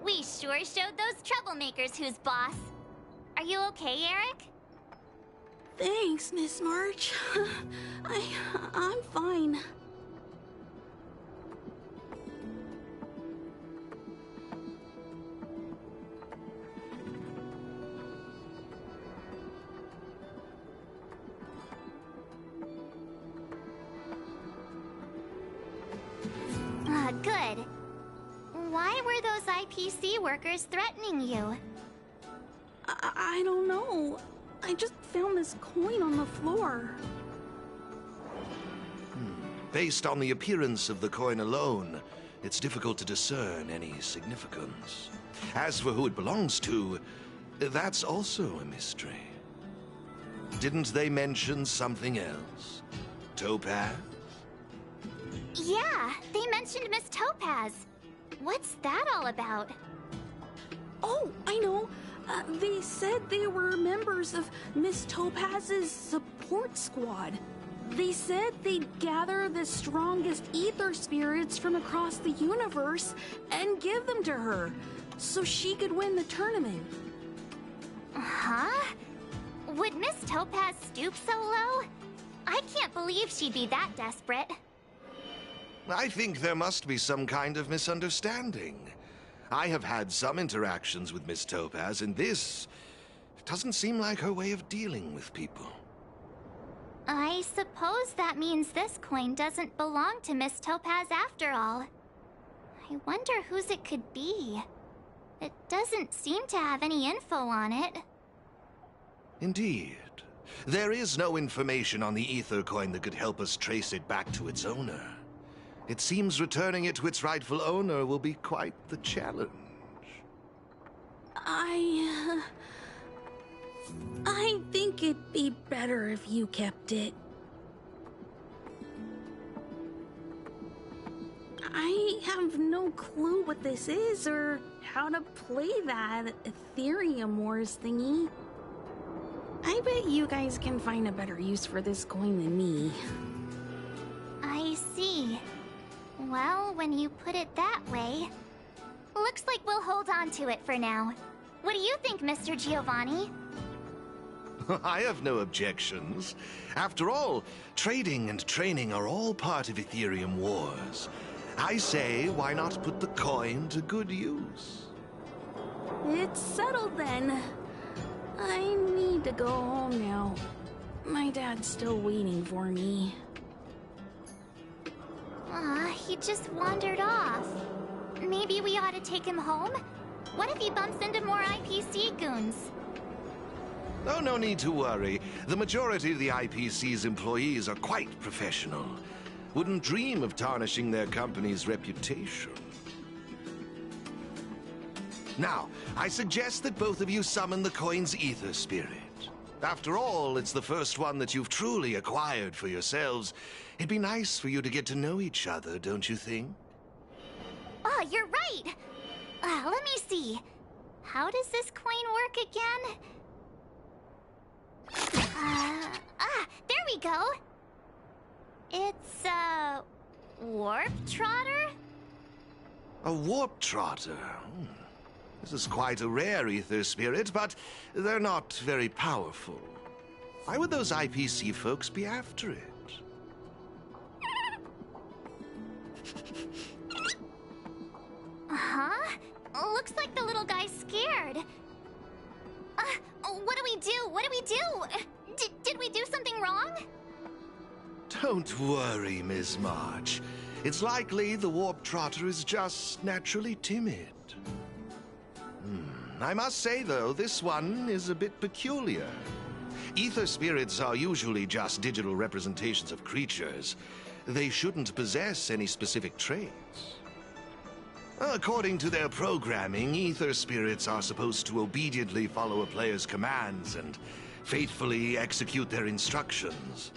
We sure showed those troublemakers who's boss. Are you okay, Eric? Thanks, Miss March. I'm fine. Good. Why were those IPC workers threatening you? I don't know. I just found this coin on the floor. Based on the appearance of the coin alone, it's difficult to discern any significance. As for who it belongs to, that's also a mystery. Didn't they mention something else? Topaz? Yeah, they mentioned Miss Topaz. What's that all about? Oh, I know. They said they were members of Miss Topaz's support squad. They said they'd gather the strongest ether spirits from across the universe and give them to her, so she could win the tournament. Huh? Would Miss Topaz stoop so low? I can't believe she'd be that desperate. I think there must be some kind of misunderstanding. I have had some interactions with Miss Topaz, and this doesn't seem like her way of dealing with people. I suppose that means this coin doesn't belong to Miss Topaz after all. I wonder whose it could be. It doesn't seem to have any info on it. Indeed. There is no information on the ether coin that could help us trace it back to its owner. It seems returning it to its rightful owner will be quite the challenge. I think it'd be better if you kept it. I have no clue what this is or how to play that Ethereum Wars thingy. I bet you guys can find a better use for this coin than me. I see. Well, when you put it that way, looks like we'll hold on to it for now. What do you think, Mr. Giovanni? I have no objections. After all, trading and training are all part of Ethereum Wars. I say, why not put the coin to good use? It's settled then. I need to go home now. My dad's still waiting for me. He just wandered off. Maybe we ought to take him home? What if he bumps into more IPC goons? Oh, no need to worry. The majority of the IPC's employees are quite professional. Wouldn't dream of tarnishing their company's reputation. Now, I suggest that both of you summon the coin's ether spirit. After all, it's the first one that you've truly acquired for yourselves. It'd be nice for you to get to know each other, don't you think? Oh, you're right! Let me see. How does this coin work again? There we go! It's a warp trotter? A warp trotter? This is quite a rare ether spirit, but they're not very powerful. Why would those IPC folks be after it? Huh? Looks like the little guy's scared. What do we do? What do we do? Did we do something wrong? Don't worry, Miss March. It's likely the warp trotter is just naturally timid. I must say, though, this one is a bit peculiar. Ether spirits are usually just digital representations of creatures. They shouldn't possess any specific traits. According to their programming, ether spirits are supposed to obediently follow a player's commands and faithfully execute their instructions.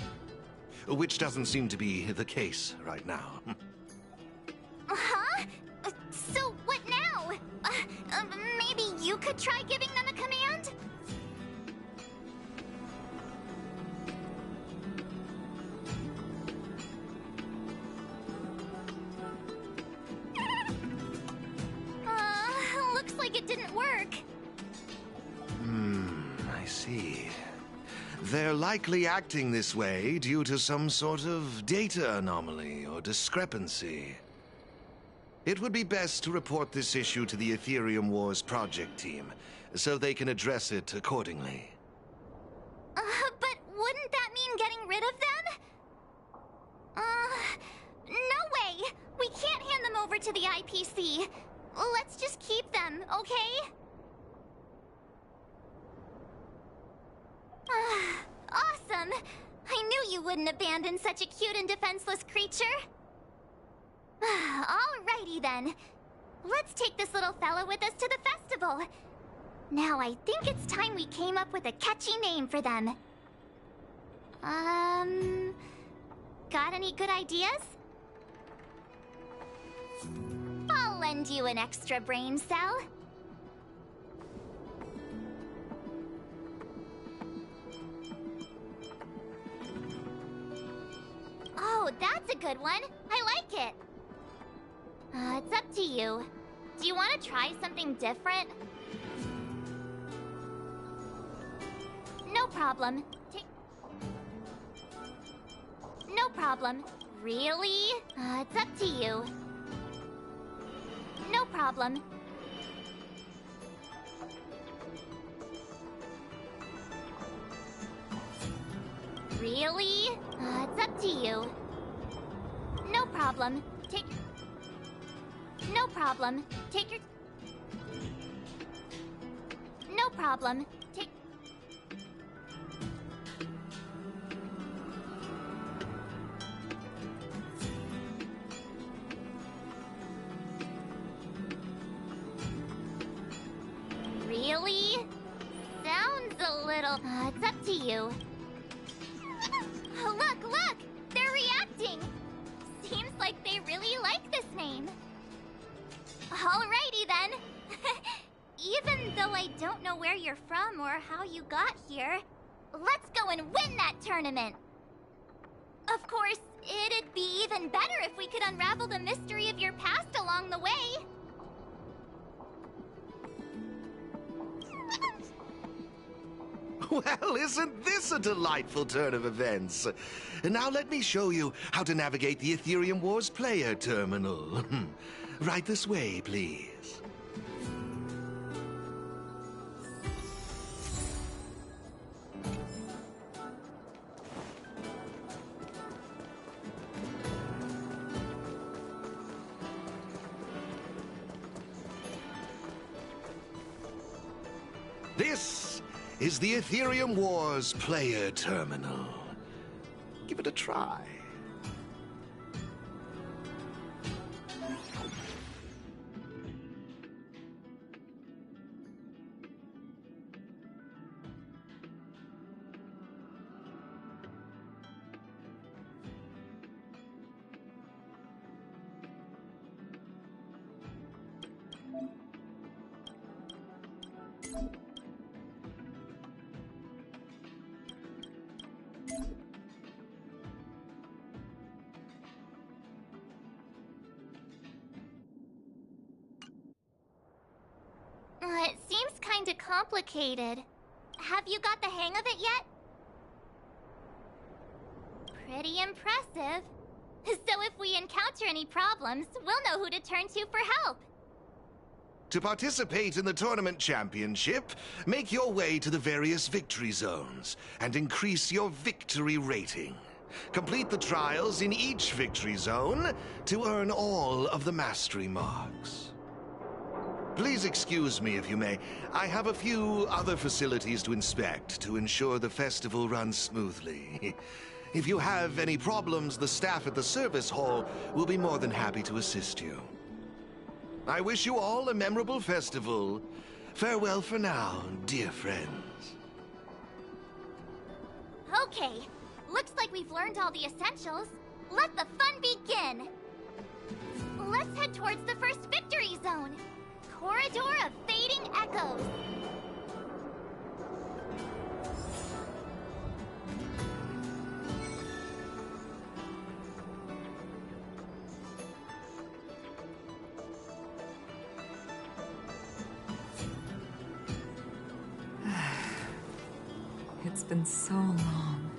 Which doesn't seem to be the case right now. Huh? So what now? Maybe you could try giving them a command? Looks like it didn't work. I see. They're likely acting this way due to some sort of data anomaly or discrepancy. It would be best to report this issue to the Ethereum Wars project team, so they can address it accordingly. But wouldn't that mean getting rid of them? No way! We can't hand them over to the IPC. Let's just keep them, okay? Awesome! I knew you wouldn't abandon such a cute and defenseless creature. Alrighty then. Let's take this little fella with us to the festival. Now I think it's time we came up with a catchy name for them. Got any good ideas? I'll lend you an extra brain cell. Oh, that's a good one. I like it. It's up to you. Do you want to try something different? No problem. No problem. Really? It's up to you. No problem. Really? It's up to you. No problem. No problem. Take your... No problem. Really? Sounds a little... it's up to you. Look! They're reacting! Seems like they really like this name. Alrighty then. even though I don't know where you're from or how you got here, let's go and win that tournament! Of course, it'd be even better if we could unravel the mystery of your past along the way. Well, isn't this a delightful turn of events? Now let me show you how to navigate the Ethereum Wars player terminal. Right this way, please. This is the Ethereum Wars player terminal. Give it a try. It seems kinda complicated. Have you got the hang of it yet? Pretty impressive. So if we encounter any problems, we'll know who to turn to for help. To participate in the tournament championship, make your way to the various victory zones and increase your victory rating. Complete the trials in each victory zone to earn all of the mastery marks. Please excuse me if you may. I have a few other facilities to inspect to ensure the festival runs smoothly. If you have any problems, the staff at the service hall will be more than happy to assist you. I wish you all a memorable festival. Farewell for now, dear friends. Okay, looks like we've learned all the essentials. Let the fun begin! Let's head towards the first victory zone. Corridor of Fading Echoes. It's been so long.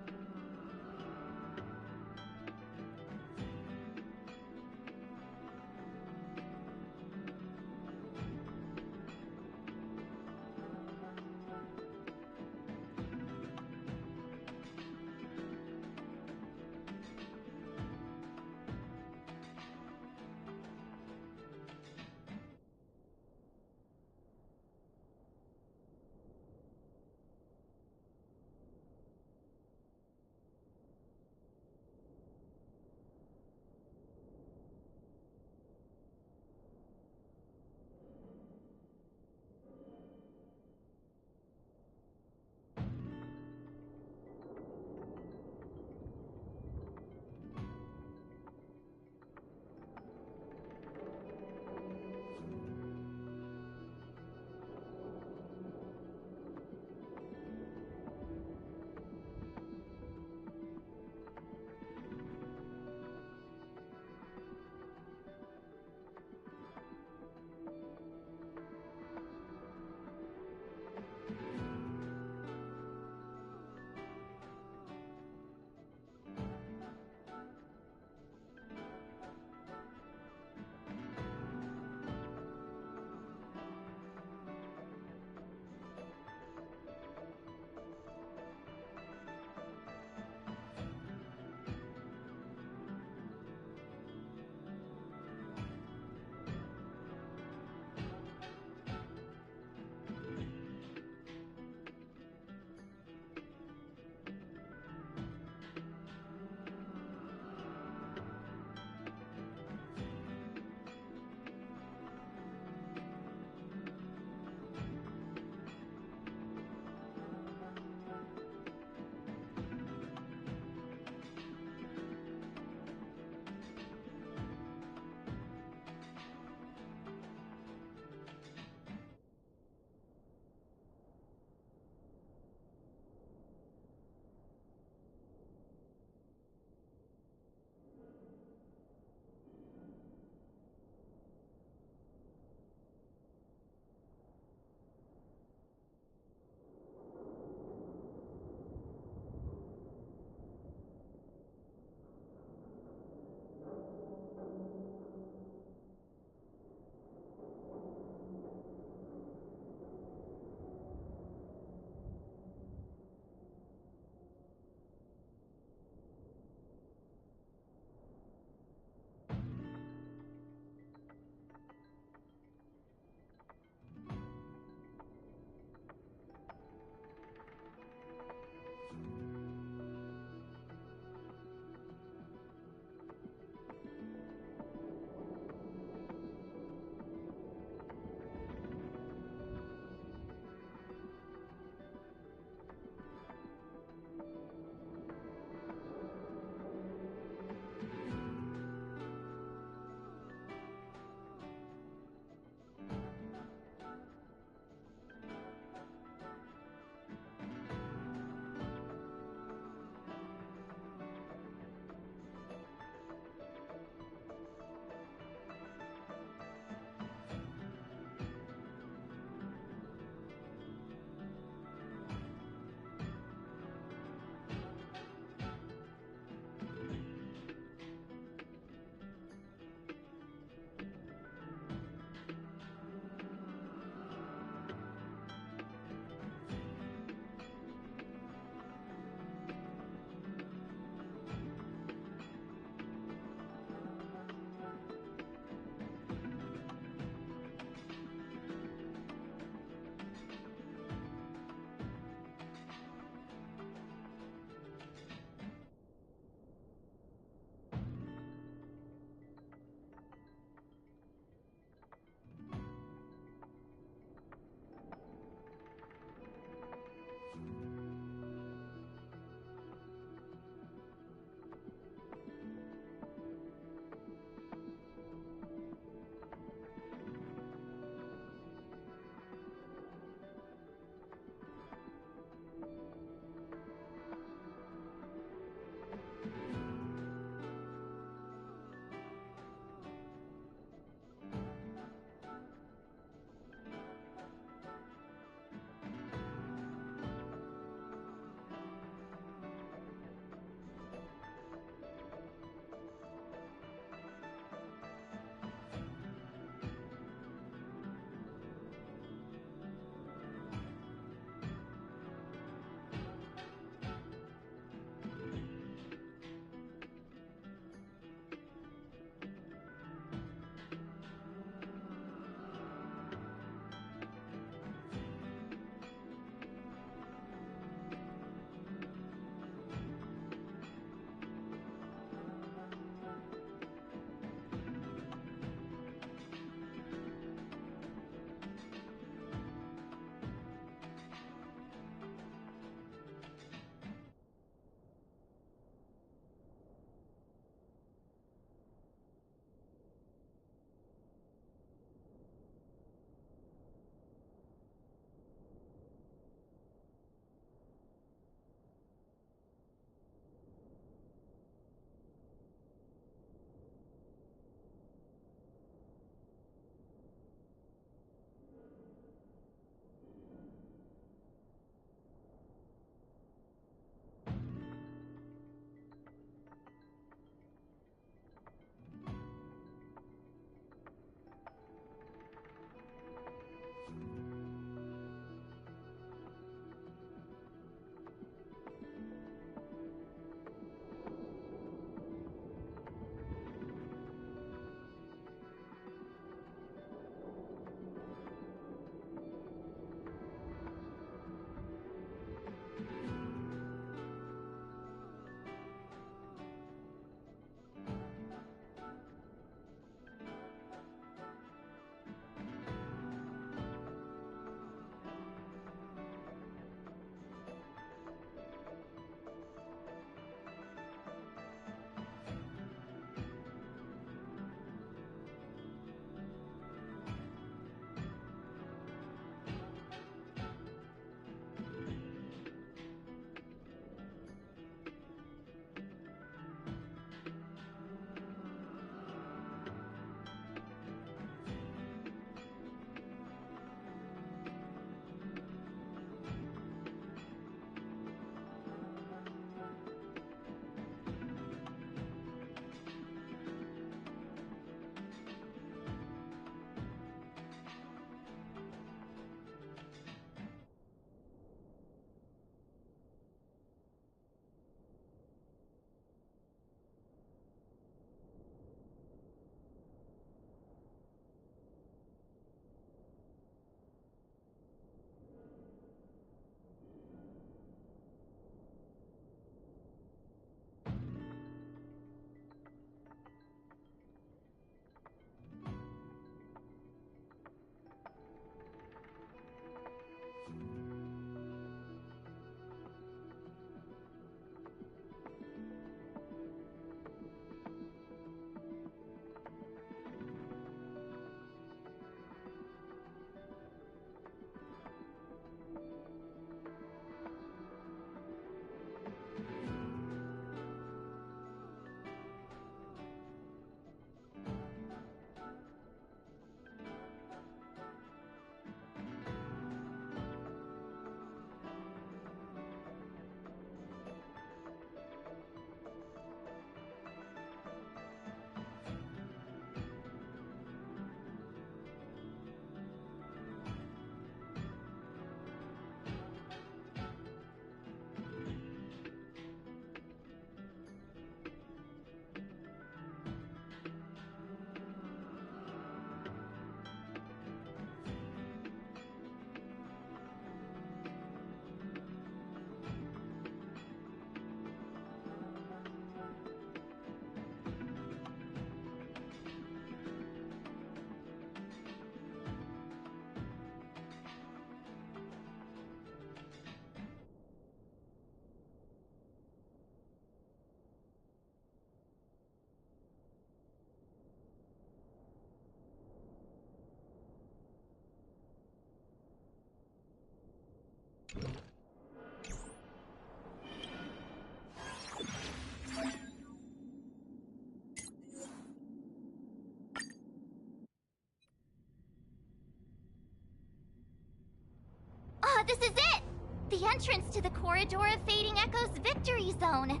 Ah, this is it! The entrance to the Corridor of Fading Echoes Victory Zone.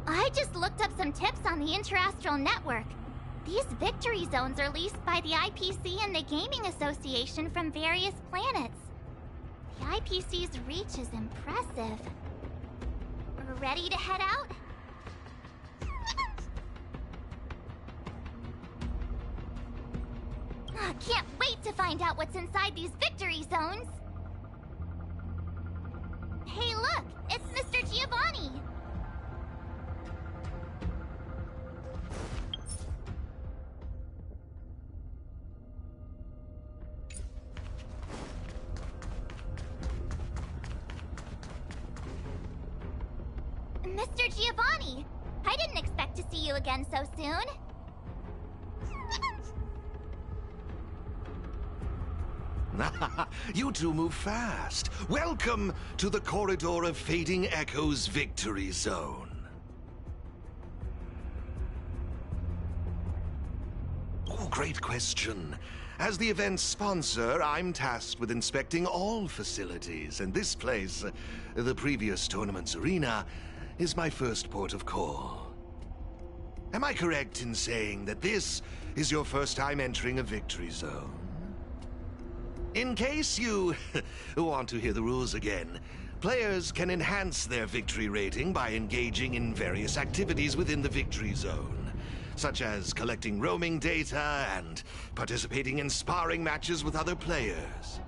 I just looked up some tips on the Interastral Network. These victory zones are leased by the IPC and the Gaming Association from various planets. The IPC's reach is impressive. Ready to head out? Can't wait to find out what's inside these victory zones! Hey look! It's Mr. Giovanni! Mr. Giovanni! I didn't expect to see you again so soon. You two move fast. Welcome to the Corridor of Fading Echoes Victory Zone. Oh, great question. As the event's sponsor, I'm tasked with inspecting all facilities, and this place, the previous tournament's arena, is my first port of call. Am I correct in saying that this is your first time entering a victory zone? In case you want to hear the rules again, players can enhance their victory rating by engaging in various activities within the victory zone, such as collecting roaming data and participating in sparring matches with other players.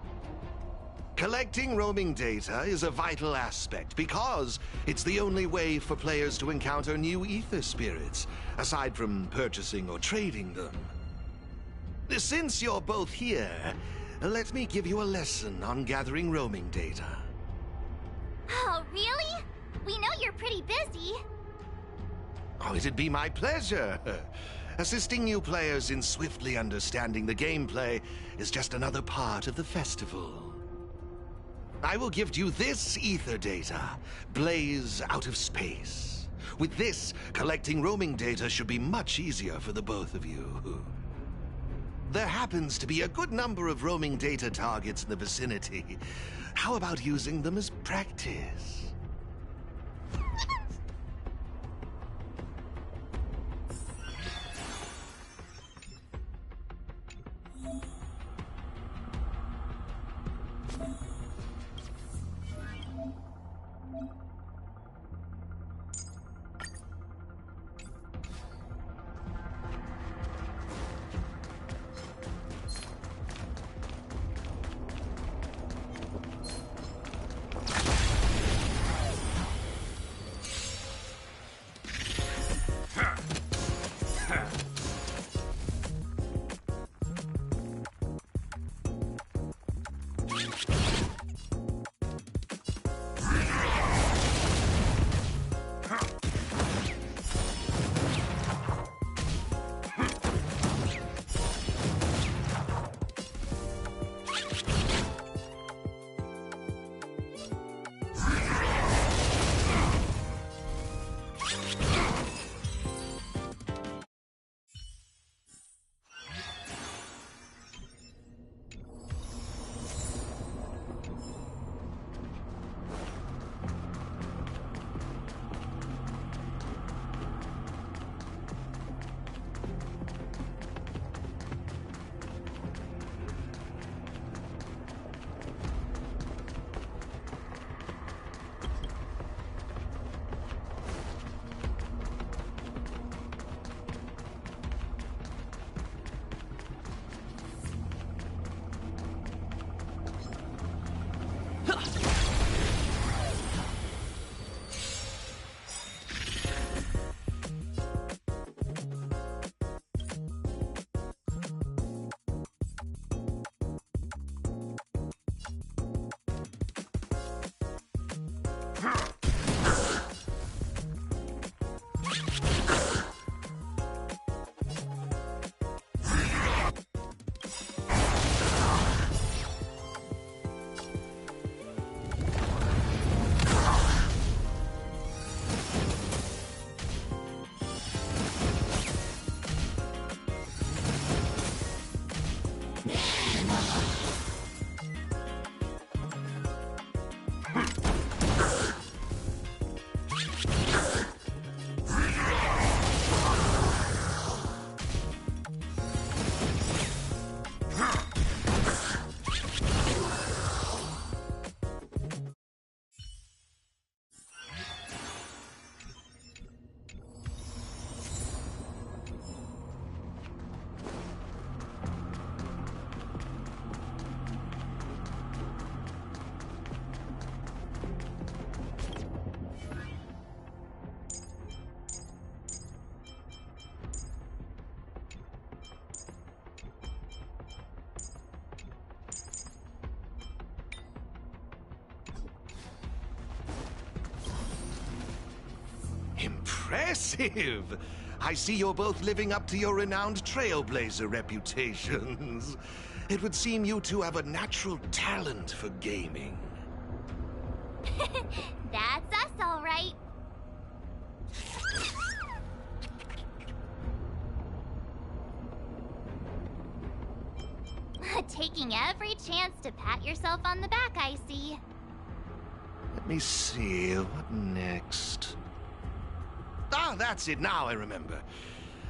Collecting roaming data is a vital aspect because it's the only way for players to encounter new ether spirits, aside from purchasing or trading them. Since you're both here, let me give you a lesson on gathering roaming data. Oh, really? We know you're pretty busy. Oh, it'd be my pleasure. Assisting new players in swiftly understanding the gameplay is just another part of the festival. I will give you this ether data, Blaze Out of Space. With this, collecting roaming data should be much easier for the both of you. There happens to be a good number of roaming data targets in the vicinity. How about using them as practice? Impressive! I see you're both living up to your renowned trailblazer reputations. It would seem you two have a natural talent for gaming. That's us, all right. Taking every chance to pat yourself on the back, I see. Let me see, what next? Ah, that's it, now I remember.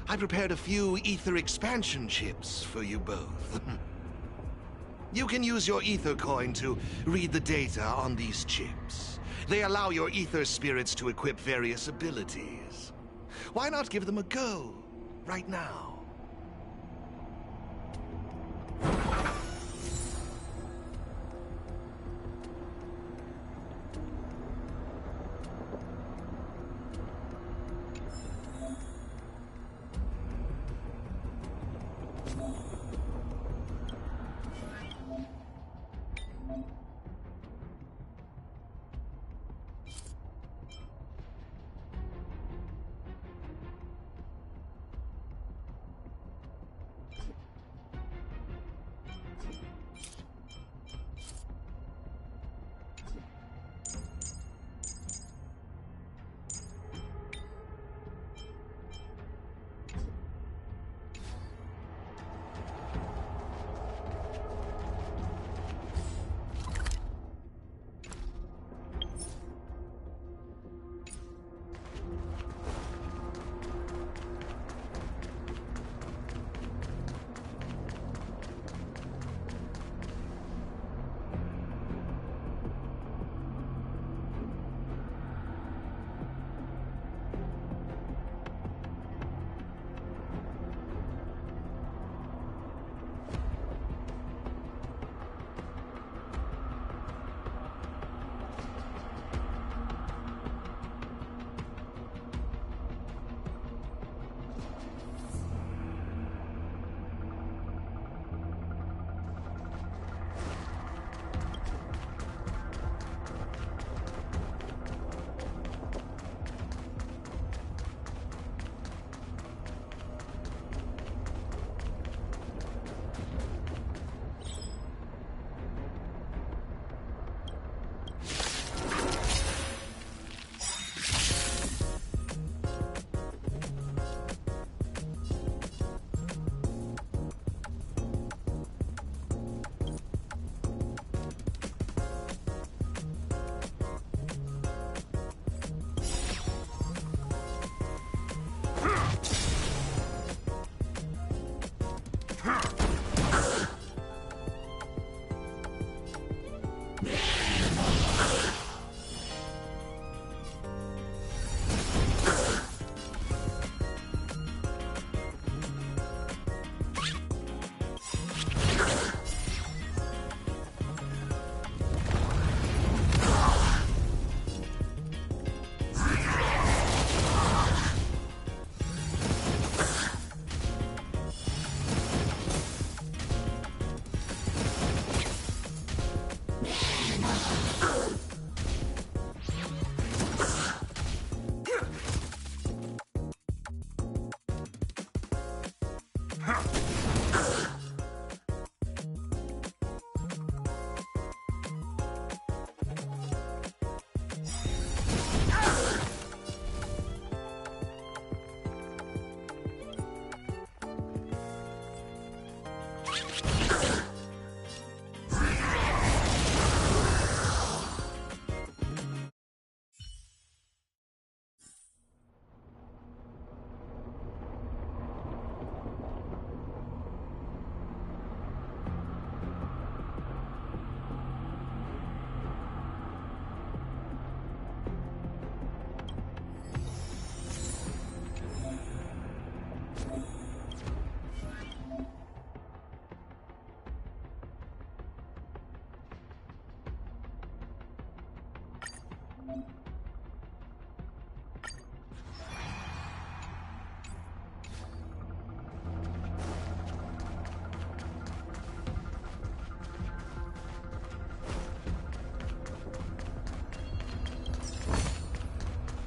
I prepared a few ether expansion chips for you both. You can use your ether coin to read the data on these chips. They allow your ether spirits to equip various abilities. Why not give them a go, right now?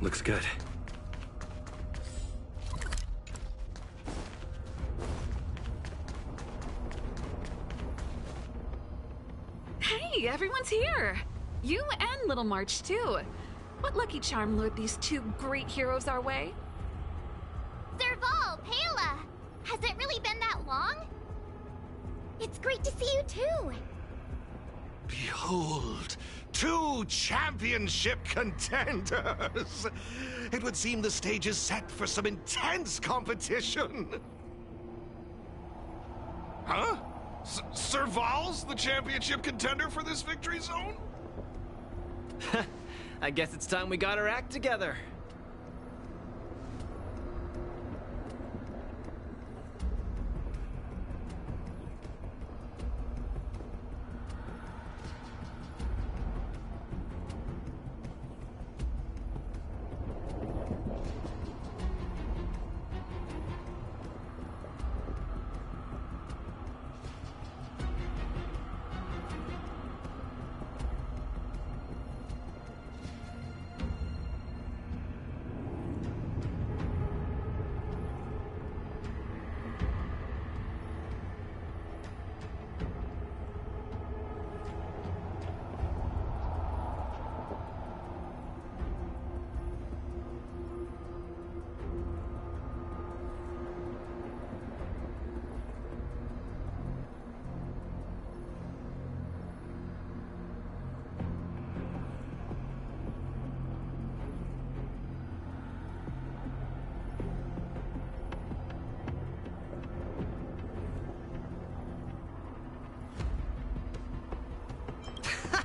Looks good. Hey, everyone's here! You and Little March, too. What lucky charm lured these two great heroes our way? Serval, Pela! Has it really been that long? It's great to see you too! Behold, two championship contenders! It would seem the stage is set for some intense competition. Huh? Serval's the championship contender for this victory zone? I guess it's time we got our act together.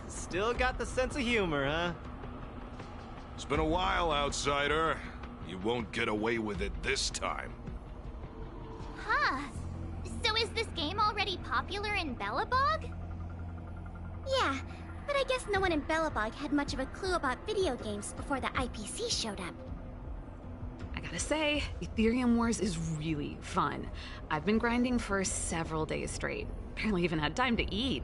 Still got the sense of humor, huh? It's been a while, outsider. You won't get away with it this time. Huh. So is this game already popular in Belobog? Yeah, but I guess no one in Belobog had much of a clue about video games before the IPC showed up. I gotta say, Ethereum Wars is really fun. I've been grinding for several days straight. Barely even had time to eat.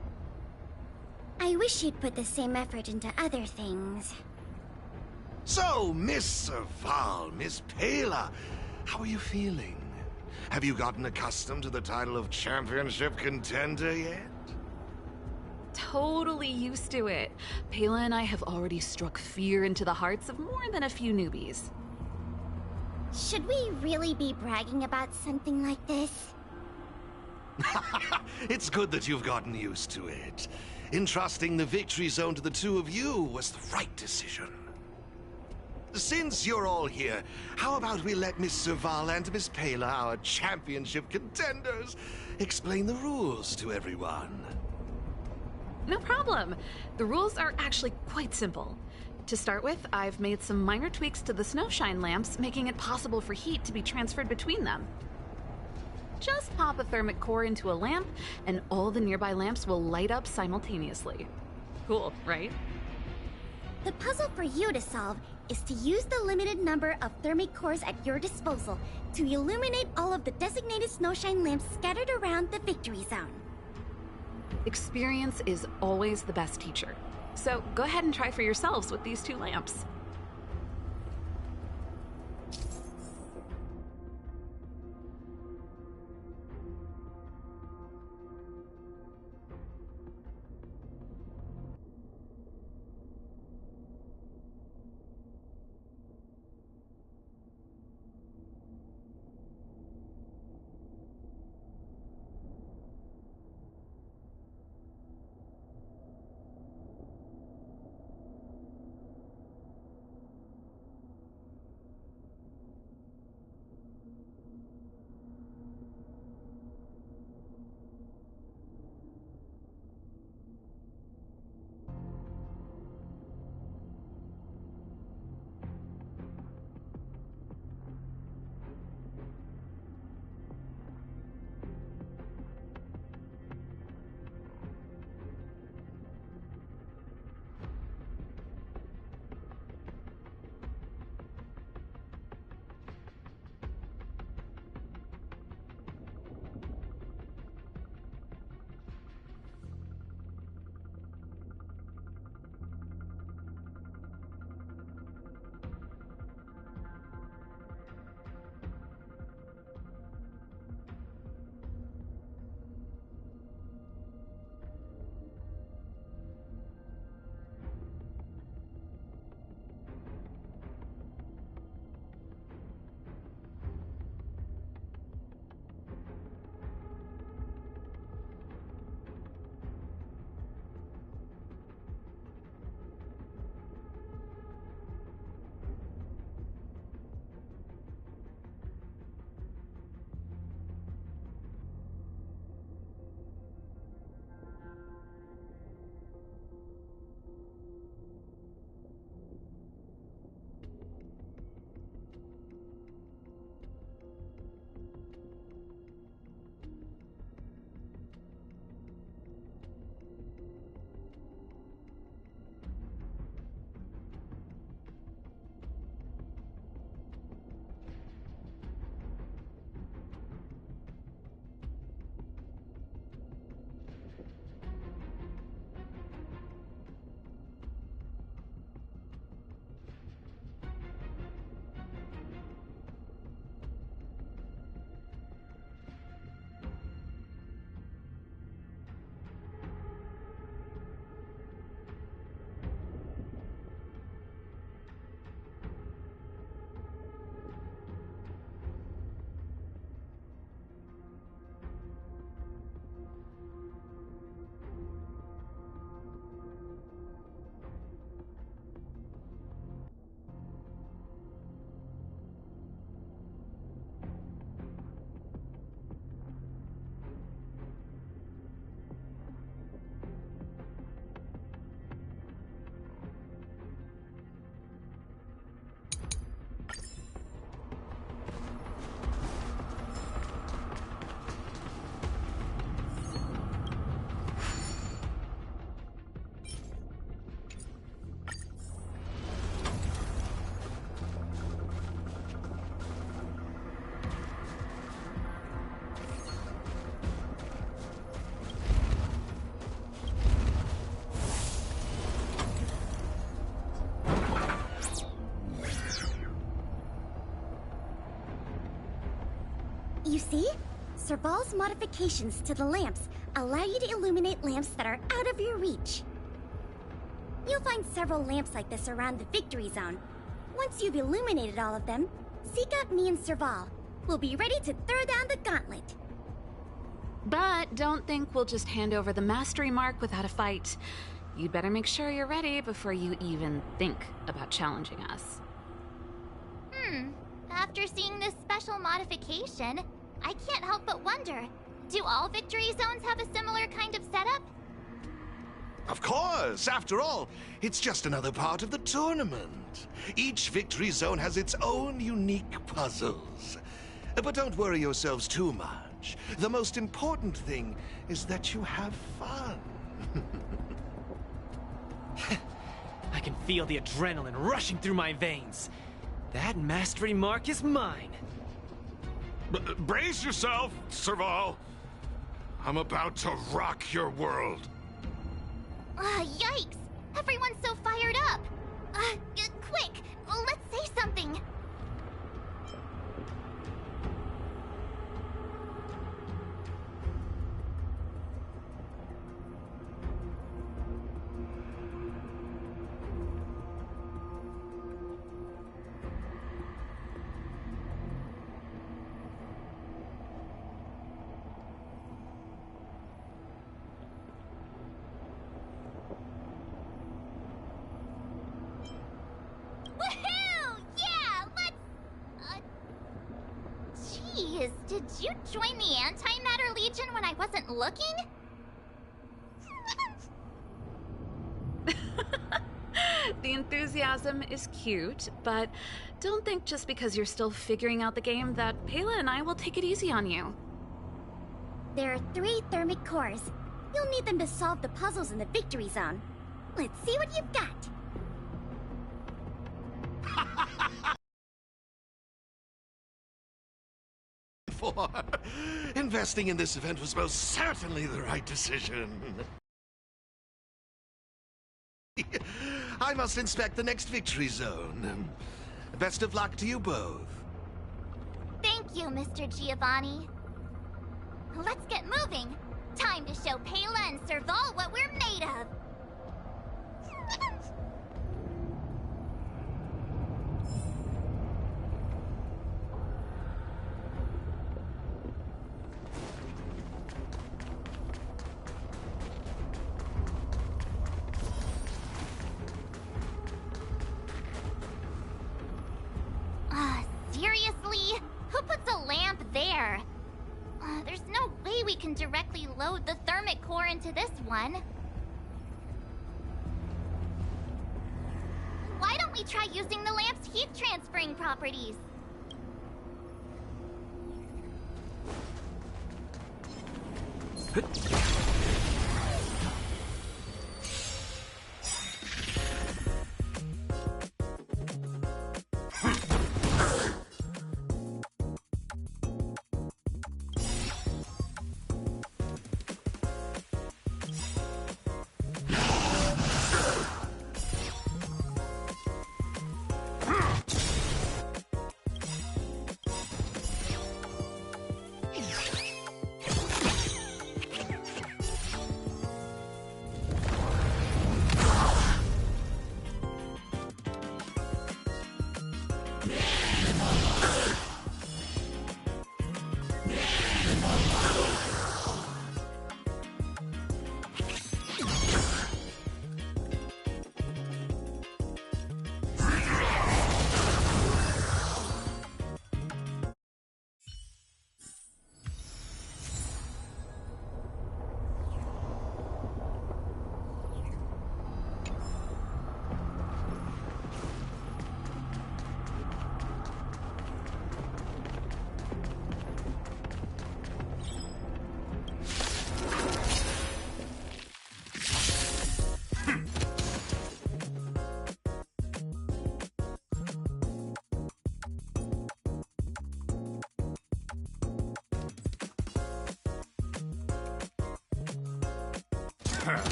I wish you'd put the same effort into other things. So, Miss Serval, Miss Pela, how are you feeling? Have you gotten accustomed to the title of championship contender yet? Totally used to it. Pela and I have already struck fear into the hearts of more than a few newbies. Should we really be bragging about something like this? It's good that you've gotten used to it. Entrusting the victory zone to the two of you was the right decision. Since you're all here, how about we let Miss Serval and Miss Pela, our championship contenders, explain the rules to everyone? No problem. The rules are actually quite simple. To start with, I've made some minor tweaks to the snowshine lamps, making it possible for heat to be transferred between them. Just pop a thermic core into a lamp, and all the nearby lamps will light up simultaneously. Cool, right? The puzzle for you to solve is to use the limited number of thermic cores at your disposal to illuminate all of the designated snowshine lamps scattered around the victory zone. Experience is always the best teacher. So go ahead and try for yourselves with these two lamps. You see? Serval's modifications to the lamps allow you to illuminate lamps that are out of your reach. You'll find several lamps like this around the Victory Zone. Once you've illuminated all of them, seek out me and Serval. We'll be ready to throw down the gauntlet. But don't think we'll just hand over the mastery mark without a fight. You'd better make sure you're ready before you even think about challenging us. After seeing this special modification, I can't help but wonder, do all Victory Zones have a similar kind of setup? Of course! After all, it's just another part of the tournament. Each Victory Zone has its own unique puzzles. But don't worry yourselves too much. The most important thing is that you have fun. I can feel the adrenaline rushing through my veins. That mastery mark is mine. Brace yourself, Serval. I'm about to rock your world. Yikes! Everyone's so fired up! Quick! Let's say something! Did you join the Antimatter Legion when I wasn't looking? The enthusiasm is cute, but don't think just because you're still figuring out the game that Pela and I will take it easy on you. There are 3 thermic cores. You'll need them to solve the puzzles in the Victory Zone. Let's see what you've got. Investing in this event was most certainly the right decision. I must inspect the next Victory Zone. Best of luck to you both. Thank you, Mr. Giovanni. Let's get moving. Time to show Pela and Serval what we're made of. Seriously? Who puts a lamp there? There's no way we can directly load the thermic core into this one. Why don't we try using the lamp's heat transferring properties?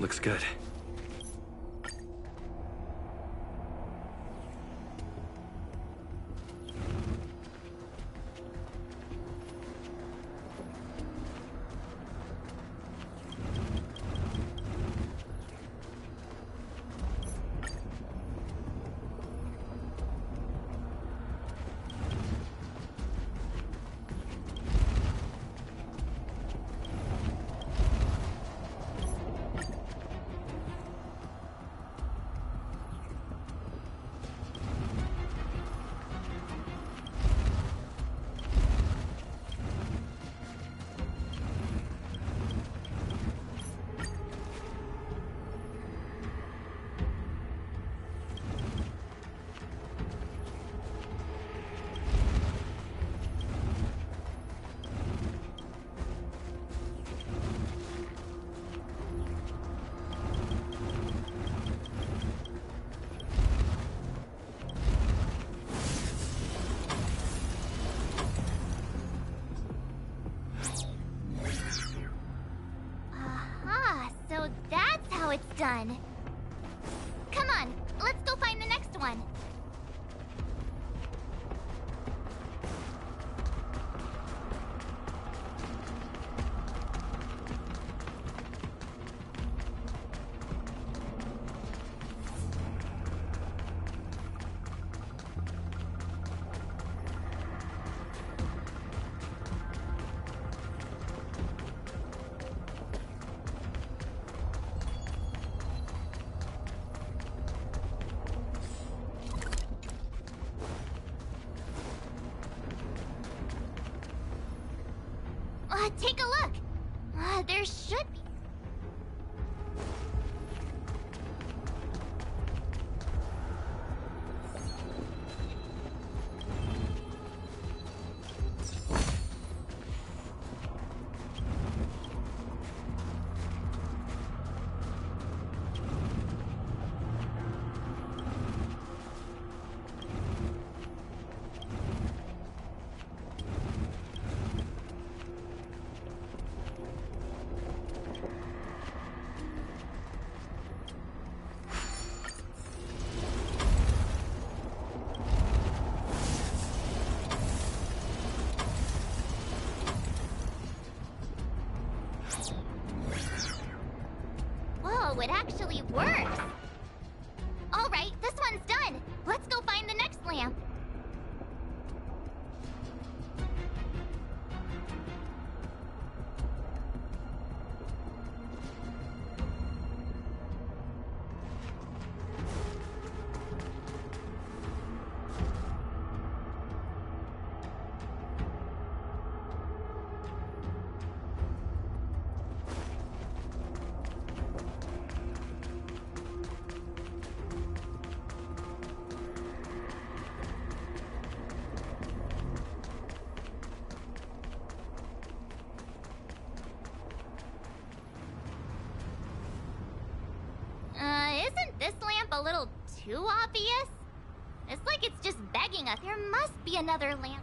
Looks good. So that's how it's done. Come on, let's go find the next one. Take a look. There should be. Whoa, it actually works! Alright, this one's done! Let's go find the next lamp! Isn't this lamp a little too obvious? It's like it's just begging us. There must be another lamp.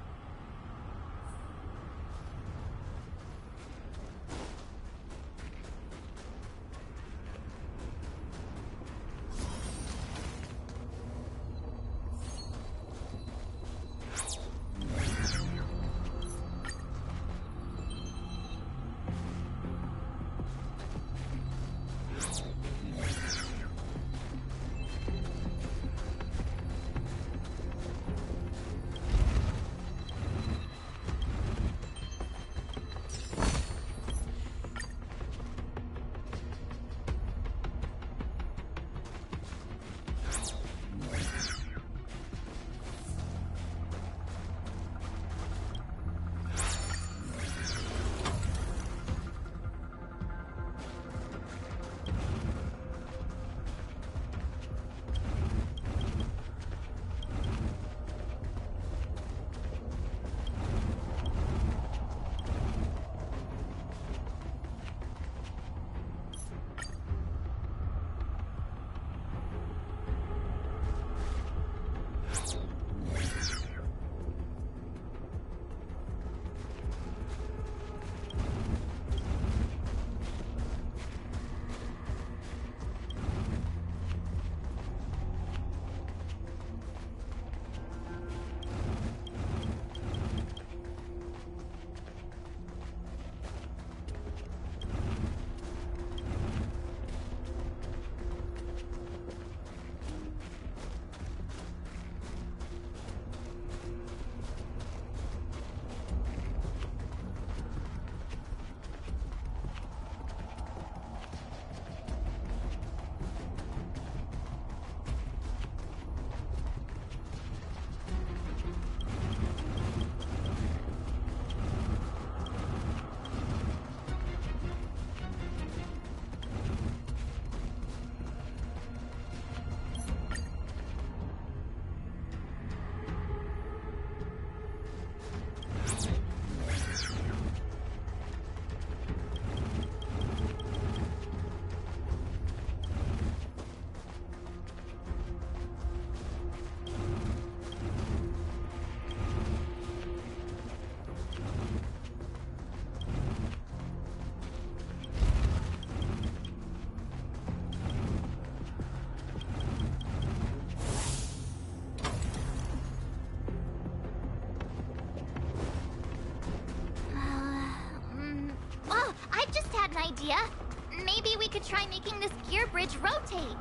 try making this gear bridge rotate.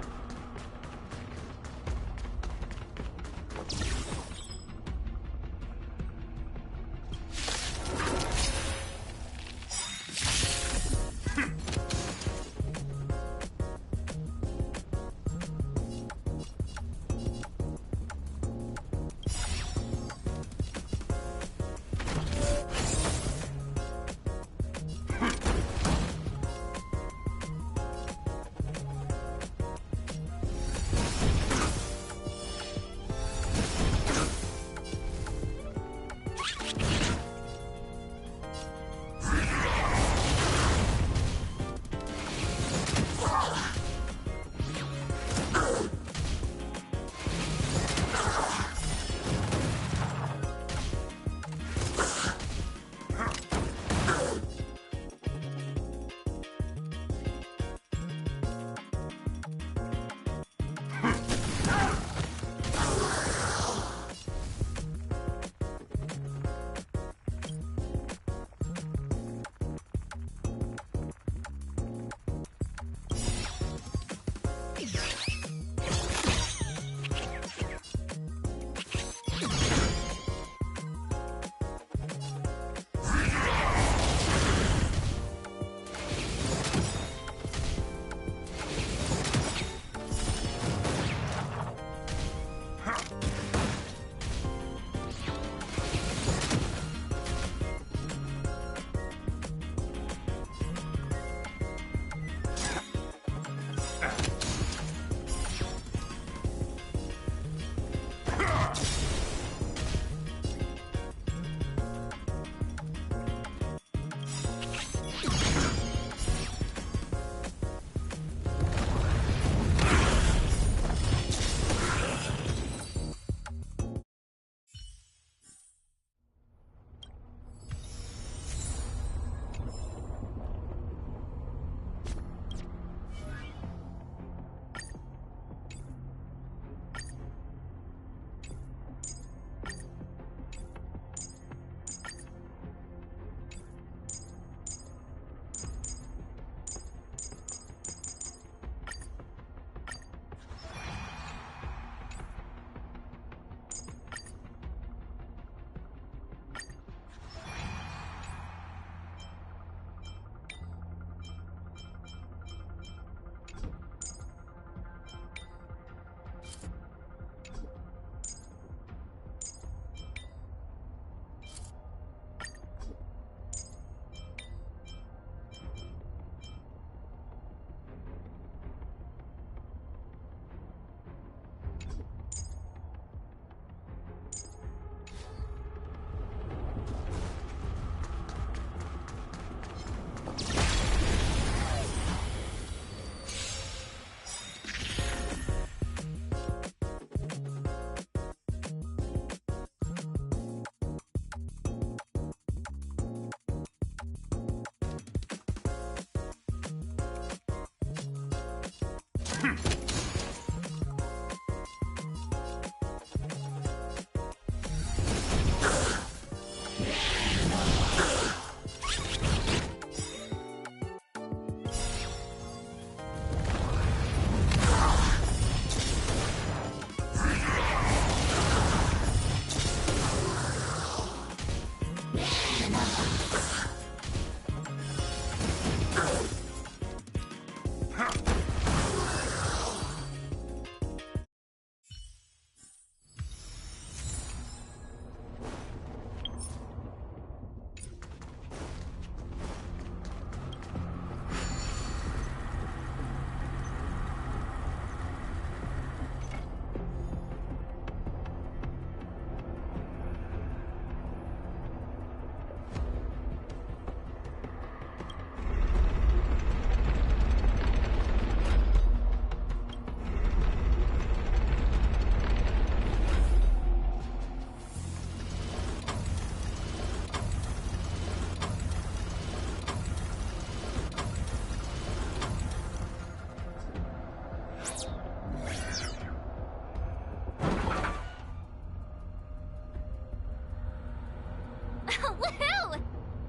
Woohoo!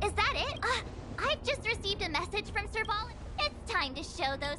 Is that it? I've just received a message from Sir Ball. It's time to show those...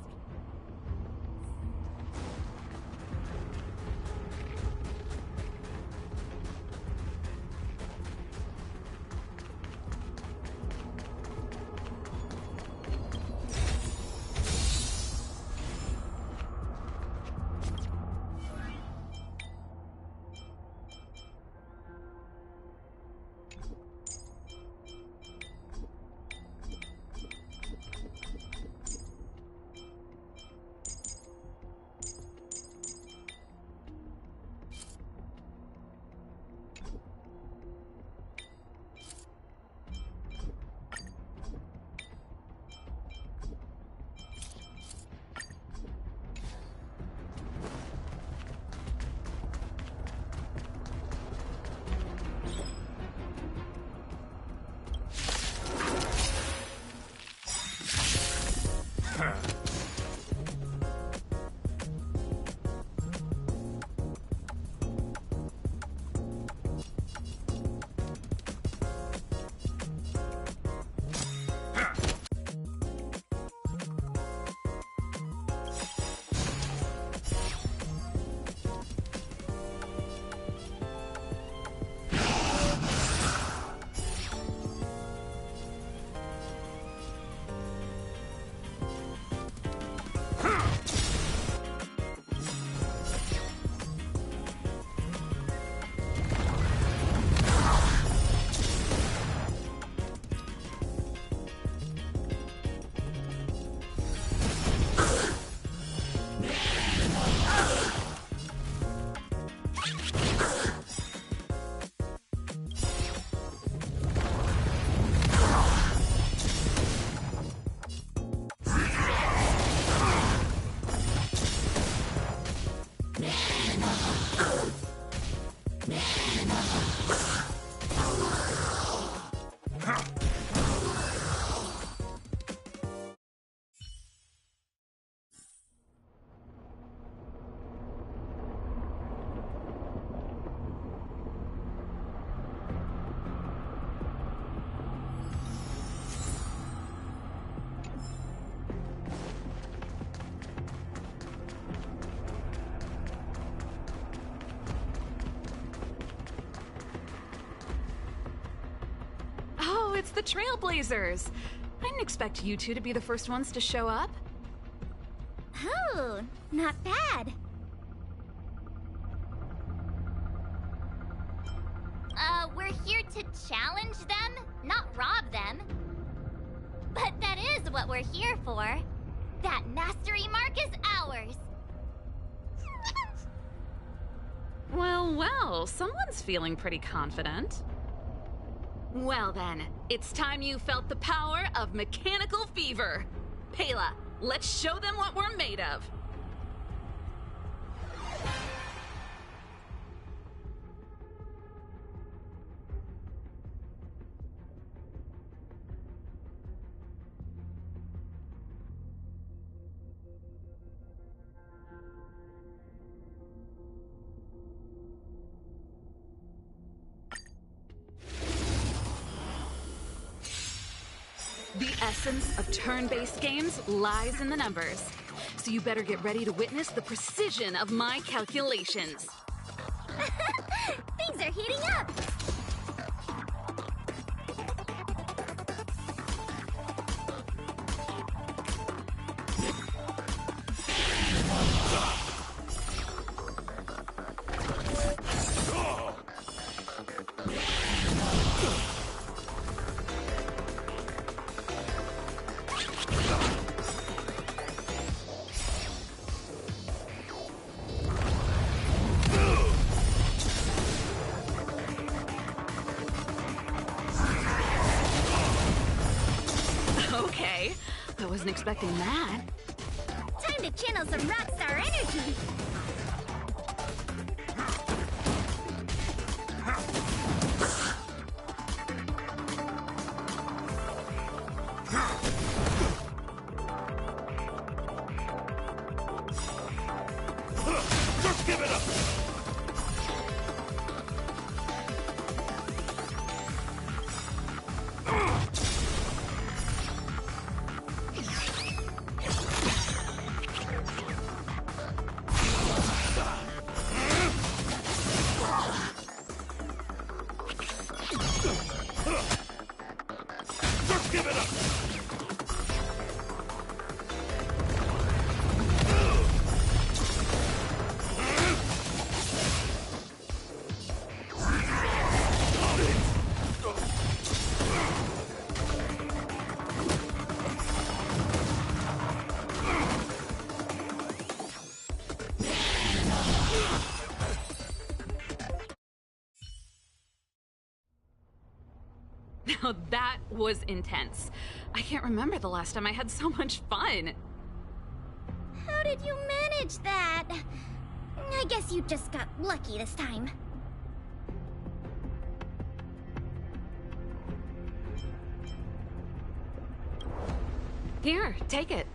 Oh, it's the Trailblazers! I didn't expect you two to be the first ones to show up. Oh, not bad. We're here to challenge them, not rob them. But that is what we're here for. That mastery mark is ours. Well, someone's feeling pretty confident. Well then, it's time you felt the power of mechanical fever. Pela, let's show them what we're made of. The essence of turn-based games lies in the numbers. So you better get ready to witness the precision of my calculations. Things are heating up! Okay, I wasn't expecting that. Time to channel some rockstar energy! Just give it up! Now that was intense. I can't remember the last time I had so much fun. How did you manage that? I guess you just got lucky this time. Here, take it.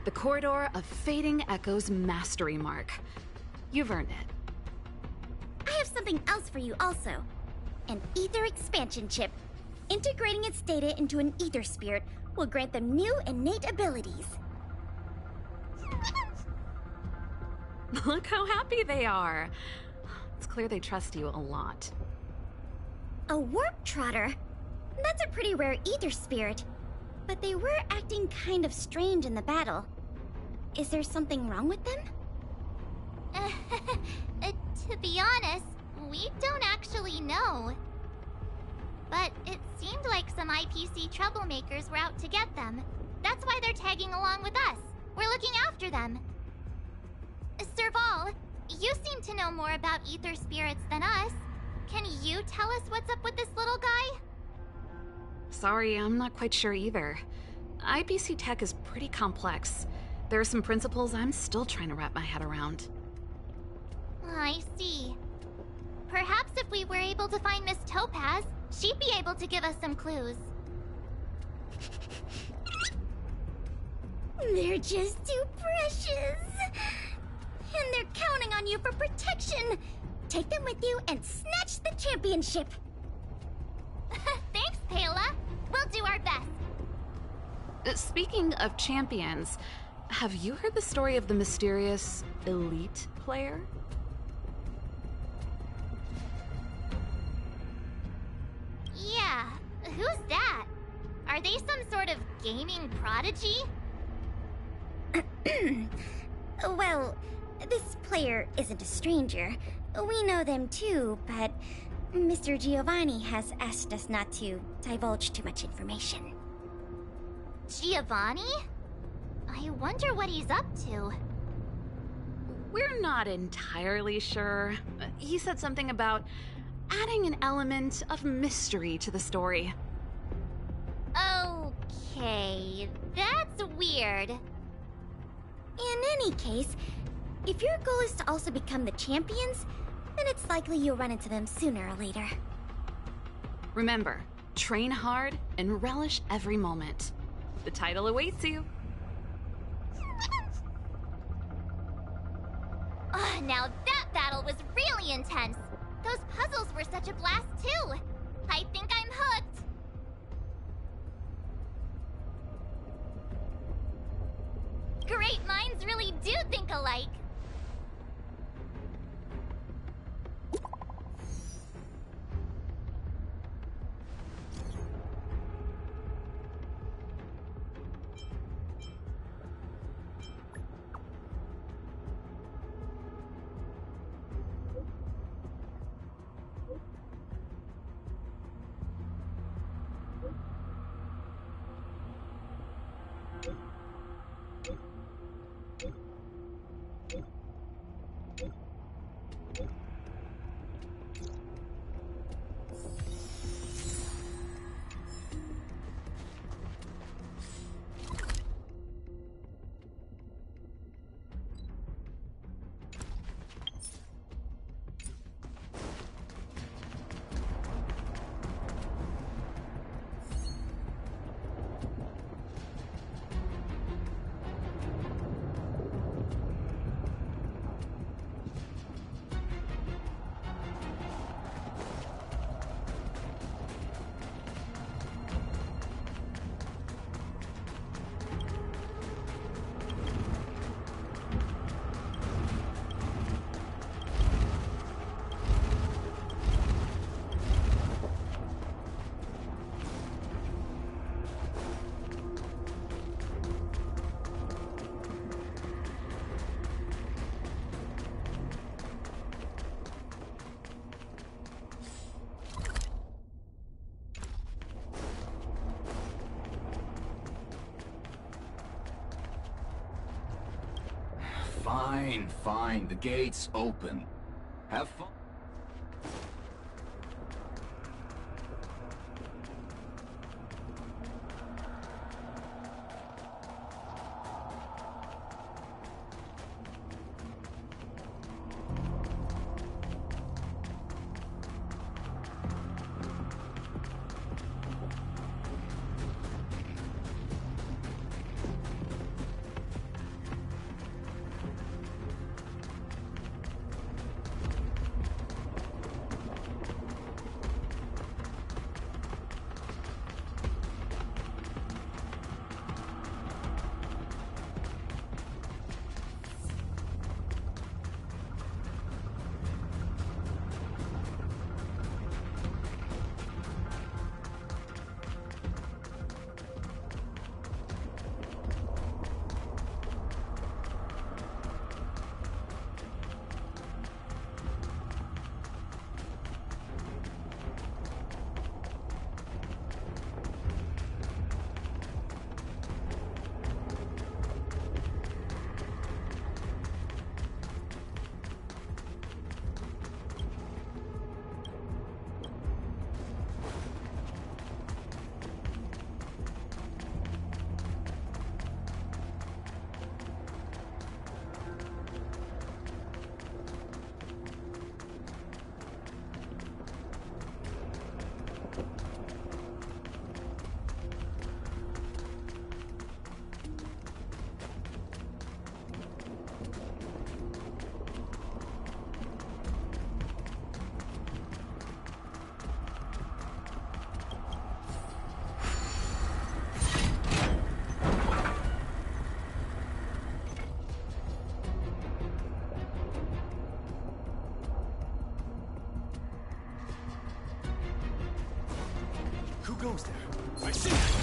The Corridor of Fading Echoes Mastery Mark. You've earned it. I have something else for you also. An ether expansion chip. Integrating its data into an ether spirit will grant them new innate abilities. Look how happy they are. It's clear they trust you a lot. A warp trotter? That's a pretty rare ether spirit. But they were acting kind of strange in the battle. Is there something wrong with them? To be honest, we don't actually know. But it seemed like some IPC troublemakers were out to get them. That's why they're tagging along with us. We're looking after them. Serval, you seem to know more about ether spirits than us. Can you tell us what's up with this little guy? Sorry, I'm not quite sure either. IPC tech is pretty complex. There are some principles I'm still trying to wrap my head around. I see. Perhaps if we were able to find Miss Topaz, she'd be able to give us some clues. They're just too precious. And they're counting on you for protection. Take them with you and snatch the championship. Thanks, Paola. We'll do our best. Speaking of champions, have you heard the story of the mysterious elite player? Yeah, who's that? Are they some sort of gaming prodigy? Well, this player isn't a stranger. We know them too, but Mr. Giovanni has asked us not to divulge too much information. Giovanni? I wonder what he's up to. We're not entirely sure. He said something about adding an element of mystery to the story. Okay, that's weird. In any case, if your goal is to also become the champions, then it's likely you'll run into them sooner or later. Remember, train hard and relish every moment. The title awaits you. Oh, now that battle was really intense. Those puzzles were such a blast too. I think I'm hooked. Great minds really do think alike. Fine, fine. The gate's open. Have fun. goes there? I see!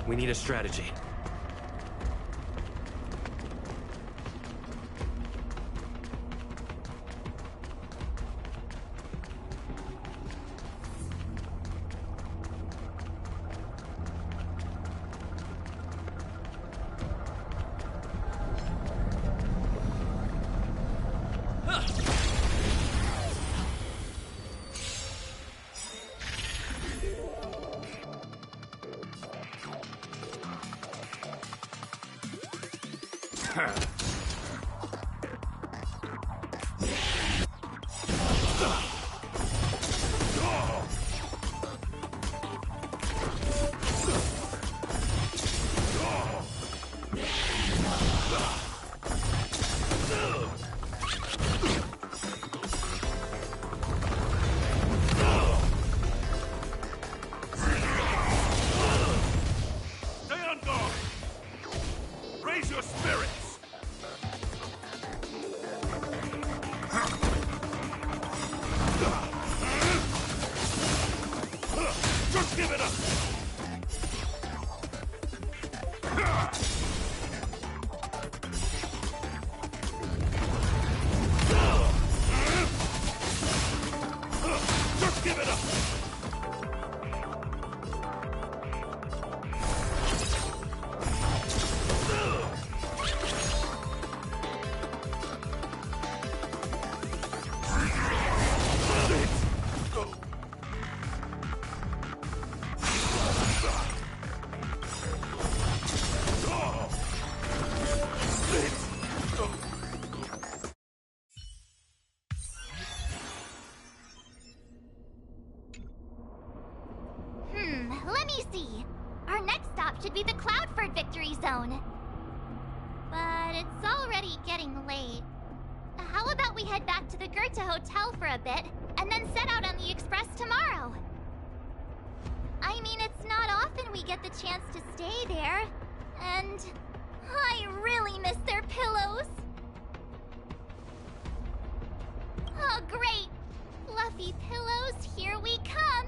We need a strategy. Just give it up! Give it up! Let me see. Our next stop should be the Cloudford Victory Zone. But it's already getting late. How about we head back to the Goethe Hotel for a bit, and then set out on the Express tomorrow? I mean, it's not often we get the chance to stay there. And I really miss their pillows. Oh, great! Fluffy pillows, here we come!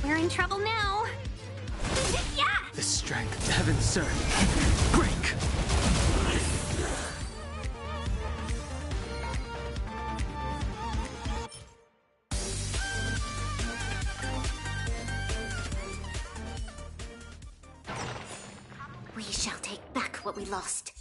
We're in trouble now. Yeah! The strength, heaven, sir. Break! We shall take back what we lost.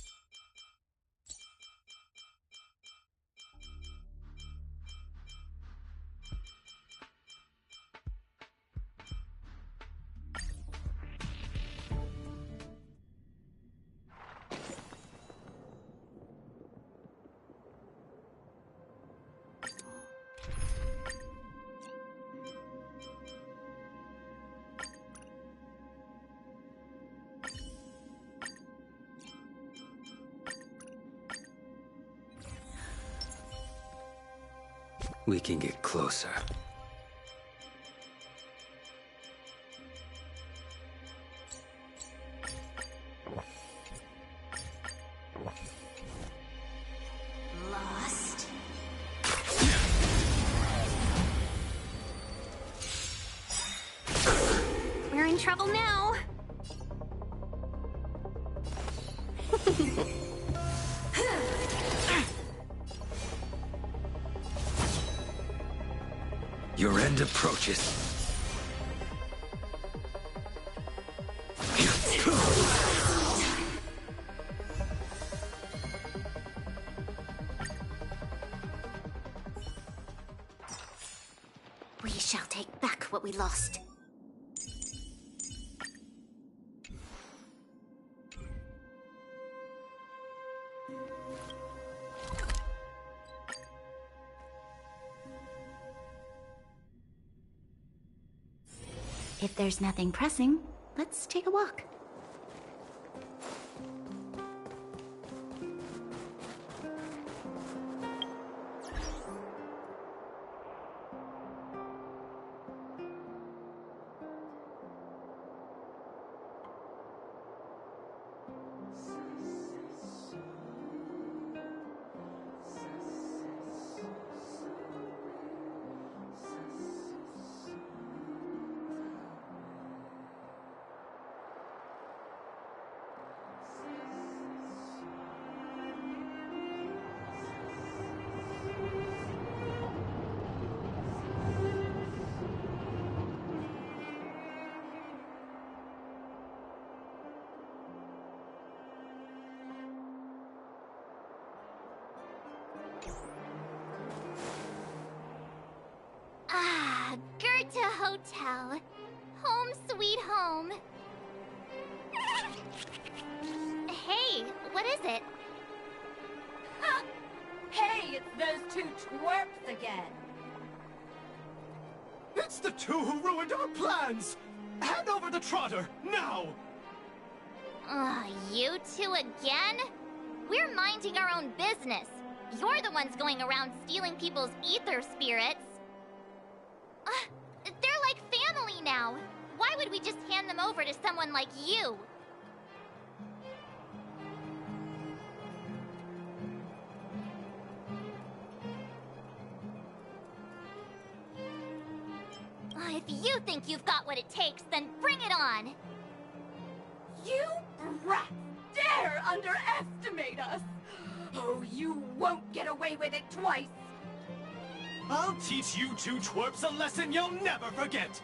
We can get closer. Lost. We're in trouble now. Your end approaches. We shall take back what we lost. If there's nothing pressing, let's take a walk. Ah, Goethe Hotel. Home sweet home. Hey, what is it? Hey, it's those two twerps again. It's the two who ruined our plans! Hand over the trotter, now! You two again? We're minding our own business. You're the ones going around stealing people's ether spirits. They're like family now. Why would we just hand them over to someone like you? If you think you've got what it takes, then bring it on! You brats dare underestimate us! Oh, you won't get away with it twice! I'll teach you two twerps a lesson you'll never forget!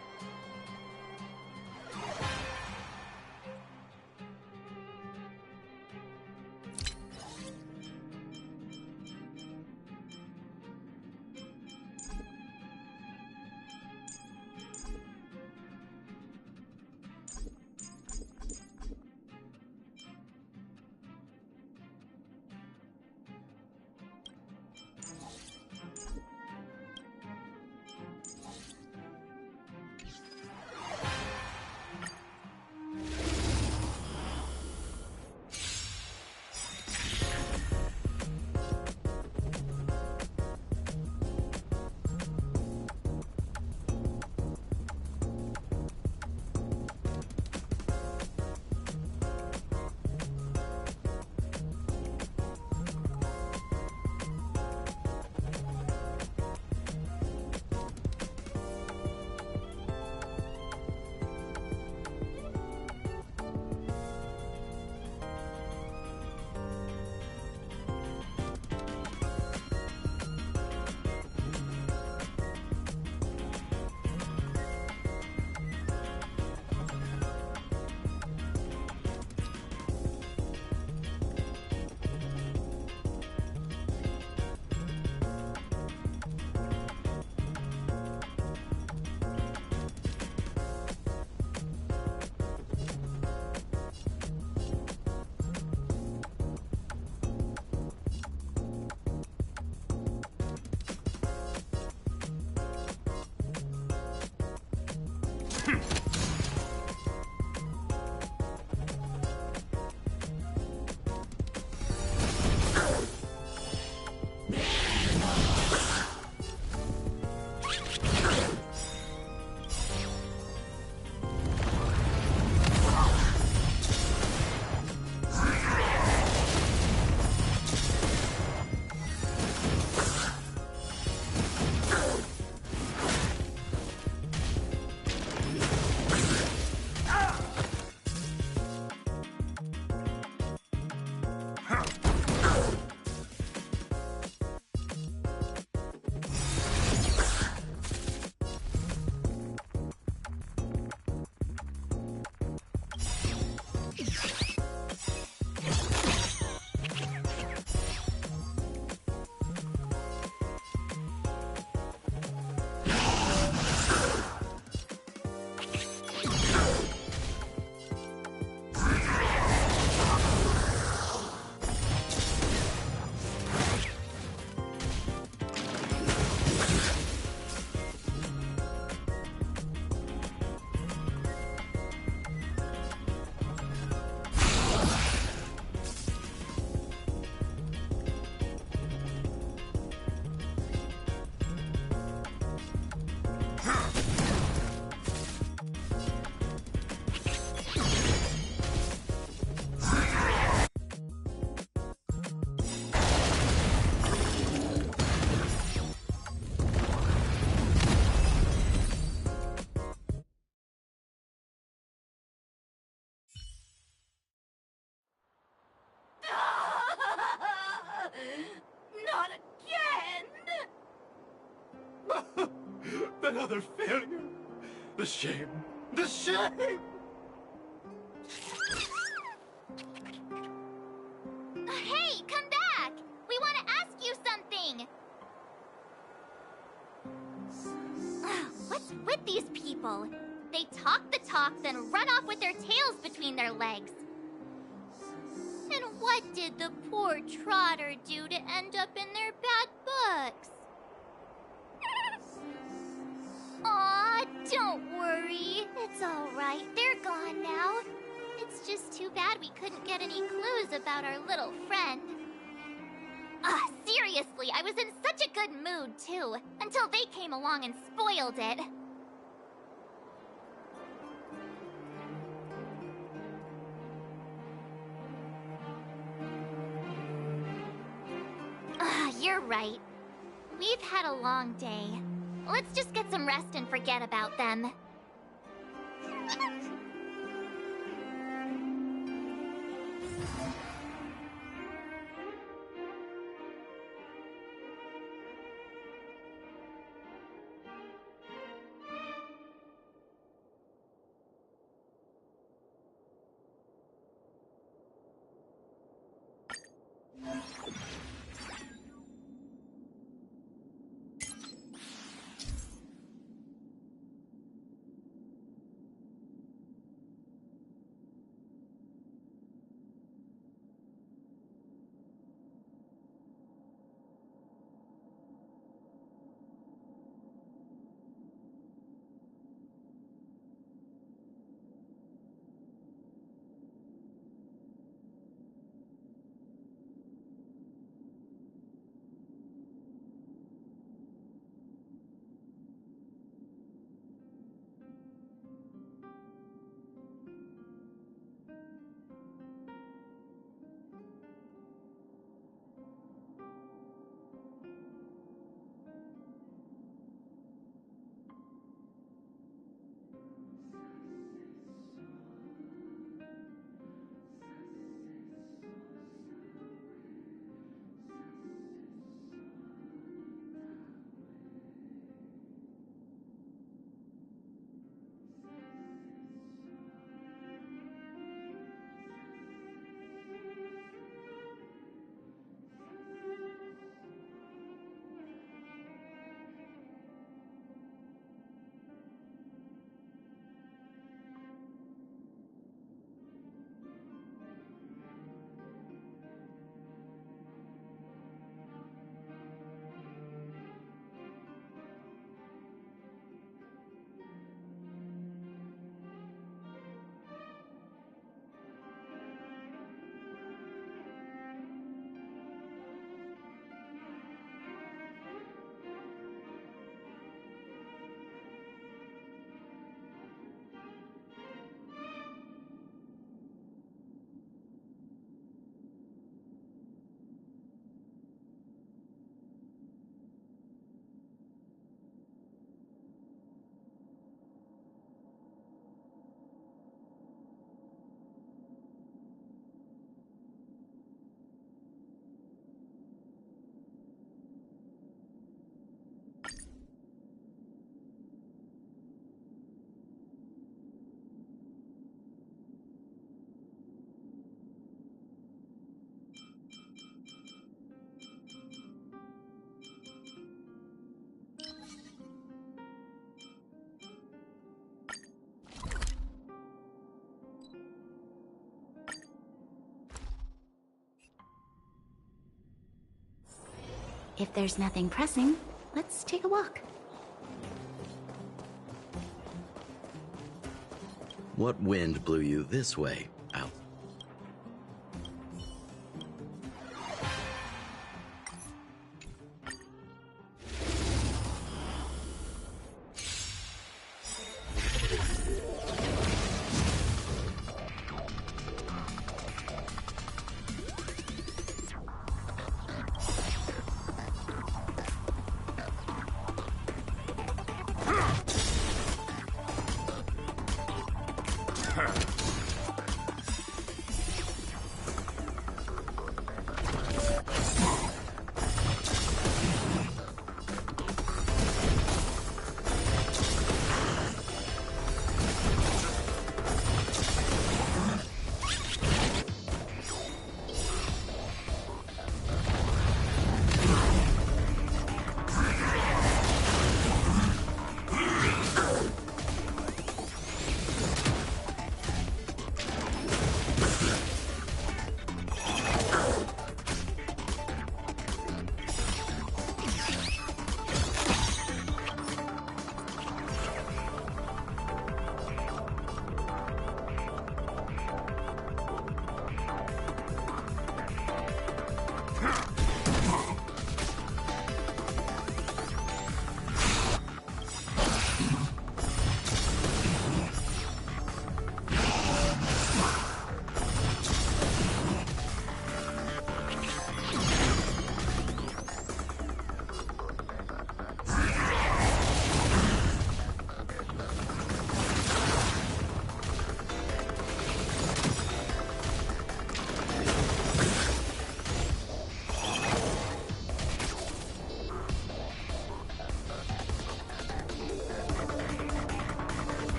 Another failure. The shame. The shame! Hey, come back! We want to ask you something! What's with these people? They talk the talk, then run off with their tails between their legs. And what did the poor Trotter do to end up in their bad books? Aw, don't worry. It's alright, they're gone now. It's just too bad we couldn't get any clues about our little friend. Seriously, I was in such a good mood, too, until they came along and spoiled it. You're right. We've had a long day. Let's just get some rest and forget about them. If there's nothing pressing, let's take a walk. What wind blew you this way, Al?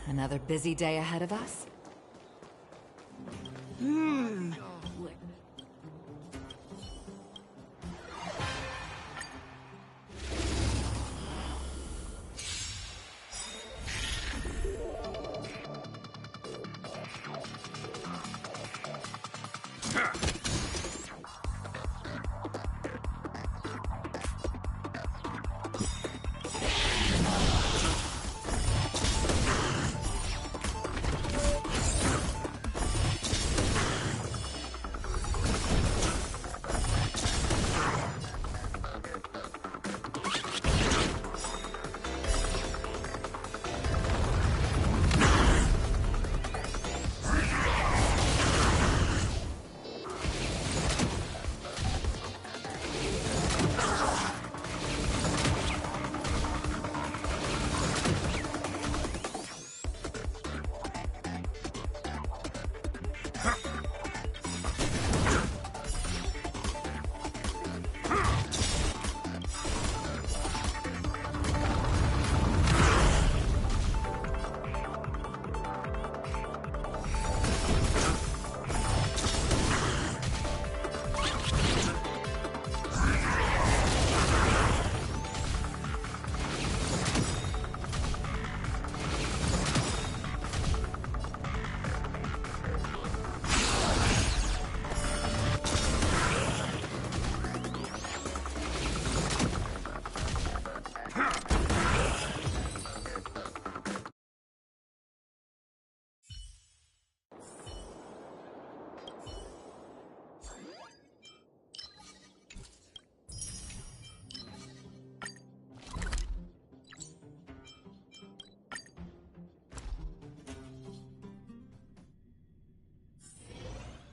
Another busy day ahead of us?